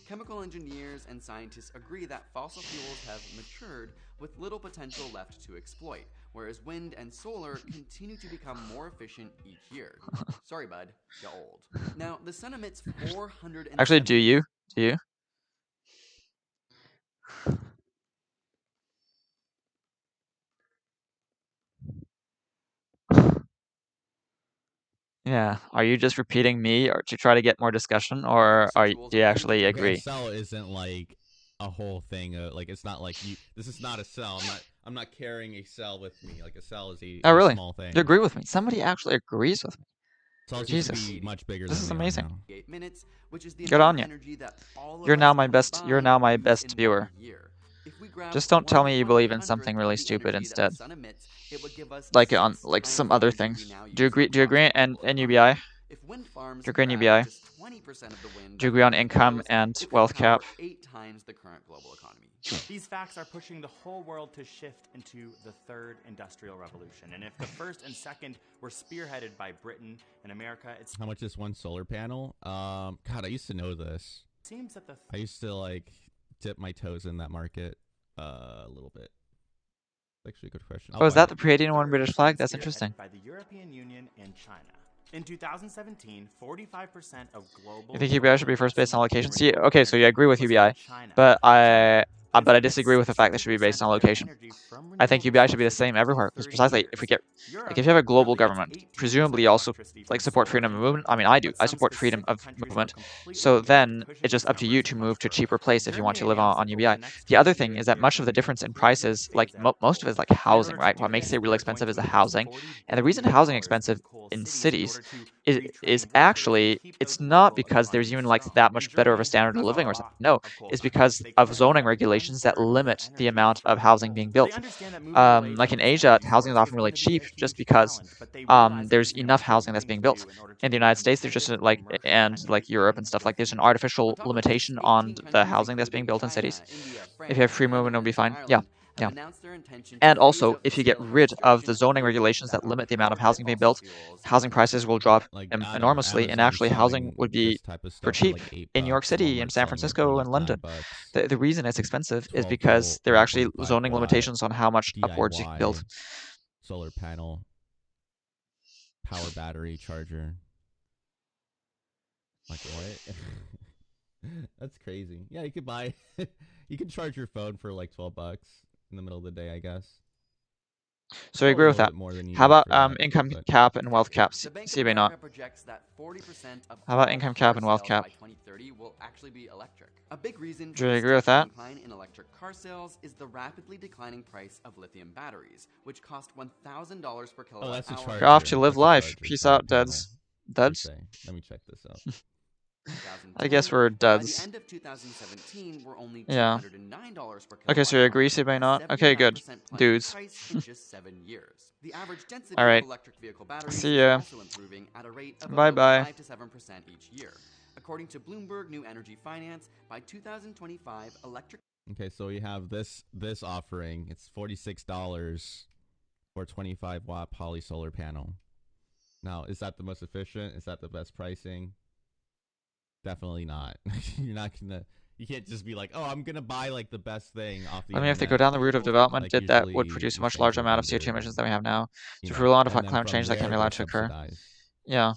Chemical engineers and scientists agree that fossil fuels have matured with little potential left to exploit, whereas wind and solar continue to become more efficient each year. Sorry, bud, you're old. Now, the sun emits 400. Actually, do you? Do you? Yeah. Are you just repeating me or to try to get more discussion, or do you actually agree? A cell isn't like a whole thing. Like it's not like you. This is not a cell. I'm not carrying a cell with me. Like a cell is a, Oh, really? a small thing. You agree with me? Somebody actually agrees with me. Cells used Jesus, to be much bigger this than is they are amazing. now. 8 minutes, which is the Good on amount you. of energy that all of You're us now my best. You're combined now my use best in viewer. 1 year. If we grab Just don't tell me you believe in 1/100th something of really the stupid energy that the instead. sun emits, it would give us Like on 6 like times some the other energy things. we now Do you use agree? in Do you agree? And UBI? If wind farms Do you agree on grab UBI? just 20% of the wind Do you that agree on the earth income grows, and it could wealth power cap? 8 times the current global economy. These facts are pushing the whole world to shift into the third industrial revolution. And if the first and second were spearheaded by Britain and America, it How much is one solar panel? God, I used to know this. seems that the I used to like dip my toes in that market. A little bit. Actually, a good question. Oh, is that the pre-1801 British flag? That's interesting. By the European Union and China. In 2017, 45% of global. You think UBI should be first based on location? See, okay, so you agree with UBI, but I disagree with the fact that it should be based on location. I think UBI should be the same everywhere. Because precisely, if we get, like, if you have a global government, presumably you also like support freedom of movement. I mean, I do. I support freedom of movement. So then it's just up to you to move to a cheaper place if you want to live on UBI. The other thing is that much of the difference in prices, like most of it is like housing, right? What makes it really expensive is the housing, and the reason housing is expensive in cities is actually, it's not because there's even like that much better of a standard of living or something. No, it's because of zoning regulations that limit the amount of housing being built. Like in Asia, housing is often really cheap just because there's enough housing that's being built. In the United States, there's just like, and like Europe and stuff, like there's an artificial limitation on the housing that's being built in cities. If you have free movement, it'll be fine. Yeah. Yeah. And also, if you get rid of the zoning regulations that limit the amount of housing being built, housing prices will drop enormously, and actually housing would be for cheap in New York City and San Francisco and London. The reason it's expensive is because there are actually zoning limitations on how much upwards you can build. Solar panel, power battery charger. Like what? That's crazy. Yeah, you could buy, you can charge your phone for like $12 in the middle of the day, I guess. So I agree with that. How about income cap and wealth cap? CB not. How about income cap and wealth cap? A big reason do you agree with that? Decline in electric car sales is the rapidly declining price of lithium batteries, which cost $1,000 per kilowatt that's a hour. charger. Go off to live life. Peace out, duds. Duds? Let me check this out. I guess we're duds. By the end of 2017, we're only Yeah. $209 per Okay, so you agree, CB not? Okay, good. Dudes. price in just 7 years. The average density All right. of electric vehicle batteries See is ya. also improving at a rate of Bye about bye. 5 to 7% each year. According to Bloomberg New Energy Finance, by 2025, electric Okay, so we have this offering. It's $46 for a 25-watt poly solar panel. Now, is that the most efficient? Is that the best pricing? Definitely not. You're not gonna. You can't just be like, oh, I'm gonna buy like the best thing off the. I mean, if they go internet. down the route of development, Like, that usually would produce a these much things larger are amount of vendor, CO2 emissions than we have now. you So if know, we're allowed to and fight then climate from change, that there can be they're allowed to occur. subsidized. Yeah.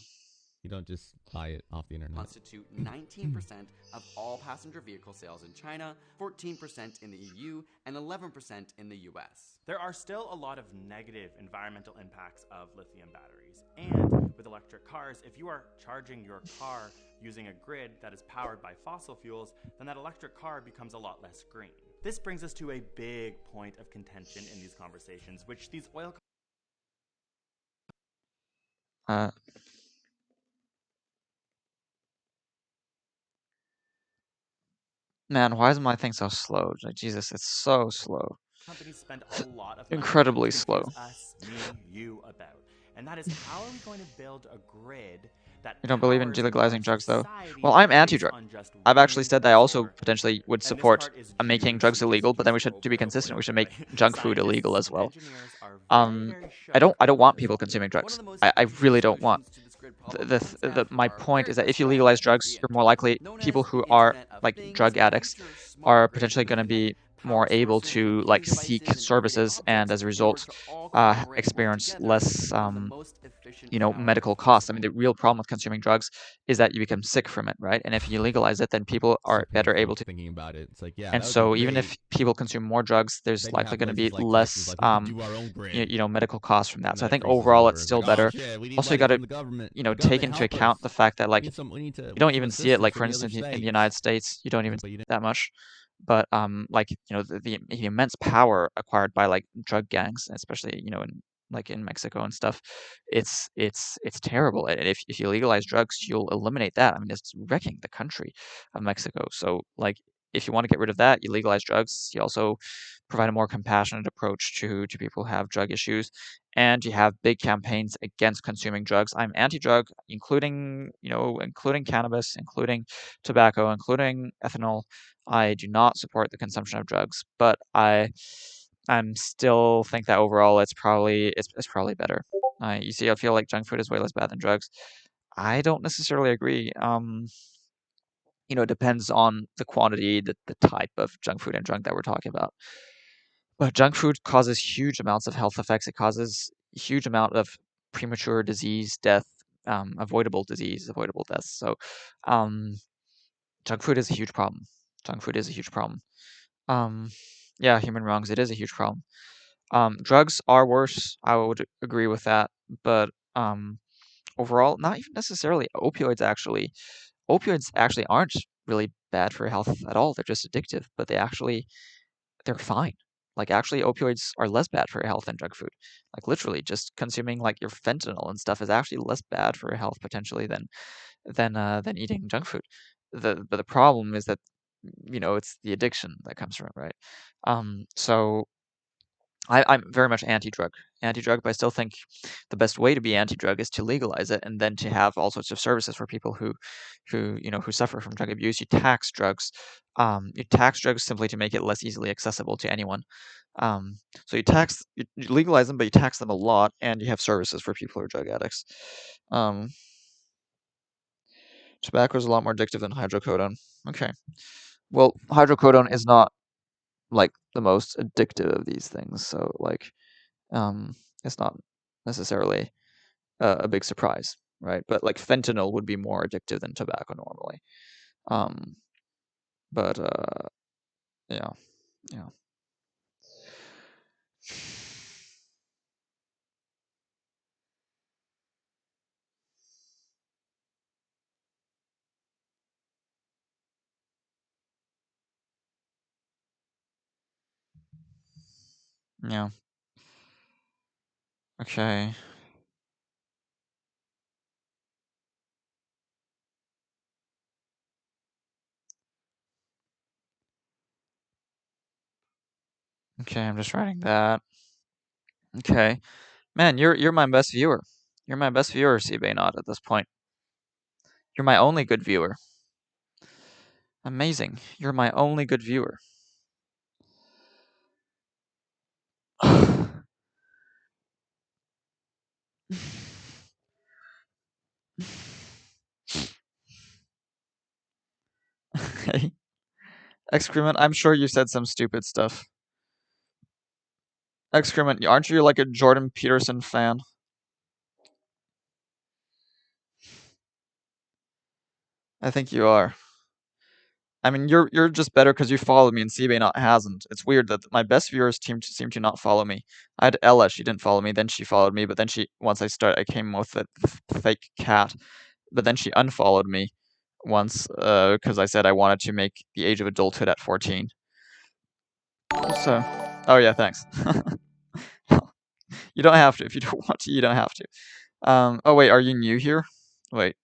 You don't just buy it off the internet. constitute 19% of all passenger vehicle sales in China, 14% in the EU, and 11% in the US. There are still a lot of negative environmental impacts of lithium batteries. And with electric cars, if you are charging your car using a grid that is powered by fossil fuels, then that electric car becomes a lot less green. This brings us to a big point of contention in these conversations, which these oil Man, why is my thing so slow? Like, Jesus, it's so slow. companies spend a lot of money Incredibly to slow. confuse us, me, you about. And that is, how are we going to build a grid that You don't believe in powers delegalizing our drugs, though? society Well, I'm based anti-drug. on just I've actually said that I also solar? potentially would And this support part is making huge drugs because illegal, but then we these should, to be consistent, we should make way. junk food Scientists illegal as and well. engineers are very I don't shook want about people this. consuming One drugs. of the most I efficient really don't want. solutions to this grid problem comes down My to our point very is that first if you strategy legalize at drugs, the you're end, more likely known people as who the are Internet of like Things drug and addicts features smart are grid potentially going to be management, more power able sources, to moving like devices, seek and everyday services, and as a objects in order result, to all cooperate and work experience together less in the most efficient power medical costs. I mean, the real problem with consuming drugs is that you become sick from it, right? And if you legalize it, then people So are better painful able to. thinking about it. It's like, yeah, And that would so be even if great. people consume more drugs, there's Then you likely have going to be places like Texas, less, like, we can do our own grid. medical costs from that. And So I then it think freezes overall over. it's It's still like, oh, better. shit, we need Also, you money got to, from the government. take Government, into help account us. the fact that like We you need don't some even see it. assistance Like from for the other instance, in the states. United States, you don't even But see you it that much. But like the immense power acquired by like drug gangs, especially in like in Mexico and stuff, it's terrible. And if you legalize drugs, you'll eliminate that. I mean, it's wrecking the country of Mexico. So like if you want to get rid of that, you legalize drugs. You also provide a more compassionate approach to people who have drug issues, and you have big campaigns against consuming drugs. I'm anti-drug, including cannabis, including tobacco, including ethanol. I do not support the consumption of drugs, but I'm still think that overall it's probably better. You see, I feel like junk food is way less bad than drugs. I don't necessarily agree. it depends on the quantity, the type of junk food and drug that we're talking about. But junk food causes huge amounts of health effects. It causes a huge amount of premature disease, death, avoidable disease, avoidable deaths. So, junk food is a huge problem. Junk food is a huge problem. Yeah, human wrongs, it is a huge problem. Drugs are worse. I would agree with that. But overall, not even necessarily. Opioids actually aren't really bad for health at all. They're just addictive, but they're fine. Like, actually, opioids are less bad for your health than junk food. Like, literally, just consuming like your fentanyl and stuff is actually less bad for your health potentially than eating junk food. But the problem is that it's the addiction that comes from it, right? So I'm very much anti-drug, but I still think the best way to be anti-drug is to legalize it, and then to have all sorts of services for people who suffer from drug abuse. You tax drugs. You tax drugs simply to make it less easily accessible to anyone. So you legalize them, but you tax them a lot, and you have services for people who are drug addicts. Tobacco is a lot more addictive than hydrocodone. Okay. Well, hydrocodone is not like the most addictive of these things, so like it's not necessarily a big surprise, right? But like fentanyl would be more addictive than tobacco normally. But yeah, yeah. Yeah. Okay. Okay, I'm just writing that. Okay. Man, you're my best viewer. You're my best viewer, CBaynot, at this point. You're my only good viewer. Amazing. You're my only good viewer. Okay. Excrement, I'm sure you said some stupid stuff. Excrement, aren't you like a Jordan Peterson fan? I think you are. I mean, you're just better because you followed me and CBaynot hasn't. It's weird that my best viewers seem to not follow me. I had Ella, she didn't follow me, then she followed me, but then once I came with the fake cat, but then she unfollowed me once because I said I wanted to make the age of adulthood at 14. So, oh yeah, thanks. You don't have to. If you don't want to, you don't have to. Oh wait, are you new here? Wait.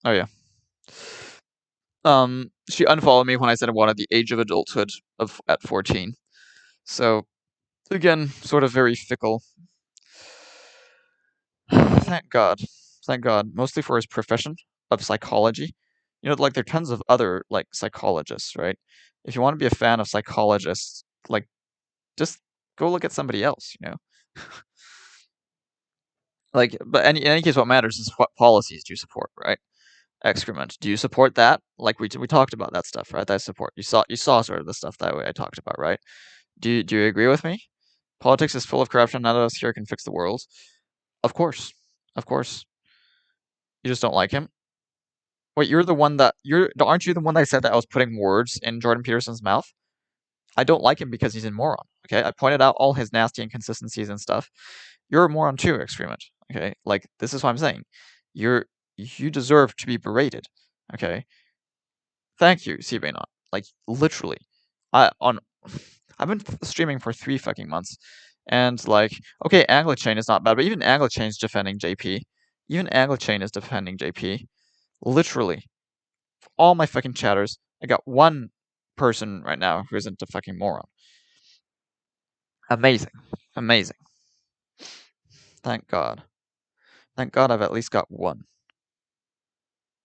Oh yeah. She unfollowed me when I said I wanted the age of adulthood at 14. So, again, sort of very fickle. Thank God. Thank God. Mostly for his profession of psychology. Like, there are tons of other, like, psychologists, right? If you want to be a fan of psychologists, like, just go look at somebody else, Like, but in any case, what matters is what policies do you support, right? Excrement. Do you support that? Like, we talked about that stuff, right? That support. You saw sort of the stuff that way I talked about, right? Do you agree with me? Politics is full of corruption. None of us here can fix the world. Of course. Of course. You just don't like him? Wait, aren't you the one that said that I was putting words in Jordan Peterson's mouth? I don't like him because he's a moron. Okay, I pointed out all his nasty inconsistencies and stuff. You're a moron too, Excrement. Okay, like, this is what I'm saying. You deserve to be berated. Okay. Thank you, CBaynot. Like, literally, I've been streaming for 3 fucking months, and like, okay, Anglechain is not bad, but even Anglechain's defending JP. Even Anglechain is defending JP. Literally, all my fucking chatters. I got one person right now who isn't a fucking moron. Amazing. Amazing. Thank God. Thank God I've at least got one.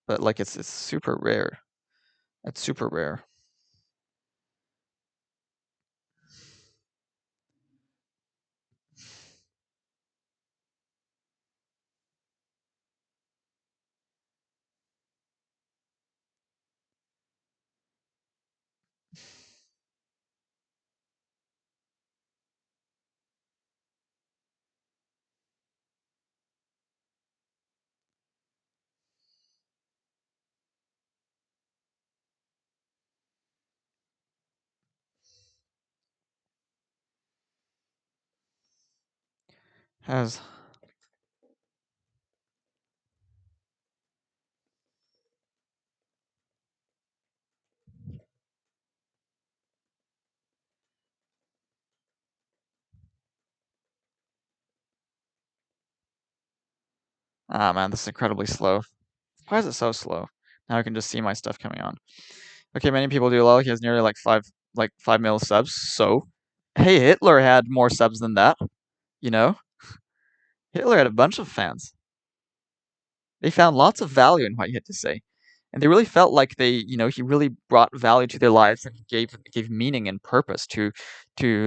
But like, it's super rare. It's super rare. Has Ah man, this is incredibly slow. Why is it so slow? Now I can just see my stuff coming on. Okay, many people do lol. He has nearly like 5 mil subs. So, hey, Hitler had more subs than that. You know, Hitler had a bunch of fans. They found lots of value in what he had to say, and they really felt like he really brought value to their lives and gave meaning and purpose to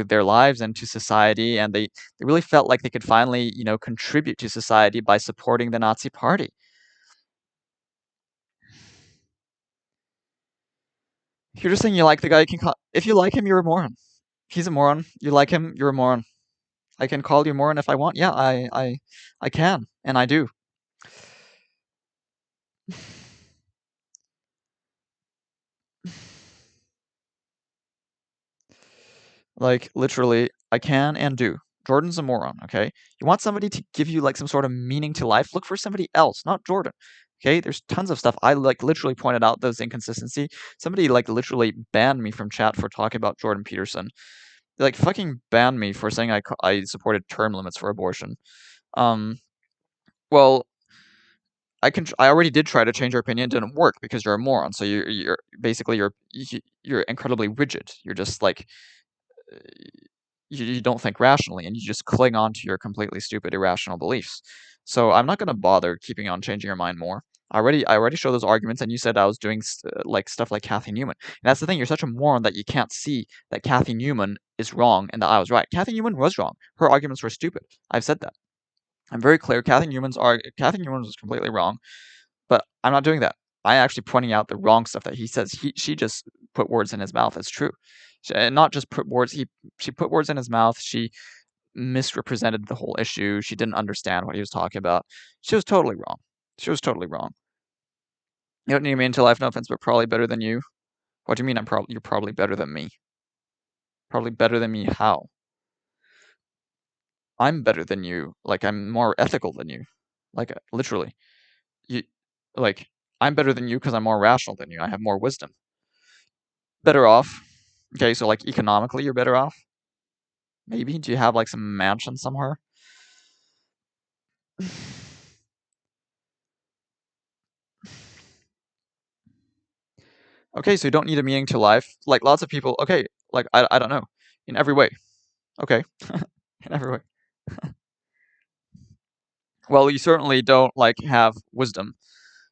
their lives and to society, and they really felt like they could finally contribute to society by supporting the Nazi Party. If you're just saying you like the guy, if you like him, you're a moron. He's a moron. You like him, you're a moron. I can call you a moron if I want. Yeah, I can, and I do. Like, literally, I can and do. Jordan's a moron, okay? You want somebody to give you, like, some sort of meaning to life? Look for somebody else, not Jordan. Okay? There's tons of stuff. I, literally pointed out those inconsistency. Somebody, literally banned me from chat for talking about Jordan Peterson. They, fucking banned me for saying I supported term limits for abortion. Well, I already did try to change your opinion. It didn't work because you're a moron. So you're basically you're incredibly rigid. You're just like you don't think rationally, and you just cling on to your completely stupid, irrational beliefs. So I'm not gonna bother keeping on changing your mind more. I already showed those arguments, and you said I was doing stuff like Cathy Newman. And that's the thing. You're such a moron that you can't see that Cathy Newman is wrong and that I was right. Cathy Newman was wrong. Her arguments were stupid. I've said that. I'm very clear. Cathy Newman was completely wrong, but I'm not doing that. I'm actually pointing out the wrong stuff that he says. She just put words in his mouth. It's true, and not just put words. She put words in his mouth. She misrepresented the whole issue. She didn't understand what he was talking about. She was totally wrong. She was totally wrong. You don't need me into life, no offense, but probably better than you. What do you mean? You're probably better than me. Probably better than me? How? I'm better than you. Like, I'm more ethical than you. Like, literally. Like, I'm better than you because I'm more rational than you. I have more wisdom. Better off. Okay, so, like, economically, you're better off? Maybe? Do you have, like, some mansion somewhere? Okay, so you don't need a meaning to life. Like, lots of people, okay, like, I don't know. In every way. Okay. In every way. Well, you certainly don't, like, have wisdom.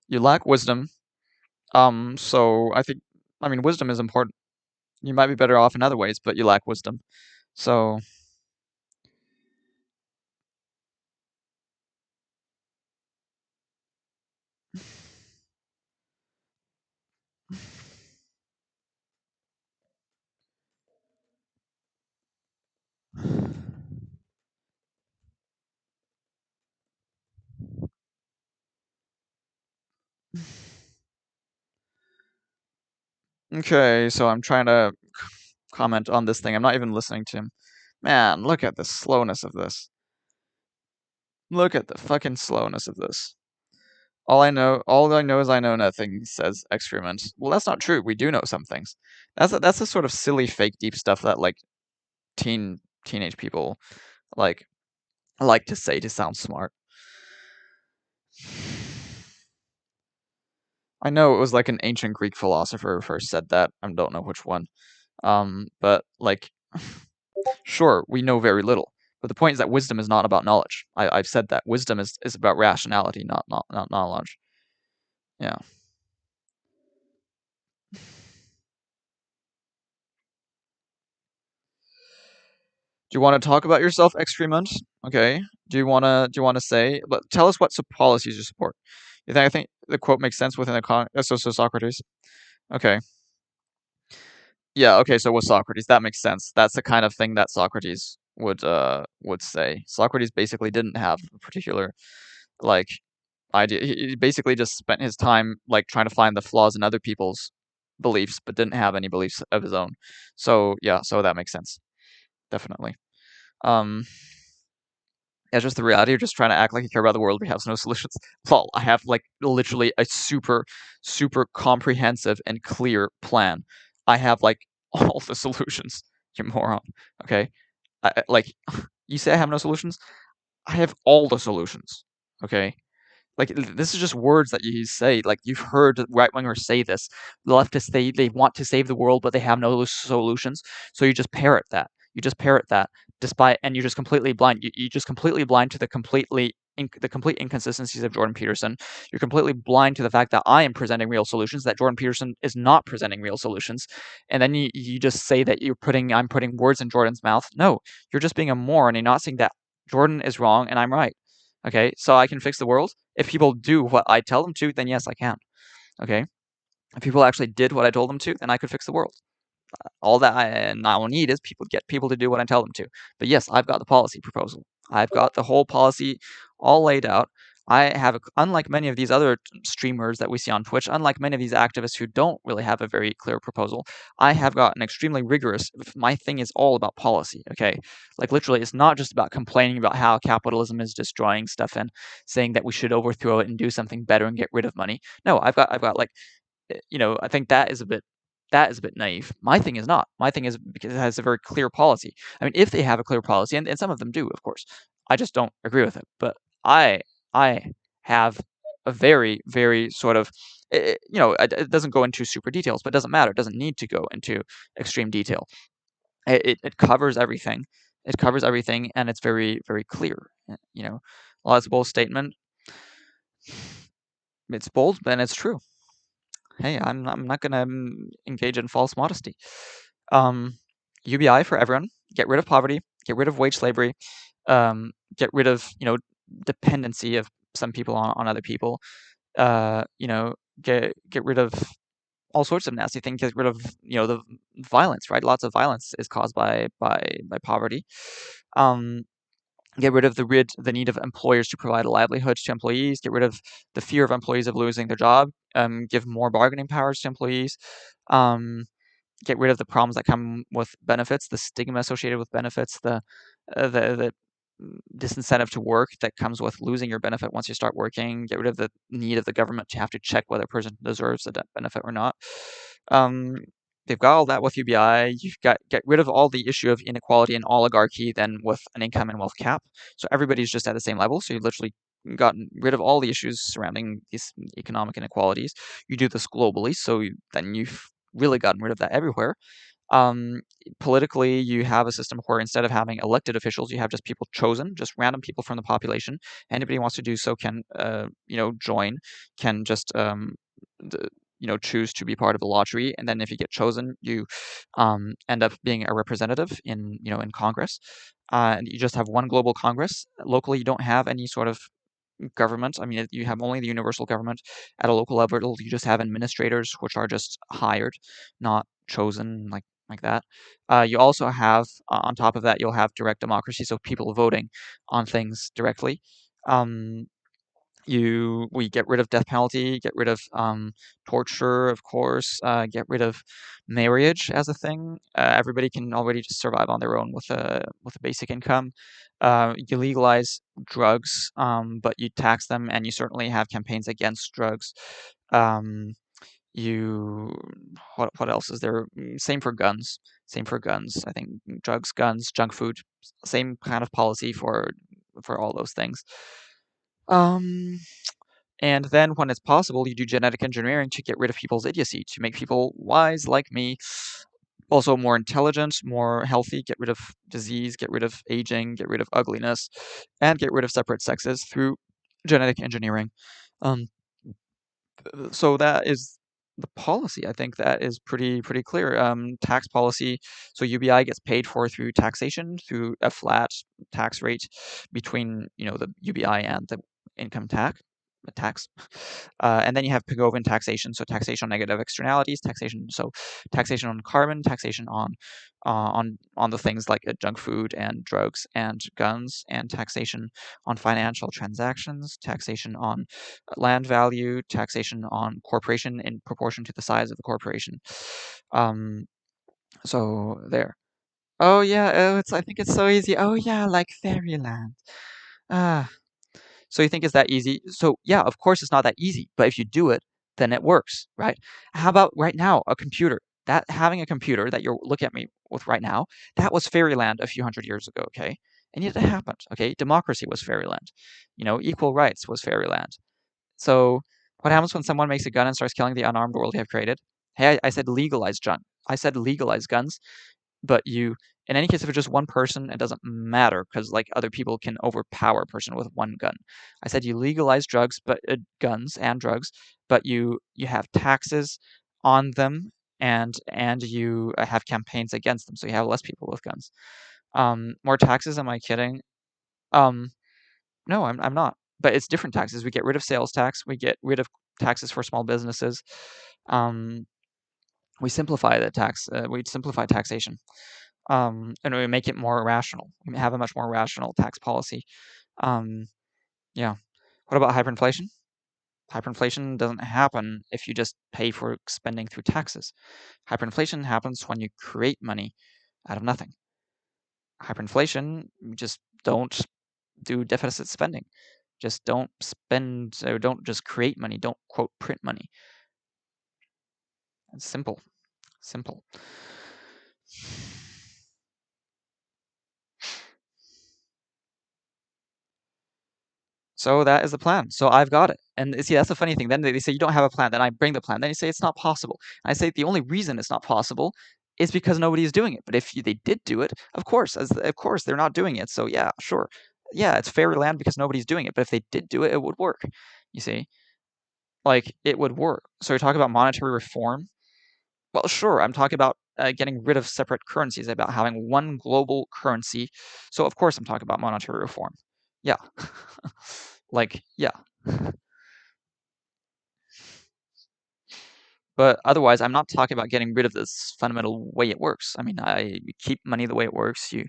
You lack wisdom. So I mean, wisdom is important. You might be better off in other ways, but you lack wisdom. So... Okay, so I'm trying to comment on this thing. I'm not even listening to him. Man, look at the slowness of this. Look at the fucking slowness of this. All I know is I know nothing, says Excrement. Well, that's not true. We do know some things. That's the sort of silly, fake, deep stuff that, like, teenage people, like to say to sound smart. I know it was, like, an ancient Greek philosopher who first said that. I don't know which one. But, like, sure, we know very little. But the point is that wisdom is not about knowledge. I've said that. Wisdom is about rationality, not knowledge. Yeah. Do you want to talk about yourself, Excrement? Okay. Do you want to say? But tell us what policies you support. I think the quote makes sense within the so Socrates. Okay. Yeah. Okay. So with Socrates, that makes sense. That's the kind of thing that Socrates would say. Socrates basically didn't have a particular, like, idea. He basically just spent his time, like, trying to find the flaws in other people's beliefs, but didn't have any beliefs of his own. So yeah. So that makes sense. Definitely. That's just the reality. You're just trying to act like you care about the world. We have no solutions. Well, I have like literally a super, super comprehensive and clear plan. I have like all the solutions. You moron. Okay, like you say I have no solutions. I have all the solutions. Okay, like this is just words that you say. Like you've heard right wingers say this. The leftists they want to save the world, but they have no solutions. So you just parrot that. You just parrot that, despite, and you're just completely blind. You just completely blind to the complete inconsistencies of Jordan Peterson. You're completely blind to the fact that I am presenting real solutions, that Jordan Peterson is not presenting real solutions, and then you just say that I'm putting words in Jordan's mouth. No, you're just being a moron and not saying that Jordan is wrong and I'm right. Okay, so I can fix the world. If people do what I tell them to, then yes, I can. Okay, if people actually did what I told them to, then I could fix the world. All that I will need is get people to do what I tell them to. But yes, I've got the policy proposal. I've got the whole policy all laid out. I have, unlike many of these other streamers that we see on Twitch, unlike many of these activists who don't really have a very clear proposal, I have got an extremely rigorous. My thing is all about policy. Okay, like literally, it's not just about complaining about how capitalism is destroying stuff and saying that we should overthrow it and do something better and get rid of money. No, I've got like, I think that is a bit naive. My thing is not. My thing is because it has a very clear policy. I mean, if they have a clear policy, and some of them do, of course, I just don't agree with it. But I have a very, very sort of, it doesn't go into super details, but it doesn't matter. It doesn't need to go into extreme detail. It covers everything. It covers everything, and it's very, very clear. Well, that's a bold statement. It's bold, and it's true. Hey, I'm not gonna engage in false modesty. UBI for everyone. Get rid of poverty. Get rid of wage slavery. Get rid of dependency of some people on other people. Get rid of all sorts of nasty things. Get rid of the violence. Right, lots of violence is caused by poverty. Get rid of the need of employers to provide a livelihood to employees. Get rid of the fear of employees of losing their job. Give more bargaining powers to employees. Get rid of the problems that come with benefits, the stigma associated with benefits, the disincentive to work that comes with losing your benefit once you start working. Get rid of the need of the government to have to check whether a person deserves a benefit or not. They've got all that with UBI. Get rid of all the issue of inequality and oligarchy then with an income and wealth cap. So everybody's just at the same level. So you've literally gotten rid of all the issues surrounding these economic inequalities. You do this globally, so then you've really gotten rid of that everywhere. Politically, you have a system where instead of having elected officials, you have just people chosen, just random people from the population. Anybody who wants to do so can, join, can just choose to be part of the lottery, and then if you get chosen, you end up being a representative in Congress. And you just have one global Congress. Locally, you don't have any sort of government. I mean, you have only the universal government. At a local level, you just have administrators, which are just hired, not chosen like that. You also have, on top of that, you'll have direct democracy, so people voting on things directly. We get rid of death penalty, get rid of torture, of course, get rid of marriage as a thing. Everybody can already just survive on their own with a basic income. You legalize drugs, but you tax them, and you certainly have campaigns against drugs. What else is there? Same for guns. I think drugs, guns, junk food, same kind of policy for all those things. And then when it's possible, you do genetic engineering to get rid of people's idiocy, to make people wise like me, also more intelligent, more healthy, get rid of disease, get rid of aging, get rid of ugliness, and get rid of separate sexes through genetic engineering. So that is the policy. I think that is pretty clear. Tax policy. So UBI gets paid for through taxation, through a flat tax rate between the UBI and the income tax. And then you have Pigovan taxation, so taxation on negative externalities, taxation on carbon, taxation on the things like junk food and drugs and guns, and taxation on financial transactions, taxation on land value, taxation on corporation in proportion to the size of the corporation. So there. Oh yeah, I think it's so easy. Oh yeah, like Fairyland. So you think it's that easy? So yeah, of course it's not that easy, but if you do it, then it works, right? How about right now, a computer? That having a computer that you're looking at me with right now, that was fairyland a few hundred years ago, okay? And yet it happened, okay? Democracy was fairyland. Equal rights was fairyland. So what happens when someone makes a gun and starts killing the unarmed world we have created? Hey, I said legalize guns. I said legalize guns, but in any case, if it's just one person, it doesn't matter because like other people can overpower a person with one gun. I said you legalize drugs, but guns and drugs, but you have taxes on them and you have campaigns against them, so you have less people with guns. More taxes? Am I kidding? No, I'm not. But it's different taxes. We get rid of sales tax. We get rid of taxes for small businesses. We simplify the tax. We simplify taxation. And we make it more rational. We have a much more rational tax policy. Yeah. What about hyperinflation? Hyperinflation doesn't happen if you just pay for spending through taxes. Hyperinflation happens when you create money out of nothing. Hyperinflation, you just don't do deficit spending. Just don't spend, or don't just create money. Don't quote print money. It's simple. Simple. So that is the plan. So I've got it. And see, that's the funny thing. Then they say you don't have a plan. Then I bring the plan. Then you say it's not possible. And I say the only reason it's not possible is because nobody is doing it. But if they did do it, of course they're not doing it. So yeah, sure. Yeah, it's fairyland because nobody's doing it. But if they did do it, it would work. You see, like it would work. So you're talking about monetary reform. Well, sure. I'm talking about getting rid of separate currencies, about having one global currency. So of course I'm talking about monetary reform. Yeah. Like, yeah. But otherwise, I'm not talking about getting rid of this fundamental way it works. I mean, you keep money the way it works. You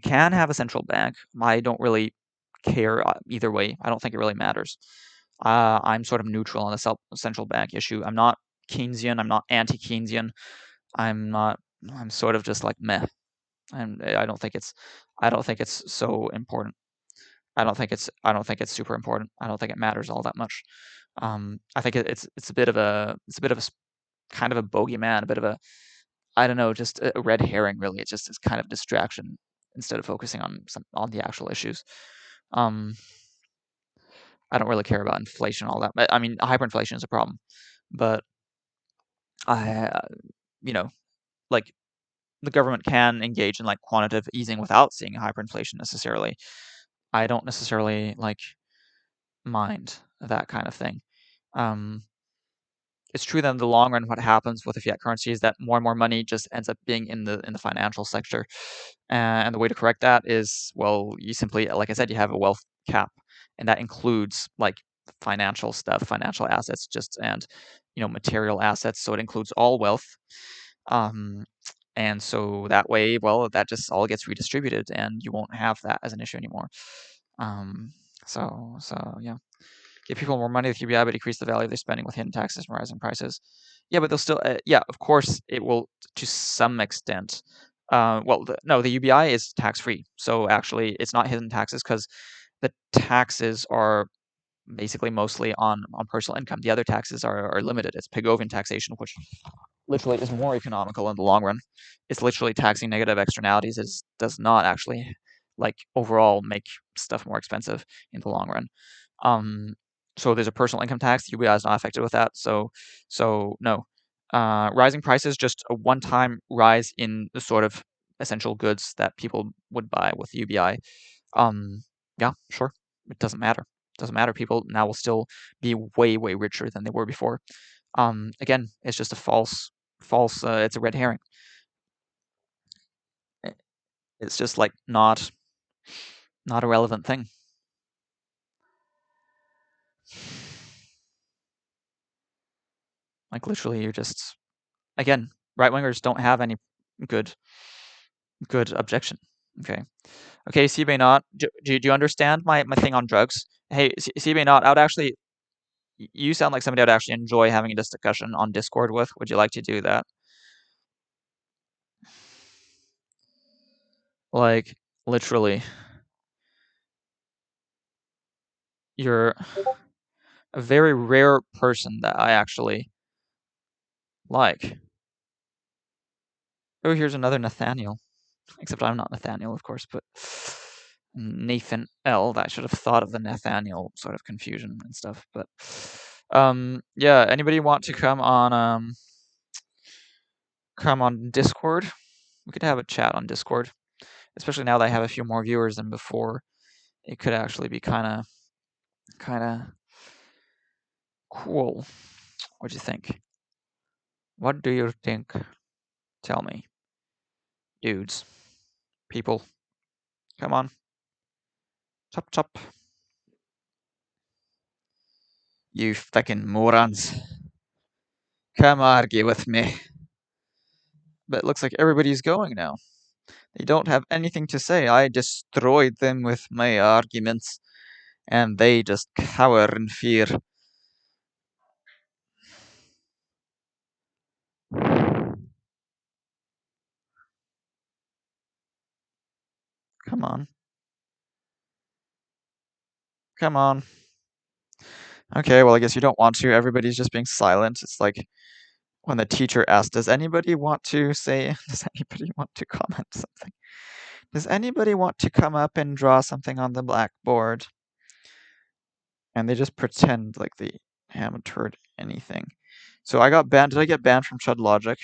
can have a central bank. I don't really care either way. I don't think it really matters. I'm sort of neutral on the central bank issue. I'm not Keynesian. I'm not anti-Keynesian. I'm sort of just like meh. I don't think it's so important. I don't think it's super important. I don't think it matters all that much. I think it's a bit of a kind of a bogeyman, a bit of a, I don't know, just a red herring really. It's just kind of distraction instead of focusing on the actual issues. I don't really care about inflation all that. I mean, hyperinflation is a problem, but like the government can engage in like quantitative easing without seeing hyperinflation necessarily. I don't necessarily like mind that kind of thing. It's true that in the long run, what happens with the fiat currency is that more and more money just ends up being in the financial sector, and the way to correct that is, well, you simply, like I said, you have a wealth cap, and that includes like financial stuff, financial assets, and material assets. So it includes all wealth, and so that way, well, that just all gets redistributed, and you won't have that as an issue anymore. So yeah. Give people more money with UBI, but decrease the value of their spending with hidden taxes and rising prices. Yeah, but they'll still, yeah, of course, it will to some extent. No, the UBI is tax-free. So actually, it's not hidden taxes because the taxes are basically mostly on personal income. The other taxes are limited. It's Pigovian taxation, which literally is more economical in the long run. It's literally taxing negative externalities. It does not actually, like, overall make stuff more expensive in the long run. So there's a personal income tax. The UBI is not affected with that. So no. Rising prices, just a one-time rise in the sort of essential goods that people would buy with the UBI. Yeah, sure. It doesn't matter. It doesn't matter. People now will still be way, way richer than they were before. Again, it's just a false. It's a red herring. It's just like not a relevant thing. Like literally, you're just, again, right wingers don't have any good objection. Okay, CB not. Do you understand my thing on drugs? Hey, CB not. I would actually. You sound like somebody I'd actually enjoy having a discussion on Discord with. Would you like to do that? Like literally. you're a very rare person that I actually like. Oh, here's another Nathaniel. Except I'm not Nathaniel, of course, but Nathan L. I should have thought of the Nathaniel sort of confusion and stuff. But yeah, anybody want to come on Discord? We could have a chat on Discord, especially now that I have a few more viewers than before. It could actually be kind of cool. What do you think? What do you think? Tell me, dudes, people, come on, chop chop. You fucking morons. Come argue with me. But it looks like everybody's going now. They don't have anything to say. I destroyed them with my arguments, and they just cower in fear. Come on. Come on. Okay, well, I guess you don't want to. Everybody's just being silent. It's like when the teacher asks, does anybody want to say, does anybody want to comment something? Does anybody want to come up and draw something on the blackboard? And they just pretend like they haven't heard anything. So I got banned. Did I get banned from Chud Logic?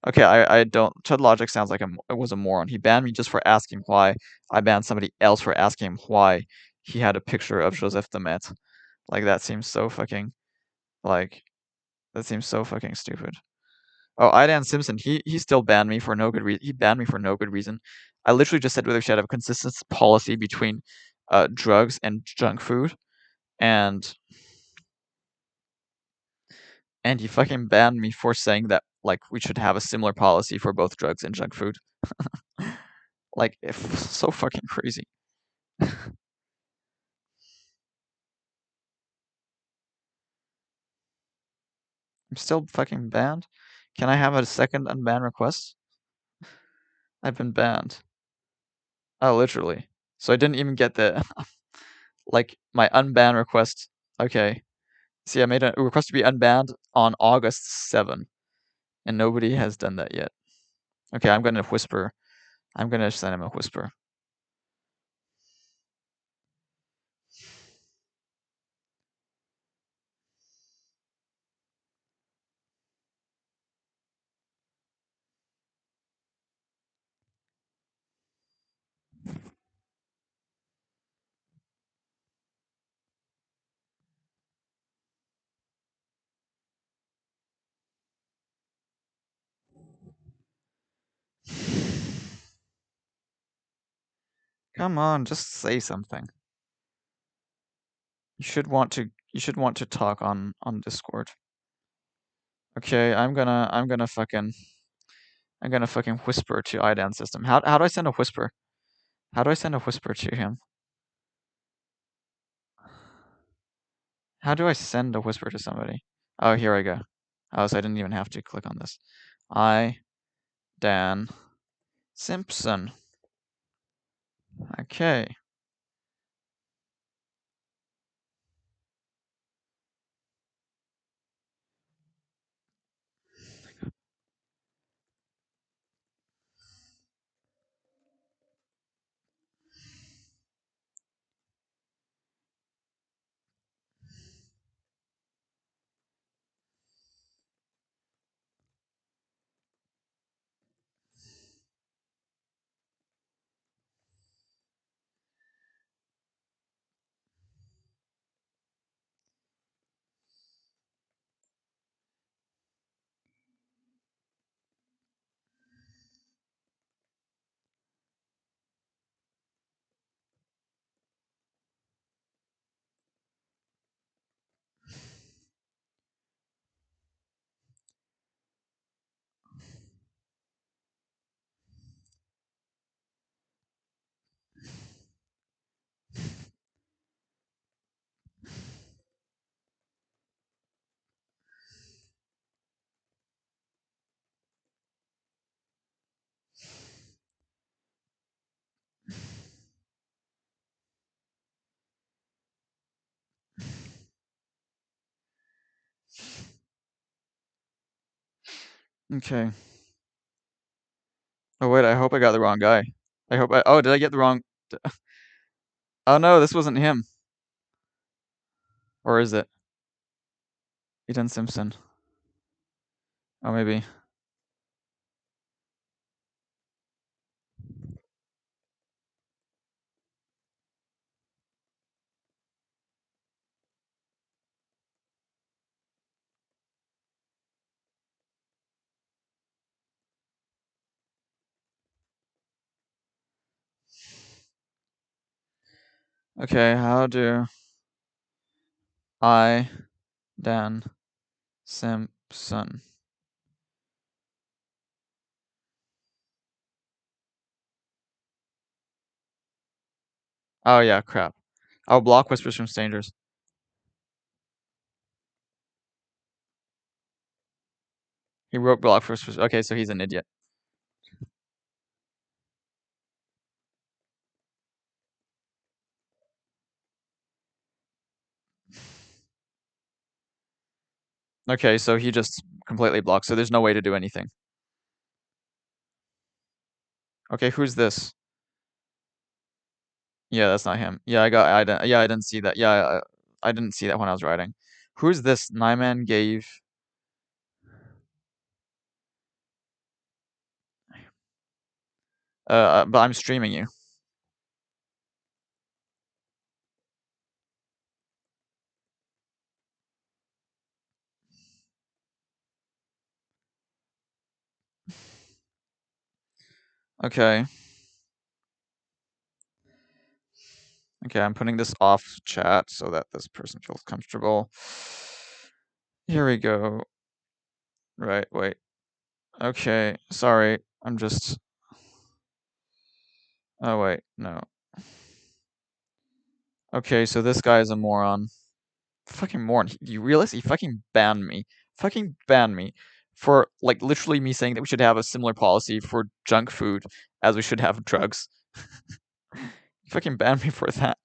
Okay, I don't. Chud Logic sounds like it was a moron. He banned me just for asking why. I banned somebody else for asking him why he had a picture of Joseph Demet. Like, that seems so fucking, like, that seems so fucking stupid. Oh, Idan Simpson, he still banned me for no good reason. He banned me for no good reason. I literally just said whether we should have a consistent policy between drugs and junk food, and he fucking banned me for saying that, like, we should have a similar policy for both drugs and junk food. Like, it's so fucking crazy. I'm still fucking banned? Can I have a second unban request? I've been banned. Oh, literally. So I didn't even get the, like, my unban request. Okay. See, I made a request to be unbanned on August 7, and nobody has done that yet. Okay, I'm gonna whisper. I'm gonna send him a whisper. Come on, just say something. You should want to talk on Discord. Okay, I'm gonna fucking whisper to Idan System. How do I send a whisper? How do I send a whisper to him? How do I send a whisper to somebody? Oh, here I go. Oh, so I didn't even have to click on this. Dan Simpson. Okay. Okay. Oh wait, I hope I got the wrong guy. Oh, did I get the wrong? Oh no, this wasn't him. Or is it? Ethan Simpson. Oh, maybe. Okay, how do I Dan Simpson? Oh yeah, crap. I'll block whispers from strangers. He wrote block whispers. Okay, so he's an idiot. Okay, so he just completely blocked, so there's no way to do anything. Okay, who's this? Yeah, that's not him. Yeah, I didn't see that. Yeah, I didn't see that when I was writing. Who's this? Nyman gave. But I'm streaming you. Okay. Okay, I'm putting this off chat so that this person feels comfortable. Here we go. Right, wait. Okay, sorry. I'm just... Oh, wait, no. Okay, so this guy is a moron. Fucking moron. Do you realize he fucking banned me? Fucking banned me for, like, literally me saying that we should have a similar policy for junk food as we should have drugs. He fucking banned me for that.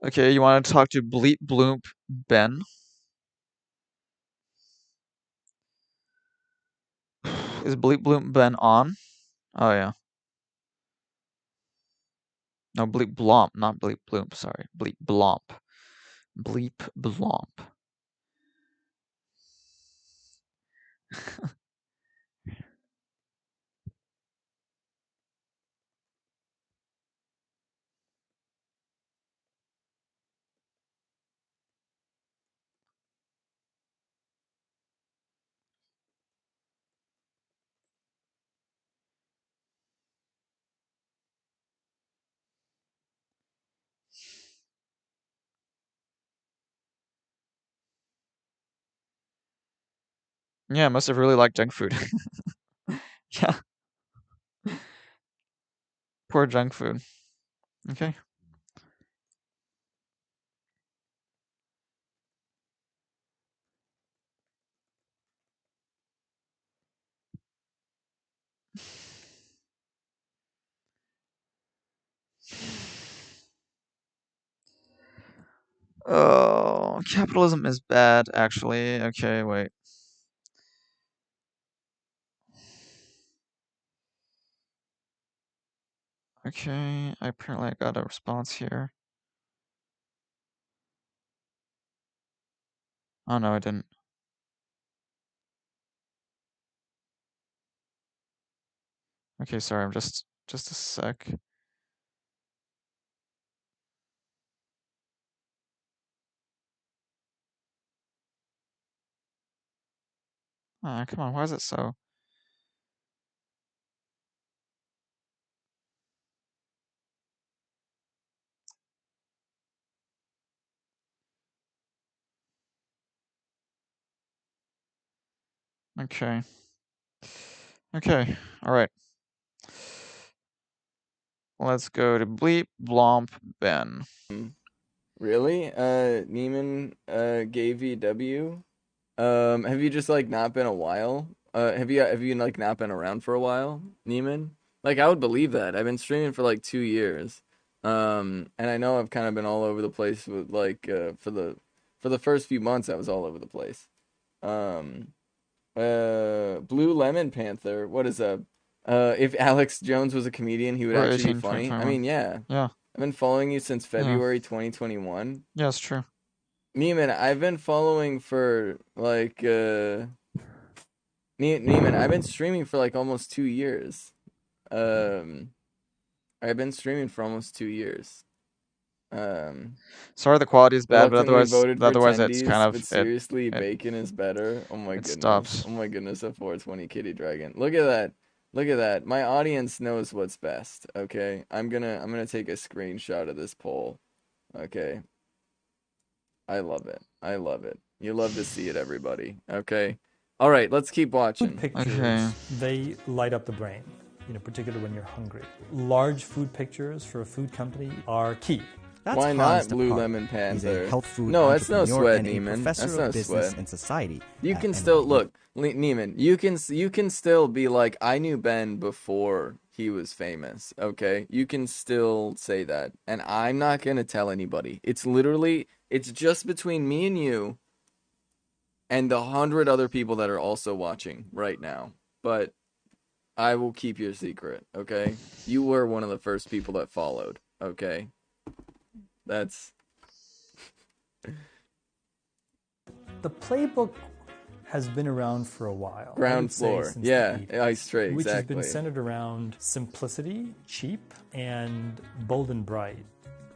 Okay, you want to talk to Bleep Bloop Ben? Is Bleep Bloop Ben on? Oh, yeah. No, Bleep Blomp, not Bleep Bloop, sorry. Bleep Blomp. Bleep Blomp. Yeah, must have really liked junk food. Yeah. Poor junk food. Okay. Oh, capitalism is bad, actually. Okay, wait. Okay, apparently I got a response here. Oh no, I didn't. Okay, sorry, I'm just a sec. Ah, come on, why is it so? Okay. Okay, alright. Let's go to Bleep Blomp Ben. Really? Neiman, gay VW? Have you just, like, not been a while? Have you, like, not been around for a while, Neiman? Like, I would believe that. I've been streaming for, like, 2 years. And I know I've kind of been all over the place with, like, for the first few months, I was all over the place. Blue Lemon Panther, what is up? If Alex Jones was a comedian, he would Or actually 18, be funny. I 2021. mean, yeah. Yeah. I've been following you since February 2021. Yeah, it's true. Neiman, I've been following for, like, Neiman, I've been streaming for, like, almost 2 years. I've been streaming for almost 2 years. Sorry the quality is bad, but Reluctantly voted otherwise for it's attendees, kind of but seriously, bacon is better. Oh my it goodness. stops. Oh my goodness, a 420 kitty dragon. Look at that. Look at that. My audience knows what's best. Okay, I'm gonna take a screenshot of this poll. Okay. I love it. I love it. You love to see it, everybody. Okay. All right, let's keep watching. Pictures, they light up the brain, particularly when you're hungry. Large food pictures for a food company are key. That's Why Hans not Blue DePont. Lemon He's Panther? a health food No, that's no entrepreneur sweat, and a Neiman. professor That's of no business sweat. and society. You at can MIT. still look, Neiman. You can still be like, I knew Ben before he was famous. Okay, you can still say that, and I'm not gonna tell anybody. It's just between me and you, and the 100 other people that are also watching right now. But I will keep your secret. Okay, you were one of the first people that followed. Okay, that's. The playbook has been around for a while. I Ground would say floor. since the Yeah, 80s, Ice Tray, which has exactly. been centered around simplicity, cheap, and bold and bright.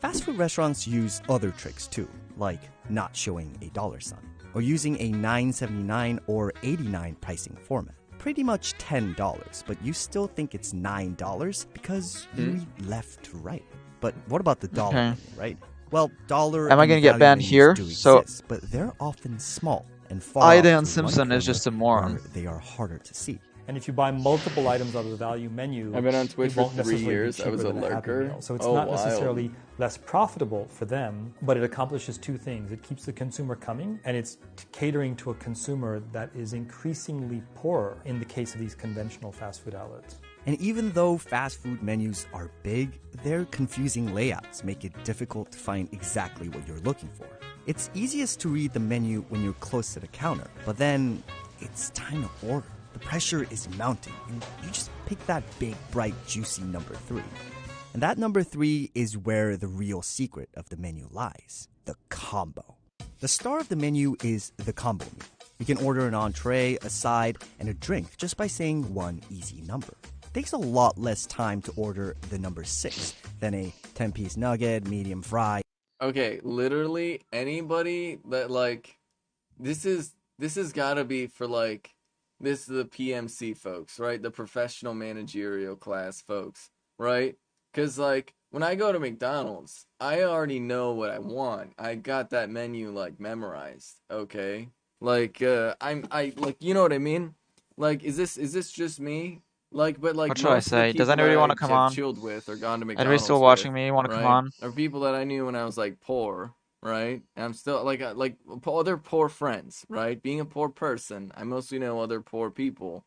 Fast food restaurants use other tricks too, like not showing a dollar sign, or using a $9.79 or $89 pricing format. Pretty much $10, but you still think it's $9 because you read left to right. But what about the dollar Okay. menu, right? Well, dollar Am I and gonna get value banned menus here? do So- exist, but they're often small and far I off Dan to one Simpson is corner just a moron. where they are harder to see. And if you buy multiple items out of the value menu, I've been on Twitch it for won't 3 necessarily be years. I was cheaper a than Happy lurker. Meal. So it's Oh, not wild. necessarily less profitable for them, but it accomplishes two things. It keeps the consumer coming, and it's catering to a consumer that is increasingly poorer in the case of these conventional fast food outlets. And even though fast food menus are big, their confusing layouts make it difficult to find exactly what you're looking for. It's easiest to read the menu when you're close to the counter, but then it's time to order. The pressure is mounting, and you just pick that big, bright, juicy number 3. And that number 3 is where the real secret of the menu lies, the combo. The star of the menu is the combo meal. You can order an entree, a side, and a drink just by saying one easy number. It takes a lot less time to order the number 6 than a 10-piece nugget, medium fry. Okay, literally anybody that like this is gotta be for like this is the PMC folks, right? The professional managerial class folks, right? Cause like when I go to McDonald's, I already know what I want. I got that menu like memorized, okay? Like I like you know what I mean? Like is this just me? Like, but like, What should I most of the say? Does people anybody that wanna I come have on? chilled with or gone to Anybody McDonald's still watching with, me? Wanna come right, on? are people that I knew when I was like poor, right? And I'm still like other poor friends, right? Being a poor person, I mostly know other poor people,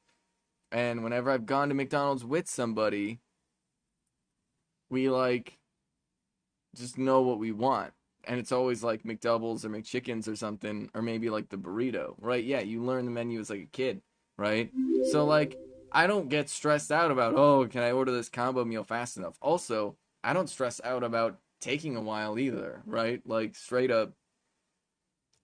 and whenever I've gone to McDonald's with somebody, we like just know what we want. And it's always like McDoubles or McChickens or something, or maybe like the burrito, right? Yeah, you learn the menu as like a kid, right? So like, I don't get stressed out about, oh, can I order this combo meal fast enough? Also, I don't stress out about taking a while either, right? Like straight up,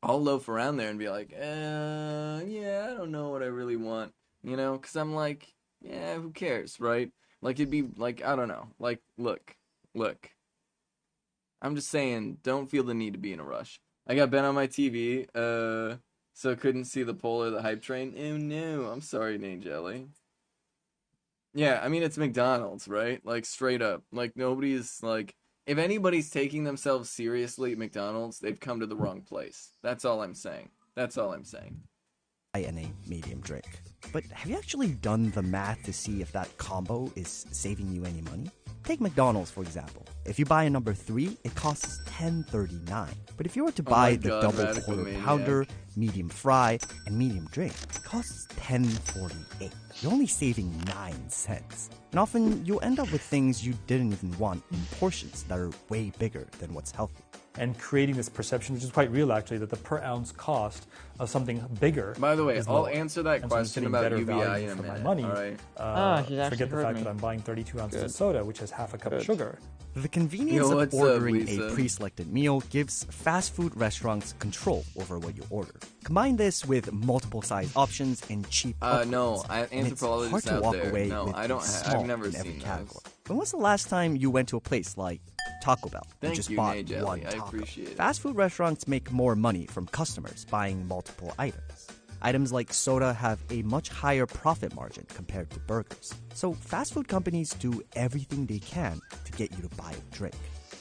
I'll loaf around there and be like, yeah, I don't know what I really want, you know? Because I'm like, yeah, who cares, right? Like it'd be like, I don't know, like, look. I'm just saying, don't feel the need to be in a rush. I got Ben on my TV, so couldn't see the poll or the hype train. Oh no, I'm sorry, Nate Jelly. Yeah, I mean, it's McDonald's, right? Like, straight up. Like, nobody's, like, if anybody's taking themselves seriously at McDonald's, they've come to the wrong place. That's all I'm saying. That's all I'm saying. And a medium drink. But have you actually done the math to see if that combo is saving you any money? Take McDonald's, for example. If you buy a number 3, it costs $10.39. But if you were to Oh buy my the God, double Radical quarter Maniac. pounder, medium fry, and medium drink, it costs $10.48. You're only saving 9 cents. And often you'll end up with things you didn't even want in portions that are way bigger than what's healthy. And creating this perception, which is quite real actually, that the per ounce cost of something bigger. By the way, is I'll lower. answer that And so I'm question getting about better UBI value in a for my minute, money. alright? He's actually Forget the heard fact me. that I'm buying 32 ounces Good. of soda, which has half a cup of Good. sugar. The convenience Yo, of what's up, ordering Lisa? a pre-selected meal gives fast food restaurants control over what you order. Combine this with multiple size options and cheap No, upgrades, and it's anthropologists hard to out walk there. away No, with I don't. a I've small never in every seen category. those. When was the last time you went to a place like Taco Bell and Thank just you, bought Nay Jelly. one I taco? appreciate it. Fast food restaurants make more money from customers buying multiple items. Items like soda have a much higher profit margin compared to burgers. So fast food companies do everything they can to get you to buy a drink.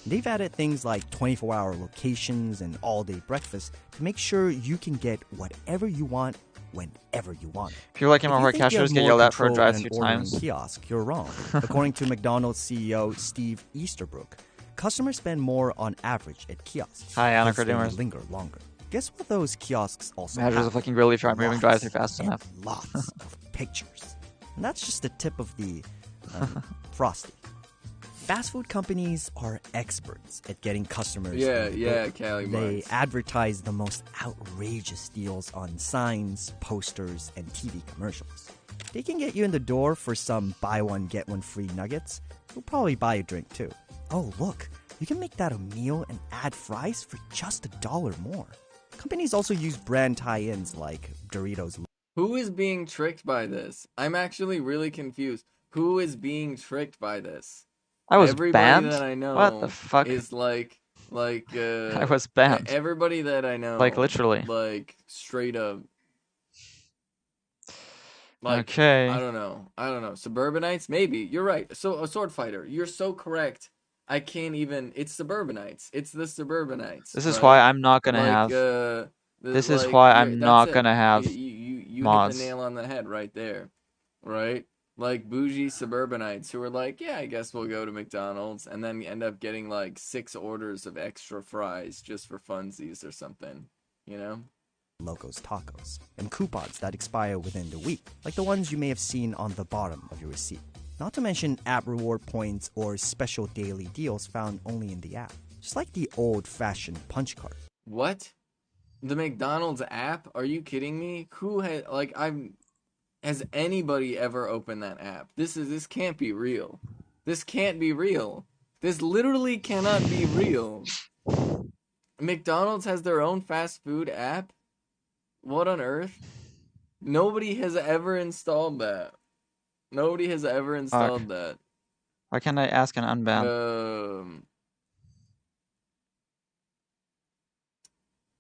They've added things like 24-hour locations and all-day breakfast to make sure you can get whatever you want whenever you want it. People like him If over you at think you cashiers have get more yelled at for a control in drive-through an ordering times. kiosk, you're wrong. According to McDonald's CEO Steve Easterbrook, customers spend more on average at kiosks. Hi, Anarcho because they Doomers. linger longer. Guess what those kiosks also Managers have? of fucking relief try moving Lots drive-through fast and enough. Lots of pictures. And that's just the tip of the frosty. Fast food companies are experts at getting customers. Yeah, in the yeah, door. Cali They Marks. advertise the most outrageous deals on signs, posters, and TV commercials. They can get you in the door for some buy one get one free nuggets. You'll probably buy a drink too. Oh, look, you can make that a meal and add fries for just $1 more. Companies also use brand tie-ins like Doritos. Who is being tricked by this? I'm actually really confused. Who is being tricked by this? I was Everybody banned? that I know What the fuck? is like I was banned. Everybody that I know, Like, literally. like straight up. Like, Okay. I don't know. Suburbanites, maybe. You're right. So a sword fighter. You're so correct. I can't even. It's suburbanites. It's the suburbanites. This is right? why I'm not gonna Like, have. This is like, why you're- I'm that's not it. gonna have You mods. hit the nail on the head right there, right? Like bougie suburbanites who are like, yeah, I guess we'll go to McDonald's, and then end up getting like 6 orders of extra fries just for funsies or something, you know? Locos Tacos, and coupons that expire within the week, like the ones you may have seen on the bottom of your receipt. Not to mention app reward points or special daily deals found only in the app. Just like the old-fashioned punch card. What? The McDonald's app? Are you kidding me? Who had has anybody ever opened that app? This can't be real. This can't be real. This literally cannot be real. McDonald's has their own fast food app? What on earth? Nobody has ever installed that. Nobody has ever installed that. Why can't I ask an unban?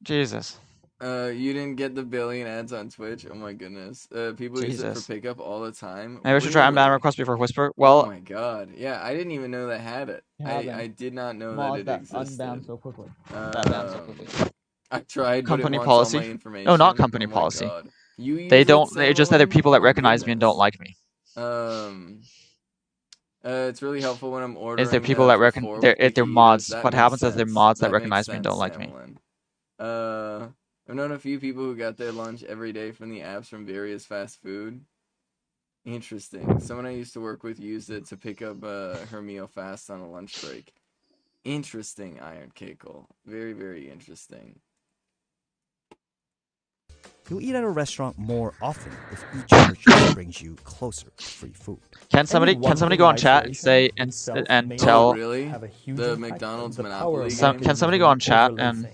Jesus. You didn't get the billion ads on Twitch? Oh my goodness. People use it Jesus. for pickup all the time. Maybe I should try unban request before Whisper. Well, Oh my god. Yeah, I didn't even know that had it. I did not know that it existed. so quickly. I tried, but it Company wants all policy? my information. No, not company Oh my policy. God. You use They it, don't. They just that they're Sandalwood? people that Oh my recognize me and don't like me. It's really helpful when I'm ordering. Is there people that reckon before they're with they're picky mods? eaters. That What makes happens is they're sense. mods that That makes recognize me and don't sense, like me. Tamlin. I've known a few people who got their lunch every day from the apps from various fast food. Interesting. Someone I used to work with used it to pick up her meal fast on a lunch break. Interesting, Iron Cakel. Very, very interesting. You'll eat at a restaurant more often if each purchase brings you closer to free food. Can somebody go on chat and say and tell? Oh, really? The McDonald's Monopoly game? Can somebody go on chat and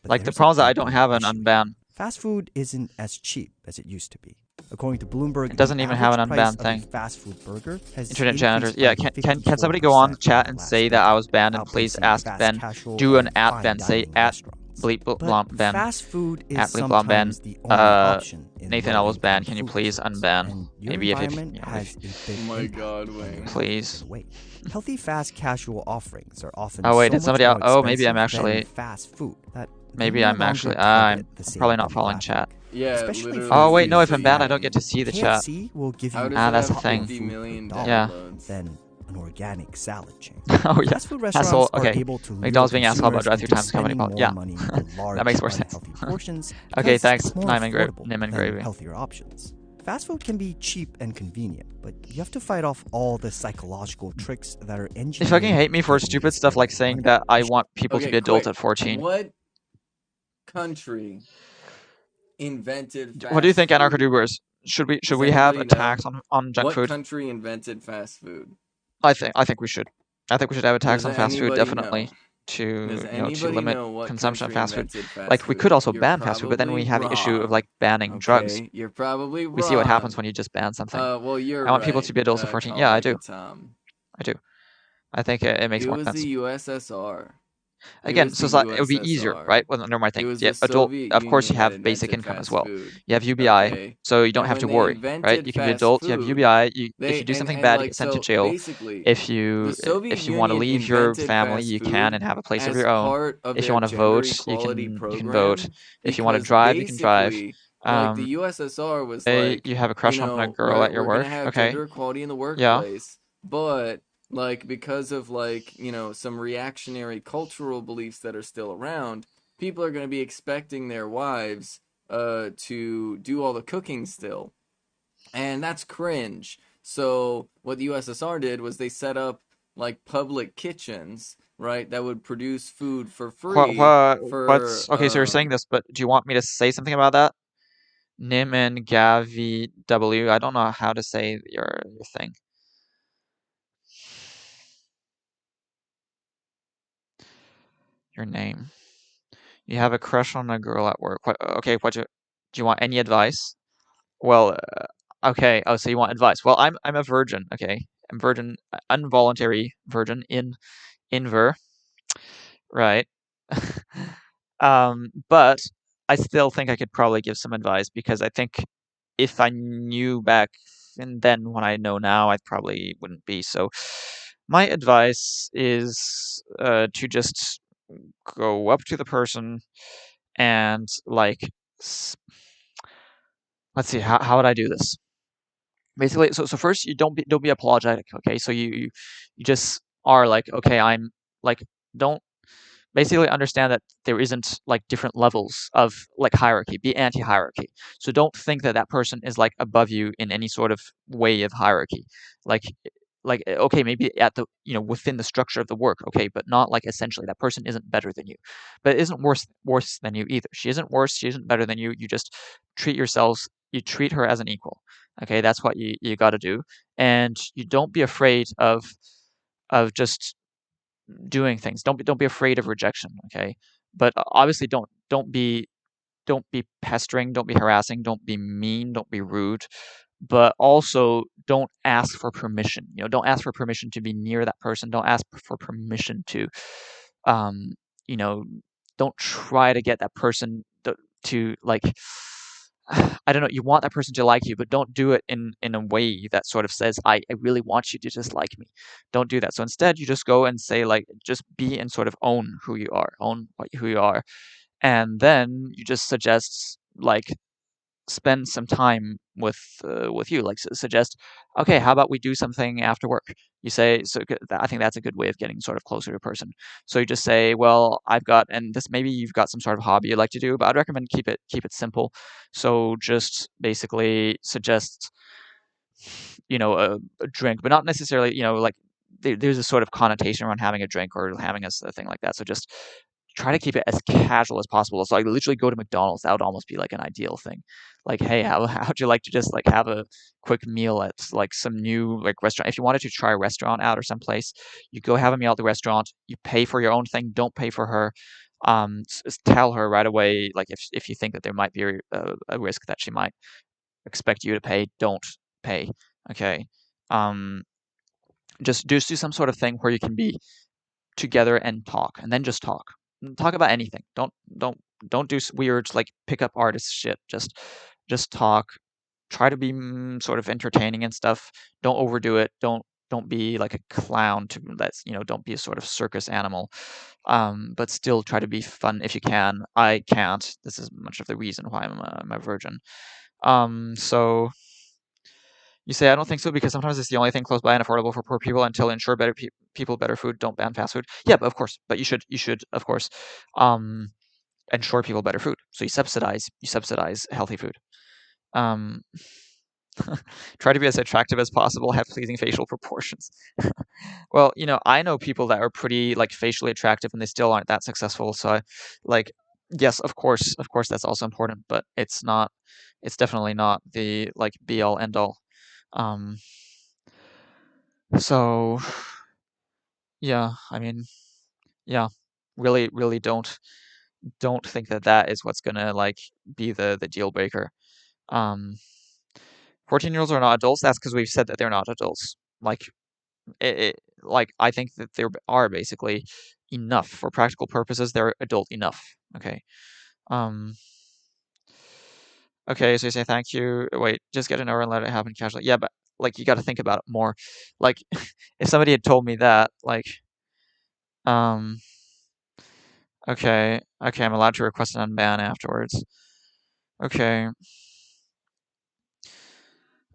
like the problem is that I don't have an unban. Fast food isn't as cheap as it used to be. According to Bloomberg, It doesn't the even have an average price unbanned of a thing. fast food burger has Internet increased janitors. by Yeah, can somebody go on the chat and say that I was banned and please outpacing ask fast Ben, casual do an and at fine Ben, say dining at restaurants. bleep But blomp Ben, fast food is at bleep blomp Ben, sometimes the only option in Nathan L was low-income banned. Can you food please stores, unban? and your Maybe if environment you know, has a big Oh my impact God, on Wayne. your Please. and weight. Healthy fast casual offerings are often Oh wait, so did much somebody more out? Oh, maybe I'm expensive than actually. fast food that Maybe they no I'm longer actually. target I'm the same probably not following demographic. chat. Yeah, Especially literally. for Oh wait, no. If food I'm banned, I that don't get to see the chat. KFC will give you How does Ah, it that's have the thing. 50 million Yeah. downloads? Then an organic salad chain. Oh yeah, Fast food asshole. restaurants are Okay, able to lure McDonald's being asshole about consumers drive-through into times comedy spending call. more Yeah, money on large, that makes more sense. unhealthy portions Okay, because thanks. it's more Lime and affordable lemon than gravy. healthier options. Fast food can be cheap and convenient, but you have to fight off all the psychological tricks that are engineered. They fucking hate me for to stupid stuff like saying that I want people to Okay, be adult quick. at 14. What country invented fast What do you think, food? Anarcho-Dubers? Should we Does have a anybody know? tax on junk What food? country invented fast food? I think we should. I think we should have a tax Does on fast food, anybody definitely, know? to Does to anybody limit know what consumption of country fast food. invented fast Like we could food? also You're ban fast food, but then we have the issue of wrong. like banning drugs. Okay, you're probably We see what happens wrong. when you just ban something. Well, you're I want people to right, be adults at 14. Yeah, I do. Tom. I do. I think it makes It more was sense. the USSR. Again, was so the it would be easier, USSR. right? Well, never mind. It Think was yeah, the adult. Soviet Of course, you Union that have basic invented income as fast well. food. You have UBI, Okay. so you don't And have to when they worry, right? invented You can be fast adult. You have food, UBI. If they- you do and- something and, bad, you like, get sent to so jail. basically, If you the Soviet want to Union leave your invented family, fast you food can and have a place of as your own. part of If you their want to gender vote, equality you can program vote. If you want to because drive, you can drive. basically, like the USSR was like, You have a crush you on a know, girl at your we're work. gonna have Okay. gender equality in the Yeah. workplace, but like because of like some reactionary cultural beliefs that are still around, people are going to be expecting their wives to do all the cooking still, and that's cringe. So what the USSR did was they set up like public kitchens, right, that would produce food for free What's okay? So you're saying this, but do you want me to say something about that? Nim and Gavi W. I don't know how to say your thing. Your name. You have a crush on a girl at work. Okay, do you want any advice? Well, okay. Oh, so you want advice? Well, I'm a virgin. Okay, I'm virgin, involuntary virgin in ver, right? But I still think I could probably give some advice because I think if I knew back and then what I know now, I probably wouldn't be. So my advice is to just go up to the person and like let's see how would I do this? Basically, so first you don't be apologetic, okay? So you just are like, okay, I'm like don't basically understand that there isn't like different levels of like hierarchy. Be anti-hierarchy. So don't think that that person is like above you in any sort of way of hierarchy. Like okay, maybe at the within the structure of the work, okay, but not like essentially that person isn't better than you, but isn't worse than you either. She isn't worse. She isn't better than you. You just treat yourselves. You treat her as an equal. Okay, that's what you got to do, and you don't be afraid of just doing things. Don't be afraid of rejection, okay? But obviously don't be pestering, don't be harassing, don't be mean, don't be rude, but also don't ask for permission. Don't ask for permission to be near that person. Don't ask for permission to um, you know, don't try to get that person to like I don't know, you want that person to like you, but don't do it in a way that sort of says, I really want you to just like me. Don't do that. So instead, you just go and say, like, just be and sort of own who you are, own who you are. And then you just suggest, like, spend some time with you. Like, suggest, okay, how about we do something after work? You say, so I think that's a good way of getting sort of closer to a person. So you just say, well, I've got, and this maybe you've got some sort of hobby you like to do, but I'd recommend keep it simple. So just basically suggest, a drink, but not necessarily, like there's a sort of connotation around having a drink or having a thing like that. So just try to keep it as casual as possible. So I literally go to McDonald's. That would almost be like an ideal thing. Like, hey, how'd you like to just like have a quick meal at like some new like restaurant? If you wanted to try a restaurant out or someplace, you go have a meal at the restaurant. You pay for your own thing. Don't pay for her. Tell her right away, like if you think that there might be a risk that she might expect you to pay, don't pay. Okay. Just do some sort of thing where you can be together and talk, and then just talk. Talk about anything. Don't do weird like pickup artist shit. Just talk. Try to be sort of entertaining and stuff. Don't overdo it. Don't be like a clown to that's don't be a sort of circus animal. But still try to be fun if you can. I can't. This is much of the reason why I'm a virgin. So You say, I don't think so because sometimes it's the only thing close by and affordable for poor people until ensure better people better food. Don't ban fast food. Yeah, but of course. But you should of course ensure people better food. So you subsidize healthy food. Try to be as attractive as possible. Have pleasing facial proportions. Well, I know people that are pretty like facially attractive and they still aren't that successful. So, yes, of course, that's also important, but it's not. It's definitely not the like be all end all. Um, so yeah, I mean, yeah, really, really don't think that is what's gonna like be the deal breaker. 14-year-olds are not adults. That's because we've said that they're not adults. Like I think that they are basically enough for practical purposes. They're adult enough. Okay. Um. Okay. So you say thank you. Wait, just get an hour and let it happen casually. Yeah, but like you got to think about it more. Like if somebody had told me that, like, um, okay, I'm allowed to request an unban afterwards. Okay.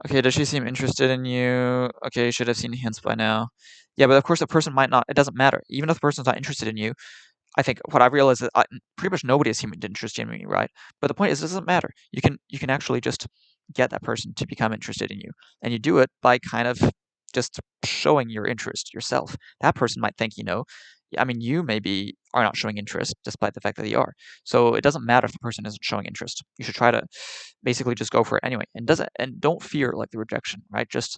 Okay, does she seem interested in you? Okay, you should have seen hints by now. Yeah, but of course the person might not. It doesn't matter. Even if the person's not interested in you, I think what I've realized is pretty much nobody has seemed interested in me, right? But the point is, it doesn't matter. You can actually just get that person to become interested in you, and you do it by kind of just showing your interest yourself. That person might think, I mean, you maybe are not showing interest despite the fact that you are. So it doesn't matter if the person isn't showing interest. You should try to basically just go for it anyway, and don't fear like the rejection, right? Just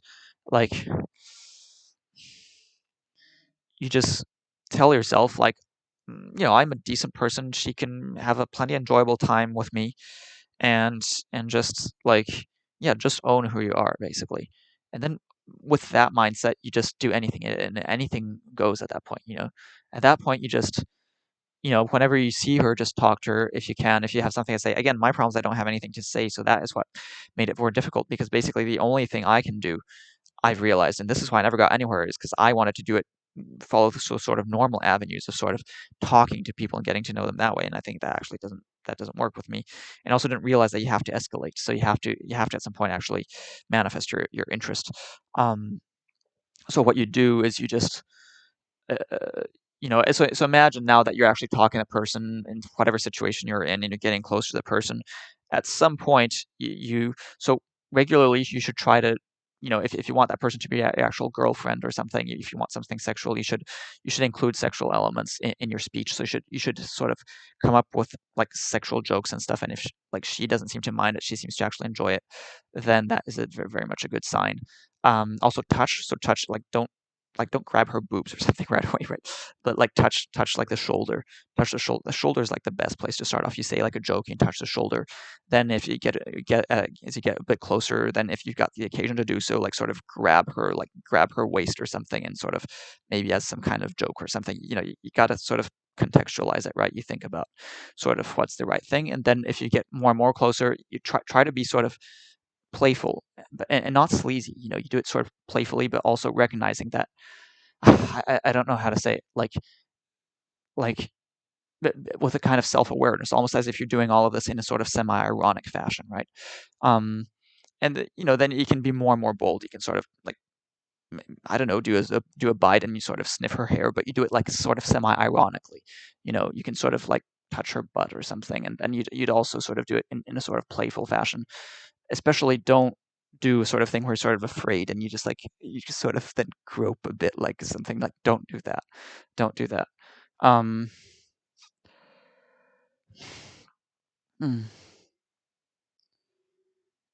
like you just tell yourself like, I'm a decent person. She can have a plenty enjoyable time with me, and just like, yeah, just own who you are basically. And then with that mindset, you just do anything, and anything goes at that point. At that point, you just, whenever you see her, just talk to her if you can. If you have something to say, again, my problem is I don't have anything to say, so that is what made it more difficult because basically the only thing I can do, I've realized, and this is why I never got anywhere, is because I wanted to do it, follow the sort of normal avenues of sort of talking to people and getting to know them that way. And I think that actually doesn't work with me. And also didn't realize that you have to escalate. So you have to at some point actually manifest your interest. So what you do is you just so imagine now that you're actually talking to a person in whatever situation you're in and you're getting close to the person. At some point, so regularly you should try to, if you want that person to be an actual girlfriend or something, if you want something sexual, you should include sexual elements in your speech. So you should sort of come up with like sexual jokes and stuff. And if she doesn't seem to mind it, she seems to actually enjoy it, then that is very, very much a good sign. Also touch. So touch, don't grab her boobs or something right away, right? But like touch like the shoulder. Touch the shoulder. The shoulder is like the best place to start off. You say like a joke and touch the shoulder. Then if you as you get a bit closer, then if you've got the occasion to do so, like sort of grab her waist or something, and sort of maybe as some kind of joke or something. You got to sort of contextualize it, right? You think about sort of what's the right thing, and then if you get more and more closer, you try to be sort of playful and not sleazy. You do it sort of playfully, but also recognizing that I don't know how to say it, like with a kind of self-awareness, almost as if you're doing all of this in a sort of semi-ironic fashion, right? And then you can be more and more bold. You can sort of like, I don't know, do a bite and you sort of sniff her hair, but you do it like sort of semi-ironically. You can sort of like touch her butt or something, and then you'd also sort of do it in a sort of playful fashion. Especially don't do a sort of thing where you're sort of afraid and you just sort of then grope a bit like something. Like don't do that. Don't do that.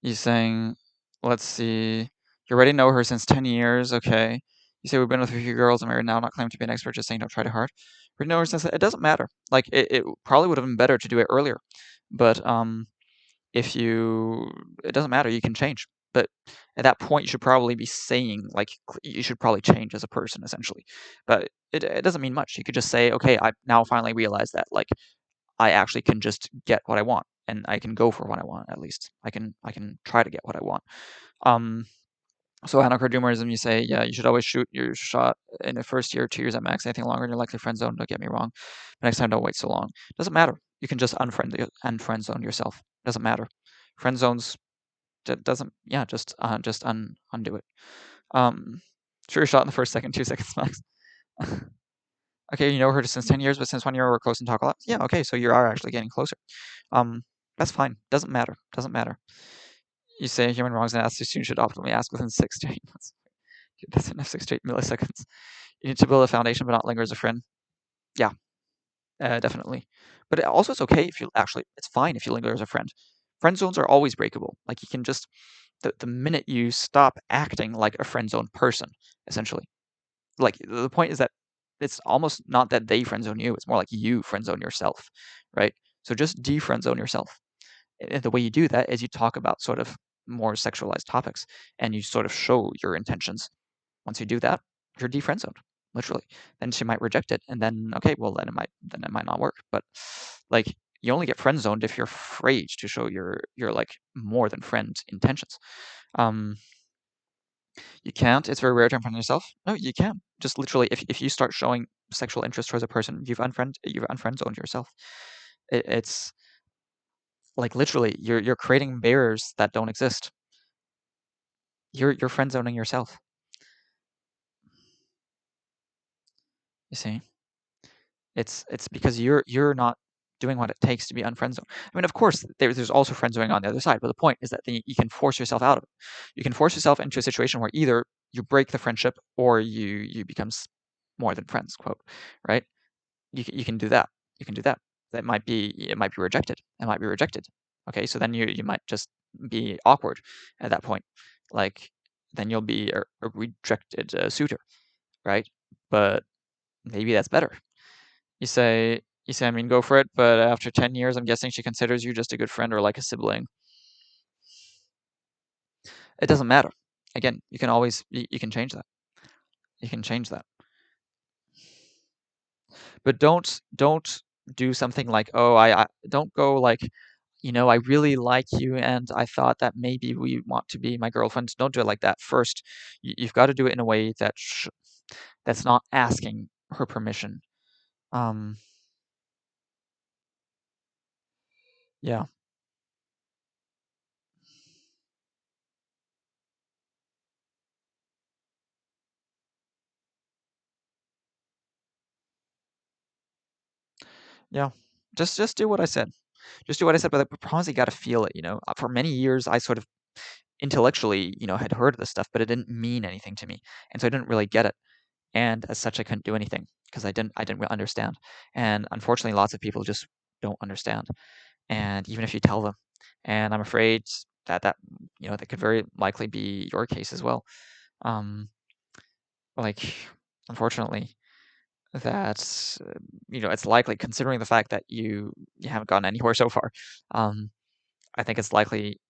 You saying, let's see, you already know her since 10 years, okay. You say we've been with a few girls and married now, not claiming to be an expert, just saying don't try too hard. We know her since, it doesn't matter. Like it probably would have been better to do it earlier. But it doesn't matter, you can change. But at that point, you should probably be saying, like, you should probably change as a person, essentially. But it doesn't mean much. You could just say, okay, I now finally realize that, like, I actually can just get what I want, and I can go for what I want, at least. I can try to get what I want. So anarcho-doomerism, you say, yeah, you should always shoot your shot in the first year, 2 years at max. Anything longer, you're likely friend zone. Don't get me wrong. But next time, don't wait so long. Doesn't matter. You can just unfriend zone yourself. Doesn't matter. Friend zones doesn't. Yeah, just undo it. Sure, shot in the first second, 2 seconds max. Okay, you know her since 10 years, but since 1 year we're close and talk a lot. Yeah, okay, so you are actually getting closer. That's fine. Doesn't matter. Doesn't matter. You say human wrongs and ask too soon should optimally ask within 6 to 8 months. Dude, that's enough 6 to 8 milliseconds. You need to build a foundation, but not linger as a friend. Yeah, definitely. But also, it's okay if you actually. It's fine if you linger as a friend. Friend zones are always breakable. Like you can just the minute you stop acting like a friend zone person, essentially. Like the point is that it's almost not that they friend zone you; it's more like you friend zone yourself, right? So just de-friend zone yourself. And the way you do that is you talk about sort of more sexualized topics, and you sort of show your intentions. Once you do that, you're de-friend zoned, literally. Then she might reject it, and then okay, well then it might not work. But like you only get friend zoned if you're afraid to show your like more than friend intentions. You can't. It's very rare to unfriend yourself. No, you can. Just literally, if you start showing sexual interest towards a person, you've unfriend zoned yourself. It's like literally, you're creating barriers that don't exist. You're friend zoning yourself. You see, it's because you're not doing what it takes to be unfriend zoned. I mean, of course, there's also friend zoning on the other side, but the point is that you can force yourself out of it. You can force yourself into a situation where either you break the friendship or you become more than friends, quote, right? You can do that. You can do that. It might be rejected. It might be rejected. Okay, so then you might just be awkward at that point. Like then you'll be a rejected suitor, right? But maybe that's better. You say, I mean, go for it, but after 10 years, I'm guessing she considers you just a good friend or like a sibling. It doesn't matter. Again, you can always, you can change that. You can change that. But don't do something like, oh, I don't go like, you know, I really like you and I thought that maybe we want to be my girlfriend. Don't do it like that. First, you've got to do it in a way that that's not asking her permission. Yeah. Yeah. Just do what I said. Just do what I said, but I promise you got to feel it, you know. For many years, I sort of intellectually, you know, had heard of this stuff, but it didn't mean anything to me. And so I didn't really get it. And as such, I couldn't do anything because I didn't really understand. And unfortunately, lots of people just don't understand. And even if you tell them, and I'm afraid that you know, that could very likely be your case as well. Like, unfortunately, that you know, it's likely, considering the fact that you haven't gotten anywhere so far. I think it's likely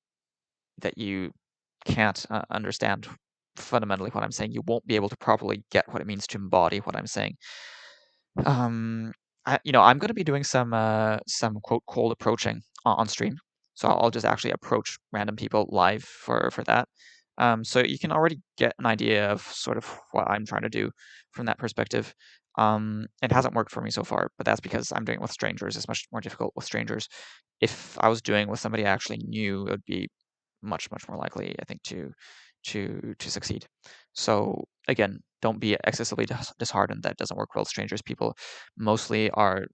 that you can't understand fundamentally what I'm saying. You won't be able to properly get what it means to embody what I'm saying. You know, I'm going to be doing some quote cold approaching on stream, so I'll just actually approach random people live for that. So you can already get an idea of sort of what I'm trying to do from that perspective. It hasn't worked for me so far, but that's because I'm doing it with strangers. It's much more difficult with strangers. If I was doing it with somebody I actually knew, it would be much more likely, I think, to succeed. So again, don't be excessively disheartened that it doesn't work well with strangers. People mostly are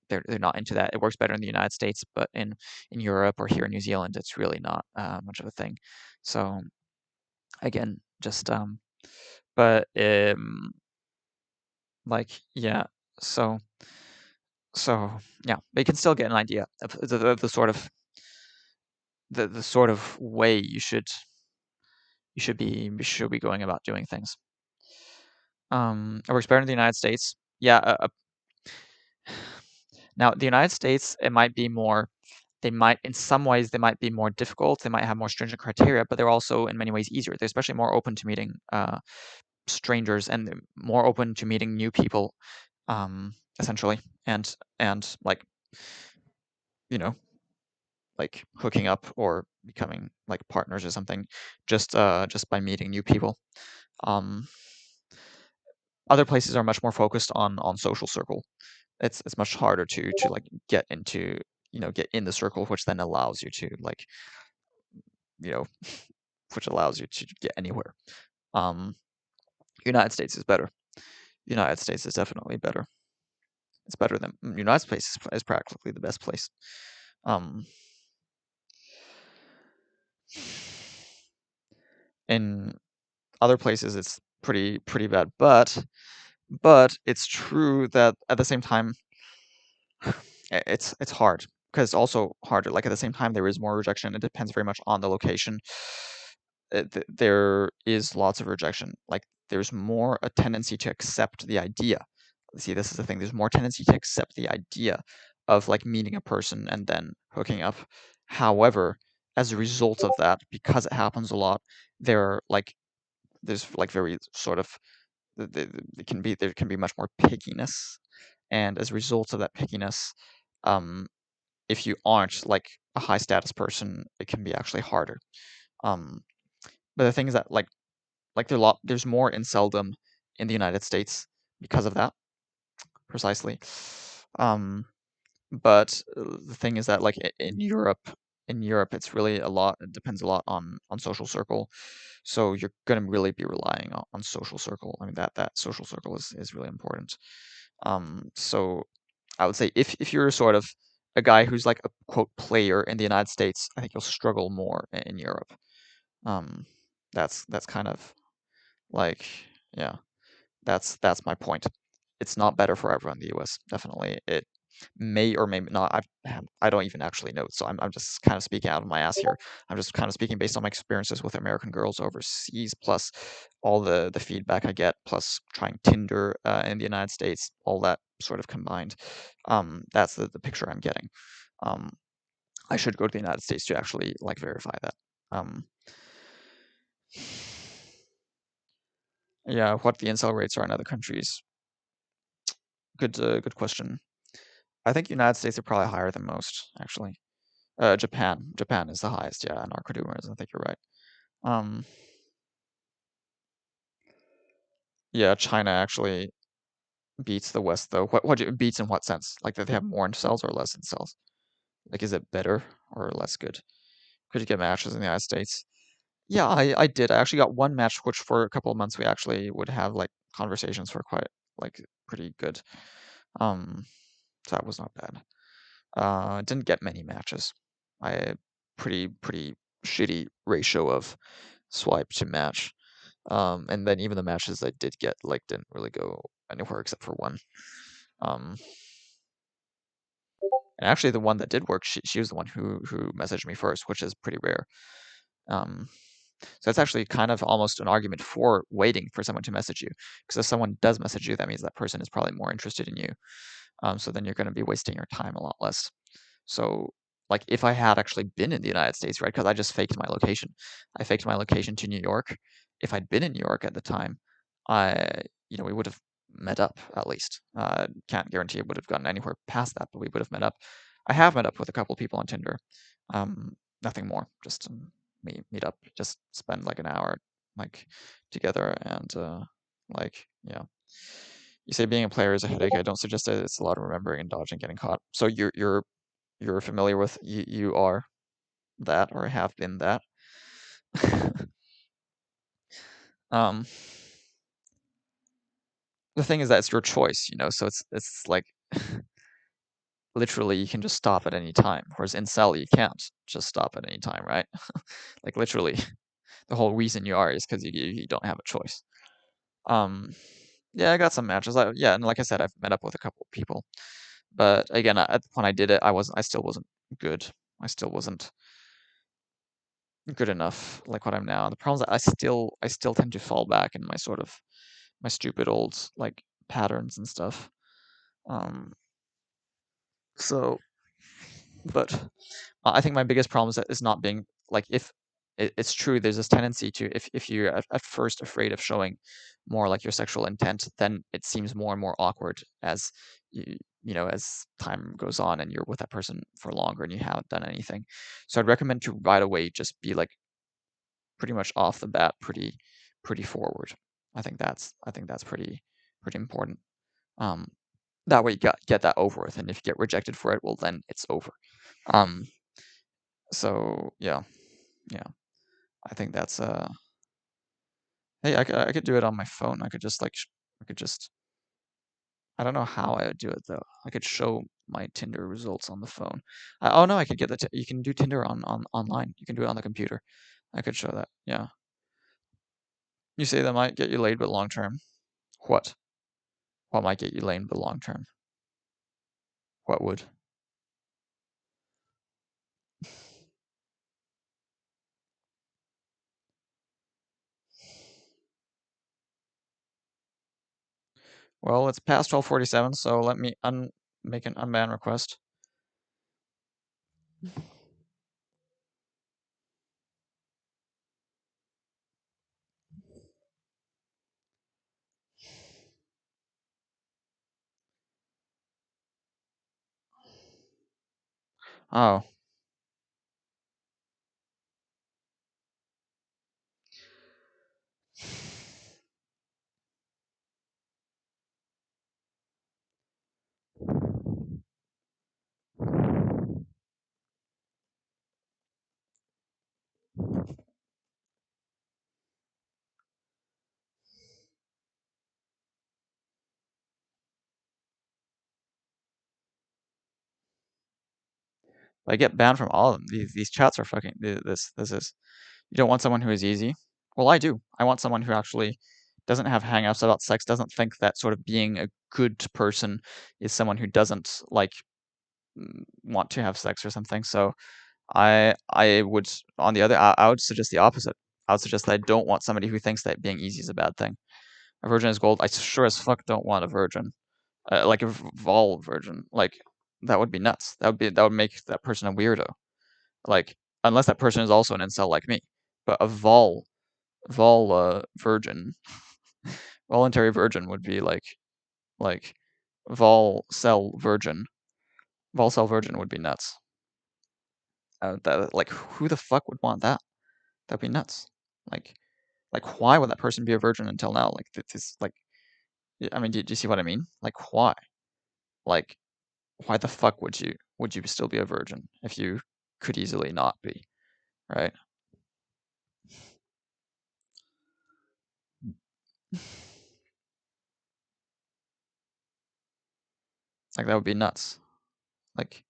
they're not into that. It works better in the United States, but in Europe or here in New Zealand, it's really not much of a thing. So again, just but like yeah, so yeah, but you can still get an idea of the sort of the sort of way you should be going about doing things. It works better in the United States. Yeah. Now, the United States, it might be more. In some ways, they might be more difficult. They might have more stringent criteria, but they're also in many ways easier. They're especially more open to meeting strangers and more open to meeting new people, essentially, and like, you know, like hooking up or becoming like partners or something, just by meeting new people. Other places are much more focused on social circle. It's much harder to like get into, you know, get in the circle, which then allows you to like you know, which allows you to get anywhere. United States is better. United States is definitely better. It's better than United States is practically the best place. In other places, it's pretty bad, but it's true that at the same time, it's hard because it's also harder. Like at the same time, there is more rejection. It depends very much on the location. There is lots of rejection. Like there's more a tendency to accept the idea. See, this is the thing. There's more tendency to accept the idea of like meeting a person and then hooking up. However, as a result of that, because it happens a lot, there's like very sort of there can be much more pickiness, and as a result of that pickiness, if you aren't like a high status person, it can be actually harder. But the thing is that like there's more inceldom in the United States because of that, precisely. But the thing is that like in Europe, it's really a lot. It depends a lot on social circle. So you're gonna really be relying on social circle. I mean that social circle is really important. So I would say if you're sort of a guy who's like a quote player in the United States, I think you'll struggle more in Europe. That's kind of like, yeah, that's my point. It's not better for everyone in the US. Definitely, it may or may not. I don't even actually know. So I'm just kind of speaking out of my ass here. I'm just kind of speaking based on my experiences with American girls overseas, plus all the feedback I get, plus trying Tinder in the United States, all that sort of combined. That's the picture I'm getting. I should go to the United States to actually like verify that. Yeah, what the incel rates are in other countries. Good question. I think United States are probably higher than most, actually. Japan is the highest, yeah, in Arcadoomers. I think you're right. Yeah, China actually beats the West, though. What beats in what sense? Like that they have more incels or less incels? Like, is it better or less good? Could you get matches in the United States? Yeah, I did. I actually got one match, which for a couple of months we actually would have like conversations for quite like pretty good. So that was not bad. Didn't get many matches. I pretty shitty ratio of swipe to match. And then even the matches I did get like didn't really go anywhere except for one. And actually the one that did work, she was the one who messaged me first, which is pretty rare. So it's actually kind of almost an argument for waiting for someone to message you, because if someone does message you, that means that person is probably more interested in you. So then you're going to be wasting your time a lot less. So like if I had actually been in the United States, right, because I just faked my location. I faked my location to New York. If I'd been in New York at the time, we would have met up at least. Can't guarantee it would have gotten anywhere past that, but we would have met up. I have met up with a couple people on Tinder. Nothing more, just meet up, just spend like an hour like together, and yeah. You say being a player is a headache. I don't suggest it. It's a lot of remembering and dodging, getting caught. So you're familiar with you are that or have been that. The thing is that it's your choice, so it's like literally you can just stop at any time, whereas in Cell you can't just stop at any time, right? Like literally the whole reason you are is because you don't have a choice. Yeah, I got some matches. And like I said, I've met up with a couple of people, but again, when I did it, I still wasn't good. I still wasn't good enough like what I'm now. The problem is that I still tend to fall back in my stupid old like patterns and stuff. So, but I think my biggest problem is not being like, if it's true, there's this tendency to, if you're at first afraid of showing more like your sexual intent, then it seems more and more awkward as as time goes on and you're with that person for longer and you haven't done anything. So I'd recommend to right away just be like pretty much off the bat pretty forward. I think that's pretty important. That way you get that over with, and if you get rejected for it, well then it's over. So yeah. I think that's hey, I could do it on my phone. I could just like I don't know how I would do it though. I could show my Tinder results on the phone. Oh no, I could get you can do Tinder on online. You can do it on the computer. I could show that. Yeah. You say that might get you laid, but long term. What? What might get you laid, but long term? What would? Well, it's past 12:47, so let me make an unban request. Oh. I get banned from all of them. These chats are fucking this is you don't want someone who is easy. Well, I do. I want someone who actually doesn't have hang-ups about sex, doesn't think that sort of being a good person is someone who doesn't like want to have sex or something. So I would on the other I would suggest the opposite. I would suggest that I don't want somebody who thinks that being easy is a bad thing. A virgin is gold. I sure as fuck don't want a virgin. Like a vol virgin. Like that would be nuts. That would make that person a weirdo. Like unless that person is also an incel like me. But a vol virgin, voluntary virgin would be like vol cell virgin. Vol cell virgin would be nuts. Like who the fuck would want that? That'd be nuts. Like why would that person be a virgin until now? Like this like I mean, do you see what I mean? Like why? Like why the fuck would you still be a virgin if you could easily not be, right? Like that would be nuts. Like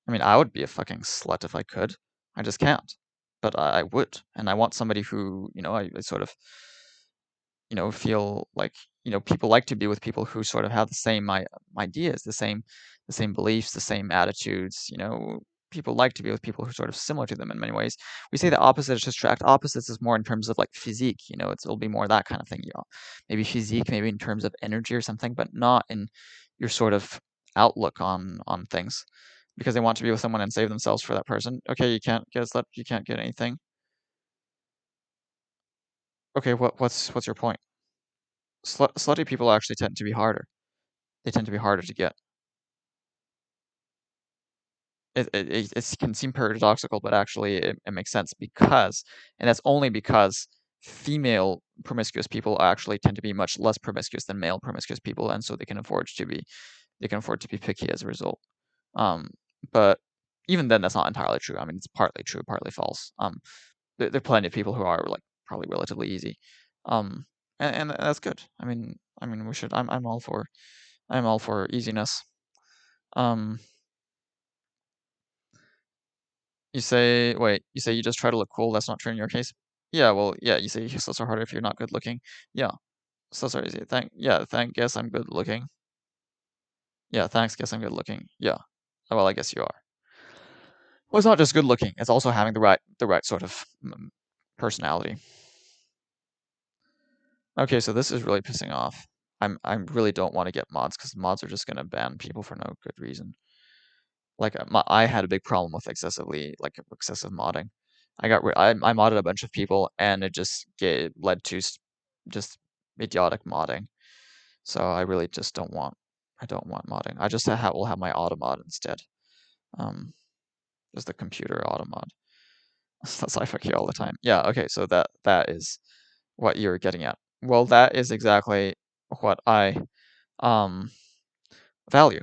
I mean, I would be a fucking slut if I could. I just can't. But I would, and I want somebody who, I sort of, feel like, people like to be with people who sort of have the same ideas, the same beliefs, the same attitudes. People like to be with people who are sort of similar to them in many ways. We say the opposites attract opposites is more in terms of like physique. It'll be more that kind of thing. Maybe physique, maybe in terms of energy or something, but not in your sort of outlook on things. Because they want to be with someone and save themselves for that person. Okay, you can't get a slut, you can't get anything. Okay, what's your point? Slutty people actually tend to be harder. They tend to be harder to get. It can seem paradoxical, but actually it makes sense because, and that's only because female promiscuous people actually tend to be much less promiscuous than male promiscuous people, and so they can afford to be picky as a result. But even then, that's not entirely true. I mean, it's partly true, partly false. There are plenty of people who are like probably relatively easy, and that's good. I mean, we should. I'm all for easiness. You say you just try to look cool. That's not true in your case. Yeah, well, yeah. You say sluts are harder if you're not good looking. Yeah, sluts are easy. Guess I'm good looking. Yeah, thanks. Guess I'm good looking. Yeah. Well, I guess you are. Well, it's not just good looking. It's also having the right sort of personality. Okay, so this is really pissing off. I really don't want to get mods because mods are just gonna ban people for no good reason. Like I had a big problem with excessive modding. I modded a bunch of people and it just led to just idiotic modding. So I really just don't want modding. I just will have my automod instead. Just the computer automod. That's I fuck you all the time. Yeah, okay, so that is what you're getting at. Well, that is exactly what I value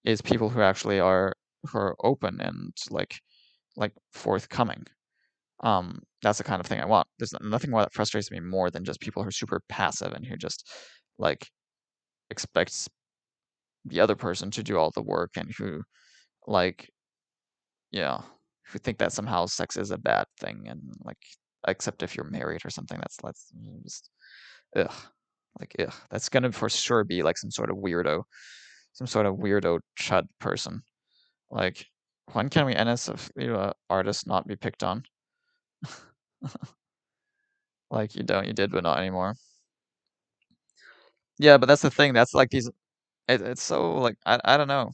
is people who actually are open and like forthcoming. That's the kind of thing I want. There's nothing more that frustrates me more than just people who are super passive and who just like expects the other person to do all the work and who like who think that somehow sex is a bad thing and like except if you're married or something that's just ugh. Like ugh. That's gonna for sure be like some sort of weirdo chud person. Like when can we NS of artists not be picked on? Like you did but not anymore. Yeah, but that's the thing. That's like these. It's so like I don't know.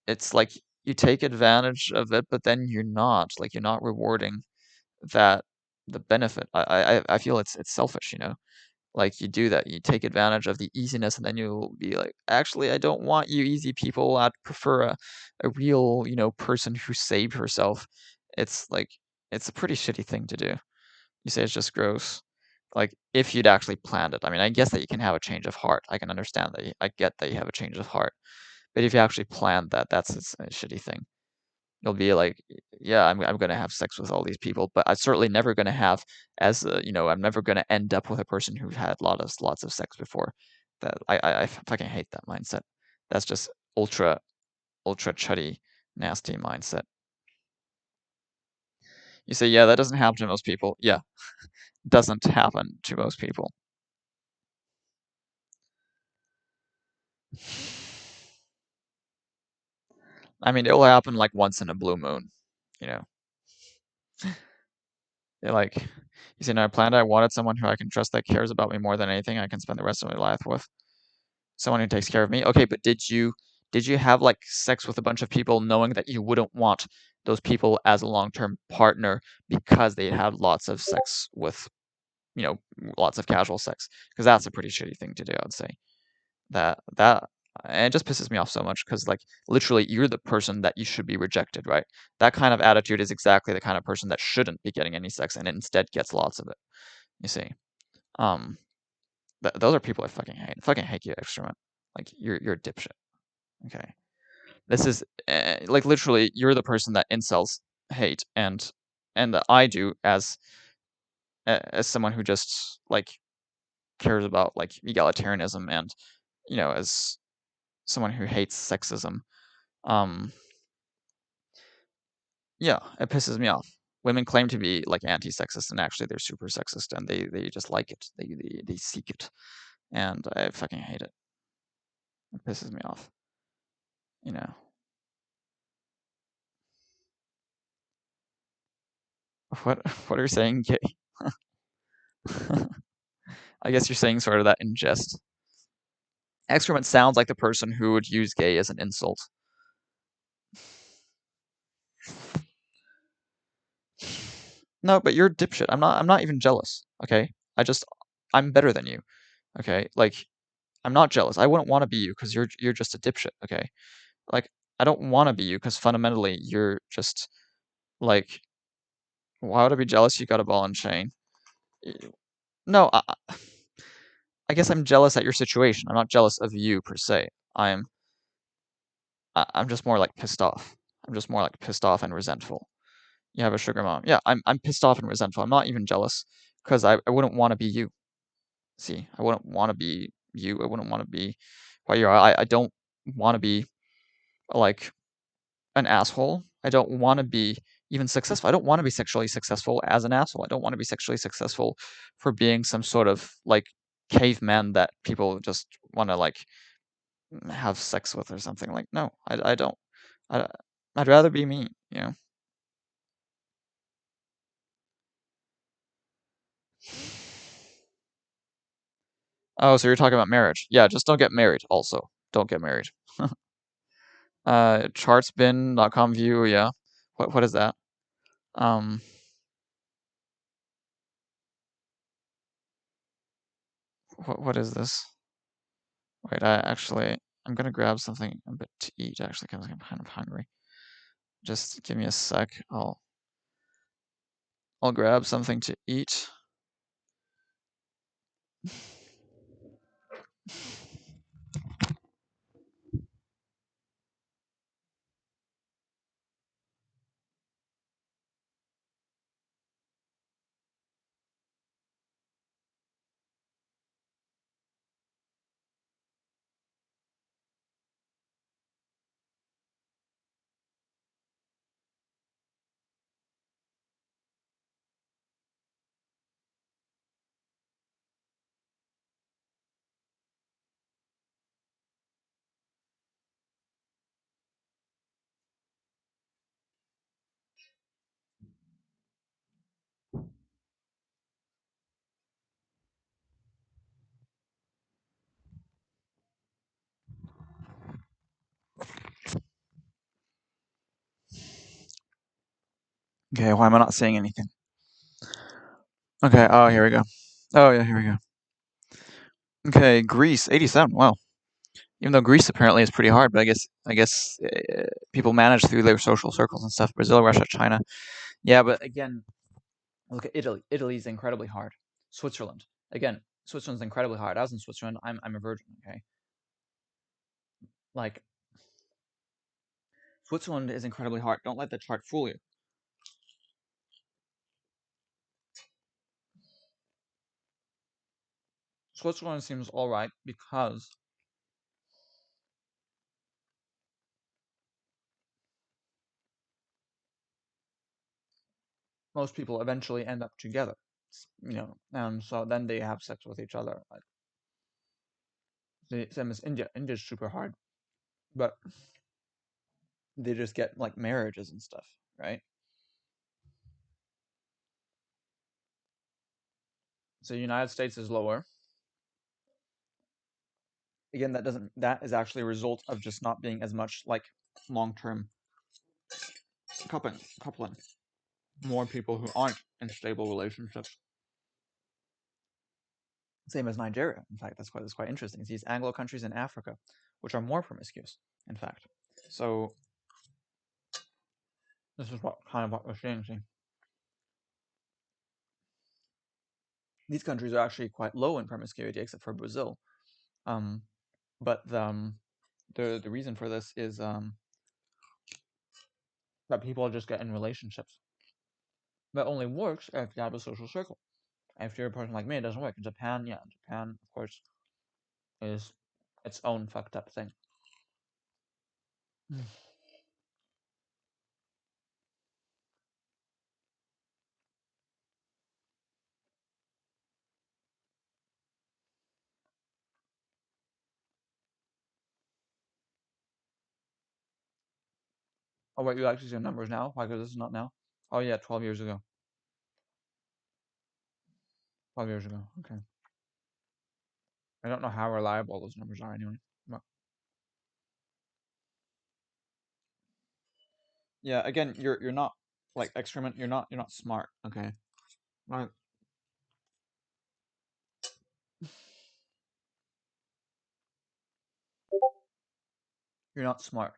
It's like you take advantage of it, but then you're not rewarding that the benefit. I feel it's selfish, Like you do that, you take advantage of the easiness, and then you'll be like, actually, I don't want you easy people. I'd prefer a real, person who saved herself. It's like it's a pretty shitty thing to do. You say it's just gross. Like if you'd actually planned it. I mean, I guess that you can have a change of heart. I can understand that. I get that you have a change of heart. But if you actually planned that, that's a shitty thing. You'll be like, yeah, I'm gonna have sex with all these people, but I'm certainly never gonna have I'm never gonna end up with a person who had lots of sex before. That I fucking hate that mindset. That's just ultra chuddy, nasty mindset. You say, yeah, that doesn't happen to most people. Yeah, doesn't happen to most people. I mean, it will happen like once in a blue moon, you know. Like, you say, no, I planned. I wanted someone who I can trust that cares about me more than anything I can spend the rest of my life with. Someone who takes care of me. Okay, but did you have like sex with a bunch of people knowing that you wouldn't want those people as a long-term partner because they had lots of sex with, lots of casual sex? Because that's a pretty shitty thing to do, I would say. That and it just pisses me off so much because like literally you're the person that you should be rejected, right? That kind of attitude is exactly the kind of person that shouldn't be getting any sex and instead gets lots of it. You see, those are people I fucking hate. I fucking hate you, Excrement. Like you're a dipshit. Okay, this is like literally you're the person that incels hate and that I do as someone who just like cares about like egalitarianism and as someone who hates sexism. Yeah, it pisses me off. Women claim to be like anti-sexist, and actually they're super sexist, and they just like it. They seek it, and I fucking hate it. It pisses me off. What are you saying, gay? I guess you're saying sort of that in jest. Excrement sounds like the person who would use gay as an insult. No, but you're a dipshit. I'm not even jealous, okay? I'm better than you, okay? Like, I'm not jealous. I wouldn't want to be you because you're just a dipshit, okay? Like, I don't want to be you because fundamentally you're just like, why would I be jealous? You got a ball and chain. No, I guess I'm jealous at your situation. I'm not jealous of you per se. I'm just more like pissed off. I'm just more like pissed off and resentful. You have a sugar mom. Yeah, I'm pissed off and resentful. I'm not even jealous because I wouldn't want to be you. See, I wouldn't want to be you. I wouldn't want to be what you are. I don't want to be like an asshole. I don't want to be even successful. I don't want to be sexually successful as an asshole. I don't want to be sexually successful for being some sort of like caveman that people just want to like have sex with or something. Like, no, I don't. I'd rather be me, Oh, so you're talking about marriage. Yeah, just don't get married also. Don't get married. Chartsbin.com view, yeah. What is that? What is this? Wait, I'm gonna grab something a bit to eat actually because I'm kind of hungry. Just give me a sec. I'll grab something to eat. Okay, why am I not seeing anything? Okay, oh, here we go. Oh, yeah, here we go. Okay, Greece, 87. Wow. Even though Greece apparently is pretty hard, but I guess people manage through their social circles and stuff. Brazil, Russia, China. Yeah, but again, look at Italy. Italy's incredibly hard. Switzerland. Again, Switzerland's incredibly hard. I was in Switzerland. I'm a virgin, okay? Like, Switzerland is incredibly hard. Don't let the chart fool you. Switzerland seems alright because most people eventually end up together, you know, and so then they have sex with each other. Like, the same as India. India's super hard, but they just get like marriages and stuff, right? So the United States is lower. Again, that is actually a result of just not being as much like long-term coupling. More people who aren't in stable relationships. Same as Nigeria. In fact, that's quite interesting. It's these Anglo countries in Africa, which are more promiscuous, in fact. So this is what we're seeing. See? These countries are actually quite low in promiscuity, except for Brazil. But the reason for this is that people just get in relationships. That only works if you have a social circle. If you're a person like me, it doesn't work. In Japan, yeah, Japan, of course, is its own fucked up thing. Oh, wait, you actually see the numbers now? Why, because this is not now? Oh, yeah, 12 years ago. 12 years ago, okay. I don't know how reliable those numbers are anyway. But yeah, again, you're not like excrement. You're not smart. Okay, right? You're not smart.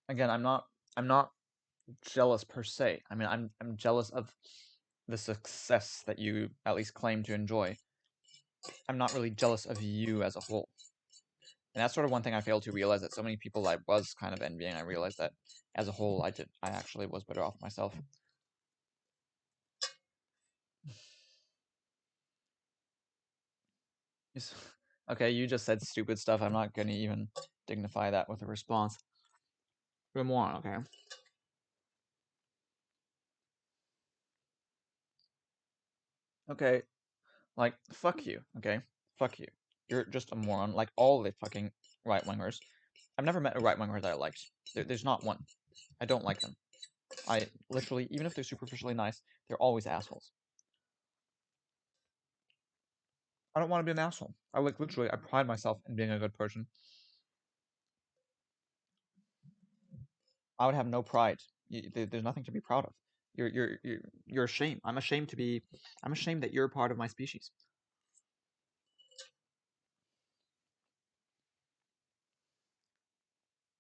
Again, I'm not jealous per se. I mean, I'm jealous of the success that you at least claim to enjoy. I'm not really jealous of you as a whole. And that's sort of one thing I failed to realize, that so many people I was kind of envying, I realized that as a whole I actually was better off myself. Okay, you just said stupid stuff. I'm not gonna even dignify that with a response. Good morning, okay? Okay, like, fuck you, okay? Fuck you. You're just a moron, like all the fucking right-wingers. I've never met a right-winger that I liked. There's not one. I don't like them. I literally, even if they're superficially nice, they're always assholes. I don't want to be an asshole. I literally, I pride myself in being a good person. I would have no pride. There's nothing to be proud of. You're ashamed. I'm ashamed that you're a part of my species.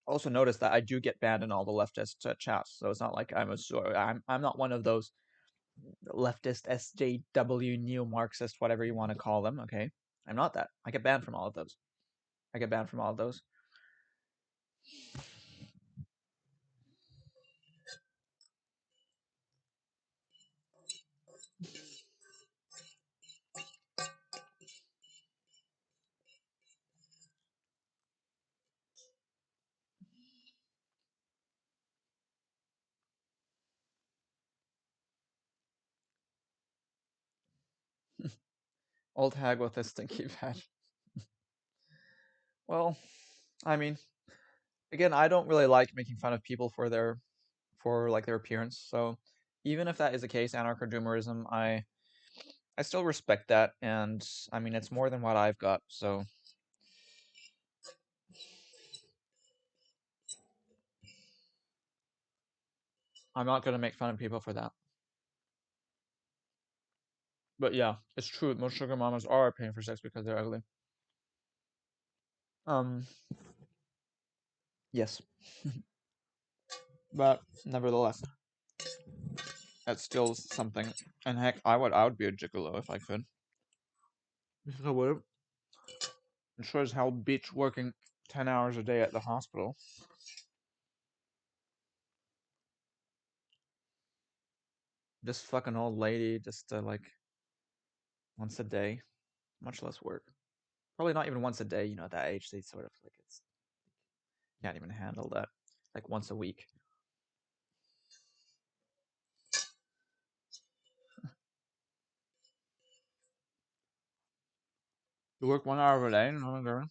Also notice that I do get banned in all the leftist chats, so it's not like I'm not one of those leftist SJW neo-Marxist, whatever you want to call them. Okay, I'm not that. I get banned from all of those. Old hag with a stinky badge. Well, I mean, again, I don't really like making fun of people for their appearance. So even if that is the case, anarcho-doomerism, I still respect that, and I mean, it's more than what I've got. So I'm not gonna make fun of people for that. But yeah, it's true. Most sugar mamas are paying for sex because they're ugly. Yes. But nevertheless, that's still something. And heck, I would be a gigolo if I could. I would. It sure as hell beats working 10 hours a day at the hospital. This fucking old lady, just like once a day, much less work. Probably not even once a day. You know, at that age, they sort of like it's can't even handle that. Like once a week. You work 1 hour a day, no girl.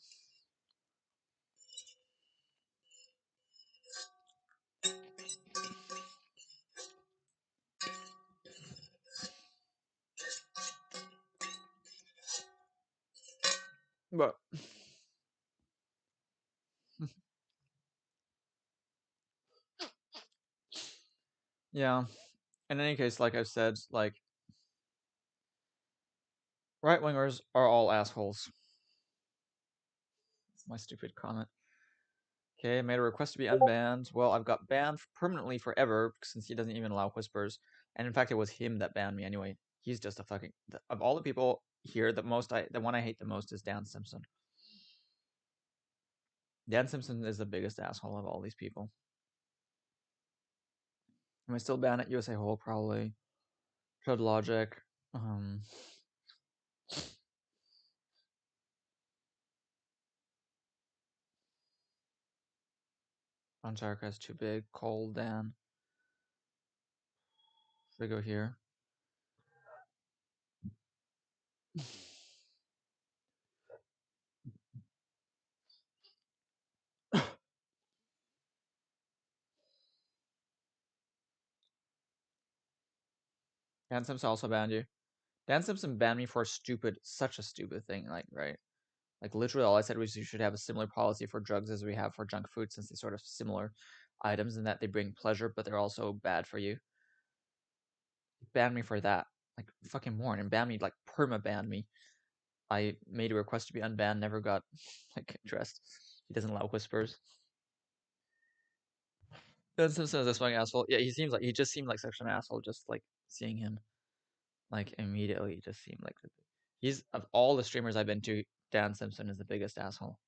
But yeah. In any case, like I said, like right wingers are all assholes. That's my stupid comment. Okay, made a request to be unbanned. Well, I've got banned permanently forever since he doesn't even allow whispers. And in fact, it was him that banned me anyway. He's just a fucking of all the people here. The one I hate the most is Dan Simpson. Dan Simpson is the biggest asshole of all these people. Am I still banned at USA Hole? Probably. Code Logic. Antarctica is too big. Cold Dan. Should I go here? Dan Simpson also banned you. Dan Simpson banned me for such a stupid thing, like, right? Like, literally all I said was you should have a similar policy for drugs as we have for junk food, since they're sort of similar items in that they bring pleasure, but they're also bad for you. He banned me for that. Like, fucking moron. And banned me, like, perma-banned me. I made a request to be unbanned, never got, like, addressed. He doesn't allow whispers. Dan Simpson is this fucking asshole. Yeah, he just seemed like such an asshole, just, like, seeing him. Like, immediately, he just seemed like... He's, of all the streamers I've been to, Dan Simpson is the biggest asshole.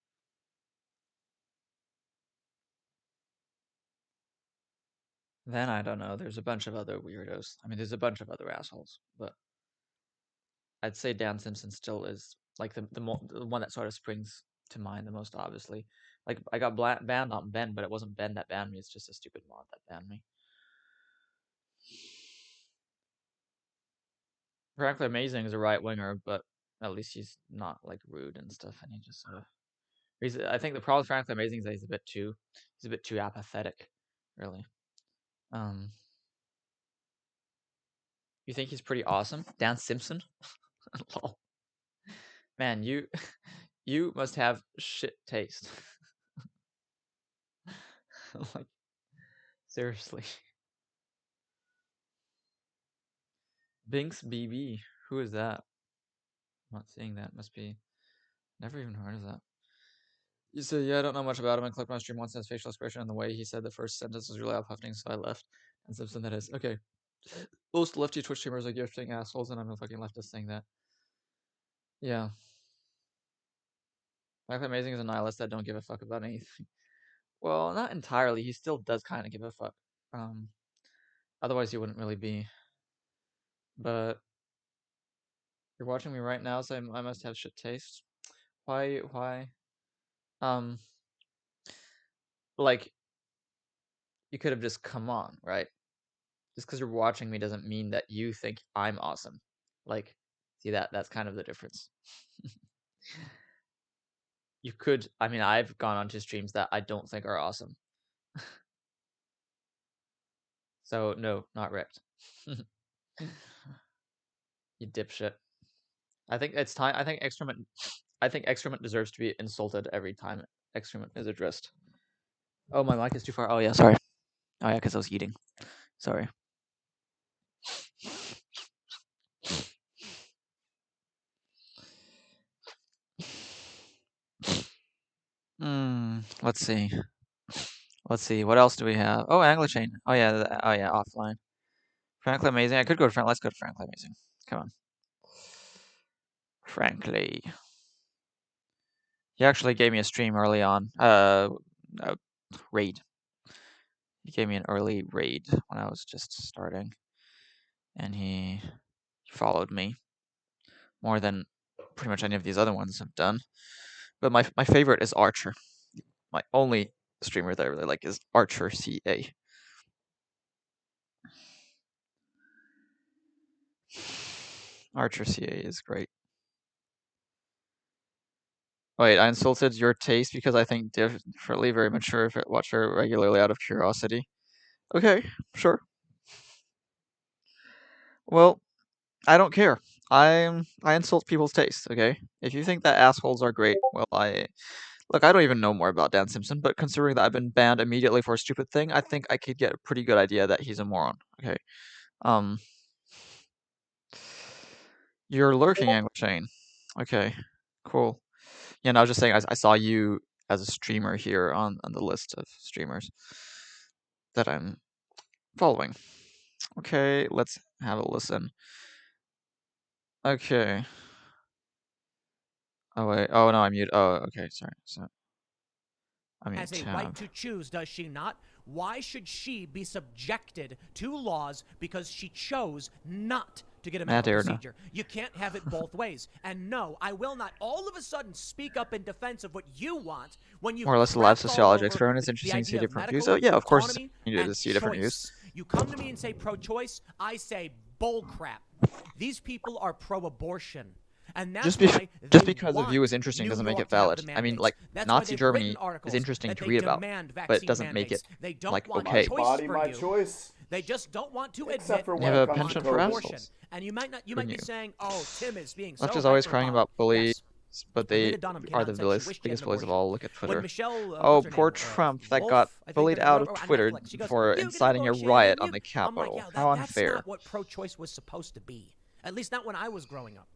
Then I don't know. There's a bunch of other weirdos. I mean, there's a bunch of other assholes, but I'd say Dan Simpson still is like the one that sort of springs to mind the most, obviously. Like, I got banned on Ben, but it wasn't Ben that banned me. It's just a stupid mod that banned me. Frankly, Amazing is a right winger, but at least he's not like rude and stuff, and he just sort of. I think the problem with Frankly Amazing is that he's a bit too apathetic, really. You think he's pretty awesome, Dan Simpson? Lol. Man, you must have shit taste. Like, seriously. Binks BB. Who is that? I'm not seeing that. Must be. Never even heard of that. You said, yeah, I don't know much about him. I clicked my stream once and his facial expression and the way he said the first sentence was really uplifting, so I left. And Simpson, that is. Okay. Most lefty Twitch streamers are gifting assholes, and I'm a fucking leftist saying that. Yeah. Like Amazing is a nihilist that don't give a fuck about anything. Well, not entirely. He still does kind of give a fuck. Otherwise he wouldn't really be. But you're watching me right now, so I must have shit taste. Why? Like, you could have just come on, right? Just because you're watching me doesn't mean that you think I'm awesome. Like, see that's kind of the difference. You could, I mean, I've gone onto streams that I don't think are awesome. So, no, not ripped. You dipshit. I think it's time. I think excrement deserves to be insulted every time excrement is addressed. Oh, my mic is too far. Oh, yeah, sorry. Oh, yeah, because I was eating. Sorry. Let's see. Let's see. What else do we have? Oh, Anglochain. Oh yeah. Oh yeah. Offline. Frankly Amazing. I could go to Frank. Let's go to Frankly Amazing. Come on. Frankly. He actually gave me a stream early on. Raid. He gave me an early raid when I was just starting, and he followed me more than pretty much any of these other ones have done. But my favorite is Archer. My only streamer that I really like is Archer CA. Archer CA is great. Wait, I insulted your taste because I think differently, very mature, watch her regularly out of curiosity. Okay, sure. Well, I don't care. I insult people's taste, okay? If you think that assholes are great, well, look, I don't even know more about Dan Simpson, but considering that I've been banned immediately for a stupid thing, I think I could get a pretty good idea that he's a moron, okay? You're lurking, Anglochain. Okay, cool. Yeah, and I was just saying, I saw you as a streamer here on the list of streamers that I'm following. Okay, let's have a listen. Okay. Oh wait. Oh no, I mute. Oh, okay. Sorry. So I mute has a tab. right to choose, does she not? Why should she be subjected to laws because she chose not to get a medical procedure? You can't have it both ways. And no, I will not all of a sudden speak up in defense of what you want when you More or less, a live sociology experiment is interesting to see different views. Oh yeah, of course, you need to see different views. You come to me and say pro-choice, I say bull crap. These people are pro-abortion. And that's just because a view is interesting doesn't make it valid. I mean, like, Nazi Germany is interesting to read about, but it doesn't make it, like, okay. Body, my choice. They just don't want to admit Except for You have a penchant for assholes. And you might be saying, oh, Tim is being so Left is always crying about bullies, yes. but they are the biggest bullies of all. Look at Twitter. Oh, poor Trump that got bullied out of Twitter for inciting a riot on the Capitol. How unfair. That's not what pro-choice was supposed to be. At least not when I was growing up.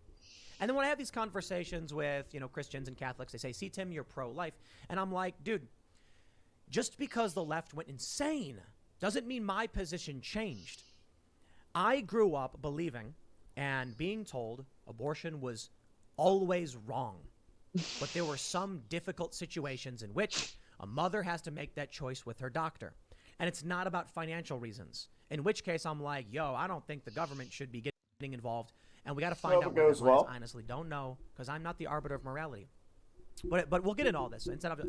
And then when I have these conversations with, Christians and Catholics, they say, see, Tim, you're pro-life. And I'm like, dude, just because the left went insane doesn't mean my position changed. I grew up believing and being told abortion was always wrong. But there were some difficult situations in which a mother has to make that choice with her doctor. And it's not about financial reasons. In which case, I'm like, yo, I don't think the government should be getting involved. And we got to find out what that line is. I honestly don't know because I'm not the arbiter of morality. But we'll get into all this. Instead of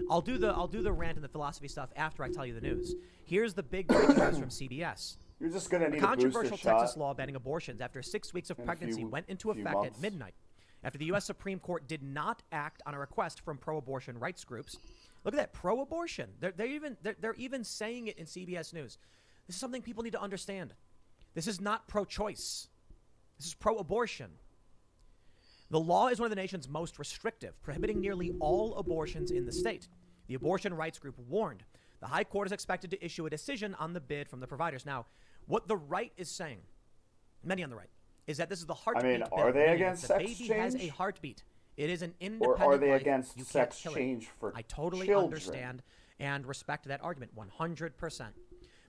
I'll do the rant and the philosophy stuff after I tell you the news. Here's the big news from CBS. You're just gonna need a controversial Texas law banning abortions after 6 weeks of pregnancy went into effect at midnight. After the U.S. Supreme Court did not act on a request from pro-abortion rights groups. Look at that, pro-abortion. They're even saying it in CBS News. This is something people need to understand. This is not pro-choice. This is pro-abortion. The law is one of the nation's most restrictive, prohibiting nearly all abortions in the state. The abortion rights group warned the high court is expected to issue a decision on the bid from the providers. Now, what the right is saying, many on the right, is that this is the heartbeat. I mean, are they against sex change? The baby has a heartbeat. It is an independent Or are they life. against You sex can't kill change it. for I totally children? understand and respect that argument 100%.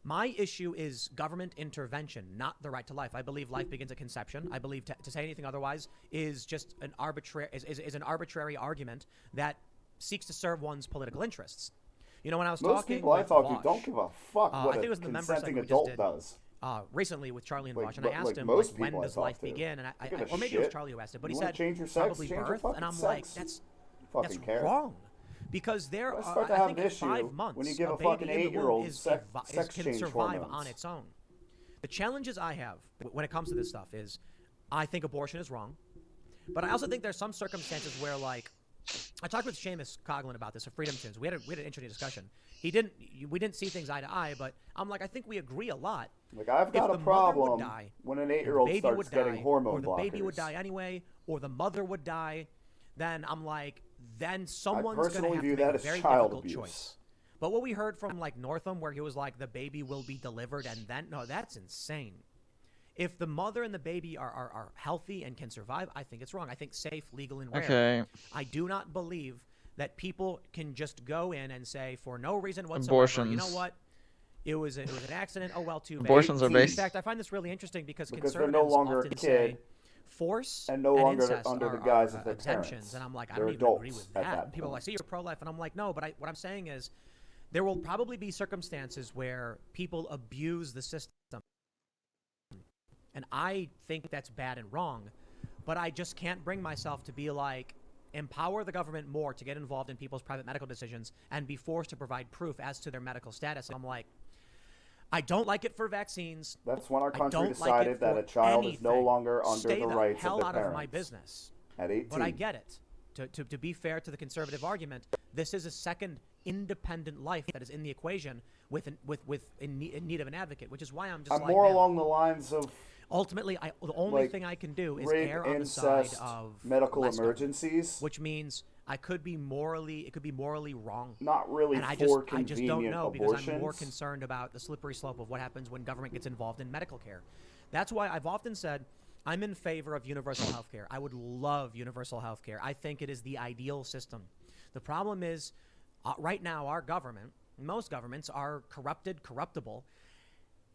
My issue is government intervention, not the right to life. I believe life begins at conception. I believe to say anything otherwise is just an arbitrary argument that seeks to serve one's political interests. When I was Most talking people I with talk Vosh, to don't give a fuck I what think a it was in the member consenting segment adult we just does. recently with Charlie and Like- Vosh, and I like asked him, most when people I does talk life to. begin? And Who gives a or maybe it was shit? Charlie who asked it, but You he wanna said change your sex, probably change your birth, fucking and I'm sex. like, that's Fucking care. wrong. Because there Let's are, start to I have think an in issue 5 months, when you give a baby fucking in the 8-year-old womb sex can change survive hormones. on its own. The challenges I have when it comes to this stuff is I think abortion is wrong. But I also think there's some circumstances where, like, I talked with Seamus Coughlin about this of Freedom Tunes. We had an interesting discussion. We didn't see things eye to eye, but I'm like, I think we agree a lot. Like, I've got a problem when an 8-year-old starts getting hormone blockers. Or the baby would die anyway, or the mother would die, then I'm like, then someone's going to have to make a very difficult choice. But what we heard from like Northam, where he was like, the baby will be delivered and then, no, that's insane. If the mother and the baby are healthy and can survive, I think it's wrong. I think safe, legal, and rare. Okay. I do not believe that people can just go in and say for no reason whatsoever, Abortions. you know what? It was an accident. Oh, well, too bad. Abortions are based. In fact, I find this really interesting because they're conservatives no longer a often kid say force and no longer incest under the are guise of their exemptions. parents. And I'm like, I They're don't even agree adults with at that. that And people are point. like, see, you're pro-life. And I'm like, no, but what I'm saying is there will probably be circumstances where people abuse the system. And I think that's bad and wrong, but I just can't bring myself to be like, empower the government more to get involved in people's private medical decisions and be forced to provide proof as to their medical status. And I'm like, I don't like it for vaccines. That's when our I country don't decided like it that for a child is no anything. longer under Stay the the rights hell of their out parents. of my business. At 18. But I get it. To be fair to the conservative argument, this is a second independent life that is in the equation in need of an advocate, which is why I'm just I'm like, more man, along the lines of ultimately, the only like, thing I can do is rape, err on the side incest, of medical less government, emergencies. which means it could be morally wrong. Not really and I for just don't know convenient because I'm more abortions. concerned about the slippery slope of what happens when government gets involved in medical care. That's why I've often said I'm in favor of universal health care. I would love universal health care. I think it is the ideal system. The problem is right now our government, most governments are corruptible,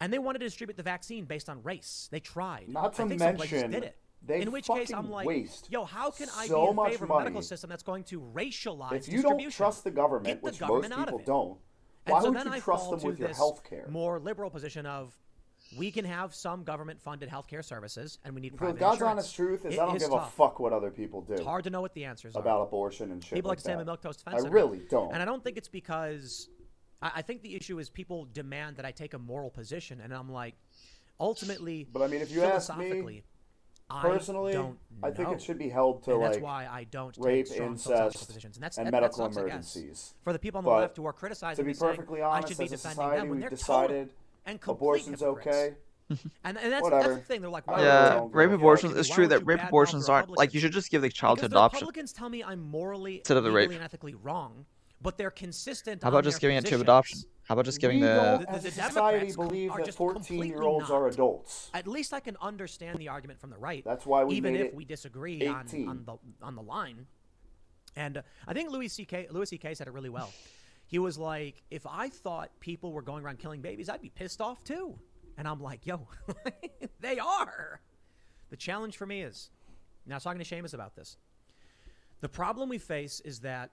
and they wanted to distribute the vaccine based on race. They tried. Not to I think some places mention, did it. they In which case, I'm fucking like, waste yo, how can I so be in much favor of a medical money. system that's going to racialize If you distribution? don't trust the government, Get the which government most out of people it. don't, And why so would then you I trust fall them to with your this health care? more liberal position of we can have some government-funded healthcare services, and we need For private God's insurance. honest truth is It I don't is give tough. a fuck what other people do. It's hard to know what the answers are. About abortion and shit People like like to say I'm a that. milquetoast I fence sitter. really don't. And I don't think it's because I think the issue is people demand that I take a moral position, and I'm like, ultimately, But I mean, if you ask philosophically, me, I personally, don't I think know. it should be held to And like that's why I don't rape, take strong philosophical incest, positions. And and that medical sucks, I guess. emergencies. For the people on the But left who are criticizing to be me saying perfectly I honest, should be as a defending society, them when we've they're decided total and complete abortion's hypocrites. okay. And that's Whatever. the thing. They're like, why Yeah, would you, rape why abortions. would It's you- true why that would you rape badmouth abortions the aren't like you Republicans? should just give the child to Because adoption the Republicans tell me I'm morally, instead of the legally, rape. and ethically wrong, but they're consistent. How about on just their giving it to positions. adoption? How about just giving we the don't, as a Democrats society, believe are that just completely 14-year-olds are not. adults. At least I can understand the argument from the right. That's why we even made if it we disagree 18. on the line. And I think Louis C.K. said it really well. He was like, if I thought people were going around killing babies, I'd be pissed off too. And I'm like, yo, they are. The challenge for me is, now I was talking to Seamus about this. The problem we face is that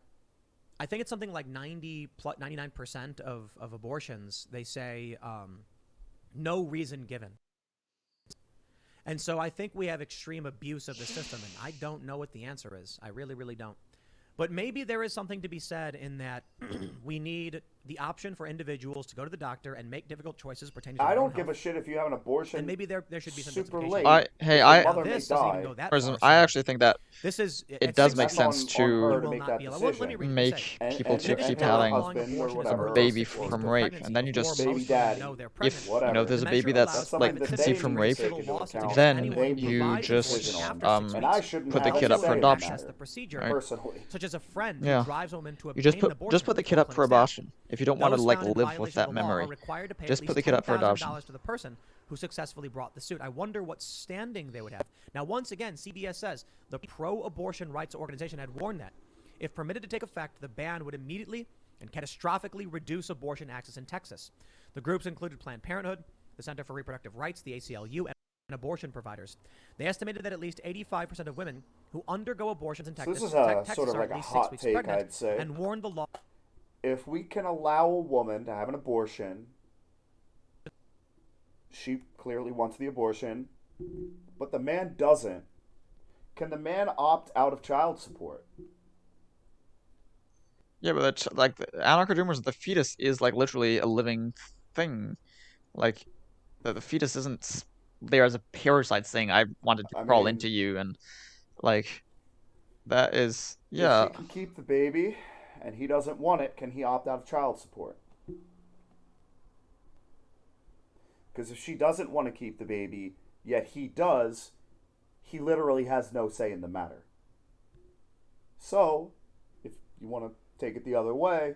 I think it's something like 99% of abortions, they say no reason given. And so I think we have extreme abuse of the system, and I don't know what the answer is. I really, really don't. But maybe there is something to be said in that we need the option for individuals to go to the doctor and make difficult choices pertaining to I their own don't give a health. shit if you have an abortion. And maybe there should be some super justification. late. Hey, If I- your mother may This doesn't even die. go that Prism, far, I so actually think that this is it does make That's sense on to her to will make not that be allowed. Let me decision. read what make they say. people to and keep her having husband or abortion is whatever, a a baby forced from forced rape, pregnancy and then you before just most Baby women daddy. know they're if pregnant. you know there's a The baby measure that's allows something like that private they conceived from need to rape, take into civil lawsuits account. against then anyone who you provides just abortion after 6 And I weeks. shouldn't put the have kid a up for say in adoption. Access that the procedure, Right. personally. such as a friend Yeah. who drives a woman to You obtain just an put abortion. the kid up for clinic staff. adoption. If you don't want to Those like found in live with violation that of the law memory, are required to pay just at put least the kid up for adoption. $10,000 to the person who successfully brought the suit. I wonder what standing they would have. Now, once again, CBS says the pro-abortion rights organization had warned that if permitted to take effect, the ban would immediately and catastrophically reduce abortion access in Texas. The groups included Planned Parenthood, the Center for Reproductive Rights, the ACLU, and abortion providers. They estimated that at least 85% of women who undergo abortions in So Texas, this is Texas sort of are like at a least 6 hot weeks take, pregnant, I'd say. and warned the law. If we can allow a woman to have an abortion, she clearly wants the abortion, but the man doesn't. Can the man opt out of child support? Yeah, but that's like the anarcho-dreamers, the fetus is like literally a living thing. Like the fetus isn't there as a parasite saying I wanted to crawl mean- into you, and like that is yeah. If she can keep the baby and he doesn't want it, can he opt out of child support? Because if she doesn't want to keep the baby, yet he does, he literally has no say in the matter. So, if you want to take it the other way,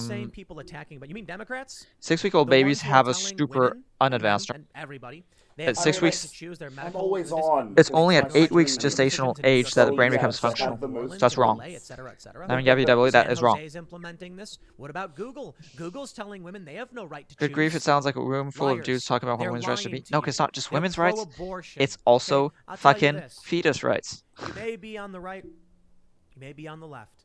same people attacking, but you mean Democrats? 6-week-old The babies ones who are have a telling super women unadvanced. and everybody. They At have 6 the right weeks, to choose their I'm medical. always on. it's because only my at 8 weeks screen- gestational age that the brain Oh, becomes yes, functional. that's the most- So that's wrong. Et cetera, et cetera. I mean, Gabby Debbie, that San is wrong. Jose's implementing this. What about Google? Google's telling women they have no right to Good choose. grief, it sounds like a room full of Liars. dudes talking about what They're women's rights should be. lying to No, 'cause it's you. not just They're women's rights. pro-abortion. It's also Okay, I'll tell you fucking this. fetus rights. You may be on the right, you may be on the left.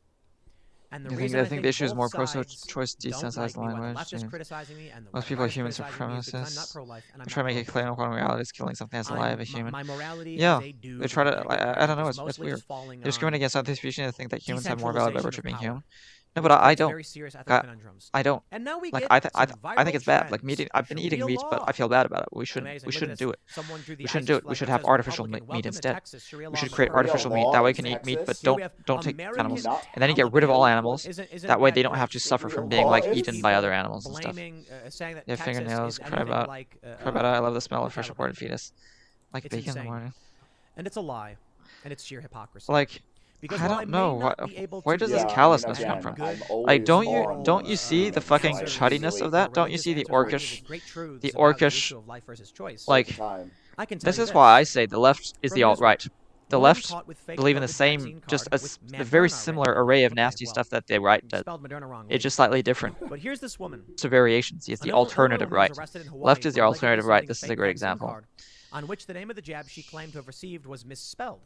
And the I reason think the issue is more both sides pro-choice, don't desensitized like me, why the language. left is and criticizing me and the most right people are is human criticizing me is because I'm not supremacists. pro-life and I'm They try to not make a claim upon reality is killing something as alive, a human. My morality Yeah, as a dude they try to. when I get I don't pregnant know. is It's mostly weird. just falling They discriminate on against other species and think that humans have more value by decentralization virtue of being power, human. No, which but I creates don't. very serious ethical conundrums. I don't. And now we Like get I some think it's viral bad. Like trends. I've been eating Sharia meat, but law. I feel bad about it. We shouldn't. Amazing. We Look at shouldn't this. do it. Someone drew the We shouldn't ISIS do it. We flag should that have says artificial Republican. meat Welcome to instead. Texas. Sharia We law should in create America. artificial meat. That way, you can eat meat, but Here we have don't take American animals. And then you get rid of all animals. Isn't That way, they that don't have great? to suffer from All being like these eaten by people other animals and stuff. blaming, saying that Yeah, Texas fingernails. is Cry anything about. like, Cry about. I love the smell of the fresh Taliban. aborted fetus. Like It's bacon in the insane. morning. And it's a lie, and it's sheer hypocrisy. Like, because I while don't may know. not be able Where to does be this a callousness good, come from? good, Like, don't you see the fucking chuttiness of that? Don't you see the orcish, the orcish, like, I can tell this you is this. why I say the left is From the alt-right. The woman left caught with fake believe in the COVID same, vaccine just card a with the very Moderna similar written. array of Okay, nasty well, stuff that they write. you That spelled Moderna wrong, it's lady. just slightly different. But here's this woman. It's a variation. See, it's the An Illinois alternative woman was right. arrested in Hawaii Left is the for allegedly alternative right. submitting This is a fake great vaccine example. card, on which the name of the jab she claimed to have received was misspelled.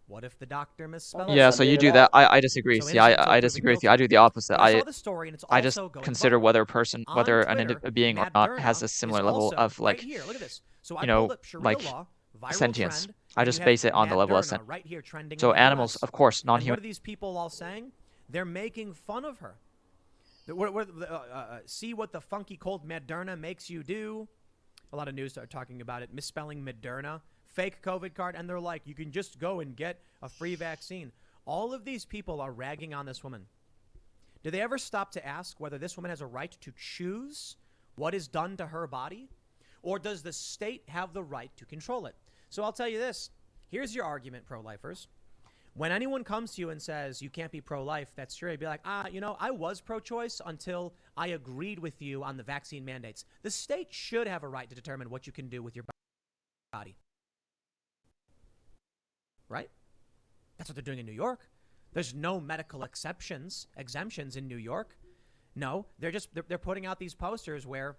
What if the doctor misspelled it? Yeah, so you do that. I disagree. So See, innocent until I proven disagree with you. guilty. I do the opposite. But I saw the story, and it's I just also going consider viral. whether a person, On whether Twitter, a being or not, has Moderna a is similar level also of right like, here. Look at this. So I you know, pulled up Sharia like law, viral sentience. trend, I and just you base have it on the level of Moderna right here trending So in the animals, US. of course, And what are non-human. these people all saying? They're making fun of her. See what the funky cold Moderna makes you do. A lot of news are talking about it, misspelling Moderna, fake COVID card, and they're like, you can just go and get a free vaccine. All of these people are ragging on this woman. Do they ever stop to ask whether this woman has a right to choose what is done to her body? Or does the state have the right to control it? So I'll tell you this. Here's your argument, pro-lifers. When anyone comes to you and says you can't be pro-life, that's true. You'd be like, I was pro-choice until I agreed with you on the vaccine mandates. The state should have a right to determine what you can do with your body. Right? That's what they're doing in New York. There's no medical exemptions in New York. No, they're putting out these posters where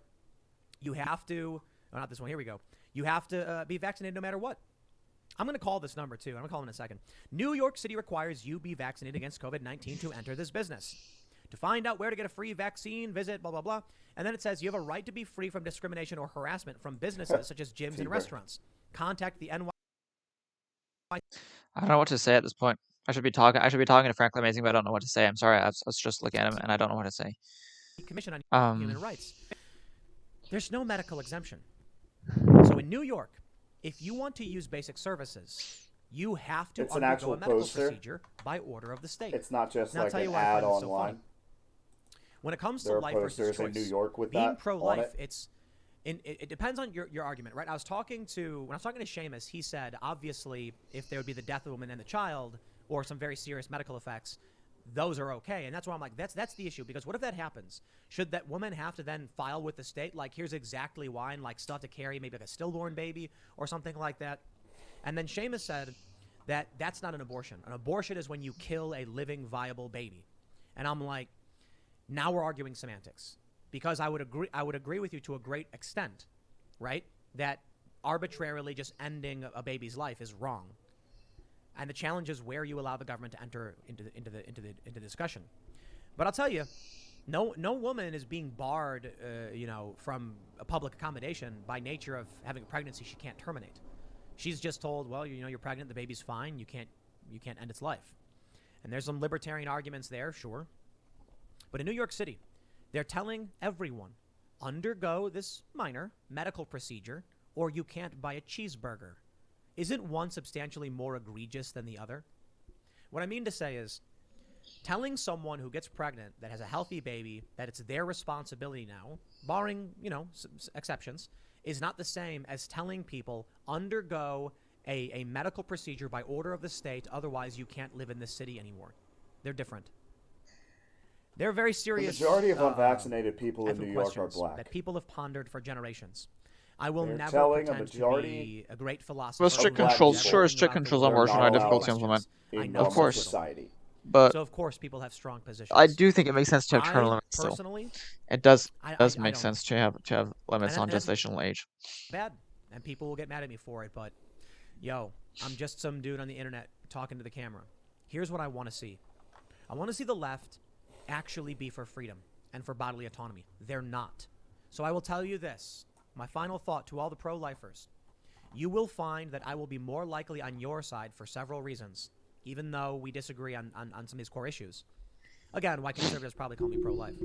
you have to, not this one, here we go. You have to be vaccinated no matter what. I'm going to call this number too. I'm going to call in a second. New York City requires you be vaccinated against COVID-19 to enter this business. To find out where to get a free vaccine, visit blah, blah, blah. And then it says you have a right to be free from discrimination or harassment from businesses such as gyms and restaurants. Contact the NY. I don't know what to say at this point. I should be talking to Frankly Amazing, but I don't know what to say. I'm sorry. I was just looking at him and I don't know what to say. Commission on Human Rights. There's no medical exemption. So in New York, if you want to use basic services, you have to It's an undergo actual a medical poster. procedure by order of the state. It's not just Now, I'll like tell an you why I ad find this so online. funny. When it comes There to are life versus posters choice, in New York with being that on pro-life, it. it depends on your argument, right? When I was talking to Seamus, he said obviously if there would be the death of the woman and the child or some very serious medical effects, those are okay. And that's why I'm like, that's the issue, because what if that happens? Should that woman have to then file with the state, like, here's exactly why, and like still have to carry maybe like a stillborn baby or something like that? And then Seamus said that that's not an abortion. An abortion is when you kill a living, viable baby. And I'm like, now we're arguing semantics, because I would agree with you to a great extent, right? That arbitrarily just ending a baby's life is wrong. And the challenge is where you allow the government to enter into the discussion. But I'll tell you, no woman is being barred, from a public accommodation by nature of having a pregnancy she can't terminate. She's just told, well, you're pregnant, the baby's fine, you can't end its life. And there's some libertarian arguments there, sure. But in New York City, they're telling everyone, undergo this minor medical procedure or you can't buy a cheeseburger. Isn't one substantially more egregious than the other? What I mean to say is, telling someone who gets pregnant that has a healthy baby that it's their responsibility now, barring, exceptions, is not the same as telling people undergo a medical procedure by order of the state, otherwise you can't live in this city anymore. They're different. They're very serious. The majority of unvaccinated people in ethical New York are questions black. that people have pondered for generations. I will They're never telling a pretend to majority be a great philosopher. Well, strict black controls, people sure, are strict not controls allowed on abortion are to difficult to ask implement. in I know normal Of course. society. But So of course people have strong positions. I do think it makes sense to have term limits still. Personally, It does I make don't. sense to have limits And on that's gestational age. bad, and people will get mad at me for it, but I'm just some dude on the internet talking to the camera. Here's what I want to see. I want to see the left actually be for freedom and for bodily autonomy. They're not. So I will tell you this, my final thought to all the pro-lifers. You will find that I will be more likely on your side for several reasons, even though we disagree on some of these core issues. Again, why conservatives probably call me pro-life.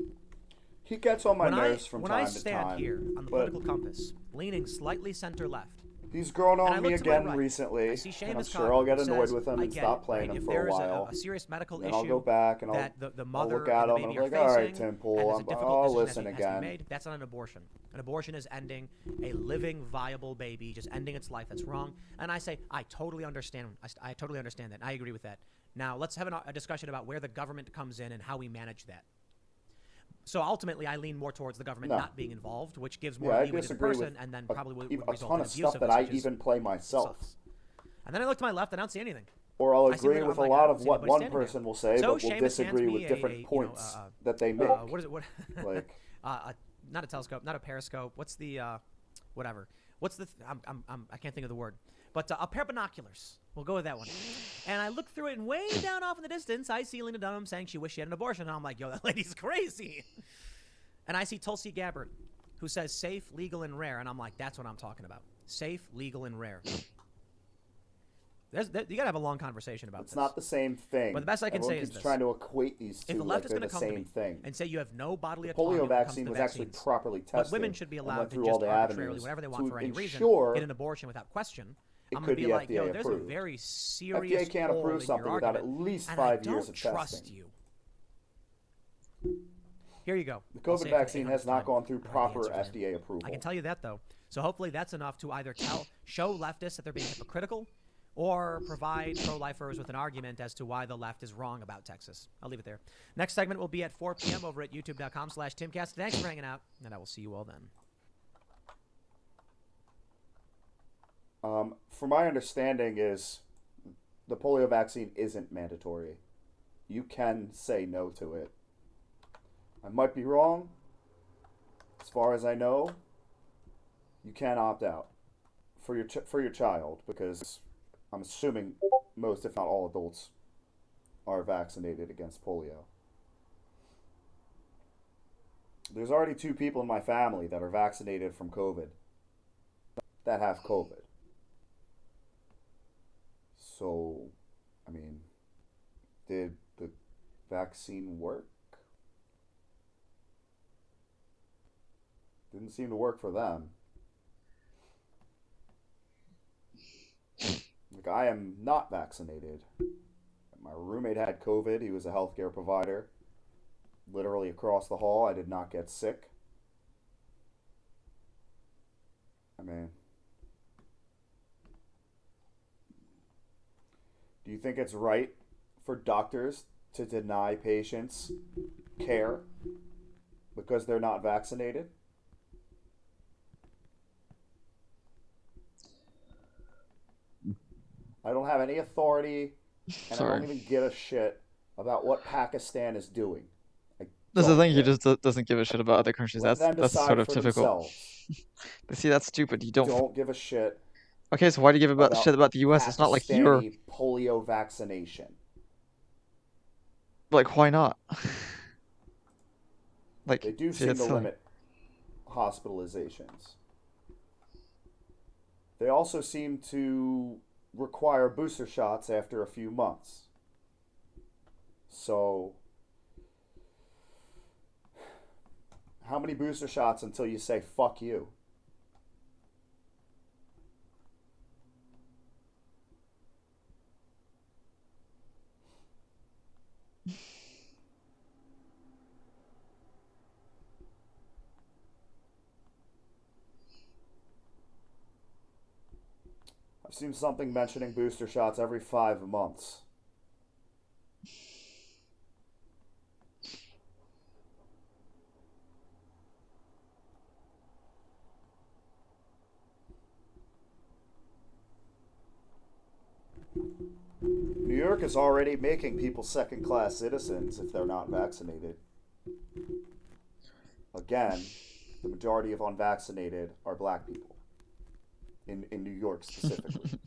He gets on my nerves from when time I to time. stand here on the political compass, leaning slightly center-left, he's grown and I on me look to my again right, recently, I see and I'm Seamus sure I'll get Cotter, who annoyed says, with him I and get stop it, playing right? him If for there a is while. a serious medical then issue I'll go back and that I'll the mother look at and the him and baby I'm are like, all right, facing, Tim and Pool, there's a difficult I'll decision listen that has to be again. made, that's not an abortion. An abortion is ending a living, viable baby, just ending its life. That's wrong. And I say, I totally understand. I totally understand that. I agree with that. Now, let's have a discussion about where the government comes in and how we manage that. So ultimately, I lean more towards the government not being involved, which gives more leeway to the person, and then probably would a result ton in of abuse stuff of that this, I which is even play myself. sucks. And then I look to my left, and I don't see anything. Or I'll I see agree I'm with a like, lot I don't of see what anybody one standing there. person will say, So but will Seamus disagree hands with me different points that they make. What is it? What? Like, not a telescope, not a periscope. What's the whatever? What's the? I can't think of the word. But a pair of binoculars. We'll go with that one. And I look through it, and way down off in the distance, I see Lena Dunham saying she wished she had an abortion. And I'm like, yo, that lady's crazy. And I see Tulsi Gabbard, who says safe, legal, and rare. And I'm like, that's what I'm talking about. Safe, legal, and rare. You got to have a long conversation about this. It's not the same thing. But the best I can Everyone say is keeps this. trying to equate these two If the like left is they're going the to come to same me thing. and say you have no bodily The autonomy polio when it comes vaccine to was vaccines, actually properly but tested women should be and allowed went to through just all the arbitrarily, avenues whatever they want to for any reason, ensure get an abortion without question. it I'm could going to be be like, yo, FDA there's approved. a very serious FDA can't hole approve in something your without argument, at least and 5 I years don't of trust testing. you. Here you go. The I'll COVID say it for vaccine 800th has not time. gone through I proper read the answers in. FDA approval. I can tell you that, though. So hopefully that's enough to either show leftists that they're being hypocritical or provide pro-lifers with an argument as to why the left is wrong about Texas. I'll leave it there. Next segment will be at 4 p.m. over at youtube.com/Timcast. Thanks for hanging out, and I will see you all then. From my understanding is the polio vaccine isn't mandatory. You can say no to it. I might be wrong. As far as I know, you can opt out for your child, because I'm assuming most, if not all, adults are vaccinated against polio. There's already 2 people in my family that are vaccinated from COVID that have COVID. So, I mean, did the vaccine work? Didn't seem to work for them. Like, I am not vaccinated. My roommate had COVID. He was a healthcare provider. Literally across the hall, I did not get sick. I mean, do you think it's right for doctors to deny patients care because they're not vaccinated? I don't have any authority, and I don't even give a shit about what Pakistan is doing. That's the thing. He just doesn't give a shit about other countries. Let them That's decide sort of for typical. themselves. But see, that's stupid. You don't. Don't give a shit. Okay, so why do you give a shit about the U.S.? It's not like you're. Pakistani polio vaccination. Like, why not? Like, They do see, seem it's to silly. limit hospitalizations. They also seem to require booster shots after a few months. So, how many booster shots until you say fuck you? I've seen something mentioning booster shots every 5 months. New York is already making people second-class citizens if they're not vaccinated. Again, the majority of unvaccinated are black people. In New York specifically.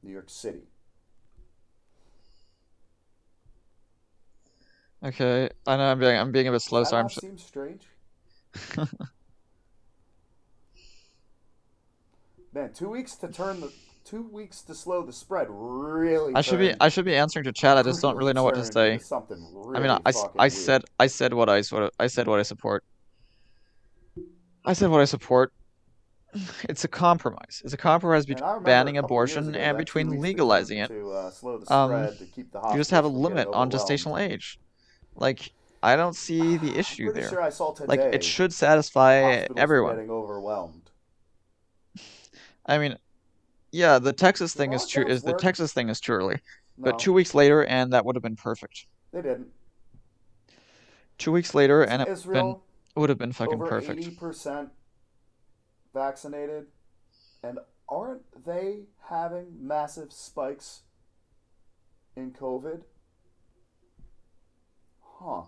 New York City. Okay, I know I'm being a bit slow, Does so that I'm. not seem strange? Man, 2 weeks to turn the 2 weeks to slow the spread really I should be answering to chat. I just don't really know what to turned say. into something I mean, really fucking weird. I said what I support. I said what I support. It's a compromise. It's a compromise And I between remember banning a couple years abortion ago and that 2 between weeks legalizing it. to slow the spread to keep the You just have a hospitals from limit getting on overwhelmed. gestational age. Like, I don't see the issue Pretty there. sure I saw Like, today it should satisfy hospitals were everyone. getting overwhelmed. I mean, yeah, the Texas thing is true. lockdowns The work? Texas thing is too early, but No. 2 weeks later, and that would have been perfect. They didn't. 2 weeks later, Isn't and Israel would have been fucking over perfect. 80% vaccinated, and aren't they having massive spikes in COVID? Huh.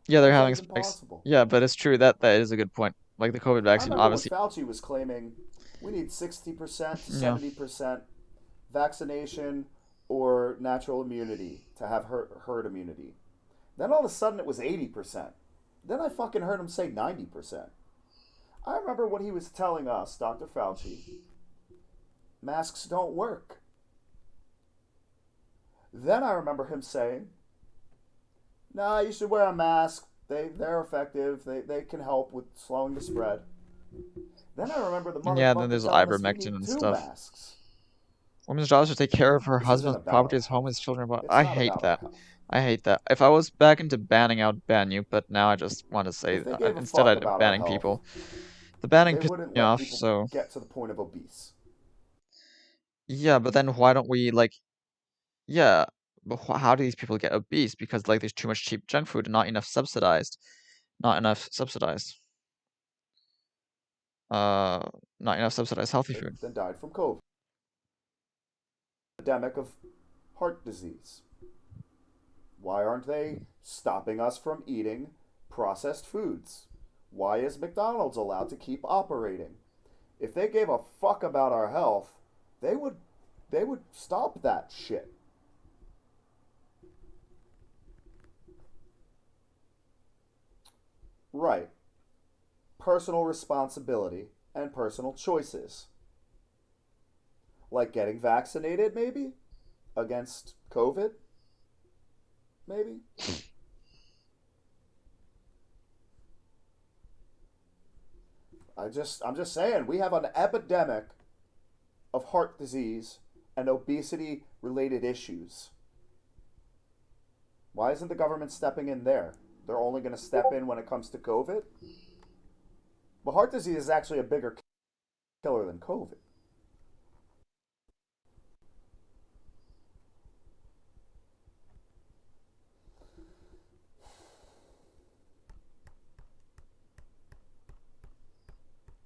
Yeah, they're How's that having even spikes. possible? Yeah, but it's true that is a good point. Like the COVID I vaccine, remember obviously. when Fauci was claiming we need 60% to Yeah. 70% vaccination or natural immunity to have herd immunity. Then all of a sudden it was 80%. Then I fucking heard him say 90%. I remember when he was telling us, Dr. Fauci, masks don't work. Then I remember him saying, nah, you should wear a mask. They're effective. They can help with slowing the spread. Then I remember the motherfucker Yeah, then there's telling us we ivermectin need and 2 stuff. masks. Women's job is to take care of her This isn't husband's about property, our his home, his children. But It's I not hate about that. our health. I hate that. If I was back into banning, I would ban you. But now I just want to say If they gave a instead fuck I'm about our banning health, people. The banning they pissed wouldn't me let off. people So get to the point of obese. yeah, but then why don't we like? Yeah, but how do these people get obese? Because like there's too much cheap junk food and not enough subsidized. Not enough subsidized. Not enough subsidized healthy food. Then died from COVID. Epidemic of heart disease. Why aren't they stopping us from eating processed foods? Why is McDonald's allowed to keep operating? If they gave a fuck about our health, they would stop that shit. Right. Personal responsibility and personal choices. Like getting vaccinated, maybe? Against COVID? Maybe? I'm just saying, we have an epidemic of heart disease and obesity related issues. Why isn't the government stepping in there? They're only going to step in when it comes to COVID? But heart disease is actually a bigger killer than COVID.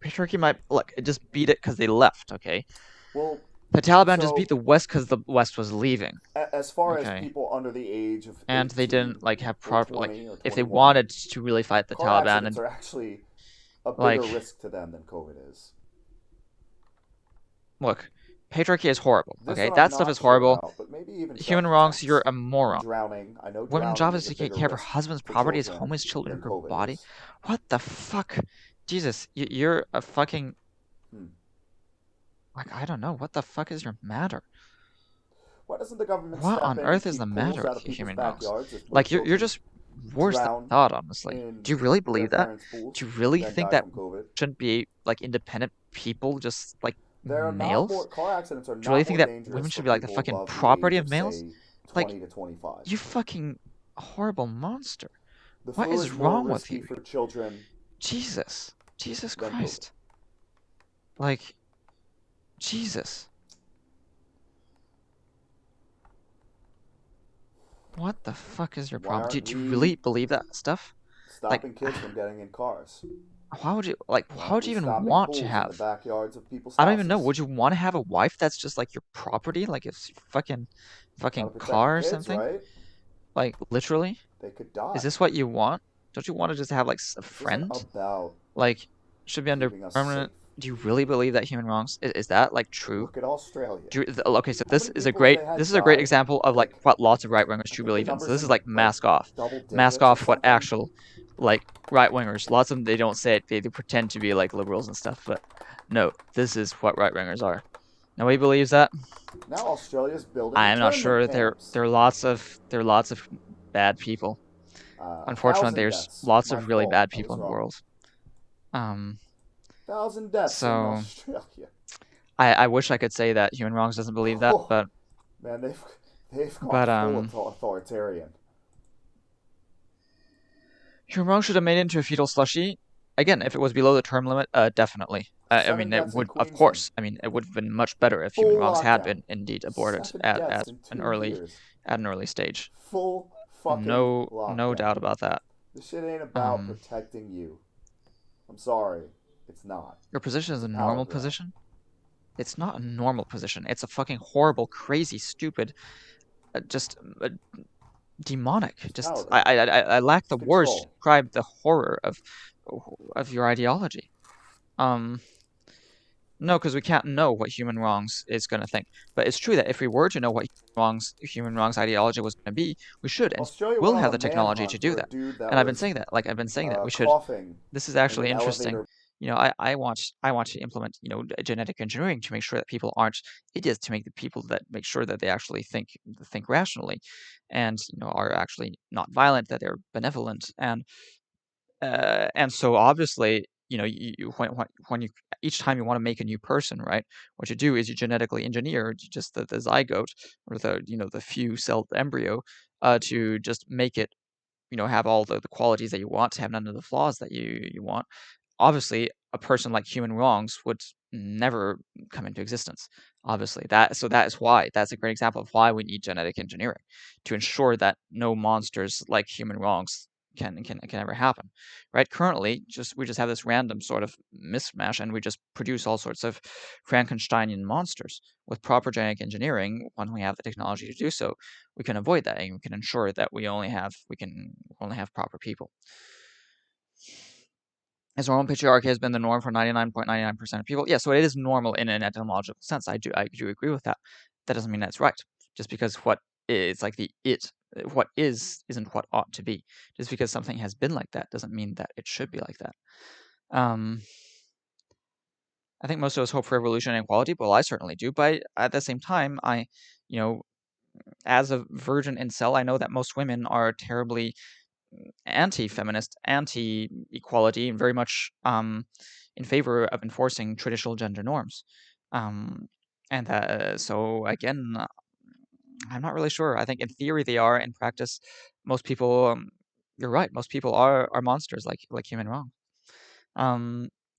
Patriarchy might look. It just beat it because they left. Okay. Well, the Taliban just so- beat the West because the West was leaving. As far Okay. as people under the age of And they 18 didn't like have or proper like 20 or if they 21, wanted to really fight the car Taliban accidents and are actually a bigger like- risk to them than COVID is. look, patriarchy is horrible. This Okay, one that I'm stuff not is sure horrible. about, but maybe even Human wrongs, self-defense. you're a moron. Drowning, I know Women's drowning job is is a to take bigger care of her risk husband's for property, his children home, his children, than her COVID body. is. What the fuck? Jesus, you're a fucking like I don't know. What the fuck is your matter? Why doesn't the government What step on in earth and is the keep matter pools out with of you, people's human wrongs? backyards if Like little you're children just worse than drown thought, honestly. in Do you really believe their that? parents' pools, Do you really then think die that from COVID? shouldn't be like independent people, just like There are males? not more car accidents are Do you really not think more that dangerous women for should be like the people fucking above the property age of males? say, Like 20 to 25. you fucking horrible monster. The What flu is is more wrong with risky you? for children Jesus than COVID. Christ. Like Jesus. What the fuck is your Why problem? Do aren't you we really believe that stuff? stopping kids from getting in cars? Why would you like? Why How aren't would you we even stopping want pools to in have? the backyards of people's I don't even know. houses? Would you want to have a wife that's just like your property, like it's fucking Gotta protect car or the kids, something? right? Like literally? They could die. Is this what you want? Don't you want to just have like This isn't friends? about Like should be under keeping us permanent safe. Do you really believe that human wrongs is that like true? Look at Australia. Okay, so this is a people have great they had this is a great die? example of like what lots of right wingers truly believe in. So this is like mask off what actual like right wingers. Lots of them, they don't say it. They pretend to be like liberals and stuff, but no, this is what right wingers are. Nobody believes that. Now Australia's building. I am not sure. camps. There are lots of bad people. Unfortunately, 1,000 there's deaths. lots My of really fault. bad I people was in the wrong. world. 1,000 deaths in So Australia. I wish I could say that human wrongs doesn't believe that, but Man, they've gone But, full authoritarian. human wrongs should have made it into a fetal slushy. Again, if it was below the term limit, definitely. I mean, it deaths in would, of Queensland. course. I mean, it would have been much better if human Full wrongs had lockdown. been indeed aborted 7 at deaths in an 2 early years. stage. Full fucking No lockdown. doubt about that. This shit ain't about protecting you. I'm sorry. It's not. Your position is a It's normal power grab. position? It's not a normal position. It's a fucking horrible, crazy, stupid, just demonic. Just power I lack the words to control. describe the horror of your ideology. No, because we can't know what human wrongs is going to think. But it's true that if we were to know what human wrongs ideology was going to be, we should and Australia will went have on the a technology manhunt to do for a that. dude that And I've been was, saying that. Like I've been saying that we should. coughing This is in actually an interesting. elevator. You know, I want to implement, you know, genetic engineering to make sure that people aren't idiots, to make the people that make sure that they actually think rationally, and you know are actually not violent, that they're benevolent, and so obviously, you know, when you each time you want to make a new person, right? What you do is you genetically engineer just the zygote or the few-celled embryo to just make it, you know, have all the qualities that you want, to have none of the flaws that you want. Obviously, a person like human wrongs would never come into existence. Obviously, that is why that's a great example of why we need genetic engineering to ensure that no monsters like human wrongs can ever happen, right? Currently, we just have this random sort of mismatch, and we just produce all sorts of Frankensteinian monsters. With proper genetic engineering, when we have the technology to do so, we can avoid that, and we can ensure that we only have proper people. As normal patriarchy has been the norm for 99.99% of people. Yeah, so it is normal in an etymological sense. I do agree with that. That doesn't mean that's right. Just because what is like what is isn't what ought to be. Just because something has been like that doesn't mean that it should be like that. I think most of us hope for evolution and equality. Well, I certainly do. But at the same time, you know, as a virgin incel, I know that most women are terribly anti-feminist, anti-equality, and very much in favor of enforcing traditional gender norms. So again, I'm not really sure. I think in theory they are. In practice, most people, you're right. Most people are monsters, like human wrong.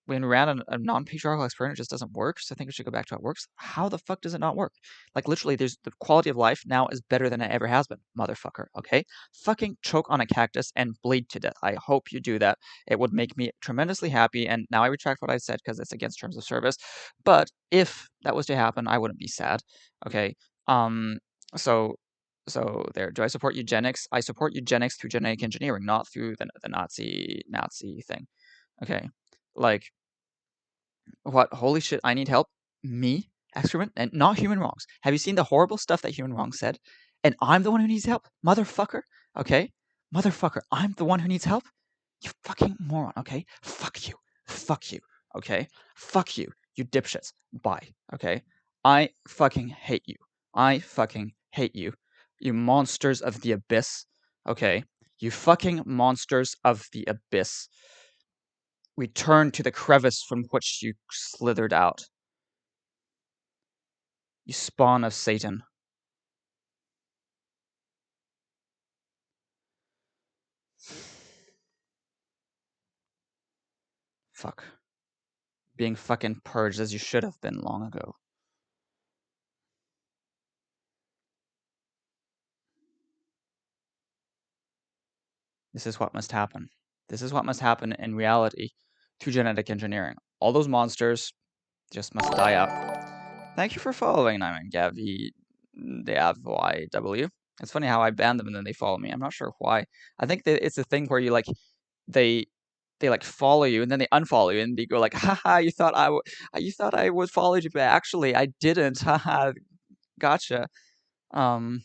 When we ran a non-patriarchal experiment, it just doesn't work. So I think we should go back to how it works. How the fuck does it not work? Like literally, the quality of life now is better than it ever has been, motherfucker. Okay, fucking choke on a cactus and bleed to death. I hope you do that. It would make me tremendously happy. And now I retract what I said because it's against terms of service. But if that was to happen, I wouldn't be sad. Okay. So there. Do I support eugenics? I support eugenics through genetic engineering, not through the Nazi thing. Okay. Like, what? Holy shit, I need help? Me? Excrement? And not human wrongs. Have you seen the horrible stuff that human wrongs said? And I'm the one who needs help? Motherfucker? Okay? Motherfucker, I'm the one who needs help? You fucking moron, okay? Fuck you. Fuck you. Okay? Fuck you. You dipshits. Bye. Okay? I fucking hate you. I fucking hate you. You monsters of the abyss. Okay? You fucking monsters of the abyss. Return to the crevice from which you slithered out. You spawn of Satan. Fuck. Being fucking purged as you should have been long ago. This is what must happen. This is what must happen in reality through genetic engineering. All those monsters just must die out. Thank you for following. I'm Gavi DAVYW. It's funny how I banned them and then they follow me. I'm not sure why. I think that it's a thing where you like they they like follow you and then they unfollow you and they go like, haha, you thought I would follow you, but actually I didn't. Haha, gotcha. Um,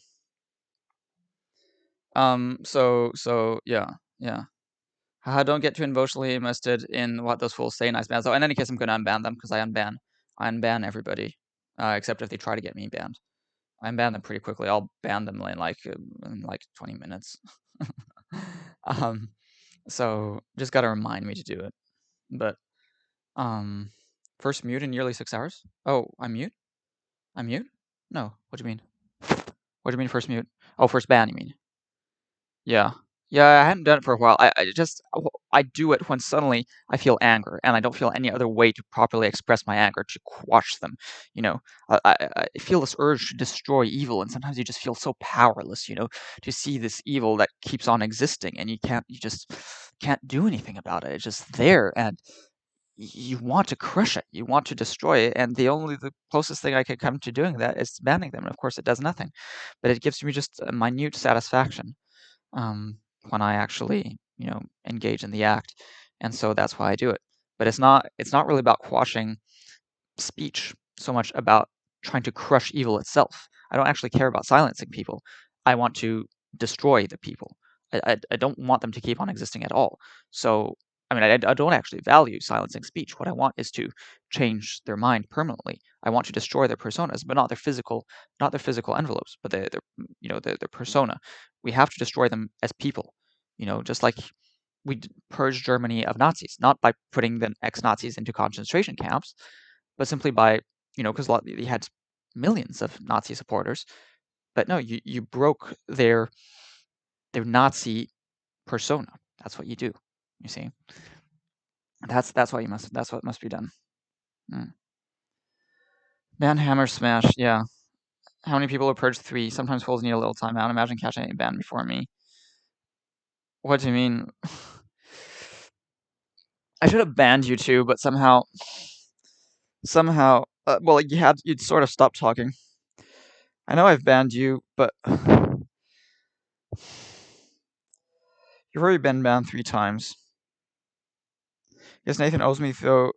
so yeah. Haha, don't get too emotionally invested in what those fools say, nice ban. So in any case, I'm gonna unban them because I unban everybody, except if they try to get me banned. I unban them pretty quickly. I'll ban them in like 20 minutes. So just gotta remind me to do it. But first mute in nearly 6 hours. Oh, I'm mute. I'm mute. No, what do you mean? What do you mean first mute? Oh, first ban. You mean? Yeah. Yeah, I hadn't done it for a while. I do it when suddenly I feel anger, and I don't feel any other way to properly express my anger to quash them. You know, I feel this urge to destroy evil, and sometimes you just feel so powerless. You know, to see this evil that keeps on existing, and you just can't do anything about it. It's just there, and you want to crush it. You want to destroy it, and the closest thing I could come to doing that is banning them. And of course, it does nothing, but it gives me just a minute satisfaction. When I actually, engage in the act, and so that's why I do it. But it's not really about quashing speech so much about trying to crush evil itself. I don't actually care about silencing people. I want to destroy the people. I don't want them to keep on existing at all. So, I mean, I don't actually value silencing speech. What I want is to change their mind permanently. I want to destroy their personas, but not their physical envelopes, but their persona. We have to destroy them as people. Just like we purged Germany of Nazis, not by putting the ex-Nazis into concentration camps, but simply by, because you had millions of Nazi supporters. But no, you broke their Nazi persona. That's what you do. You see, that's what must be done. Ban Hammer Smash. Yeah. How many people are purged? 3. Sometimes fools need a little time out. Imagine catching a ban before me. What do you mean? I should have banned you too, but somehow, well, you'd sort of stopped talking. I know I've banned you, but you've already been banned 3 times. Yes, Nathan owes me though,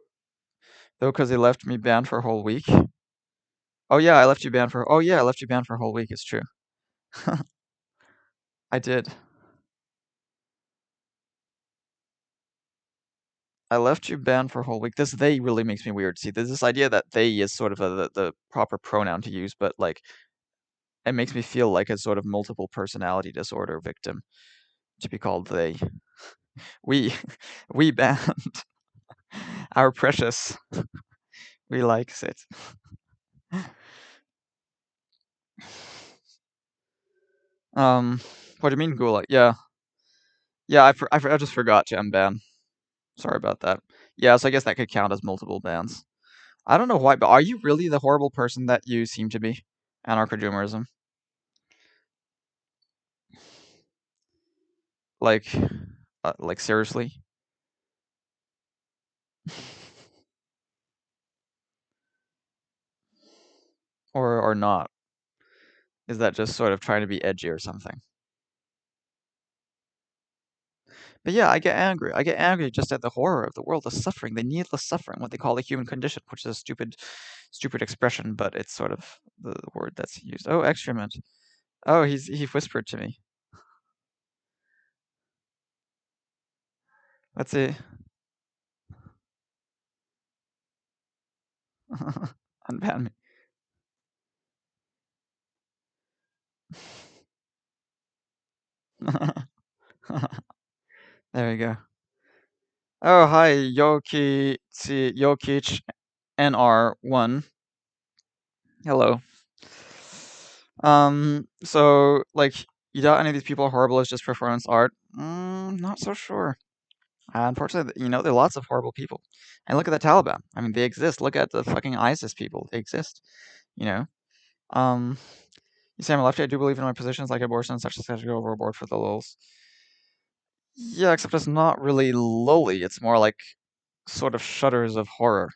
because he left me banned for a whole week. Oh yeah, I left you banned for a whole week. It's true. I did. I left you banned for a whole week. This "they" really makes me weird. See, there's this idea that "they" is sort of the proper pronoun to use, but like, it makes me feel like a sort of multiple personality disorder victim to be called "they." We banned our precious. We likes it. What do you mean Gulag? Yeah. Yeah, I just forgot to unban. Sorry about that. Yeah, so I guess that could count as multiple bans. I don't know why, but are you really the horrible person that you seem to be? Anarcho-doomerism. Like seriously? Or not? Is that just sort of trying to be edgy or something? But yeah, I get angry. I get angry just at the horror of the world, the suffering, the needless suffering, what they call the human condition, which is a stupid expression, but it's sort of the word that's used. Oh, excrement. Oh, he whispered to me. Let's see. Unban me. There we go. Oh, hi, Yokich NR1. Hello. So, like, you doubt any of these people are horrible as just performance art? Not so sure. Unfortunately, there are lots of horrible people. And look at the Taliban. I mean, they exist. Look at the fucking ISIS people. They exist. You say I'm a lefty. I do believe in my positions like abortion, such as I should go overboard for the lulz. Yeah, except it's not really lowly. It's more like sort of shudders of horror.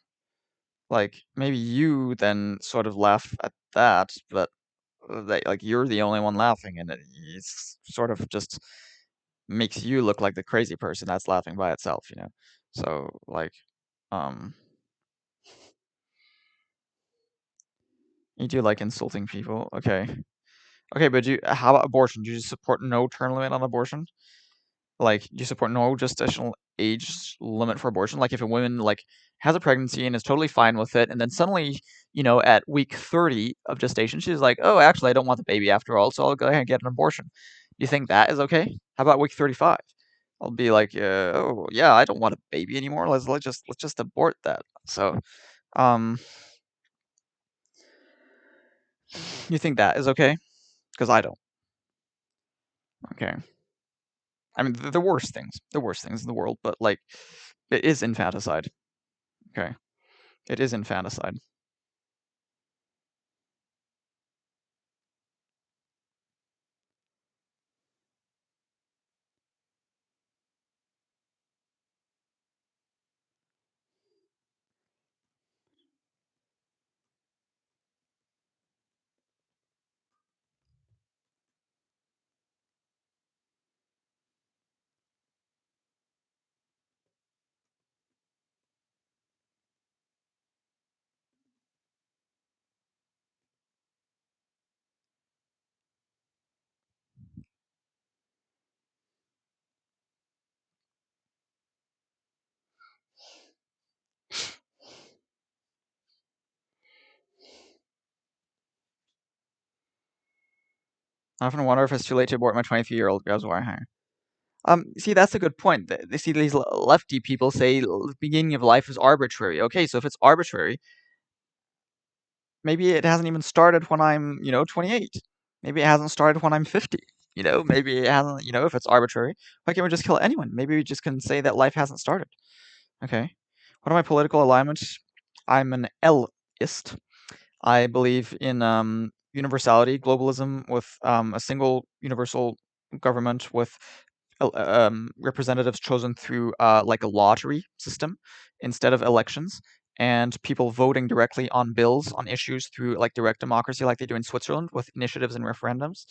Like, maybe you then sort of laugh at that, but you're the only one laughing, and it's sort of just makes you look like the crazy person that's laughing by itself, you know. So like, you do like insulting people, okay. Okay, but how about abortion? Do you just support no term limit on abortion? Like, do you support no gestational age limit for abortion? Like, if a woman like has a pregnancy and is totally fine with it, and then suddenly, you know, at week 30 of gestation, she's like, "Oh, actually, I don't want the baby after all, so I'll go ahead and get an abortion." Do you think that is okay? How about week 35? I'll be like, "Oh, yeah, I don't want a baby anymore. Let's just abort that." So, um, you think that is okay? Because I don't. Okay. I mean, the worst things in the world, but like, it is infanticide. Okay, it is infanticide. I often wonder if it's too late to abort my 23-year-old girls who are higher. See, that's a good point. They see these lefty people say the beginning of life is arbitrary. Okay, so if it's arbitrary, maybe it hasn't even started when I'm, 28. Maybe it hasn't started when I'm 50. Maybe it hasn't, if it's arbitrary, why can't we just kill anyone? Maybe we just can say that life hasn't started. Okay. What are my political alignments? I'm an L-ist. I believe in universality, globalism with a single universal government with representatives chosen through like a lottery system instead of elections, and people voting directly on bills on issues through like direct democracy, like they do in Switzerland with initiatives and referendums.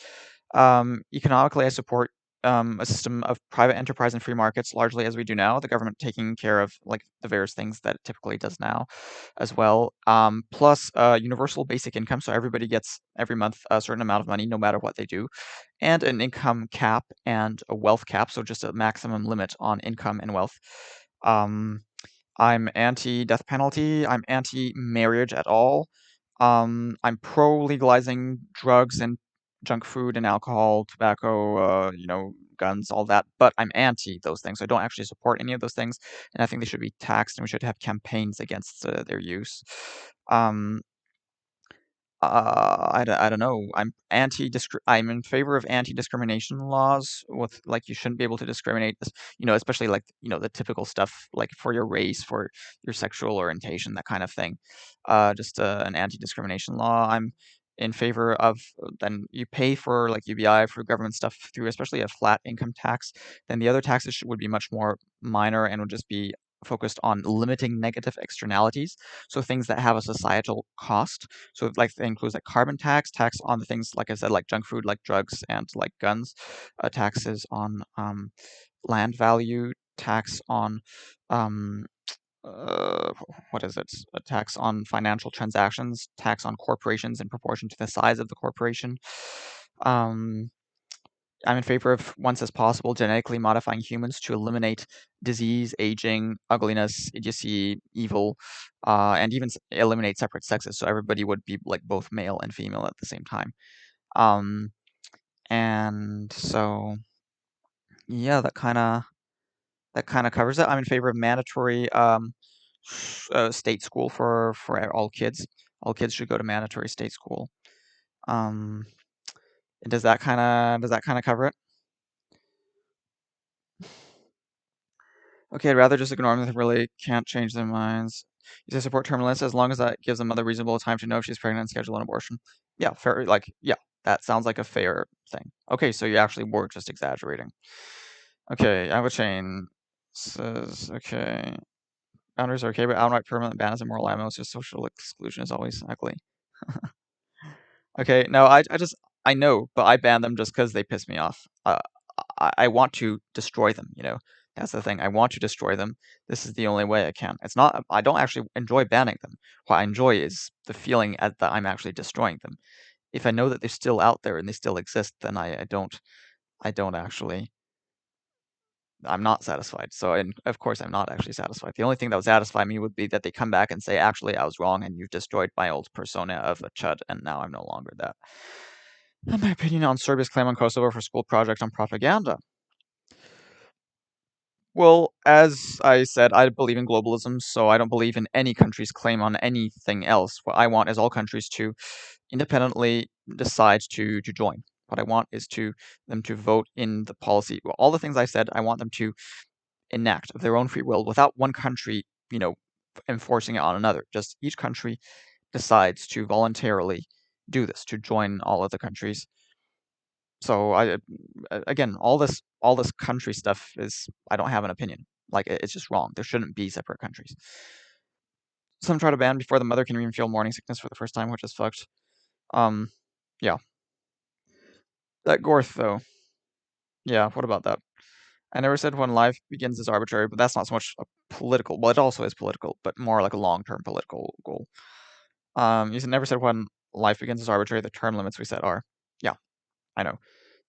Economically, I support a system of private enterprise and free markets, largely as we do now, the government taking care of like the various things that it typically does now as well. Plus universal basic income, so everybody gets every month a certain amount of money no matter what they do, and an income cap and a wealth cap, so just a maximum limit on income and wealth. I'm anti-death penalty. I'm anti-marriage at all. I'm pro legalizing drugs and junk food and alcohol, tobacco, guns, all that. But I'm anti those things. I don't actually support any of those things, and I think they should be taxed, and we should have campaigns against their use. I don't know. I'm in favor of anti-discrimination laws with like you shouldn't be able to discriminate, especially like, the typical stuff like for your race, for your sexual orientation, that kind of thing. Just an anti-discrimination law. I'm in favor of then you pay for like UBI for government stuff through especially a flat income tax. Then the other taxes would be much more minor and would just be focused on limiting negative externalities. So things that have a societal cost. So like that includes like carbon tax on the things like I said, like junk food, like drugs, and like guns, taxes on land value, tax on what is it? A tax on financial transactions, tax on corporations in proportion to the size of the corporation. I'm in favor of, once as possible, genetically modifying humans to eliminate disease, aging, ugliness, idiocy, evil, and even eliminate separate sexes, so everybody would be like both male and female at the same time. And so, yeah, that kind of covers it. I'm in favor of mandatory state school for all kids. All kids should go to mandatory state school. Does that kind of cover it? Okay, I'd rather just ignore them if they really can't change their minds. You say support terminalists as long as that gives the mother reasonable time to know if she's pregnant and schedule an abortion. Yeah, fair. Like, yeah, that sounds like a fair thing. Okay, so you actually were just exaggerating. Okay, Chain says, okay. Boundaries are okay, but outright permanent ban is immoral. So social exclusion is always ugly. Okay, no, I know, but I ban them just because they piss me off. I want to destroy them. That's the thing. I want to destroy them. This is the only way I can. It's not. I don't actually enjoy banning them. What I enjoy is the feeling that I'm actually destroying them. If I know that they're still out there and they still exist, then I don't actually. I'm not satisfied. So, and of course, I'm not actually satisfied. The only thing that would satisfy me would be that they come back and say, actually, I was wrong, and you've destroyed my old persona of a chud, and now I'm no longer that. And my opinion on Serbia's claim on Kosovo for school project on propaganda. Well, as I said, I believe in globalism, so I don't believe in any country's claim on anything else. What I want is all countries to independently decide to join. What I want is them to vote in the policy. Well, all the things I said, I want them to enact of their own free will without one country, enforcing it on another. Just each country decides to voluntarily do this, to join all other countries. So again, all this country stuff is, I don't have an opinion. Like, it's just wrong. There shouldn't be separate countries. Some try to ban before the mother can even feel morning sickness for the first time, which is fucked. Yeah. That Gorth, though. Yeah, what about that? I never said when life begins is arbitrary, but that's not so much a political. Well, it also is political, but more like a long-term political goal. You never said when life begins is arbitrary. The term limits we set are. Yeah, I know.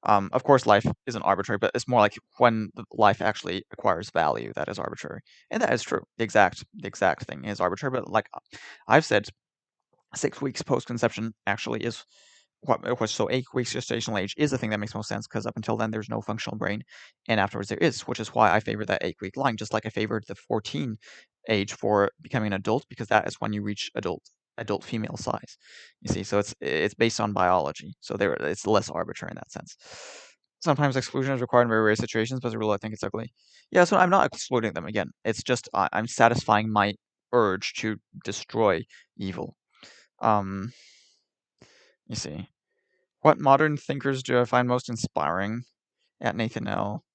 Of course, life isn't arbitrary, but it's more like when life actually acquires value that is arbitrary, and that is true. The exact thing is arbitrary, but like I've said, 6 weeks post-conception actually is so 8 weeks gestational age is the thing that makes most sense, because up until then there's no functional brain, and afterwards there is, which is why I favor that 8-week line, just like I favored the 14 age for becoming an adult, because that is when you reach adult female size. You see, so it's based on biology, so it's less arbitrary in that sense. Sometimes exclusion is required in very rare situations, but as a rule, I think it's ugly. Yeah, so I'm not excluding them. Again, it's just I'm satisfying my urge to destroy evil. You see, what modern thinkers do I find most inspiring? At Nathan L.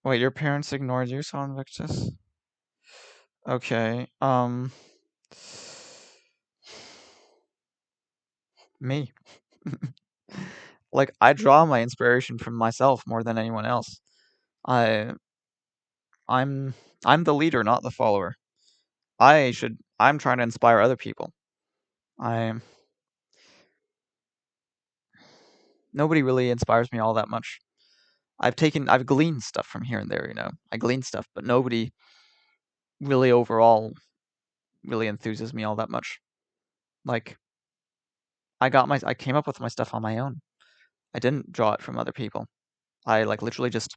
Wait, your parents ignored you, Son Invictus? Okay, me. Like, I draw my inspiration from myself more than anyone else. I'm the leader, not the follower. I'm trying to inspire other people. Nobody really inspires me all that much. I've gleaned stuff from here and there, I glean stuff, but nobody really overall really enthuses me all that much. Like, I came up with my stuff on my own. I didn't draw it from other people. I literally just,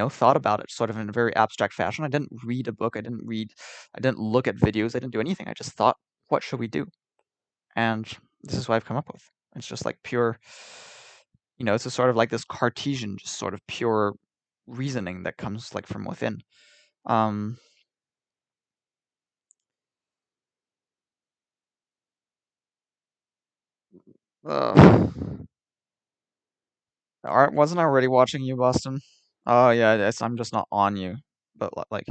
thought about it sort of in a very abstract fashion. I didn't read a book. I didn't look at videos. I didn't do anything. I just thought, what should we do? And this is what I've come up with. It's just like pure, it's a sort of like this Cartesian, just sort of pure reasoning that comes like from within. Wasn't I already watching you, Boston? Oh yeah, I'm just not on you, but like.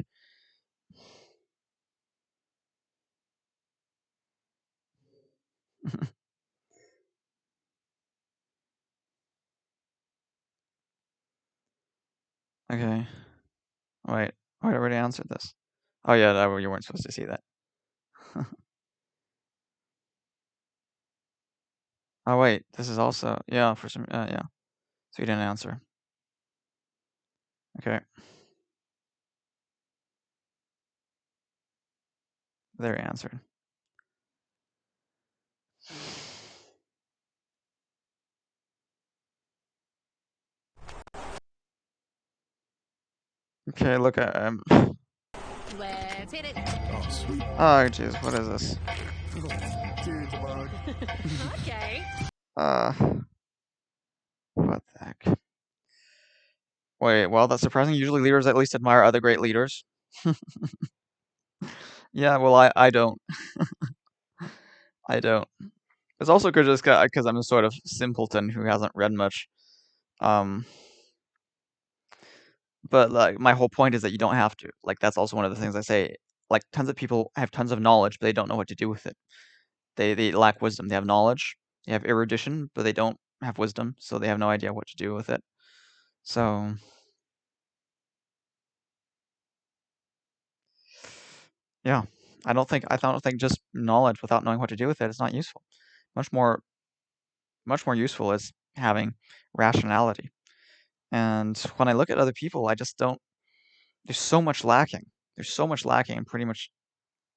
Okay. Wait, I already answered this. Oh yeah, you weren't supposed to see that. Oh wait, this is also, yeah, for some, yeah. So you didn't answer. Okay. There you answered. Okay, look at Let's hit it. Oh, sweet. Oh jeez, what is this? Okay. What the heck? Wait, well, that's surprising. Usually leaders at least admire other great leaders. Yeah, well, I don't. I don't. It's also just because I'm a sort of simpleton who hasn't read much. But like, my whole point is that you don't have to. Like, that's also one of the things I say. Like, tons of people have tons of knowledge, but they don't know what to do with it. They lack wisdom. They have knowledge, They have erudition, but they don't have wisdom, so they have no idea what to do with it. So yeah, I don't think just knowledge without knowing what to do with it is not useful. Much more useful is having rationality. And when I look at other people, I just don't. There's so much lacking. There's so much lacking in pretty much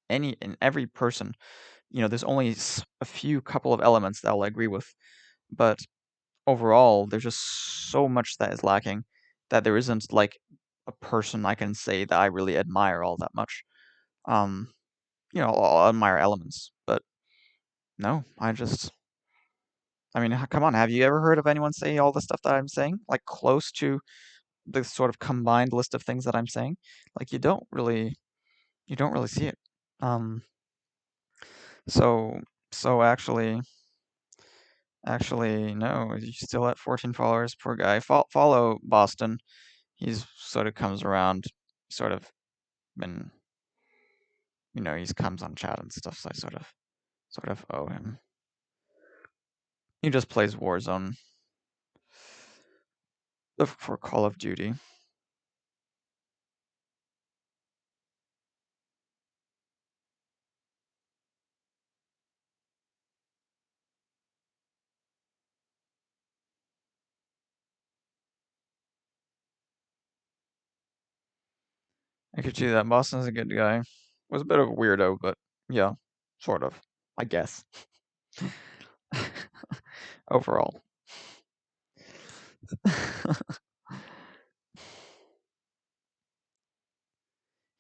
in every person. There's only a few couple of elements that I'll agree with, but overall, there's just so much that is lacking that there isn't like a person I can say that I really admire all that much. I'll admire elements, but no, I mean, come on, have you ever heard of anyone say all the stuff that I'm saying? Like close to the sort of combined list of things that I'm saying? Like you don't really see it. So actually, no, he's still at 14 followers. Poor guy. Follow Boston. He's sort of comes around, sort of been, he comes on chat and stuff, so I sort of owe him. He just plays Warzone for Call of Duty. I could see that. Boston's a good guy. Was a bit of a weirdo, but yeah, sort of, I guess. Overall.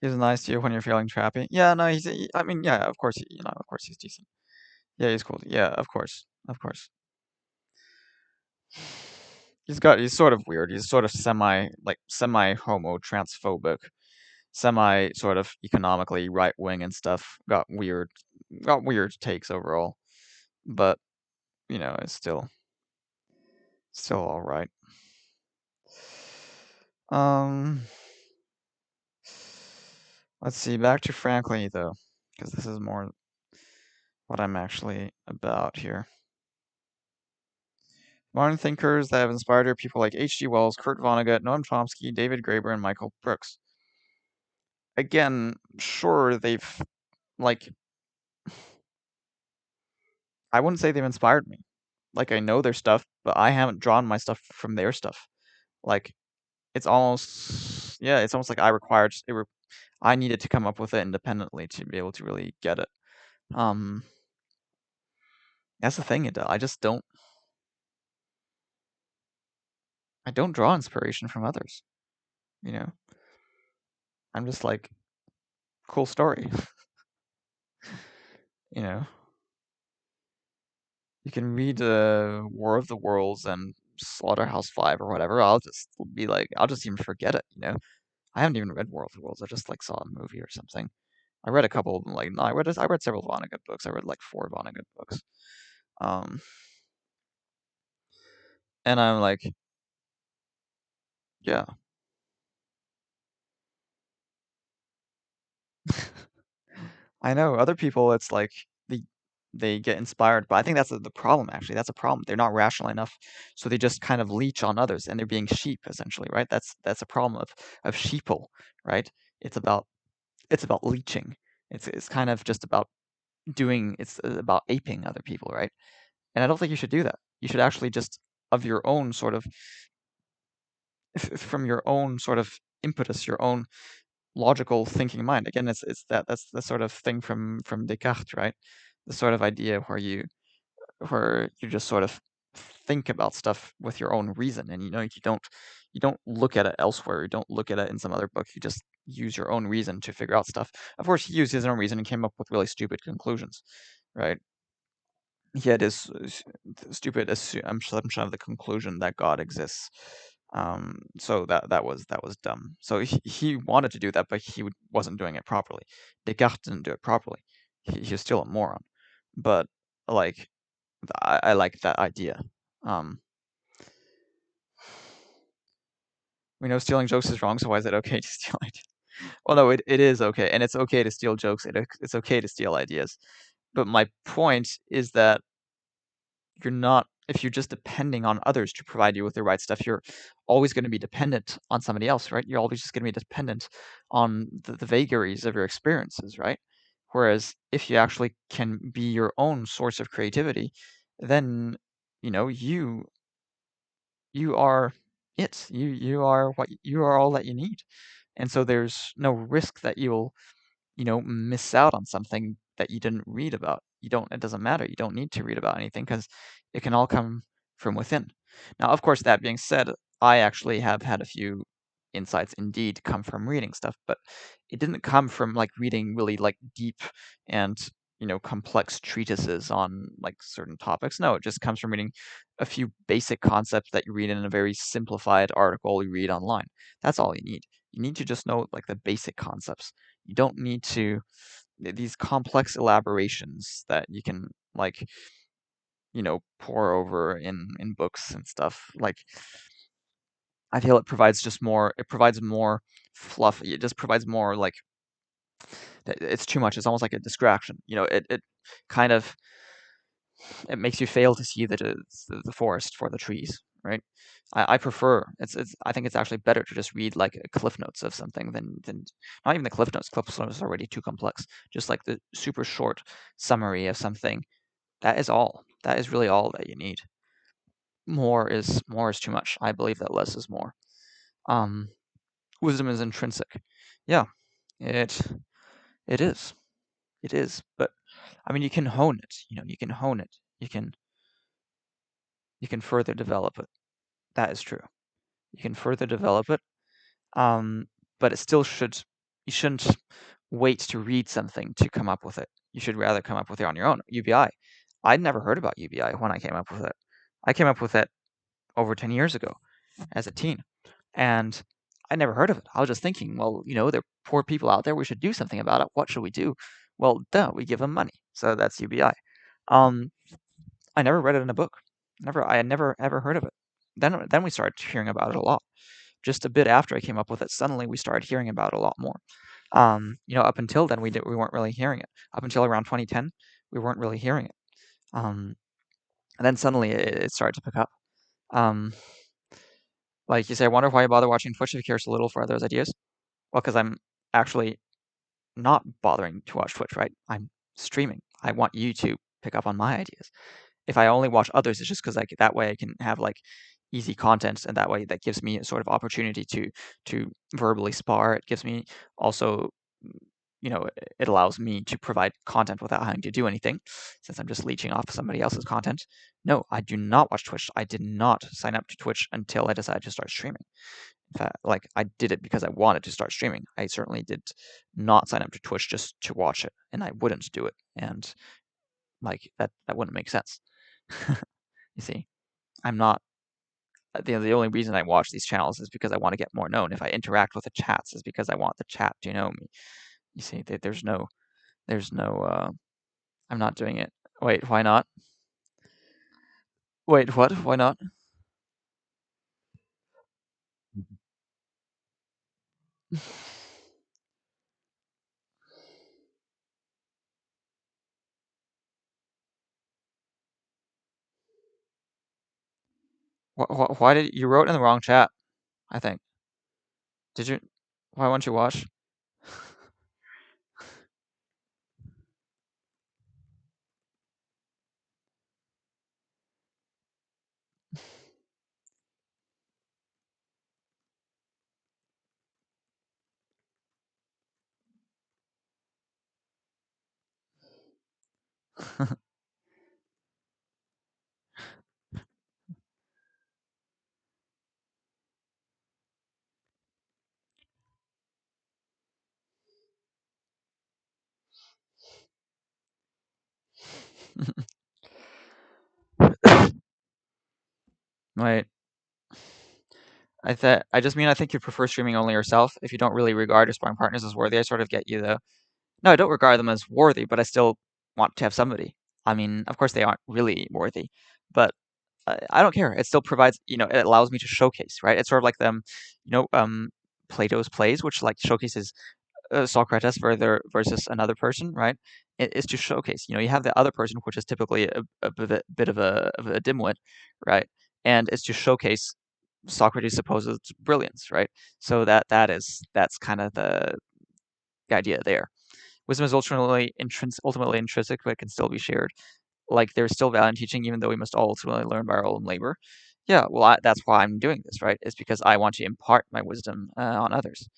He's nice to you when you're feeling trappy. Yeah, no, I mean, yeah, of course, of course he's decent. Yeah, he's cool. Yeah, of course. He's sort of weird. He's sort of semi-homo transphobic, semi sort of economically right wing and stuff. Got weird takes overall. But, it's still all right. Let's see, back to Frankly though, because this is more what I'm actually about here. Modern thinkers that have inspired her, people like H.G. Wells, Kurt Vonnegut, Noam Chomsky, David Graeber, and Michael Brooks. Again, sure, they've, I wouldn't say they've inspired me. I know their stuff, but I haven't drawn my stuff from their stuff. It's almost like I needed to come up with it independently to be able to really get it. That's the thing, I just don't. I don't draw inspiration from others. I'm just like, cool story. You can read War of the Worlds and Slaughterhouse-5 or whatever. I'll just even forget it. I haven't even read War of the Worlds. I just saw a movie or something. I read a couple of them. I read several Vonnegut books. I read 4 Vonnegut books. And I'm like, yeah. I know other people. It's like they get inspired, but I think that's the problem. Actually, that's a problem. They're not rational enough, so they just kind of leech on others, and they're being sheep essentially, right? That's a problem of sheeple, right? It's about leeching. It's kind of just about it's about aping other people, right? And I don't think you should do that. You should actually just of your own sort of from your own sort of impetus, your own logical thinking mind. Again, that's the sort of thing from Descartes, right? The sort of idea where you just sort of think about stuff with your own reason, and you don't look at it elsewhere. You don't look at it in some other book. You just use your own reason to figure out stuff. Of course, he used his own reason and came up with really stupid conclusions, right? He had his stupid assumption of the conclusion that God exists. So that was dumb. So he wanted to do that, but he wasn't doing it properly. Descartes didn't do it properly. He was still a moron. But I like that idea. We know stealing jokes is wrong, so why is it okay to steal ideas? Well, no, it is okay, and it's okay to steal jokes. It's okay to steal ideas. But my point is that you're not, if you're just depending on others to provide you with the right stuff, you're always going to be dependent on somebody else, right? You're always just going to be dependent on the vagaries of your experiences, right? Whereas if you actually can be your own source of creativity, then you are it. You are all that you need. And so there's no risk that you'll miss out on something that you didn't read about. It doesn't matter. You don't need to read about anything because it can all come from within. Now, of course, that being said, I actually have had a few insights indeed come from reading stuff, but it didn't come from like reading really like deep and complex treatises on like certain topics. No, it just comes from reading a few basic concepts that you read in a very simplified article you read online. That's all you need. You need to just know like the basic concepts. You don't need these complex elaborations that you can like pour over in books and stuff. Like I feel it provides more fluff. It just provides more like it's too much. It's almost like a distraction. It kind of it makes you fail to see the forest for the trees, right? I prefer I think it's actually better to just read like cliff notes of something than not even the cliff notes. Cliff notes are already too complex. Just like the super short summary of something. That is all. That is really all that you need. More is too much. I believe that less is more. Wisdom is intrinsic. Yeah, it is. It is. But I mean, you can hone it. You can hone it. You can further develop it. That is true. You can further develop it. But it still should. You shouldn't wait to read something to come up with it. You should rather come up with it on your own. UBI. I'd never heard about UBI when I came up with it. I came up with it over 10 years ago as a teen. And I never heard of it. I was just thinking, well, there are poor people out there. We should do something about it. What should we do? Well, we give them money. So that's UBI. I never read it in a book. I had never ever heard of it. Then we started hearing about it a lot. Just a bit after I came up with it, suddenly we started hearing about it a lot more. Up until then we weren't really hearing it. Up until around 2010, we weren't really hearing it. And then suddenly it started to pick up. Like you say, I wonder why you bother watching Twitch if you care so little for those ideas. Well, because I'm actually not bothering to watch Twitch, right? I'm streaming. I want you to pick up on my ideas. If I only watch others, it's just because that way I can have like easy content, and that way that gives me a sort of opportunity to verbally spar. It gives me also, it allows me to provide content without having to do anything, since I'm just leeching off somebody else's content. No, I do not watch Twitch. I did not sign up to Twitch until I decided to start streaming. In fact, like I did it because I wanted to start streaming. I certainly did not sign up to Twitch just to watch it, and I wouldn't do it. And like that wouldn't make sense. You see, I'm not. The only reason I watch these channels is because I want to get more known. If I interact with the chats, is because I want the chat to know me. You see, there's no. I'm not doing it. Wait, why not? Wait, what? Why not? Why did you wrote in the wrong chat? I think. Did you? Why won't you watch? Wait. I just mean I think you prefer streaming only yourself. If you don't really regard your sparring partners as worthy, I sort of get you though. No, I don't regard them as worthy, but I still want to have somebody. I mean, of course they aren't really worthy, but I don't care. It still provides, it allows me to showcase, right? It's sort of like Plato's plays, which like showcases Socrates versus another person, right? It is to showcase. You have the other person, which is typically a bit of a dimwit, right? And it's to showcase Socrates' supposed brilliance, right? So that's kind of the idea there. Wisdom is ultimately intrinsic, but can still be shared. Like there's still value in teaching, even though we must all ultimately learn by our own labor. Yeah, well, that's why I'm doing this, right? It's because I want to impart my wisdom on others.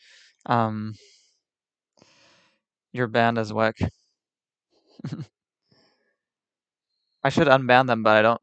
You're banned as WEC. I should unban them, but I don't.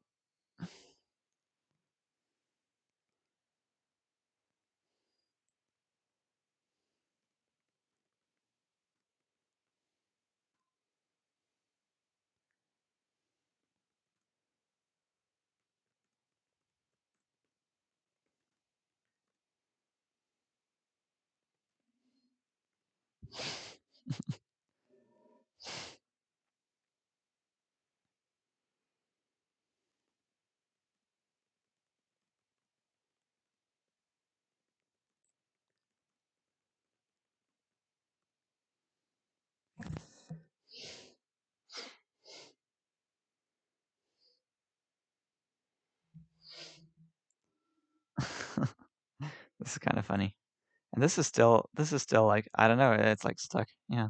This is kind of funny. And this is still like, I don't know, it's like stuck. Yeah.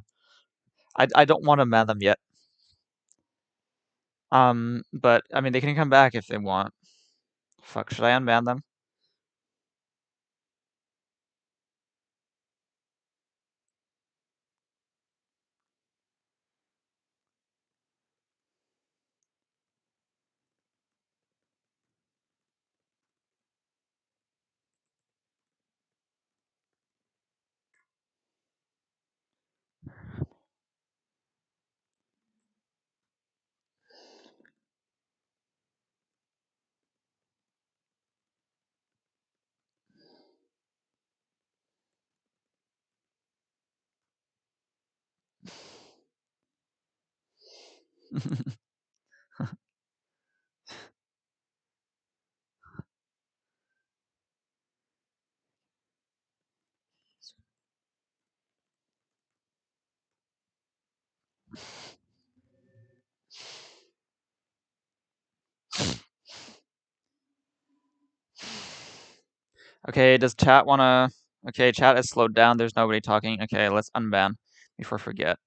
I don't want to ban them yet. But I mean, they can come back if they want. Fuck, should I unban them? Okay, does chat wanna... Okay, chat is slowed down. There's nobody talking. Okay, let's unban before I forget.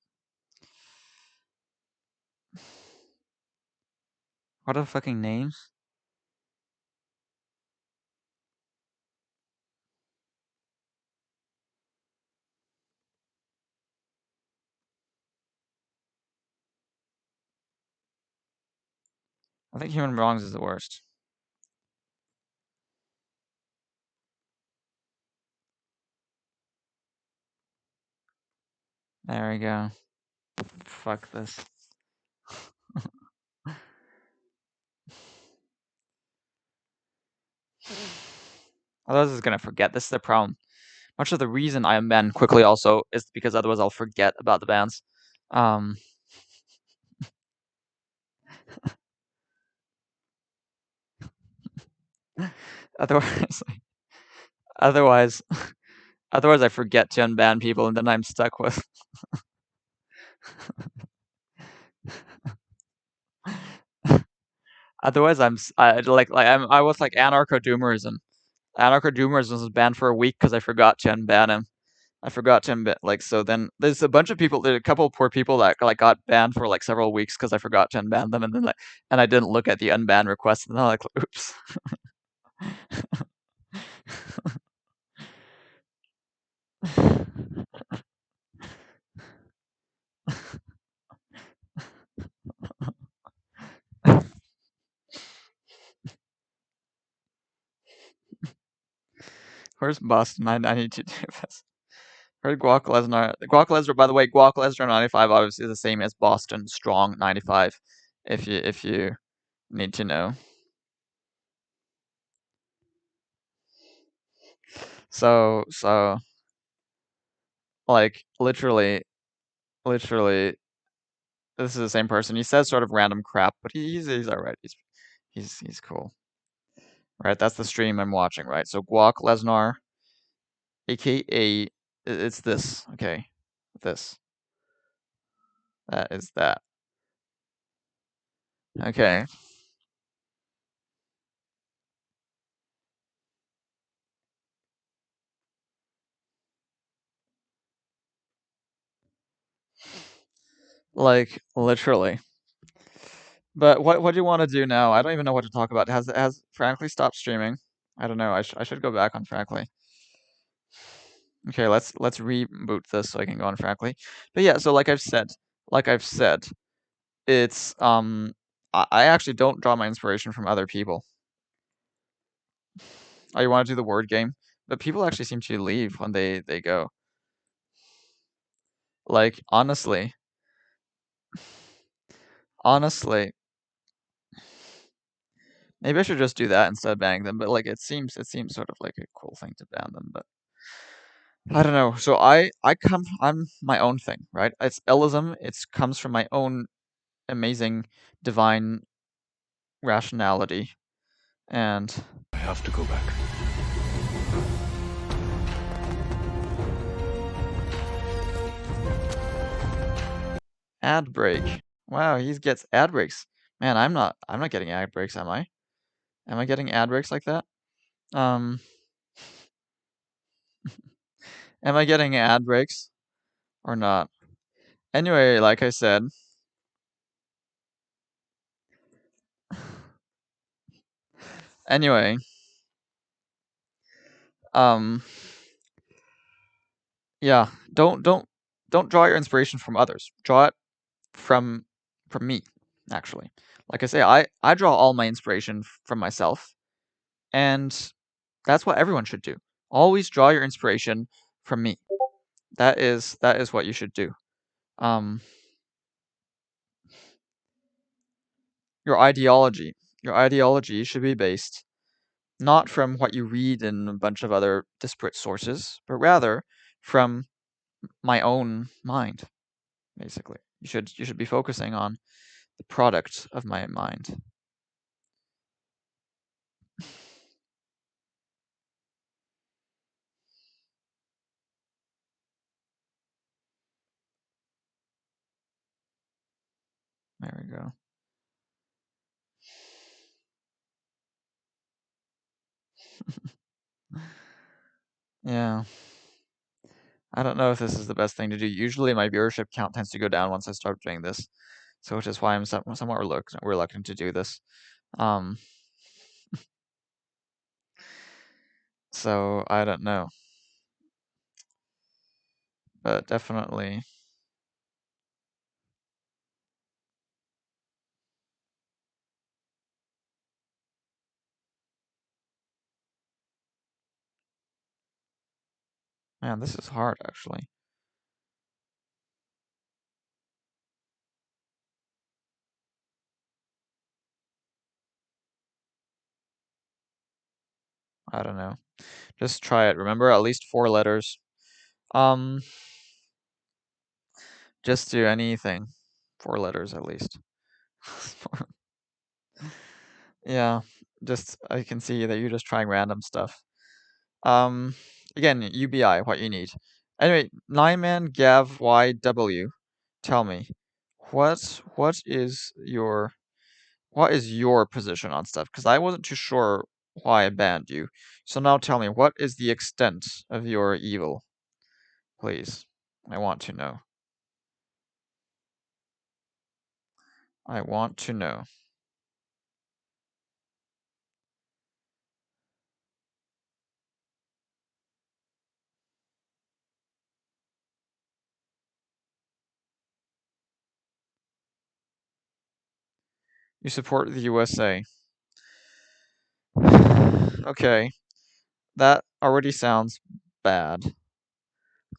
What are the fucking names? I think human wrongs is the worst. There we go. Fuck this. Otherwise, it's gonna forget. This is the problem. Much of the reason I unban quickly also is because otherwise I'll forget about the bans. Otherwise, otherwise, otherwise I forget to unban people, and then I'm stuck with. Otherwise, I was like anarcho-doomerism. Anarcho-doomerism was banned for a week because I forgot to unban him. I forgot to unban, like, so then there's a bunch of people, there's a couple of poor people that like got banned for like several weeks because I forgot to unban them, and then like, and I didn't look at the unban request, and then I'm like, oops. Where's Boston? I need to do this. Heard Guac Lesnar. Guac Lesnar, by the way, Guac Lesnar 95 obviously is the same as Boston Strong 95. If you need to know. So like literally, this is the same person. He says sort of random crap, but he's alright. He's cool. Right, that's the stream I'm watching, right? So Guac Lesnar, aka it's this. Okay. this. That is that. Okay. Like, literally. But what do you want to do now? I don't even know what to talk about. Has Frankly stopped streaming? I don't know. I should go back on Frankly. Okay, let's reboot this so I can go on Frankly. But yeah, so like I've said, it's I actually don't draw my inspiration from other people. Oh, you want to do the word game? But people actually seem to leave when they go. Like, honestly, maybe I should just do that instead of banning them. But like, it seems sort of like a cool thing to ban them. But I don't know. So I'm my own thing, right? It's Ellism. It comes from my own amazing divine rationality, and I have to go back. ad break. Wow, he gets ad breaks. Man, I'm not getting ad breaks, am I? Am I getting ad breaks like that? Am I getting ad breaks or not? Anyway, like I said, anyway, yeah, don't draw your inspiration from others. Draw it from me, actually. Like I say, I draw all my inspiration from myself, and that's what everyone should do. Always draw your inspiration from me. That is what you should do. Your ideology should be based not from what you read in a bunch of other disparate sources, but rather from my own mind, basically. You should be focusing on the product of my mind. There we go. Yeah. I don't know if this is the best thing to do. Usually my viewership count tends to go down once I start doing this. So which is why I'm somewhat reluctant to do this. So I don't know. But definitely. Man, this is hard, actually. I don't know. Just try it. Remember, at least 4 letters. Just do anything. 4 letters, at least. Yeah, just, I can see that you're just trying random stuff. Again, UBI, what you need. Anyway, 9man Gav YW, tell me, what is your position on stuff? Because I wasn't too sure why I banned you. So now tell me, what is the extent of your evil? Please, I want to know. I want to know. You support the USA. Okay, that already sounds bad.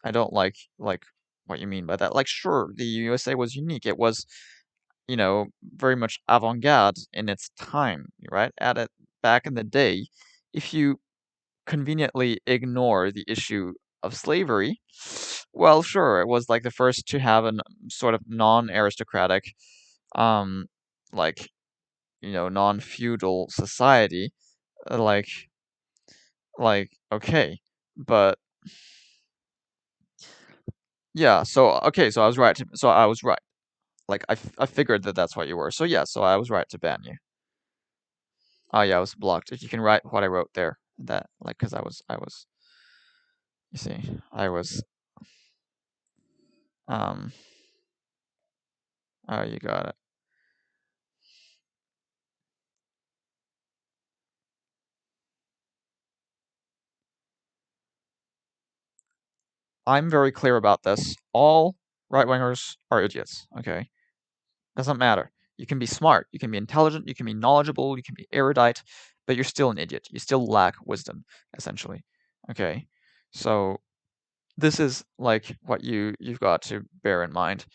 I don't like what you mean by that. Like, sure, the USA was unique. It was, very much avant-garde in its time, right? At it back in the day, if you conveniently ignore the issue of slavery, well, sure, it was like the first to have a sort of non-aristocratic, like, non-feudal society, like, okay, but Yeah. So okay. So I was right. So I was right. Like I figured that that's what you were. So yeah. So I was right to ban you. Oh yeah, I was blocked. If you can write what I wrote there, that like because I was. You see, I was. Oh, you got it. I'm very clear about this. All right-wingers are idiots, okay? Doesn't matter. You can be smart, you can be intelligent, you can be knowledgeable, you can be erudite, but you're still an idiot. You still lack wisdom, essentially. Okay? So this is like what you've got to bear in mind.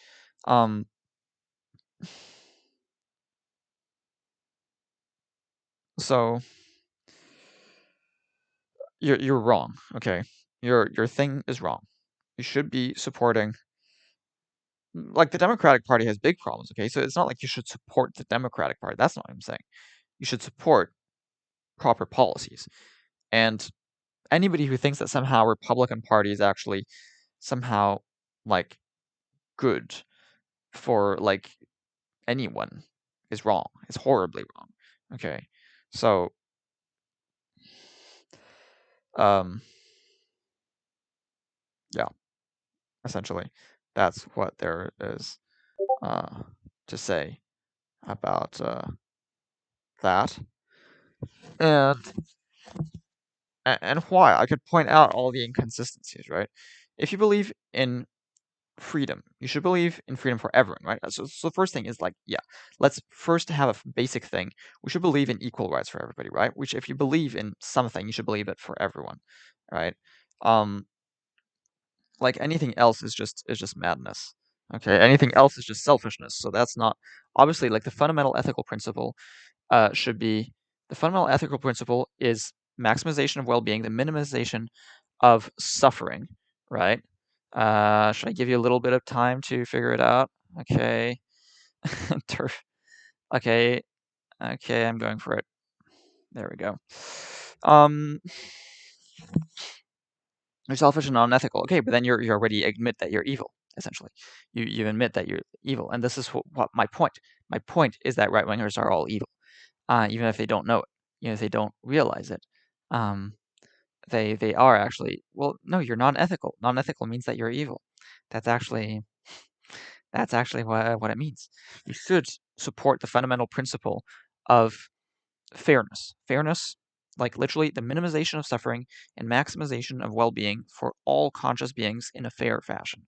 So you're wrong, okay? Your thing is wrong. You should be supporting like the Democratic Party has big problems, okay? So it's not like you should support the Democratic Party. That's not what I'm saying. You should support proper policies. And anybody who thinks that somehow Republican Party is actually somehow like good for like anyone is wrong. It's horribly wrong. Okay. So yeah, essentially that's what there is to say about that. And why? I could point out all the inconsistencies, right? If you believe in freedom, you should believe in freedom for everyone, right? So the first thing is like, yeah, let's first have a basic thing. We should believe in equal rights for everybody, right? Which if you believe in something, you should believe it for everyone, right? Like anything else is just madness. Okay, anything else is just selfishness. So that's not obviously like the fundamental ethical principle should be the fundamental ethical principle is maximization of well-being, the minimization of suffering, right? Should I give you a little bit of time to figure it out? Okay. Turf. Okay. Okay, I'm going for it. There we go. You're selfish and unethical. Okay, but then you already admit that you're evil, essentially. You admit that you're evil, and this is what my point. My point is that right-wingers are all evil, even if they don't know it, even if they don't realize it. They are actually well. No, you're non-ethical. Non-ethical means that you're evil. That's actually what it means. You should support the fundamental principle of fairness. Fairness, like literally the minimization of suffering and maximization of well-being for all conscious beings in a fair fashion.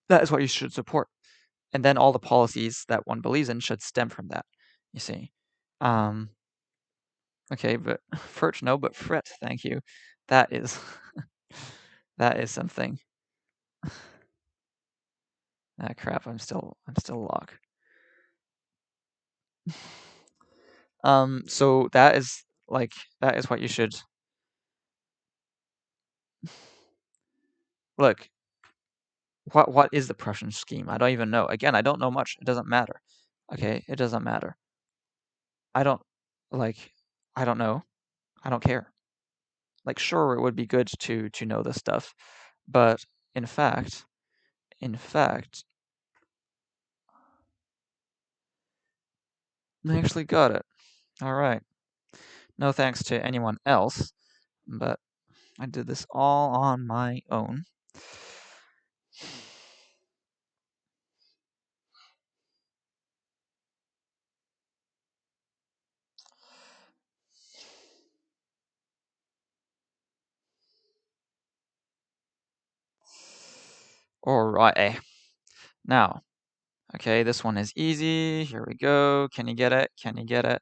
That is what you should support. And then all the policies that one believes in should stem from that, you see. Okay, but Furt, no, but Frit, thank you. That is that is something. Ah crap, I'm still locked. So that is what you should look. What is the Prussian scheme? I don't even know. Again, I don't know much. It doesn't matter. Okay, it doesn't matter. I don't know. I don't care. Like sure it would be good to know this stuff, but in fact I actually got it. All right. No thanks to anyone else, but I did this all on my own. Alright. Now, okay, this one is easy. Here we go. Can you get it? Can you get it?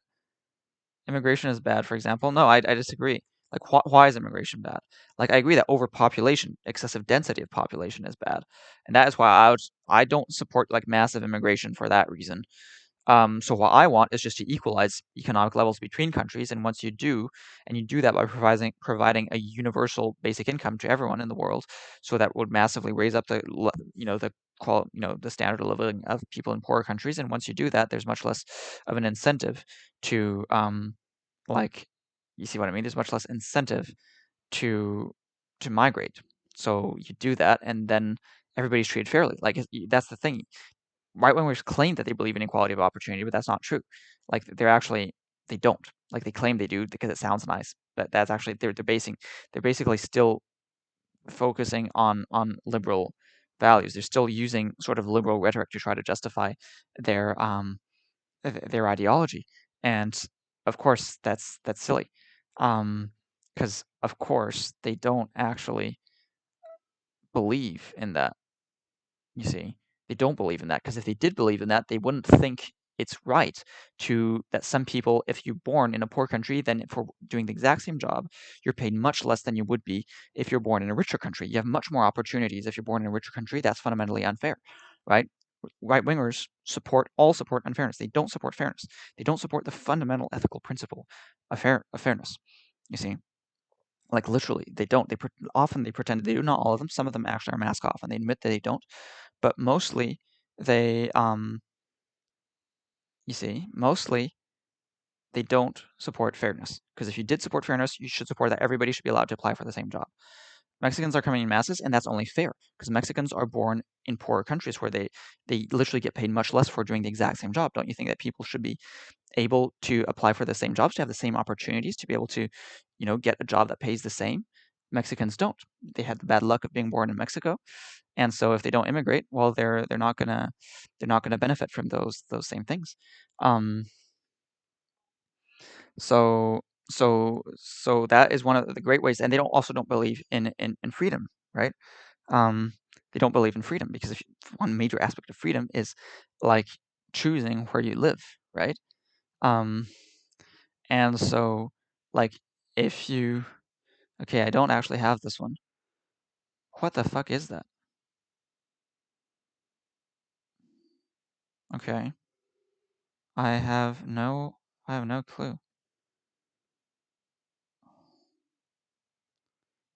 Immigration is bad, for example. No, I disagree. Like, why is immigration bad? Like, I agree that overpopulation, excessive density of population is bad. And that is why I don't support, like, massive immigration for that reason. So what I want is just to equalize economic levels between countries, and once you do, and you do that by providing a universal basic income to everyone in the world, so that would massively raise up the the standard of living of people in poorer countries. And once you do that, there's much less of an incentive to like, you see what I mean? There's much less incentive to migrate So you do that, and then everybody's treated fairly. Like that's the thing. Right wingers claim that they believe in equality of opportunity, but that's not true. Like they don't. Like they claim they do because it sounds nice, but that's actually they're basically still focusing on liberal values. They're still using sort of liberal rhetoric to try to justify their ideology, and of course that's silly, because of course they don't actually believe in that. You see, they don't believe in that, because if they did believe in that, they wouldn't think it's right that some people, if you're born in a poor country, then for doing the exact same job, you're paid much less than you would be if you're born in a richer country. You have much more opportunities if you're born in a richer country. That's fundamentally unfair, right? Right wingers support unfairness. They don't support fairness. They don't support the fundamental ethical principle of fairness. You see, like literally, they don't. Often they pretend they do. Not all of them. Some of them actually are mask off, and they admit that they don't. But mostly, they you see, mostly they don't support fairness. Because if you did support fairness, you should support that everybody should be allowed to apply for the same job. Mexicans are coming in masses, and that's only fair, because Mexicans are born in poorer countries where they literally get paid much less for doing the exact same job. Don't you think that people should be able to apply for the same jobs, to have the same opportunities, to be able to, get a job that pays the same? Mexicans don't. They had the bad luck of being born in Mexico, and so if they don't immigrate, well, they're not gonna benefit from those same things. So that is one of the great ways, and they also don't believe in freedom, right? They don't believe in freedom because one major aspect of freedom is like choosing where you live, right? And so like if you, okay, I don't actually have this one. What the fuck is that? Okay. I have no clue.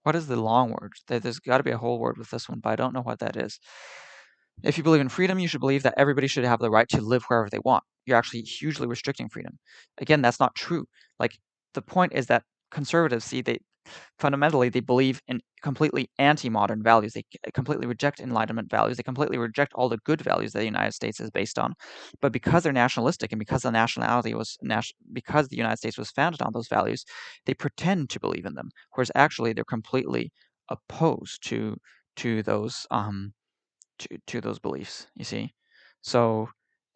What is the long word? There's got to be a whole word with this one, but I don't know what that is. If you believe in freedom, you should believe that everybody should have the right to live wherever they want. You're actually hugely restricting freedom. Again, that's not true. Like, the point is that conservatives fundamentally they believe in completely anti-modern values. They completely reject Enlightenment values. They completely reject all the good values that the United States is based on. But because they're nationalistic and because the because the United States was founded on those values, they pretend to believe in them. Whereas actually they're completely opposed to those to those beliefs. You see, so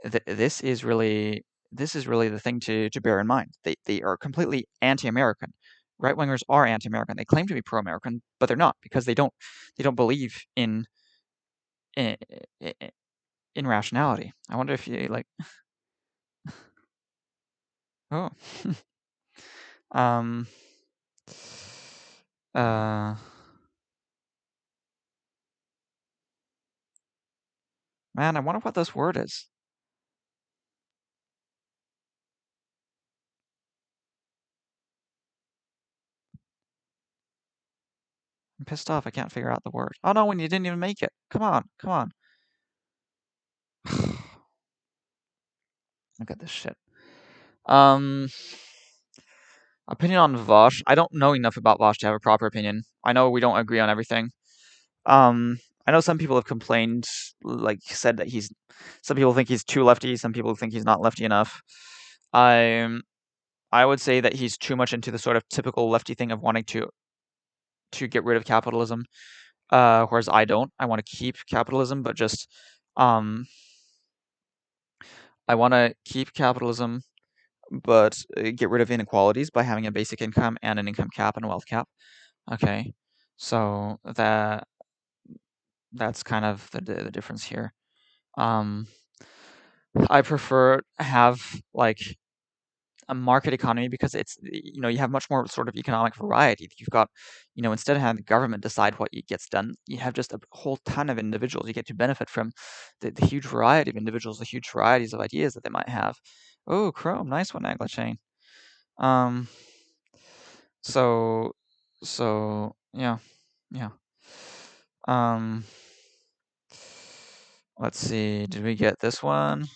this is really the thing to bear in mind. They are completely anti-American. Right wingers are anti-American. They claim to be pro-American, but they're not, because they don't believe in rationality. I wonder if you like. Oh. Man, I wonder what this word is. I'm pissed off. I can't figure out the word. Oh no, when you didn't even make it. Come on, come on. Look at this shit. Opinion on Vaush. I don't know enough about Vaush to have a proper opinion. I know we don't agree on everything. I know some people have complained, like said that some people think he's too lefty, some people think he's not lefty enough. I would say that he's too much into the sort of typical lefty thing of wanting to get rid of capitalism, whereas I don't. I want to keep capitalism, but just I want to keep capitalism, but get rid of inequalities by having a basic income and an income cap and a wealth cap. Okay, so that's kind of the difference here. I prefer have like a market economy because it's you have much more sort of economic variety. You've got instead of having the government decide what gets done, you have just a whole ton of individuals. You get to benefit from the huge variety of individuals, the huge varieties of ideas that they might have. Oh, Chrome, nice one, Anglachain. So yeah. Let's see. Did we get this one?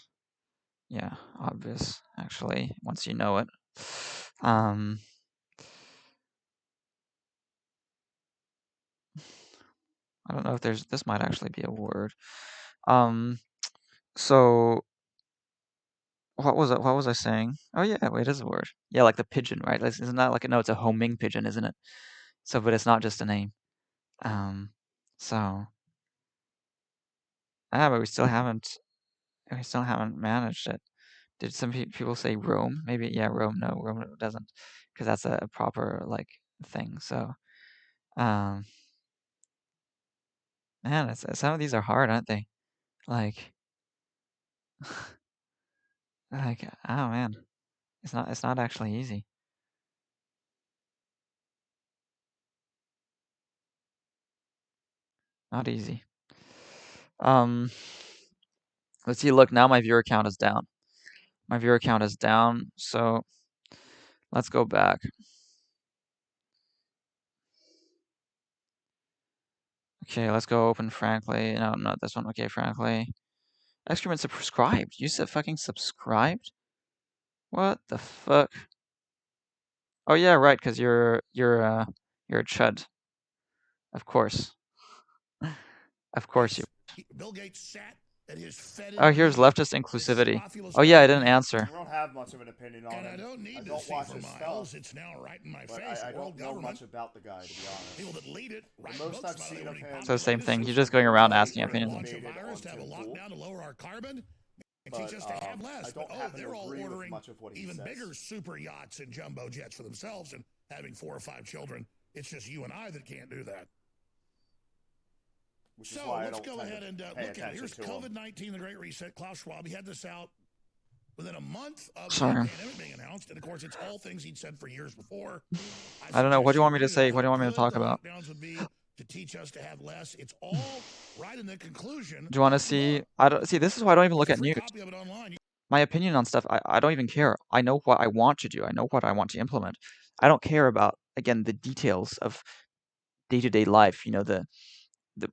Yeah, obvious, actually, once you know it. I don't know if this might actually be a word. So what was I saying? Oh yeah, wait, it is a word. Yeah, like the pigeon, right? Isn't that like no? It's a homing pigeon, isn't it? So, but it's not just a name. So but we still haven't managed it. Did some people say Rome? Maybe, yeah, Rome. No, Rome doesn't, because that's a proper like thing. So, man, some of these are hard, aren't they? Like, oh man, it's not actually easy. Not easy. Let's see. Look, now my viewer count is down. My viewer count is down. So let's go back. Okay, let's go open Frankly. No, not this one. Okay, Frankly. Excrement subscribed. You said fucking subscribed? What the fuck? Oh yeah, right, because you're a chud. Of course. Of course you. Bill Gates sat at his fetid Oh, here's leftist inclusivity. Oh yeah, I didn't answer. I don't have much of an opinion on him. I don't need to see watch for his miles. stuff. It's now right in my But face. I don't know much about the guy, to be honest. People that lead it, the most I've seen of him. So same thing. He's just going around asking opinions. Launch a virus to have a lockdown to lower our carbon and teach us to have less. But they're all ordering even bigger super yachts and jumbo jets for themselves and having 4 or 5 children. It's just you and I that can't do that. So let's go ahead and look at it. Here's COVID-19, the Great Reset. Klaus Schwab, he had this out within a month of the pandemic being announced. And of course, it's all things he'd said for years before. I don't know. What do you want me to say? What do you want me to talk about? Lockdowns would be to teach us to have less. It's all right in the conclusion. Do you want to see? This is why I don't even look at news. My opinion on stuff, I don't even care. I know what I want to do. I know what I want to implement. I don't care about, again, the details of day-to-day life. You know, the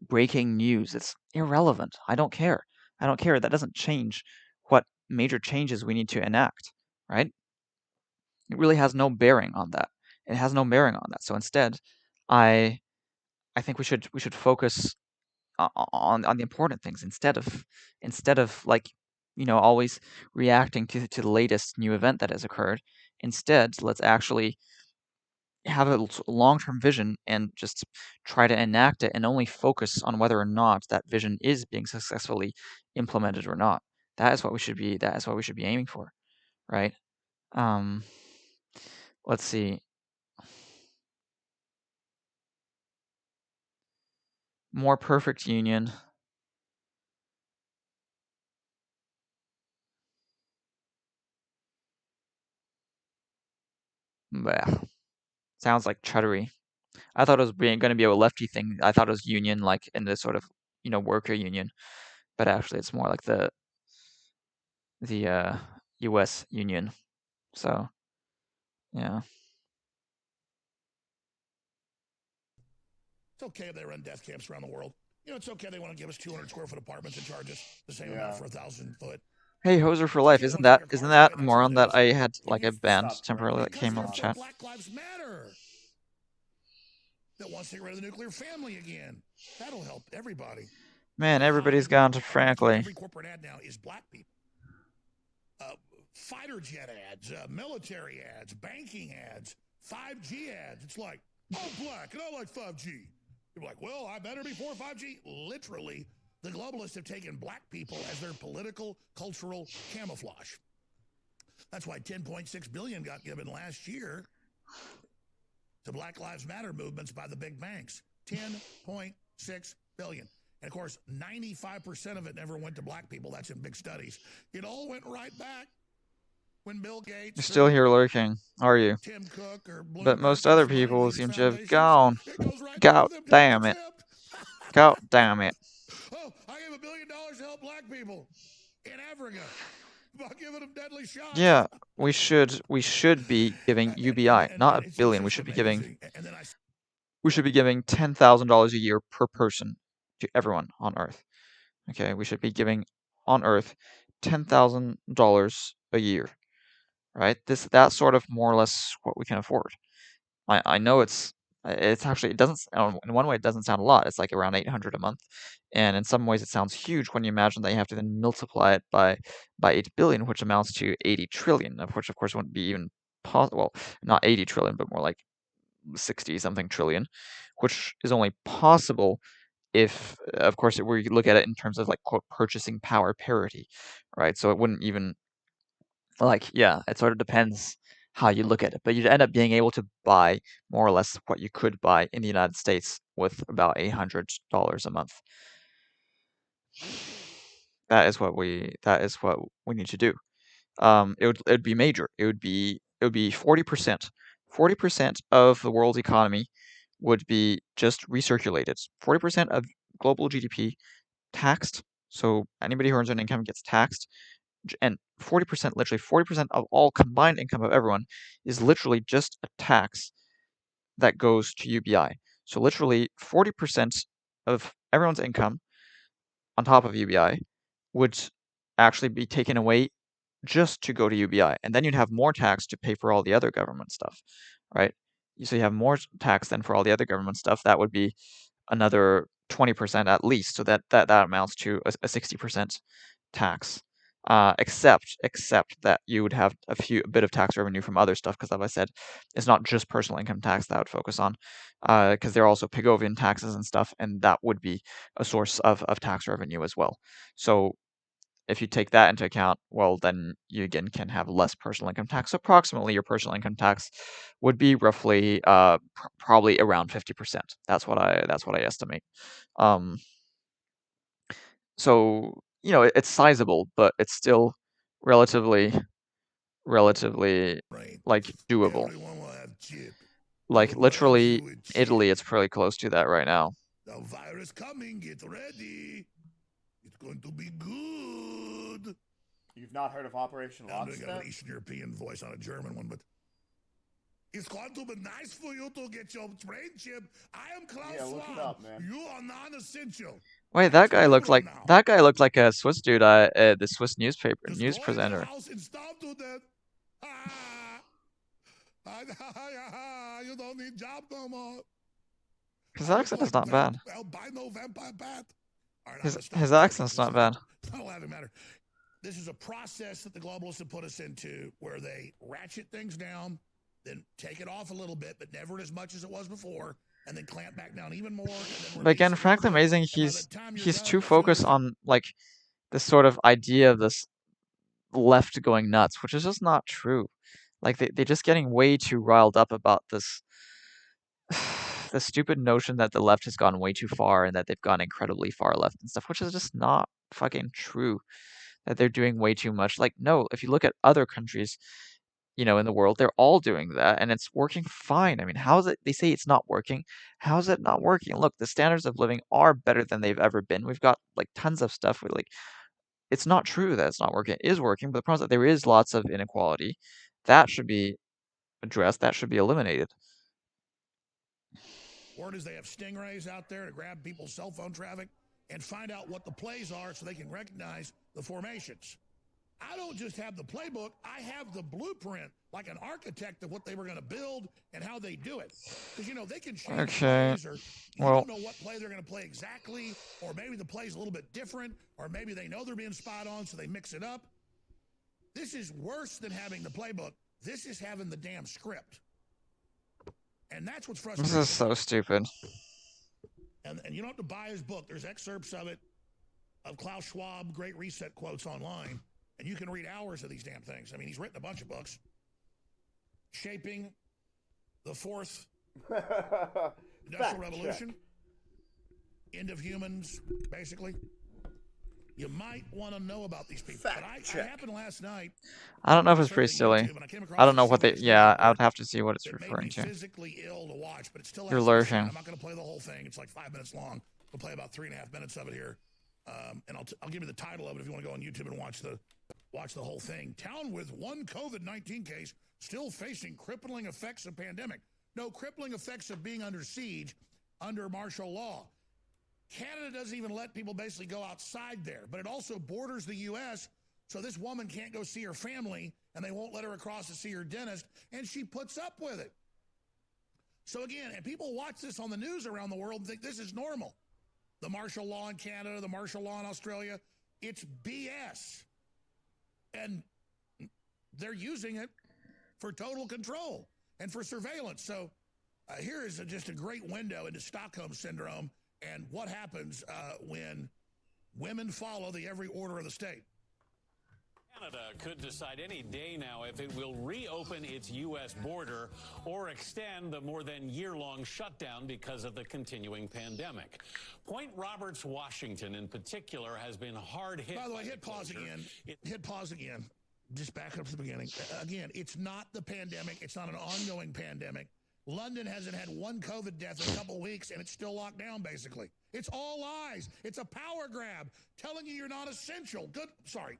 breaking news. It's irrelevant. I don't care. I don't care. That doesn't change what major changes we need to enact, right? It really has no bearing on that. It has no bearing on that. So instead, I think we should focus on the important things instead of like, always reacting to the latest new event that has occurred. Instead, let's actually have a long-term vision and just try to enact it and only focus on whether or not that vision is being successfully implemented or not. That is what we should be aiming for, right? Let's see. More perfect union. Blech. Sounds like chuddery. I thought it was going to be a lefty thing. I thought it was union, like in the sort of, worker union, but actually it's more like the U.S. union. So, yeah. It's okay if they run death camps around the world. It's okay they want to give us 200 square foot apartments and charge us the same amount for 1,000 foot. Hey, Hoser for life, isn't that a moron that I had like a band temporarily that came on the chat? Black Lives Matter. That wants to get rid of the nuclear family again. That'll help everybody. Man, everybody's gone to Frankly. Every corporate ad now is black people. Fighter jet ads, military ads, banking ads, 5G ads. It's like, oh, black, and I like 5G. You're like, well, I better before 5G. Literally, the globalists have taken black people as their political, cultural camouflage. That's why $10.6 billion got given last year to Black Lives Matter movements by the big banks. $10.6 billion. And of course, 95% of it never went to black people. That's in big studies. It all went right back when Bill Gates. You're still here lurking, are you? Tim Cook or but most other people seem to have gone. God damn it. God damn it. Oh, I gave $1 billion to help black people in Africa by giving them deadly shots. Yeah, we should be giving UBI, not $1 billion. We should be giving $10,000 a year per person to everyone on Earth. Okay, we should be giving on Earth $10,000 a year. Right? That's sort of more or less what we can afford. I know it's it doesn't in one way it doesn't sound a lot. It's like around 800 a month, and in some ways it sounds huge when you imagine that you have to then multiply it by 8 billion, which amounts to 80 trillion, of which of course wouldn't be even possible. Well, not 80 trillion, but more like 60 something trillion, which is only possible if, of course, we look at it in terms of like quote purchasing power parity, right? So it wouldn't even like, yeah, it sort of depends how you look at it, but you'd end up being able to buy more or less what you could buy in the United States with about $800 a month. That is what we need to do. It'd be major. It would be 40%. 40% of the world's economy would be just recirculated. 40% of global GDP taxed. So anybody who earns an income gets taxed. And 40%, literally 40% of all combined income of everyone is literally just a tax that goes to UBI. So literally 40% of everyone's income on top of UBI would actually be taken away just to go to UBI. And then you'd have more tax to pay for all the other government stuff, right? So you have more tax than for all the other government stuff. That would be another 20% at least. So that amounts to a 60% tax. Except that you would have a bit of tax revenue from other stuff, because as I said, it's not just personal income tax that I would focus on, because there are also Pigovian taxes and stuff, and that would be a source of tax revenue as well. So if you take that into account, well, then you again can have less personal income tax. So approximately your personal income tax would be roughly probably around 50%. That's what I estimate. So it's sizable, but it's still relatively like doable. Like literally Italy, it's pretty close to that right now. The virus coming, get ready. It's going to be good. You've not heard of Operation I'm doing Lockstep? an Eastern European voice on a German one, but it's going to be nice for you to get your brain chip. I am Klaus Yeah, look it Schwab. up, man. You are non-essential. Wait, that guy looked like a Swiss dude. The Swiss news presenter. House and stop to that. You don't need job no more. His accent is not bad. Albino vampire bat. His accent's not bad. It's not allowed to matter. This is a process that the globalists have put us into, where they ratchet things down, then take it off a little bit, but never as much as it was before, and then clamp back down even more. But again, frankly amazing, he's too focused on like this sort of idea of this left going nuts, which is just not true. Like they're just getting way too riled up about this the stupid notion that the left has gone way too far and that they've gone incredibly far left and stuff, which is just not fucking true. That they're doing way too much. Like, no, if you look at other countries, in the world, they're all doing that and it's working fine. I mean, how is it they say it's not working? How is it not working? Look, the standards of living are better than they've ever been. We've got like tons of stuff with like it's not true that it's not working. It is working, but the problem is that there is lots of inequality. That should be addressed. That should be eliminated. Word is they have stingrays out there to grab people's cell phone traffic and find out what the plays are so they can recognize the formations. I don't just have the playbook, I have the blueprint, like an architect of what they were going to build and how they do it. Because, they can change plays, or you don't know what play they're going to play exactly, or maybe the play's a little bit different, or maybe they know they're being spot on, so they mix it up. This is worse than having the playbook. This is having the damn script. And that's what's frustrating. This is so stupid. And you don't have to buy his book. There's excerpts of it, of Klaus Schwab, Great Reset quotes online. And you can read hours of these damn things. I mean, he's written a bunch of books. Shaping the Fourth Industrial Revolution. End of Humans, basically. You might want to know about these people. But I happened last night. I don't know if it's pretty silly. I don't know what they. Yeah, I would have to see what it's referring to. Physically ill to watch, but it still You're lurching. I'm not going to play the whole thing. It's like 5 minutes long. We'll play about 3.5 minutes of it here. And I'll give you the title of it if you want to go on YouTube and watch the whole thing. Town with one COVID-19 case still facing crippling effects of pandemic. No, crippling effects of being under siege under martial law. Canada doesn't even let people basically go outside there, but it also borders the U.S., so this woman can't go see her family, and they won't let her across to see her dentist, and she puts up with it. So again, and people watch this on the news around the world and think this is normal. The martial law in Canada, the martial law in Australia, it's BS. And they're using it for total control and for surveillance. So here is just a great window into Stockholm Syndrome and what happens when women follow the every order of the state. Canada could decide any day now if it will reopen its U.S. border or extend the more than year-long shutdown because of the continuing pandemic. Point Roberts, Washington, in particular, has been hard hit. By the way, hit pause again. Hit pause again. Just back up to the beginning. Again, it's not the pandemic. It's not an ongoing pandemic. London hasn't had one COVID death in a couple weeks, and it's still locked down, basically. It's all lies. It's a power grab telling you you're not essential. Good. Sorry.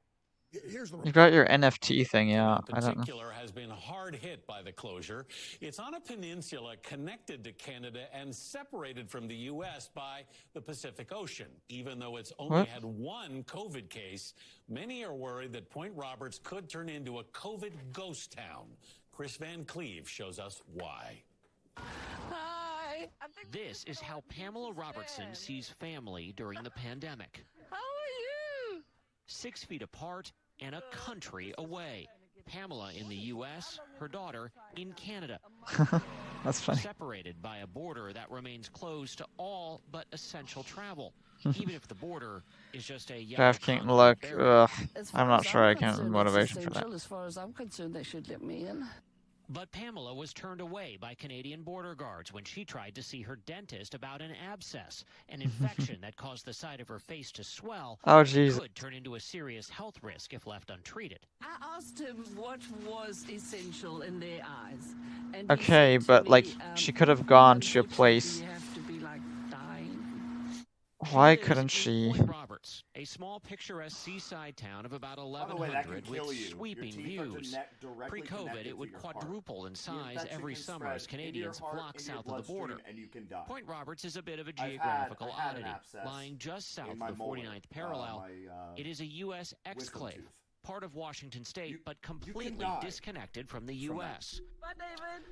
Here's the You got your NFT thing, yeah. I don't know. Particular has been hard hit by the closure. It's on a peninsula connected to Canada and separated from the U.S. by the Pacific Ocean. Even though it's only What? had one COVID case, many are worried that Point Roberts could turn into a COVID ghost town. Chris Van Cleve shows us why. Hi. This is how Pamela Robertson sees family during the pandemic. How are you? 6 feet apart and a country away. Pamela in the U.S., her daughter in Canada. That's funny. Separated by a border that remains closed to all but essential travel, even if the border is just a yellow DraftKings concrete luck. barrier. I'm not sure I can motivation for that. As far as I'm concerned, they should let me in. But Pamela was turned away by Canadian border guards when she tried to see her dentist about an abscess, an infection that caused the side of her face to swell. Oh, and jeez. could turn into a serious health risk if left untreated. I asked him what was essential in their eyes. And Okay, but like she could have gone to a place. you have to be like dying. Why couldn't she? Point Roberts, a small picturesque seaside town of about By the way, that can 1,100 kill with you. sweeping Your teeth are views. directly Pre-COVID, connected it to would your heart. quadruple in The size infection every can summer spread as into your Canadians heart, flock into your south of the bloodstream, border. and you can die. Point Roberts is a bit of a I've had- geographical I had an oddity, abscess lying just south in of my the molar, 49th parallel. my, It is a U.S. wisdom exclave, tooth. part of Washington State, but completely die disconnected from the from that. U.S.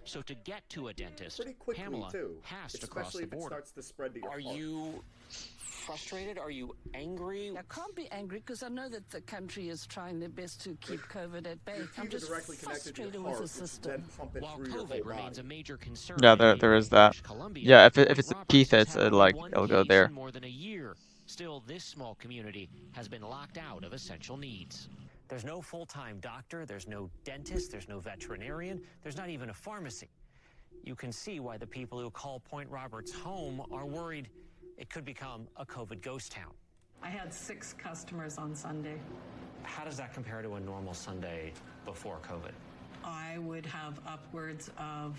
So to get to a dentist, Pretty quickly, Pamela too, has to cross especially the if it border. starts to spread to your Are heart. you frustrated? Are you angry? I can't be angry because I know that the country is trying their best to keep COVID at bay. Your I'm teeth are just directly connected to your frustrated heart, with the which system. then pump it While through your whole COVID remains body. a major concern, Yeah, in there is neighboring that. British Columbia, Yeah, if Point it's a Roberts teeth, has it's had only like one it'll go case there. in more than a year. Still, this small community has been locked out of essential needs. There's no full-time doctor, there's no dentist, there's no veterinarian, there's not even a pharmacy. You can see why the people who call Point Roberts home are worried it could become a COVID ghost town. I had 6 customers on Sunday. How does that compare to a normal Sunday before COVID? I would have upwards of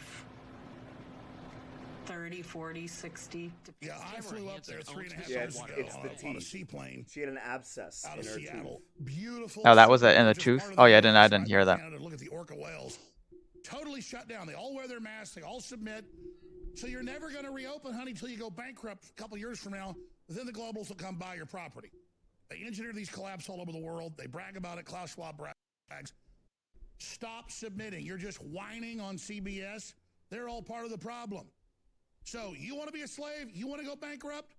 30, 40, 60. Yeah, I flew up there 3.5 Yeah, years it's, ago it's the on a teeth. seaplane She had an abscess out in of her Seattle. tooth. Beautiful. Oh, that was it in the Just tooth. part of Oh the yeah, I US, didn't right hear by that. Canada to look at the orca whales. Totally shut down. They all wear their masks. They all submit. So you're never going to reopen, honey, until you go bankrupt a couple years from now. Then the globals will come buy your property. They engineer these collapses all over the world. They brag about it. Klaus Schwab brags. Stop submitting. You're just whining on CBS. They're all part of the problem. So you want to be a slave? You want to go bankrupt?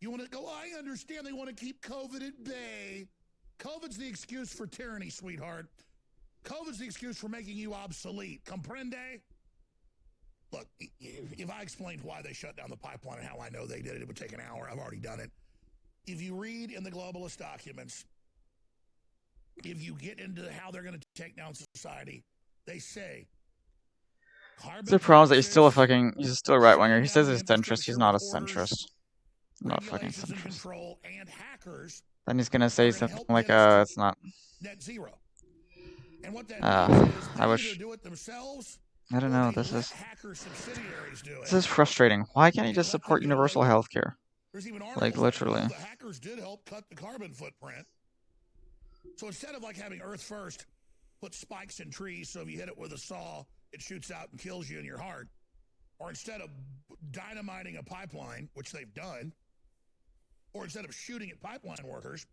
You want to go, I understand they want to keep COVID at bay. COVID's the excuse for tyranny, sweetheart. COVID's the excuse for making you obsolete. Comprende? Look, if I explained why they shut down the pipeline and how I know they did it, it would take an hour. I've already done it. If you read in the globalist documents, if you get into how they're going to take down society, they say The problem is that he's still a right winger. He says he's centrist. He's not a centrist. Not a fucking centrist. Then he's gonna say something like, it's not. Net zero. And what that I wish. I don't know. This is frustrating. Why can't he just support universal health care? Like literally. The hackers did help cut the carbon footprint. So instead of like having Earth First put spikes in trees so if you hit it with a saw, it shoots out and kills you in your heart, or instead of dynamiting a pipeline, which they've done, or instead of shooting at pipeline workers,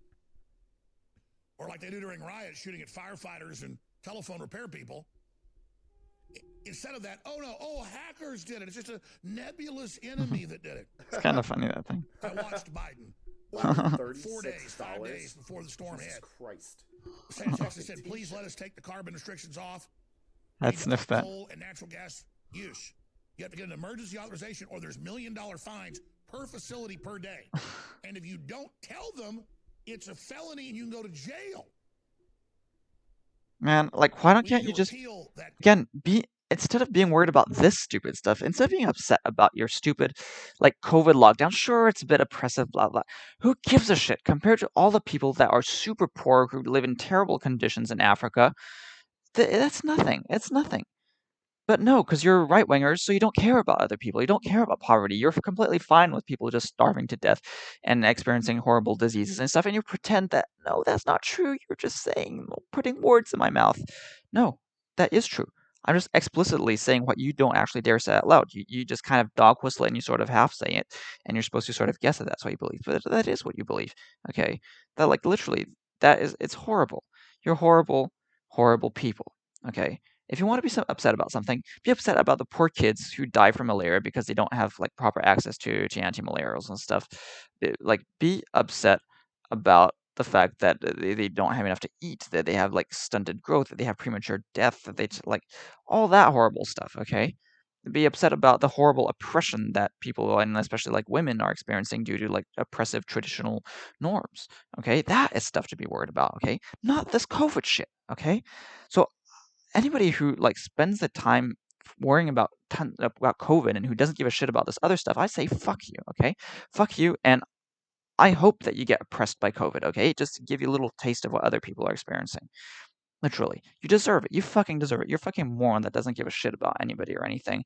or like they do during riots, shooting at firefighters and telephone repair people, Instead of that, hackers did it. It's just a nebulous enemy that did it. It's kind of funny, that thing. I watched Biden. 4 days, 5 days before the storm hit. Christ. Jackson said, please let us take the carbon restrictions off. I'd sniff that. Coal and natural gas use. You have to get an emergency authorization or there's $1 million fines per facility per day. And if you don't tell them, it's a felony and you can go to jail. Man, like, why can't you just, again, instead of being worried about this stupid stuff, instead of being upset about your stupid, like, COVID lockdown, sure, it's a bit oppressive, blah, blah. Who gives a shit compared to all the people that are super poor, who live in terrible conditions in Africa? That's nothing. It's nothing. But no, because you're right-wingers, so you don't care about other people. You don't care about poverty. You're completely fine with people just starving to death and experiencing horrible diseases and stuff, and you pretend that, no, that's not true. You're just putting words in my mouth. No, that is true. I'm just explicitly saying what you don't actually dare say out loud. You just kind of dog whistle it and you sort of half say it, and you're supposed to sort of guess that that's what you believe. But that is what you believe, okay? That, like, literally, it's horrible. You're horrible, horrible people, okay? If you want to be so upset about something, be upset about the poor kids who die from malaria because they don't have, like, proper access to anti-malarials and stuff. Like, be upset about the fact that they don't have enough to eat, that they have, like, stunted growth, that they have premature death, that they, like, all that horrible stuff, okay? Be upset about the horrible oppression that people, and especially, like, women, are experiencing due to, like, oppressive traditional norms, okay? That is stuff to be worried about, okay? Not this COVID shit, okay? So anybody who, like, spends the time worrying about COVID and who doesn't give a shit about this other stuff, I say fuck you, okay? Fuck you, and I hope that you get oppressed by COVID, okay? Just to give you a little taste of what other people are experiencing. Literally. You deserve it. You fucking deserve it. You're a fucking moron that doesn't give a shit about anybody or anything.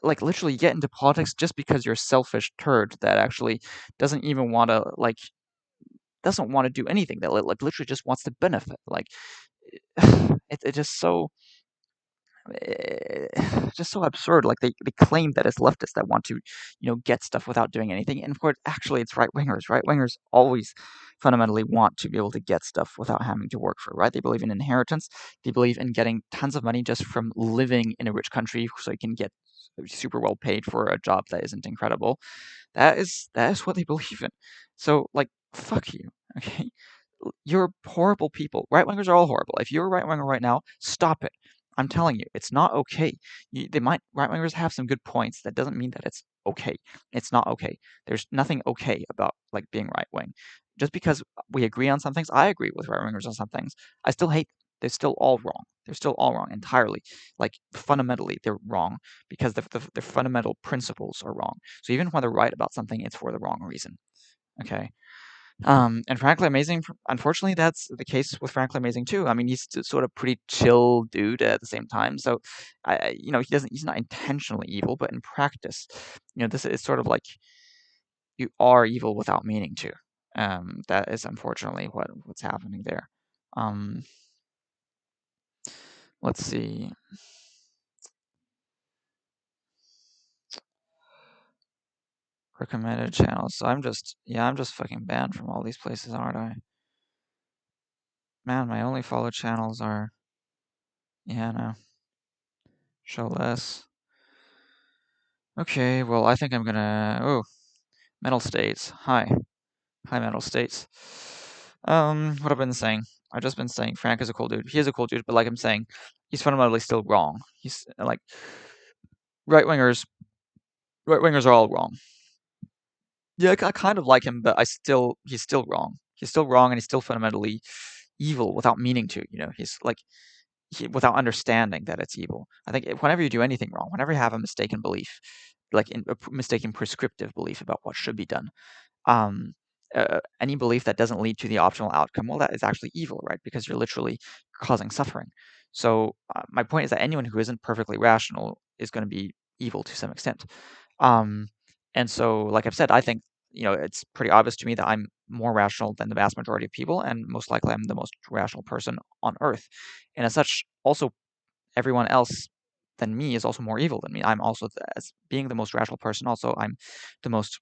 Like, literally, you get into politics just because you're a selfish turd that actually doesn't even want to, like, doesn't want to do anything, that, like, literally just wants to benefit. Like, it's just so absurd. Like, they claim that it's leftists that want to, get stuff without doing anything, and of course, actually, it's right-wingers. Right-wingers always fundamentally want to be able to get stuff without having to work for it, right? They believe in inheritance. They believe in getting tons of money just from living in a rich country, so you can get super well paid for a job that isn't incredible. That is what they believe in. So, like, fuck you, okay? You're horrible people. Right-wingers are all horrible. If you're a right-winger right now, stop it. I'm telling you, it's not okay. Right-wingers have some good points. That doesn't mean that it's okay. It's not okay. There's nothing okay about, like, being right-wing. Just because we agree on some things, I agree with right-wingers on some things, I still hate them. They're still all wrong. They're still all wrong entirely. Like, fundamentally, they're wrong because their fundamental principles are wrong. So even when they're right about something, it's for the wrong reason. Okay? And Frankly Amazing, unfortunately, that's the case with Frankly Amazing too. I mean, he's sort of pretty chill dude at the same time. So, he's not intentionally evil, but in practice, this is sort of like you are evil without meaning to. That is unfortunately what's happening there. Let's see. Recommended channels. So I'm just fucking banned from all these places, aren't I? Man, my only followed channels are, no. Show less. Okay, well, I think I'm gonna, Metal States. Hi, Metal States. What I've been saying. I've just been saying Frank is a cool dude. He is a cool dude, but like I'm saying, he's fundamentally still wrong. He's, like, right-wingers are all wrong. Yeah, I kind of like him, but he's still wrong. He's still wrong, and he's still fundamentally evil without meaning to. He's like, without understanding that it's evil. I think whenever you do anything wrong, whenever you have a mistaken belief, like a mistaken prescriptive belief about what should be done, any belief that doesn't lead to the optimal outcome, well, that is actually evil, right? Because you're literally causing suffering. So my point is that anyone who isn't perfectly rational is going to be evil to some extent. And so, like I've said, I think, it's pretty obvious to me that I'm more rational than the vast majority of people, and most likely I'm the most rational person on Earth. And as such, also, everyone else than me is also more evil than me. I'm also, as being the most rational person, also I'm the most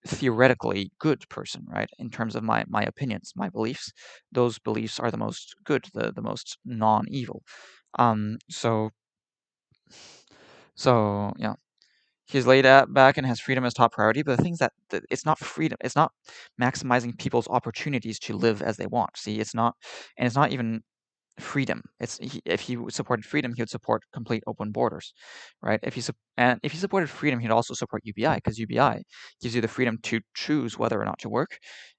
theoretically good person, right? In terms of my opinions, my beliefs. Those beliefs are the most good, the most non-evil. So So yeah, he's laid back and has freedom as top priority. But the thing is that it's not freedom. It's not maximizing people's opportunities to live as they want. See, it's not, and it's not even freedom. If he supported freedom, he would support complete open borders, right? If he supported freedom, he'd also support UBI, because UBI gives you the freedom to choose whether or not to work.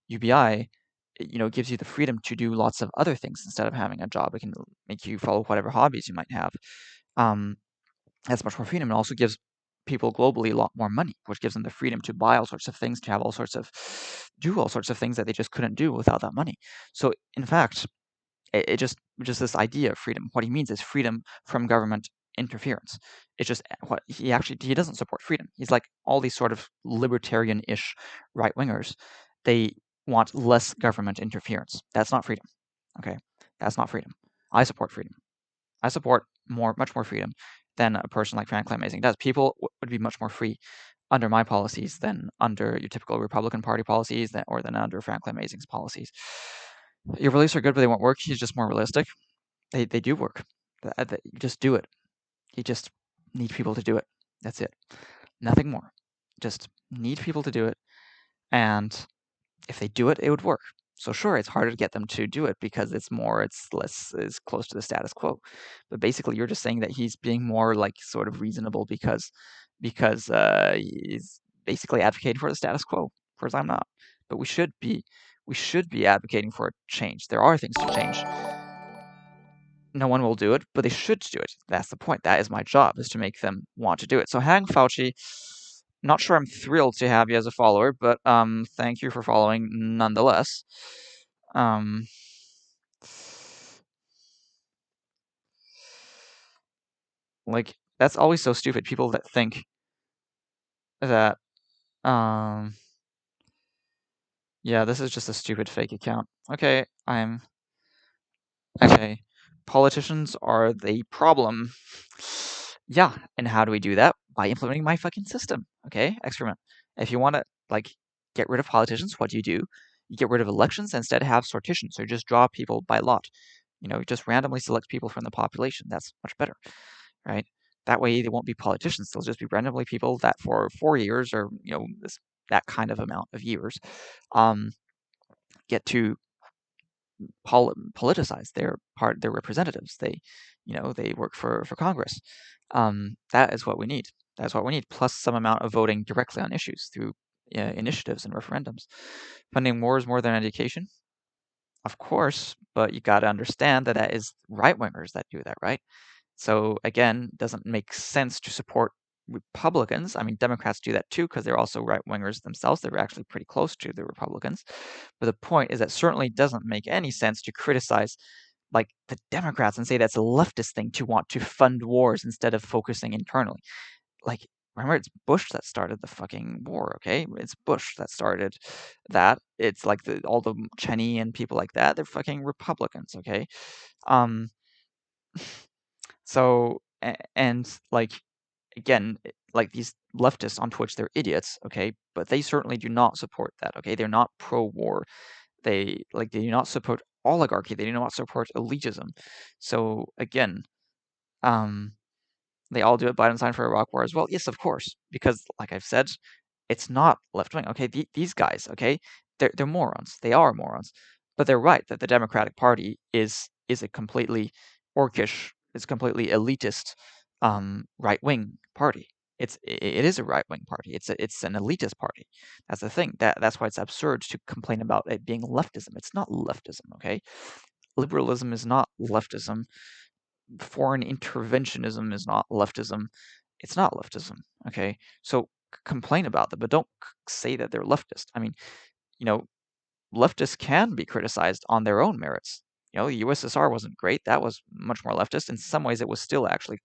UBI, gives you the freedom to do lots of other things instead of having a job. It can make you follow whatever hobbies you might have. That's much more freedom. It also gives people globally a lot more money, which gives them the freedom to buy all sorts of things, to have do all sorts of things that they just couldn't do without that money. So in fact, it just this idea of freedom. What he means is freedom from government interference. It's just what he doesn't support freedom. He's like all these sort of libertarian-ish right wingers. They want less government interference. That's not freedom. Okay, that's not freedom. I support freedom. I support much more freedom than a person like Franklin Amazing does. People would be much more free under my policies than under your typical Republican Party policies, or than under Franklin Amazing's policies. Your beliefs are good, but they won't work. He's just more realistic. They do work. You just do it. You just need people to do it. That's it. Nothing more. Just need people to do it. And if they do it, it would work. So sure, it's harder to get them to do it because it's less is close to the status quo. But basically, you're just saying that he's being more like sort of reasonable because he's basically advocating for the status quo, whereas I'm not. But we should be advocating for a change. There are things to change. No one will do it, but they should do it. That's the point. That is my job, is to make them want to do it. So Hang Fauci, not sure I'm thrilled to have you as a follower, but thank you for following nonetheless. Like, that's always so stupid. People that think that yeah, this is just a stupid fake account. Okay, okay. Politicians are the problem. Yeah, and how do we do that? By implementing my fucking system. Okay, experiment. If you want to get rid of politicians, what do? You get rid of elections and instead have sortition. So you just draw people by lot. Just randomly select people from the population. That's much better, right? That way they won't be politicians. They'll just be randomly people that for 4 years, or that kind of amount of years, get to politicize their representatives. They work for Congress. That is what we need. That's what we need. Plus some amount of voting directly on issues through initiatives and referendums. Funding wars more than education, of course, but you got to understand that is right wingers that do that, right? So again, doesn't make sense to support Republicans. I mean, Democrats do that too because they're also right wingers themselves. They're actually pretty close to the Republicans. But the point is that certainly doesn't make any sense to criticize the Democrats and say that's a leftist thing to want to fund wars instead of focusing internally. Remember, it's Bush that started the fucking war, okay? It's Bush that started that. It's like all the Cheney and people like that, they're fucking Republicans, okay? So, and again, these leftists on Twitch, they're idiots, okay? But they certainly do not support that, okay? They're not pro-war. They do not support oligarchy. They do not support elitism. So again, they all do it. Biden signed for Iraq war as well. Yes, of course, because like I've said, it's not left wing. Okay, these guys, okay, they're morons. They are morons, but they're right that the Democratic Party is a completely orcish, is completely elitist, right wing party. It is a right wing party. It's an elitist party. That's the thing. That's why it's absurd to complain about it being leftism. It's not leftism. Okay, liberalism is not leftism. Foreign interventionism is not leftism. It's not leftism. Okay, so complain about them, but don't say that they're leftist. I mean, leftists can be criticized on their own merits. The USSR wasn't great. That was much more leftist. In some ways, it was still actually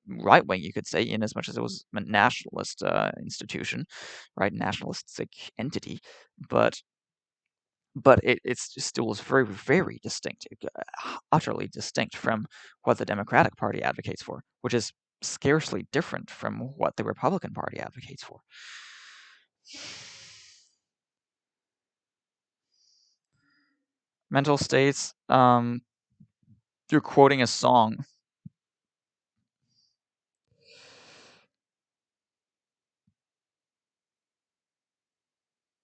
right wing, you could say, in as much as it was a nationalist institution, right? Nationalistic entity, but it still was very, very distinct, utterly distinct from what the Democratic Party advocates for, which is scarcely different from what the Republican Party advocates for. Mental states, you're quoting a song.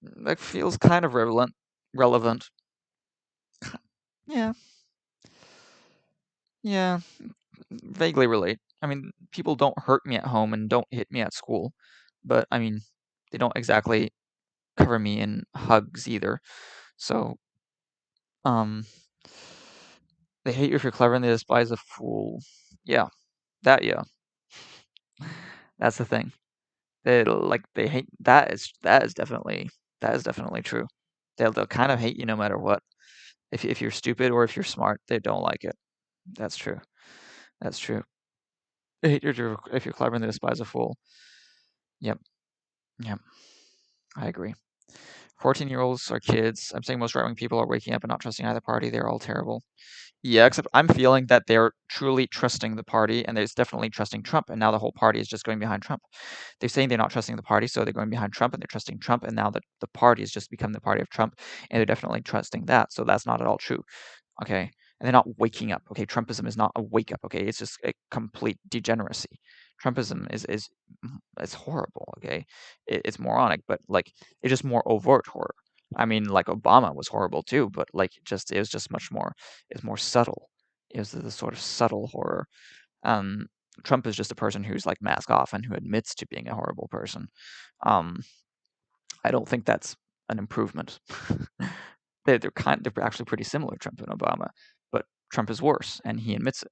That feels kind of relevant. Yeah. Yeah. Vaguely relate. I mean, people don't hurt me at home and don't hit me at school, but I mean, they don't exactly cover me in hugs either. So, they hate you if you're clever and they despise a fool. Yeah, yeah. That's the thing. They hate that is definitely true. They'll kind of hate you no matter what. If you're stupid or if you're smart, they don't like it. That's true. That's true. They hate you if you're clever and they despise a fool. Yep. Yep. I agree. 14-year-olds are kids. I'm saying most right-wing people are waking up and not trusting either party. They're all terrible. Yeah, except I'm feeling that they're truly trusting the party, and there's definitely trusting Trump, and now the whole party is just going behind Trump. They're saying they're not trusting the party, so they're going behind Trump, and they're trusting Trump, and now the party has just become the party of Trump, and they're definitely trusting that, so that's not at all true. Okay? And they're not waking up. Okay? Trumpism is not a wake up. Okay? It's just a complete degeneracy. Trumpism is horrible. Okay? It's moronic, but like it's just more overt horror. I mean, like Obama was horrible too, but like it was just much more. It's more subtle. It was the sort of subtle horror. Trump is just a person who's like mask off and who admits to being a horrible person. I don't think that's an improvement. They're actually pretty similar, Trump and Obama, but Trump is worse, and he admits it.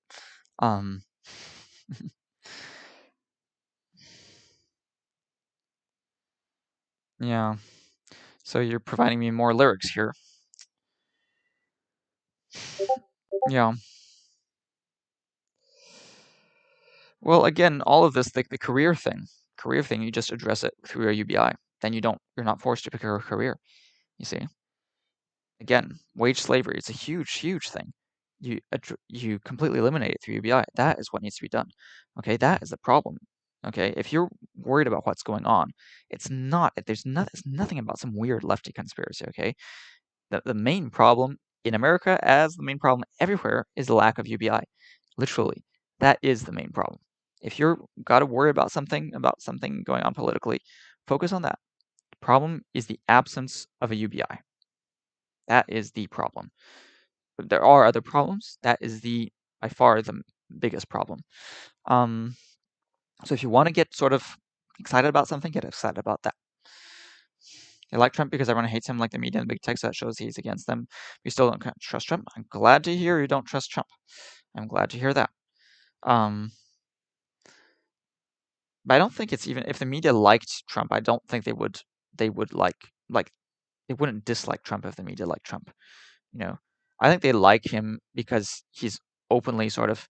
Yeah. So you're providing me more lyrics here. Yeah. Well, again, all of this, like the career thing, you just address it through a UBI. Then you're not forced to pick a career. You see. Again, wage slavery is a huge, huge thing. You completely eliminate it through UBI. That is what needs to be done. Okay, that is the problem. Okay, if you're worried about what's going on, it's nothing about some weird lefty conspiracy. Okay, the main problem in America, as the main problem everywhere, is the lack of UBI. Literally, that is the main problem. If you're got to worry about something going on politically, focus on that. The problem is the absence of a UBI. That is the problem. There are other problems. That is by far the biggest problem. So if you want to get sort of excited about something, get excited about that. They like Trump because everyone hates him, like the media and big tech, so that shows he's against them. You still don't trust Trump. I'm glad to hear you don't trust Trump. I'm glad to hear that. But I don't think it's even if the media liked Trump. I don't think they would they wouldn't dislike Trump if the media liked Trump. You know, I think they like him because he's openly sort of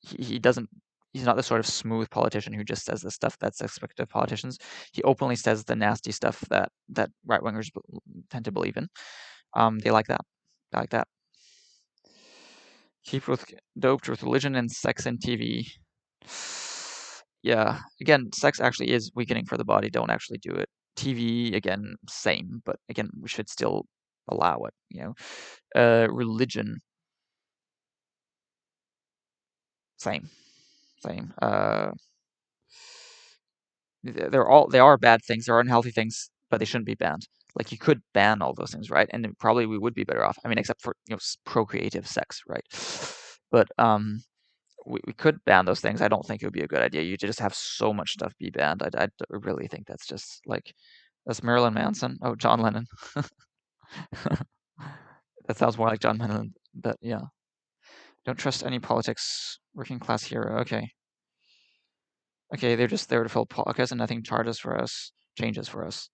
he's not the sort of smooth politician who just says the stuff that's expected of politicians. He openly says the nasty stuff that right wingers tend to believe in. They like that. They like that. Keep doped with religion and sex and TV. Yeah, again, sex actually is weakening for the body. Don't actually do it. TV, again, same, but again, we should still allow it. Religion, same. They are bad things. They are unhealthy things, but they shouldn't be banned. Like you could ban all those things, right? And then probably we would be better off. I mean, except for procreative sex, right? But we could ban those things. I don't think it would be a good idea. You just have so much stuff be banned. I really think that's just like that's Marilyn Manson. Oh, John Lennon. That sounds more like John Lennon, but yeah. Don't trust any politics. Working class hero. Okay. Okay, they're just there to fill pockets and nothing changes for us.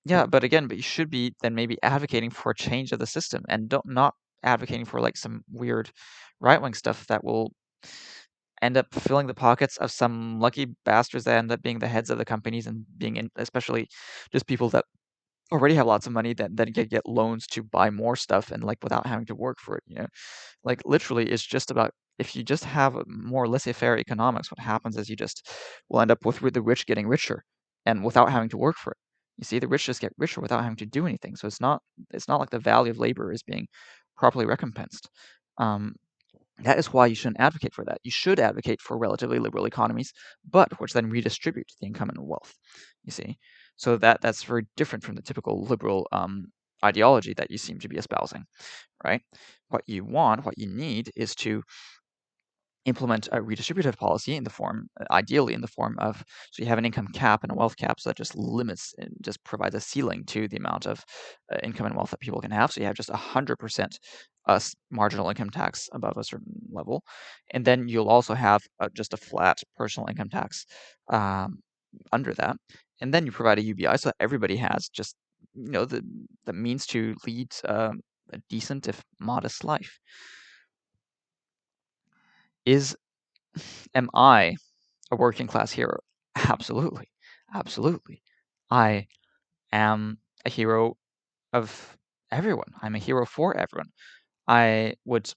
Yeah, but you should be then maybe advocating for a change of the system and not advocating for like some weird right-wing stuff that will end up filling the pockets of some lucky bastards that end up being the heads of the companies and being especially just people that already have lots of money that get loans to buy more stuff and like without having to work for it. Like literally it's just about if you just have more laissez-faire economics, what happens is you just will end up with the rich getting richer and without having to work for it. You see, the rich just get richer without having to do anything. So it's not like the value of labor is being properly recompensed. That is why you shouldn't advocate for that. You should advocate for relatively liberal economies, but which then redistribute the income and wealth. You see, So that's very different from the typical liberal ideology that you seem to be espousing, right? What you want, what you need, is to implement a redistributive policy in the form, ideally in the form of, so you have an income cap and a wealth cap, so that just limits and just provides a ceiling to the amount of income and wealth that people can have. So you have just 100% marginal income tax above a certain level, and then you'll also have just a flat personal income tax under that, and then you provide a UBI so that everybody has just the means to lead a decent, if modest, life. Am I a working class hero? Absolutely. Absolutely. I am a hero of everyone. I'm a hero for everyone. I would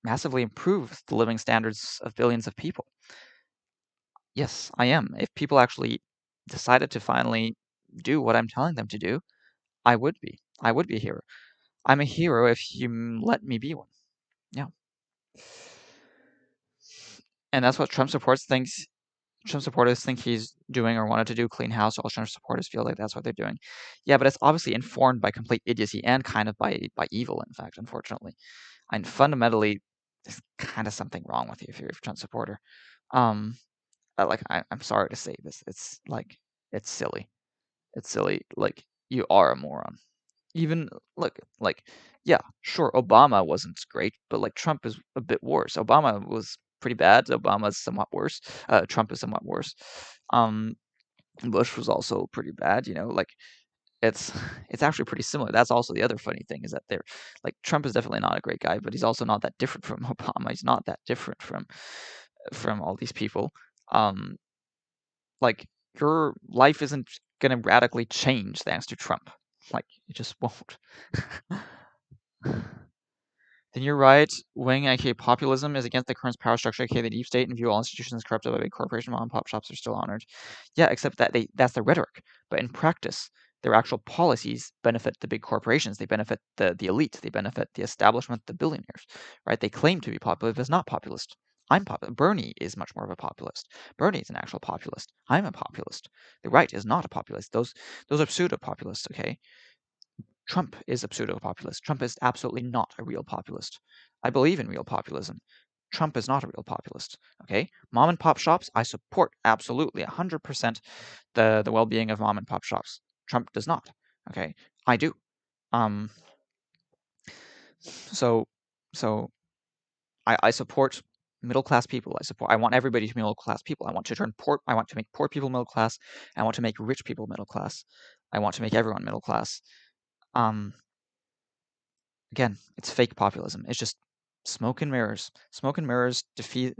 massively improve the living standards of billions of people. Yes, I am. If people actually decided to finally do what I'm telling them to do, I would be. I would be a hero. I'm a hero if you let me be one. Yeah. And that's what Trump supporters think he's doing or wanted to do. Clean house. All Trump supporters feel like that's what they're doing. Yeah, but it's obviously informed by complete idiocy and kind of by evil, in fact, unfortunately. And fundamentally, there's kind of something wrong with you if you're a Trump supporter. I'm sorry to say this. It's silly. It's silly. Like, you are a moron. Even yeah, sure, Obama wasn't great, but like Trump is a bit worse. Obama was pretty bad. Obama's somewhat worse. Trump is somewhat worse. Bush was also pretty bad. It's actually pretty similar. That's also the other funny thing, is that Trump is definitely not a great guy, but he's also not that different from Obama. He's not that different from all these people. Your life isn't gonna radically change thanks to Trump. It just won't. Then you're right. Wing, aka populism, is against the current power structure, aka the deep state, and view all institutions corrupted by big corporations. Mom and pop shops are still honored. Yeah, except that that's the rhetoric. But in practice, their actual policies benefit the big corporations. They benefit the elite. They benefit the establishment, the billionaires. Right? They claim to be populist, but it's not populist. I'm populist. Bernie is much more of a populist. Bernie is an actual populist. I'm a populist. The right is not a populist. Those are pseudo-populists, okay? Trump is a pseudo-populist. Trump is absolutely not a real populist. I believe in real populism. Trump is not a real populist. Okay? Mom and pop shops, I support absolutely 100% the well-being of mom and pop shops. Trump does not. Okay? I do. So I support middle-class people. I want everybody to be middle-class people. I want to make poor people middle class. I want to make rich people middle class. I want to make everyone middle class. Again, it's fake populism. It's just smoke and mirrors. Smoke and mirrors deceiving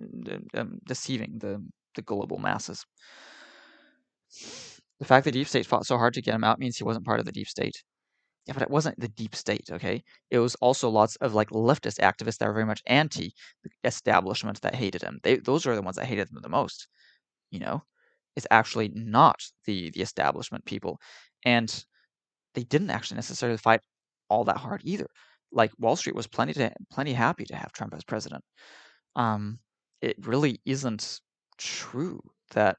the global masses. The fact that deep state fought so hard to get him out means he wasn't part of the deep state. Yeah, but it wasn't the deep state, okay? It was also lots of leftist activists that were very much anti the establishment that hated him. Those are the ones that hated him the most. It's actually not the establishment people, and they didn't actually necessarily fight all that hard either. Wall Street was plenty happy to have Trump as president. It really isn't true that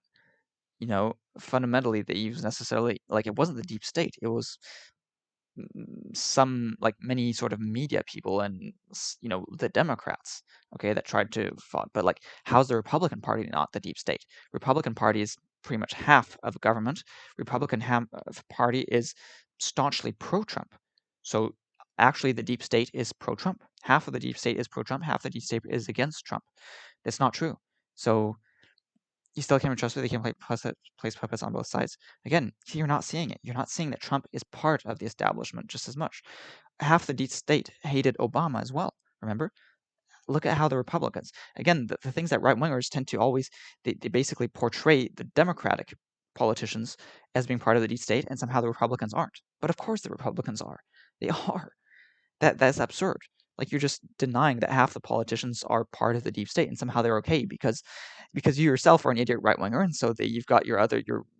fundamentally they use necessarily it wasn't the deep state. It was some many sort of media people and the Democrats, okay, that tried to fought. But how's the Republican Party not the deep state? Republican Party is pretty much half of government. Republican Party is staunchly pro-Trump. So actually the deep state is pro-Trump. Half of the deep state is pro-Trump, half the deep state is against Trump. That's not true. So you still can't trust they can place puppets on both sides. Again, you're not seeing it. You're not seeing that Trump is part of the establishment just as much. Half the deep state hated Obama as well, remember? Look at how the Republicans, again, the things that right-wingers tend to always, they basically portray the Democratic politicians as being part of the deep state, and somehow the Republicans aren't. But of course the Republicans are. They are. That's absurd. You're just denying that half the politicians are part of the deep state, and somehow they're okay because you yourself are an idiot right-winger, and so you've got your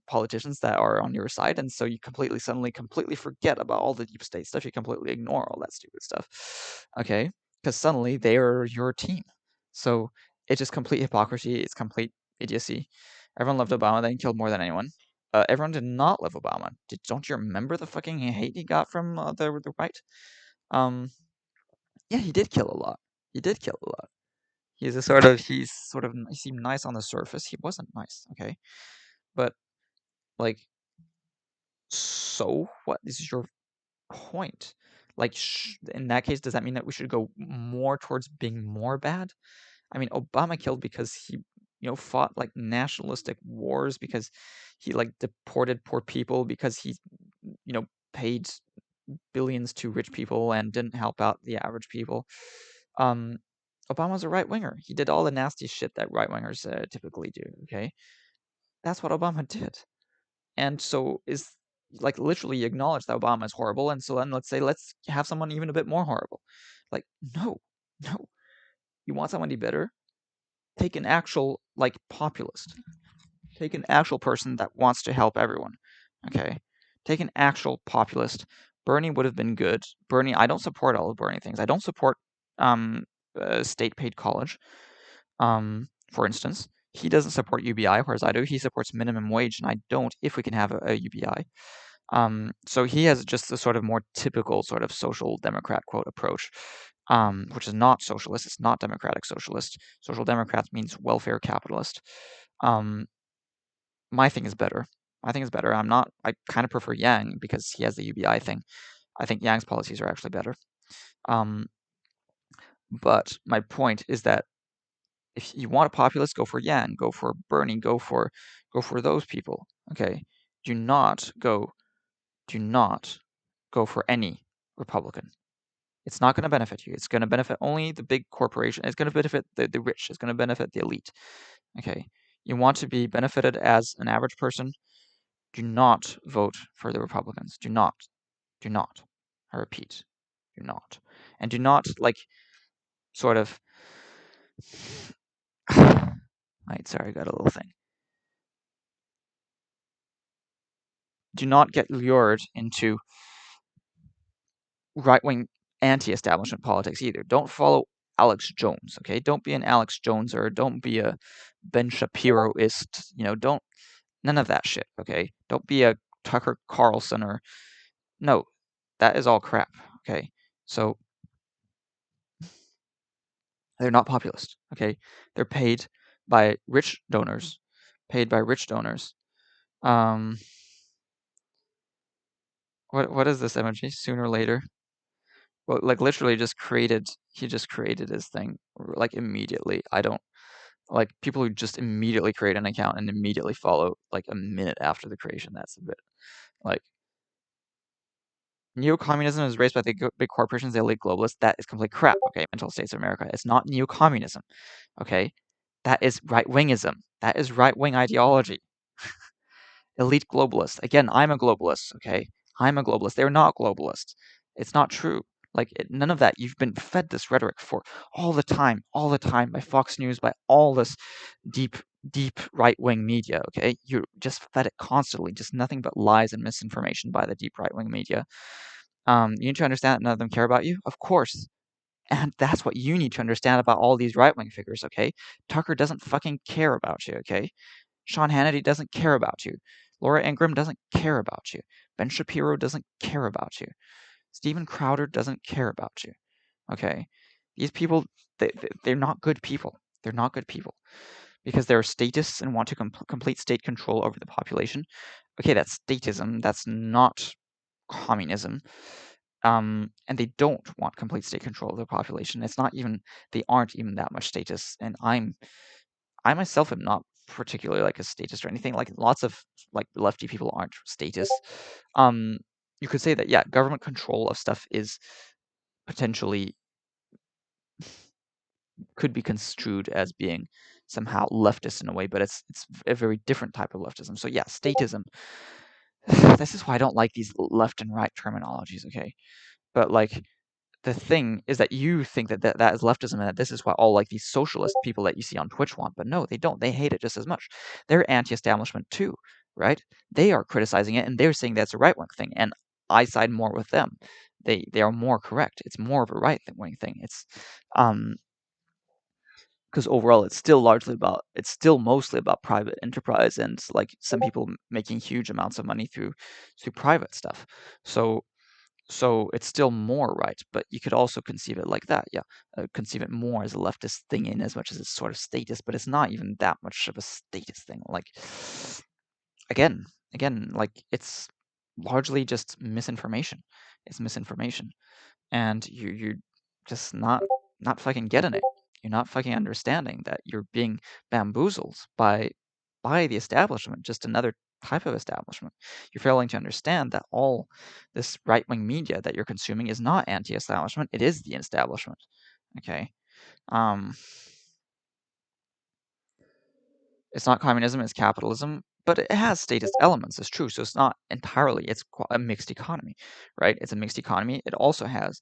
politicians that are on your side, and so you suddenly completely forget about all the deep state stuff. You completely ignore all that stupid stuff, okay? Because suddenly they are your team. So it's just complete hypocrisy. It's complete idiocy. Everyone loved Obama. Then he killed more than anyone. everyone did not love Obama. Don't you remember the fucking hate he got from the right? Yeah, he did kill a lot. He did kill a lot. He seemed nice on the surface. He wasn't nice, okay? But like, so what is your point? Like, in that case, does that mean that we should go more towards being more bad? I mean, Obama killed because he, fought like nationalistic wars, because he like deported poor people, because he, paid billions to rich people and didn't help out the average people. Obama's a right winger. He did all the nasty shit that right wingers typically do. Okay, that's what Obama did, and so is like literally acknowledge that Obama is horrible, and so then let's have someone even a bit more horrible. Like, no. You want someone to be better? Take an actual like populist. Take an actual person that wants to help everyone. Okay, take an actual populist. Bernie would have been good. Bernie, I don't support all of Bernie things. I don't support state-paid college. For instance, he doesn't support UBI, whereas I do. He supports minimum wage, and I don't. If we can have a UBI, so he has just the sort of more typical sort of social democrat quote approach, which is not socialist. It's not democratic socialist. Social democrat means welfare capitalist. My thing is better. I kind of prefer Yang because he has the UBI thing. I think Yang's policies are actually better. But my point is that if you want a populist, go for Yang, go for Bernie, go for those people. Okay, do not go for any Republican. It's not going to benefit you. It's going to benefit only the big corporation. It's going to benefit the rich. It's going to benefit the elite. Okay, you want to be benefited as an average person. Do not vote for the Republicans. Do not. I repeat, do not. And do not, like, sort of... Right, sorry, I got a little thing. Do not get lured into right-wing anti-establishment politics either. Don't follow Alex Jones, okay? Don't be an Alex Jones, or don't be a Ben Shapiro-ist, none of that shit, okay? Don't be a Tucker Carlson or... No, that is all crap, okay? So, they're not populist, okay? They're paid by rich donors. What is this emoji? Sooner or later? Well, like literally he just created his thing, like immediately. I don't, like people who just immediately create an account and immediately follow like a minute after the creation. That's a bit, like, neo-communism is raised by the big corporations, the elite globalists. That is complete crap, okay? Mental states of America. It's not neo-communism, okay? That is right-wingism. That is right-wing ideology. Elite globalists. Again, I'm a globalist, okay? I'm a globalist. They're not globalists. It's not true. Like, none of that. You've been fed this rhetoric for all the time, by Fox News, by all this deep right-wing media, okay? You just fed it constantly, just nothing but lies and misinformation by the deep right-wing media. You need to understand that none of them care about you, of course. And that's what you need to understand about all these right-wing figures, okay? Tucker doesn't fucking care about you, okay? Sean Hannity doesn't care about you. Laura Ingraham doesn't care about you. Ben Shapiro doesn't care about you. Steven Crowder doesn't care about you. Okay? These people, they're not good people. They're not good people. Because they're statists and want to complete state control over the population. Okay, that's statism. That's not communism. And they don't want complete state control of the population. They aren't even that much statists. And I myself am not particularly like a statist or anything. Like lots of like lefty people aren't statists. You could say that, yeah, government control of stuff is potentially could be construed as being somehow leftist in a way, but it's a very different type of leftism. So yeah, statism. This is why I don't like these left and right terminologies, okay? But like the thing is that you think that is leftism, and that this is what all like these socialist people that you see on Twitch want, but no, they don't. They hate it just as much. They're anti-establishment too, right? They are criticizing it, and they're saying that's a right-wing thing, and I side more with them. They are more correct. It's more of a right-wing thing. It's because overall it's still mostly about private enterprise and like some people making huge amounts of money through private stuff. So it's still more right, but you could also conceive it like that, yeah. Conceive it more as a leftist thing in as much as it's sort of statist, but it's not even that much of a statist thing. Like again, like it's largely just misinformation. It's misinformation, and you're just not fucking getting it. You're not fucking understanding that you're being bamboozled by the establishment, just another type of establishment. You're failing to understand that all this right-wing media that you're consuming is not anti-establishment, it is the establishment. Okay? It's not communism, it's capitalism, but it has statist elements, it's true. So it's not entirely, it's a mixed economy, right? It's a mixed economy. It also has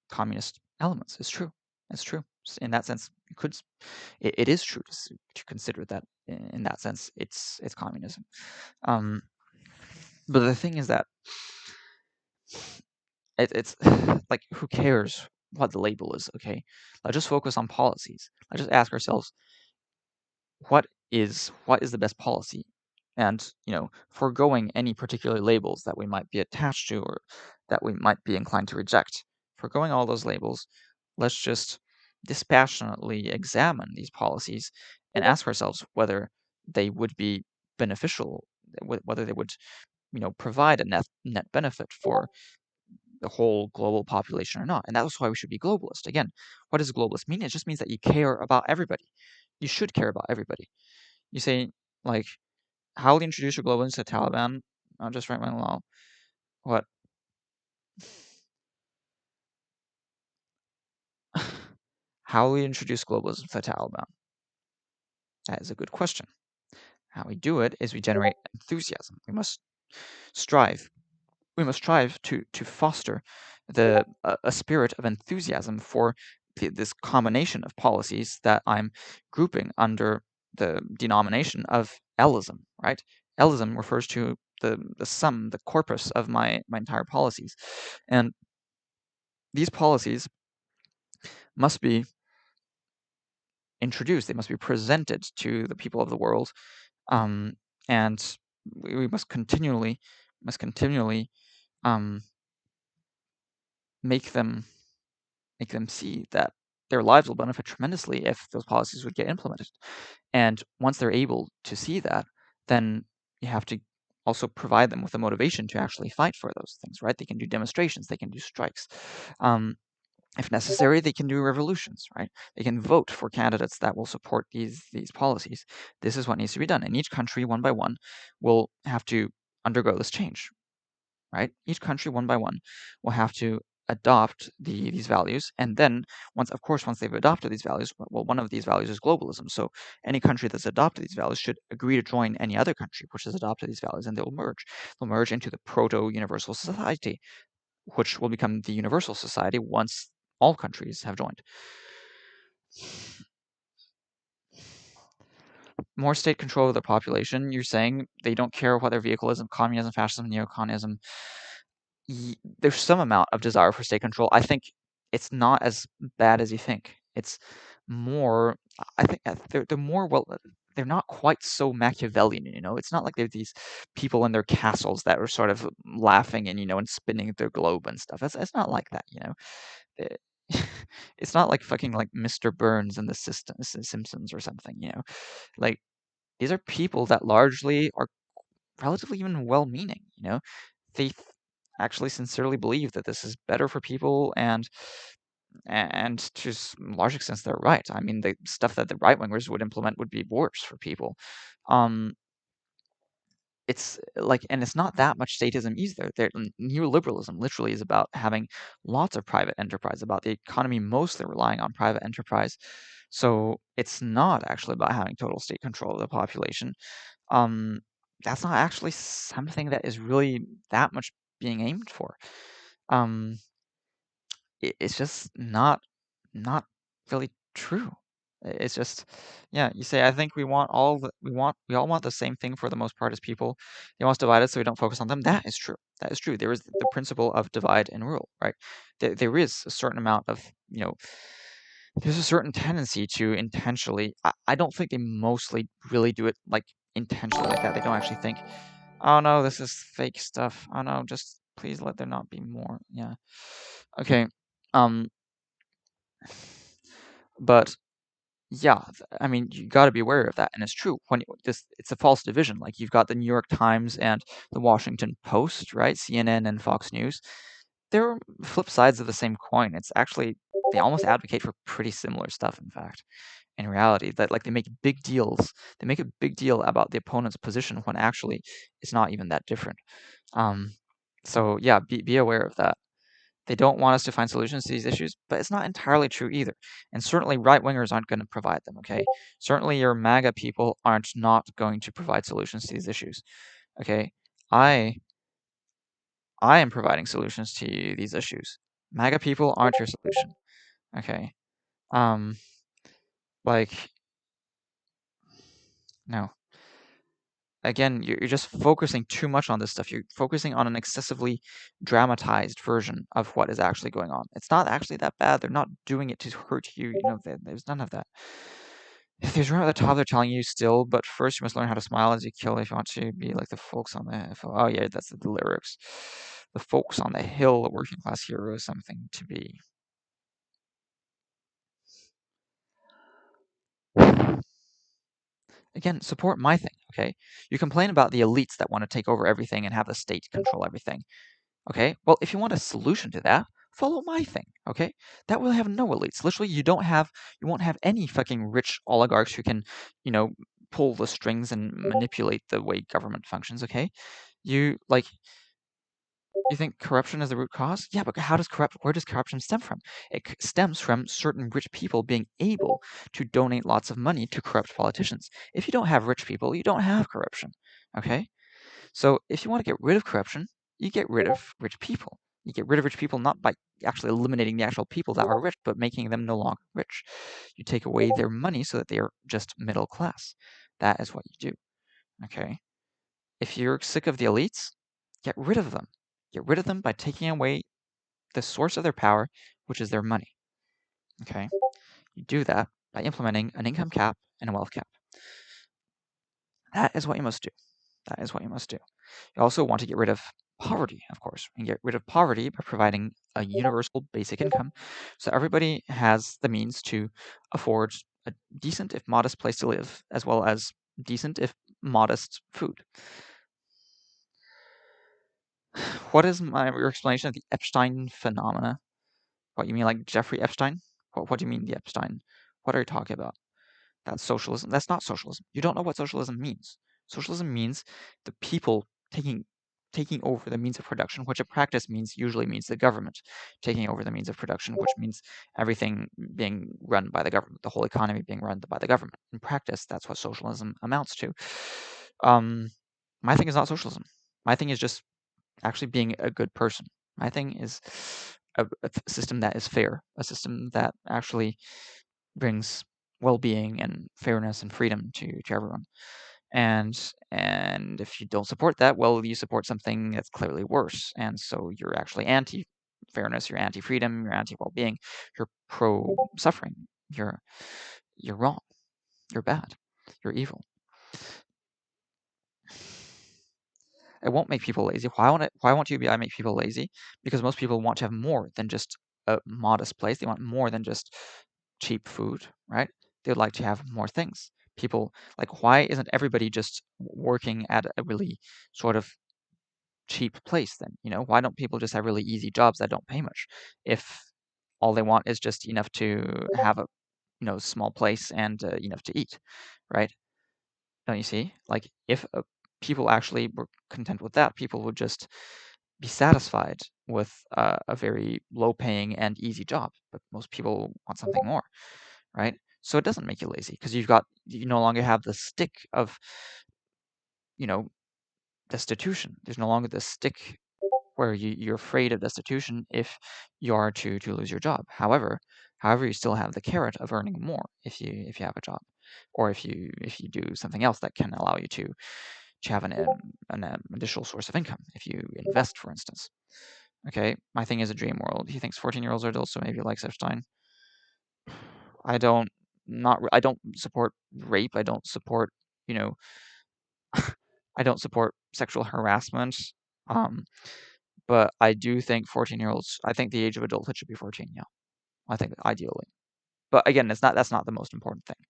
communist elements. It's true. It's true. In that sense, it is true to consider that in that sense it's communism. But the thing is that it's like, who cares what the label is? Okay, let's just focus on policies. Let's just ask ourselves, what is the best policy? And foregoing any particular labels that we might be attached to or that we might be inclined to reject, foregoing all those labels, let's just dispassionately examine these policies and ask ourselves whether they would be beneficial, whether they would provide a net benefit for the whole global population or not. And that's why we should be globalist. Again, what does globalist mean? It just means that you care about everybody. You should care about everybody. You say, like, how will you introduce your globalism to Taliban? Not just right-wing law. What? How will we introduce globalism to the Taliban? That is a good question. How we do it is we generate enthusiasm. We must strive to foster a spirit of enthusiasm for this combination of policies that I'm grouping under the denomination of Ellism, right? Ellism refers to the sum, the corpus of my entire policies. And these policies must be introduced, they must be presented to the people of the world, and we must continually make them see that their lives will benefit tremendously if those policies would get implemented. And once they're able to see that, then you have to also provide them with the motivation to actually fight for those things, right? They can do demonstrations, they can do strikes. If necessary, they can do revolutions, right? They can vote for candidates that will support these policies. This is what needs to be done. And each country, one by one, will have to undergo this change, right? Each country, one by one, will have to adopt these values. And then, once they've adopted these values, well, one of these values is globalism. So any country that's adopted these values should agree to join any other country which has adopted these values, and they'll merge. They'll merge into the proto-universal society, which will become the universal society once all countries have joined. More state control of the population. You're saying they don't care what their vehicle is, communism, fascism, neo-communism. There's some amount of desire for state control. I think it's not as bad as you think. It's more, I think they're more, well, they're not quite so Machiavellian, It's not like they're these people in their castles that are sort of laughing and, and spinning their globe and stuff. It's not like that, It's not like fucking like Mr. Burns and the Simpsons or something, Like, these are people that largely are relatively even well-meaning, They actually sincerely believe that this is better for people, and to a large extent they're right. I mean, the stuff that the right-wingers would implement would be worse for people. It's like, and it's not that much statism either. Neoliberalism literally is about having lots of private enterprise, about the economy mostly relying on private enterprise. So it's not actually about having total state control of the population. That's not actually something that is really that much being aimed for. It's just not really true. It's just, yeah, you say, I think we all want the same thing for the most part as people. They want us divided so we don't focus on them. That is true. That is true. There is the principle of divide and rule, right? There is a certain amount of, there's a certain tendency to intentionally. I don't think they mostly really do it like intentionally like that. They don't actually think, oh no, this is fake stuff. Oh no, just please let there not be more. Yeah. Okay. But yeah, I mean, you got to be aware of that, and it's true. It's a false division. Like you've got the New York Times and the Washington Post, right? CNN and Fox News. They're flip sides of the same coin. It's actually they almost advocate for pretty similar stuff. In fact, in reality, that like they make big deals. They make a big deal about the opponent's position when actually it's not even that different. So yeah, be aware of that. They don't want us to find solutions to these issues, but it's not entirely true either. And certainly right-wingers aren't going to provide them, okay? Certainly your MAGA people aren't not going to provide solutions to these issues, okay? I am providing solutions to these issues. MAGA people aren't your solution, okay? Like, no. Again, you're just focusing too much on this stuff. You're focusing on an excessively dramatized version of what is actually going on. It's not actually that bad. They're not doing it to hurt you. You know, there's none of that. If there's room at the top, they're telling you still, but first you must learn how to smile as you kill if you want to be like the folks on the... Oh yeah, that's the lyrics. The folks on the hill, a working class hero is something to be. Again, support my thing, okay? You complain about the elites that want to take over everything and have the state control everything, okay? Well, if you want a solution to that, follow my thing, okay? That will have no elites. Literally, you won't have any fucking rich oligarchs who can, pull the strings and manipulate the way government functions, okay? You think corruption is the root cause? Yeah, but where does corruption stem from? It stems from certain rich people being able to donate lots of money to corrupt politicians. If you don't have rich people, you don't have corruption, okay? So if you want to get rid of corruption, you get rid of rich people. You get rid of rich people not by actually eliminating the actual people that are rich, but making them no longer rich. You take away their money so that they are just middle class. That is what you do, okay? If you're sick of the elites, get rid of them. Get rid of them by taking away the source of their power, which is their money. Okay? You do that by implementing an income cap and a wealth cap. That is what you must do. That is what you must do. You also want to get rid of poverty, of course. And get rid of poverty by providing a universal basic income so everybody has the means to afford a decent, if modest, place to live, as well as decent, if modest, food. What is your explanation of the Epstein phenomena? What, you mean like Jeffrey Epstein? What do you mean the Epstein? What are you talking about? That's socialism. That's not socialism. You don't know what socialism means. Socialism means the people taking over the means of production, which in practice usually means the government taking over the means of production, which means everything being run by the government, the whole economy being run by the government. In practice, that's what socialism amounts to. My thing is not socialism. My thing is just actually being a good person. My thing is a system that is fair, a system that actually brings well-being and fairness and freedom to everyone. And if you don't support that, well, you support something that's clearly worse. And so you're actually anti-fairness, you're anti-freedom, you're anti-well-being, you're pro-suffering. You're wrong. You're bad. You're evil. It won't make people lazy. Why won't UBI make people lazy? Because most people want to have more than just a modest place. They want more than just cheap food, right? They would like to have more things. People, like, why isn't everybody just working at a really sort of cheap place then? Why don't people just have really easy jobs that don't pay much? If all they want is just enough to have a, small place and enough to eat, right? Don't you see? Like, if people actually were content with that, people would just be satisfied with a very low-paying and easy job. But most people want something more, right? So it doesn't make you lazy because you no longer have the stick of, destitution. There's no longer the stick where you're afraid of destitution if you are to lose your job. However, you still have the carrot of earning more if you have a job, or if you do something else that can allow you to have an additional source of income. If you invest, for instance. Okay, my thing is a dream world. He thinks 14-year-olds are adults, so maybe he likes Epstein. I don't support rape. I don't support, you know, I don't support sexual harassment. But I do think 14-year-olds. I think the age of adulthood should be 14. Yeah, I think ideally. But again, that's not the most important thing.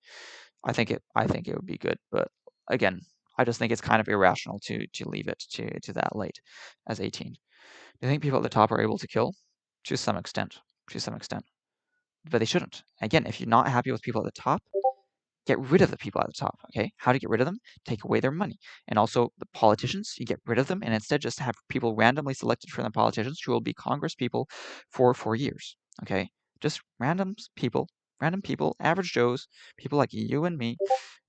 I think it would be good, but again, I just think it's kind of irrational to leave it to that late as 18. Do you think people at the top are able to kill? To some extent. But they shouldn't. Again, if you're not happy with people at the top, get rid of the people at the top, okay? How to get rid of them? Take away their money. And also the politicians, you get rid of them and instead just have people randomly selected from the politicians who will be Congress people for 4 years, okay? Just random people, average Joes, people like you and me,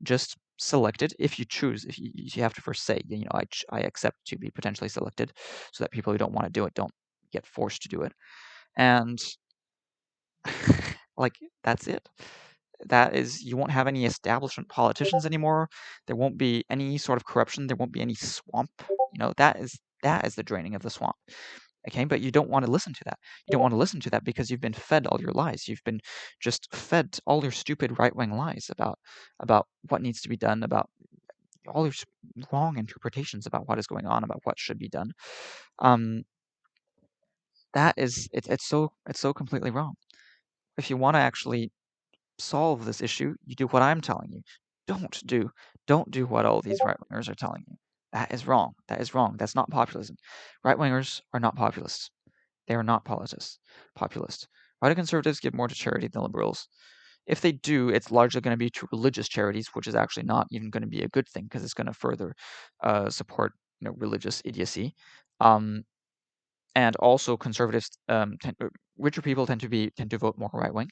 just selected if you choose. If you have to first say, you know, I accept to be potentially selected, so that people who don't want to do it don't get forced to do it. And like that's it. That is, you won't have any establishment politicians anymore. There won't be any sort of corruption. There won't be any swamp. You know, that is the draining of the swamp. Okay, but you don't want to listen to that. You don't want to listen to that because you've been fed all your lies. You've been just fed all your stupid right-wing lies about what needs to be done, about all your wrong interpretations about what is going on, about what should be done. That is, it's so completely wrong. If you want to actually solve this issue, you do what I'm telling you. Don't do what all these right-wingers are telling you. That is wrong. That's not populism. Right-wingers are not populists. They are not populist. Why do conservatives give more to charity than liberals? If they do, it's largely going to be to religious charities, which is actually not even going to be a good thing because it's going to further support, you know, religious idiocy. And also conservatives, richer people tend to vote more right-wing.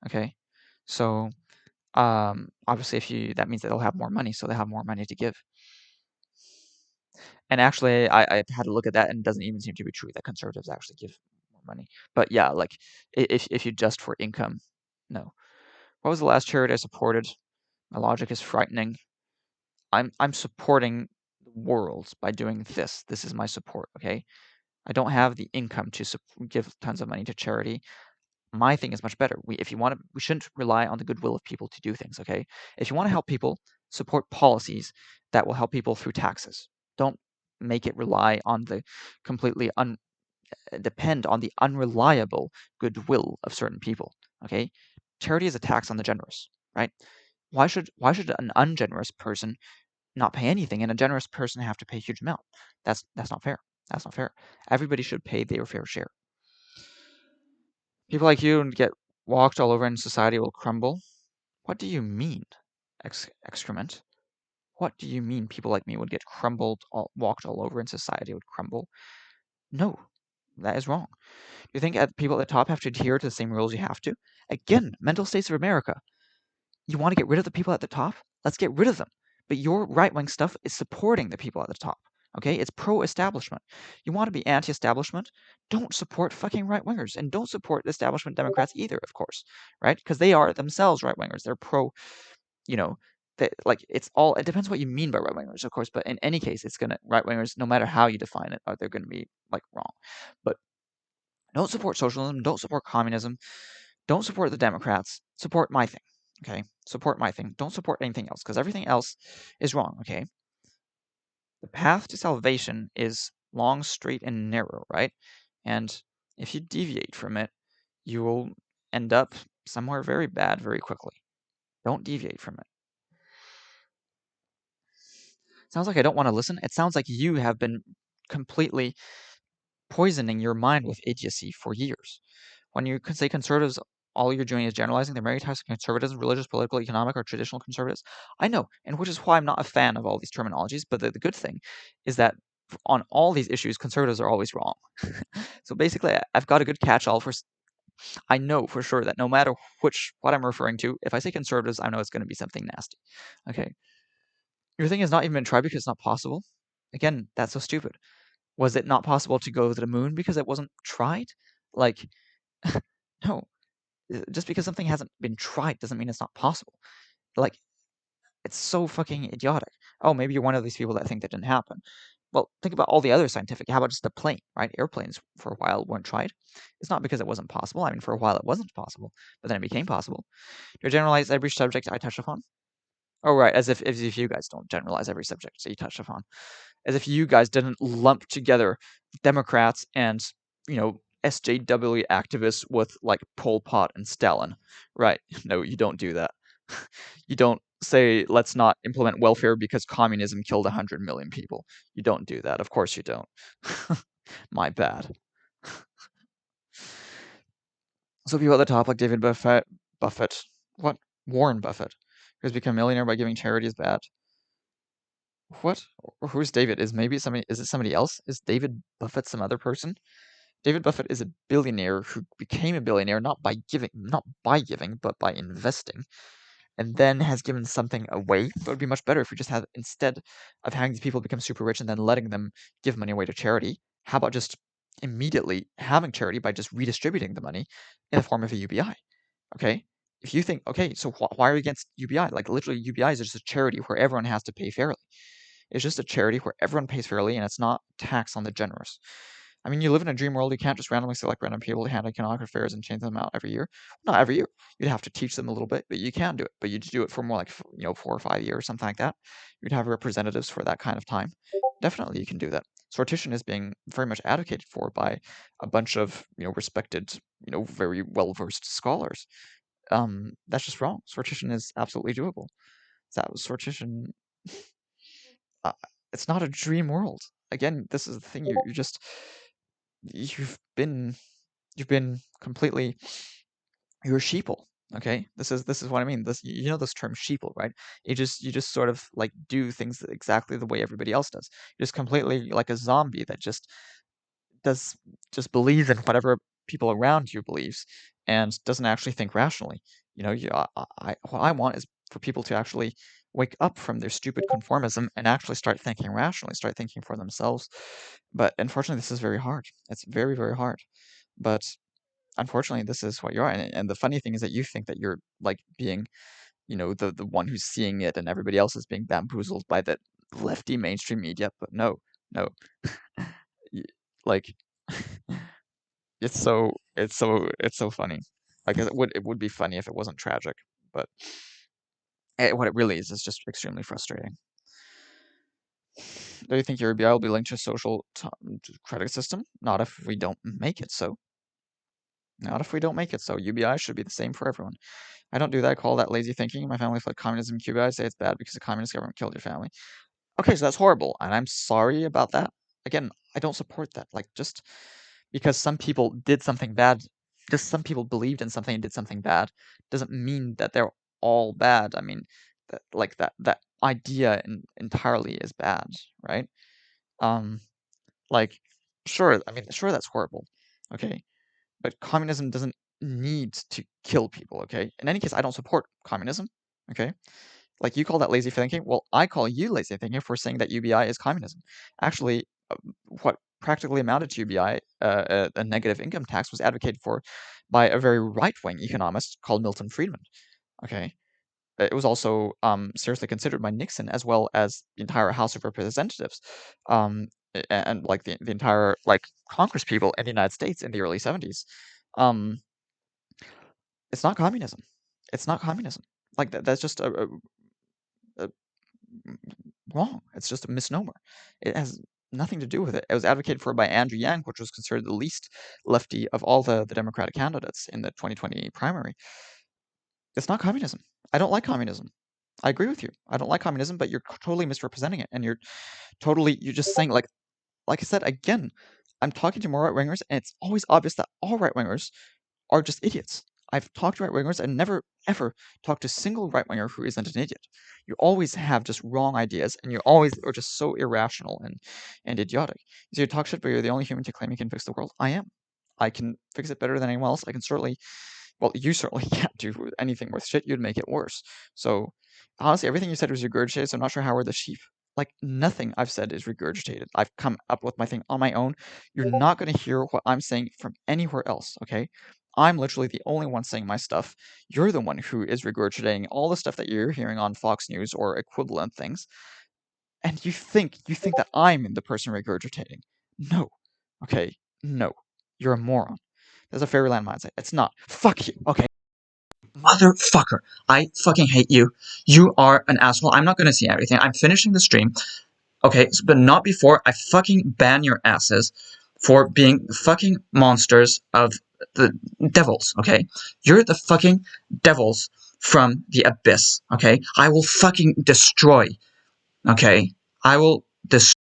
Okay, so obviously that means that they'll have more money, so they have more money to give. And actually, I had to look at that, and it doesn't even seem to be true that conservatives actually give more money. But yeah, like if you adjust for income, no. What was the last charity I supported? My logic is frightening. I'm supporting the world by doing this. This is my support. Okay, I don't have the income to give tons of money to charity. My thing is much better. We shouldn't rely on the goodwill of people to do things. Okay, if you want to help people, support policies that will help people through taxes. Don't make it rely on the completely depend on the unreliable goodwill of certain people. Okay, charity is a tax on the generous, right? Why should an ungenerous person not pay anything and a generous person have to pay a huge amount? That's not fair. That's not fair. Everybody should pay their fair share. People like you get walked all over and society will crumble. What do you mean, excrement? What do you mean people like me would get walked all over and society would crumble? No, that is wrong. Do you think people at the top have to adhere to the same rules you have to? Again, mental states of America. You want to get rid of the people at the top? Let's get rid of them. But your right-wing stuff is supporting the people at the top. Okay? It's pro-establishment. You want to be anti-establishment? Don't support fucking right-wingers. And don't support establishment Democrats either, of course. Right? Because they are themselves right-wingers. They're pro, you know, it depends what you mean by right-wingers, of course. But in any case, right-wingers, no matter how you define it, they're going to be, like, wrong. But don't support socialism. Don't support communism. Don't support the Democrats. Support my thing. Okay? Support my thing. Don't support anything else, because everything else is wrong, okay? The path to salvation is long, straight, and narrow, right? And if you deviate from it, you will end up somewhere very bad very quickly. Don't deviate from it. Sounds like I don't want to listen. It sounds like you have been completely poisoning your mind with idiocy for years. When you say conservatives, all you're doing is generalizing. There are many types of conservatism: religious, political, economic, or traditional conservatives. I know, and which is why I'm not a fan of all these terminologies. But the good thing is that on all these issues, conservatives are always wrong. So basically, I've got a good catch-all for. I know for sure that no matter what I'm referring to, if I say conservatives, I know it's going to be something nasty. Okay. Your thing has not even been tried because it's not possible. Again, that's so stupid. Was it not possible to go to the moon because it wasn't tried? Like, no. Just because something hasn't been tried doesn't mean it's not possible. Like, it's so fucking idiotic. Oh, maybe you're one of these people that think that didn't happen. Well, think about all the other scientific. How about just the plane, right? Airplanes for a while weren't tried. It's not because it wasn't possible. I mean, for a while it wasn't possible, but then it became possible. Do I generalize every subject I touch upon? Oh, right, as if you guys don't generalize every subject that you touch upon. As if you guys didn't lump together Democrats and, SJW activists with, like, Pol Pot and Stalin. Right. No, you don't do that. You don't say, let's not implement welfare because communism killed 100 million people. You don't do that. Of course you don't. My bad. So people at the top, like David Buffett, what? Warren Buffett, who's become a millionaire by giving charity, is bad. What? Who's David? Is it somebody else? Is David Buffett some other person? David Buffett is a billionaire who became a billionaire not by giving, but by investing, and then has given something away. It would be much better if we just had, instead of having these people become super rich and then letting them give money away to charity, how about just immediately having charity by just redistributing the money in the form of a UBI? Okay? If you think, okay, so why are you against UBI? Like, literally, UBI is just a charity where everyone has to pay fairly. It's just a charity where everyone pays fairly, and it's not tax on the generous. I mean, you live in a dream world. You can't just randomly select random people to handle economic affairs and change them out every year. Not every year. You'd have to teach them a little bit, but you can do it. But you'd do it for more like 4 or 5 years, something like that. You'd have representatives for that kind of time. Definitely, you can do that. Sortition is being very much advocated for by a bunch of respected, very well versed scholars. That's just wrong. Sortition is absolutely doable. Sortition. It's not a dream world. Again, this is the thing. You've been completely. You're sheeple. Okay, this is what I mean. This this term sheeple, right? You just sort of like do things exactly the way everybody else does. You're just completely like a zombie that just believes in whatever people around you believes and doesn't actually think rationally. What I want is for people to actually wake up from their stupid conformism and actually start thinking rationally, start thinking for themselves. But unfortunately, this is very hard. It's very, very hard. But unfortunately, this is what you are. And the funny thing is that you think that you're like being, the one who's seeing it, and everybody else is being bamboozled by the lefty mainstream media. But no. Like, it's so funny. Like, it would be funny if it wasn't tragic, but what it really is just extremely frustrating. Do you think your UBI will be linked to a social credit system? Not if we don't make it so. Not if we don't make it so. UBI should be the same for everyone. I don't do that. I call that lazy thinking. My family fled communism in Cuba. I say it's bad because the communist government killed your family. Okay, so that's horrible, and I'm sorry about that. Again, I don't support that. Like, just because some people did something bad, just some people believed in something and did something bad, doesn't mean that they're all bad. I mean, that idea entirely is bad, right? Like, sure, sure, that's horrible, okay? But communism doesn't need to kill people, okay? In any case, I don't support communism, okay? Like, you call that lazy thinking. Well, I call you lazy thinking for saying that UBI is communism. Actually, what practically amounted to UBI, a negative income tax, was advocated for by a very right-wing economist called Milton Friedman, okay? It was also seriously considered by Nixon, as well as the entire House of Representatives, and like the entire like Congress people in the United States in the early 70s. It's not communism. It's not communism. Like that's just a wrong. It's just a misnomer. It has nothing to do with it. It was advocated for by Andrew Yang, which was considered the least lefty of all the Democratic candidates in the 2020 primary. It's not communism. I don't like communism. I agree with you. I don't like communism, but you're totally misrepresenting it, and you're just saying like I said again. I'm talking to more right-wingers, and it's always obvious that all right-wingers are just idiots. I've talked to right-wingers and never, ever talked to a single right-winger who isn't an idiot. You always have just wrong ideas, and you always are just so irrational and idiotic. So you talk shit, but you're the only human to claim you can fix the world. I am. I can fix it better than anyone else. I can certainly, well, you certainly can't do anything worth shit. You'd make it worse. So, honestly, everything you said was regurgitated, so I'm not sure how we're the sheep. Like, nothing I've said is regurgitated. I've come up with my thing on my own. You're not going to hear what I'm saying from anywhere else, okay? I'm literally the only one saying my stuff. You're the one who is regurgitating all the stuff that you're hearing on Fox News or equivalent things. And you think that I'm the person regurgitating. No. Okay? No. You're a moron. That's a fairyland mindset. It's not. Fuck you. Okay? Motherfucker. I fucking hate you. You are an asshole. I'm not gonna see everything. I'm finishing the stream. Okay? But not before I fucking ban your asses for being fucking monsters of the devils. Okay? You're the fucking devils from the abyss. Okay? I will fucking destroy. Okay? I will destroy.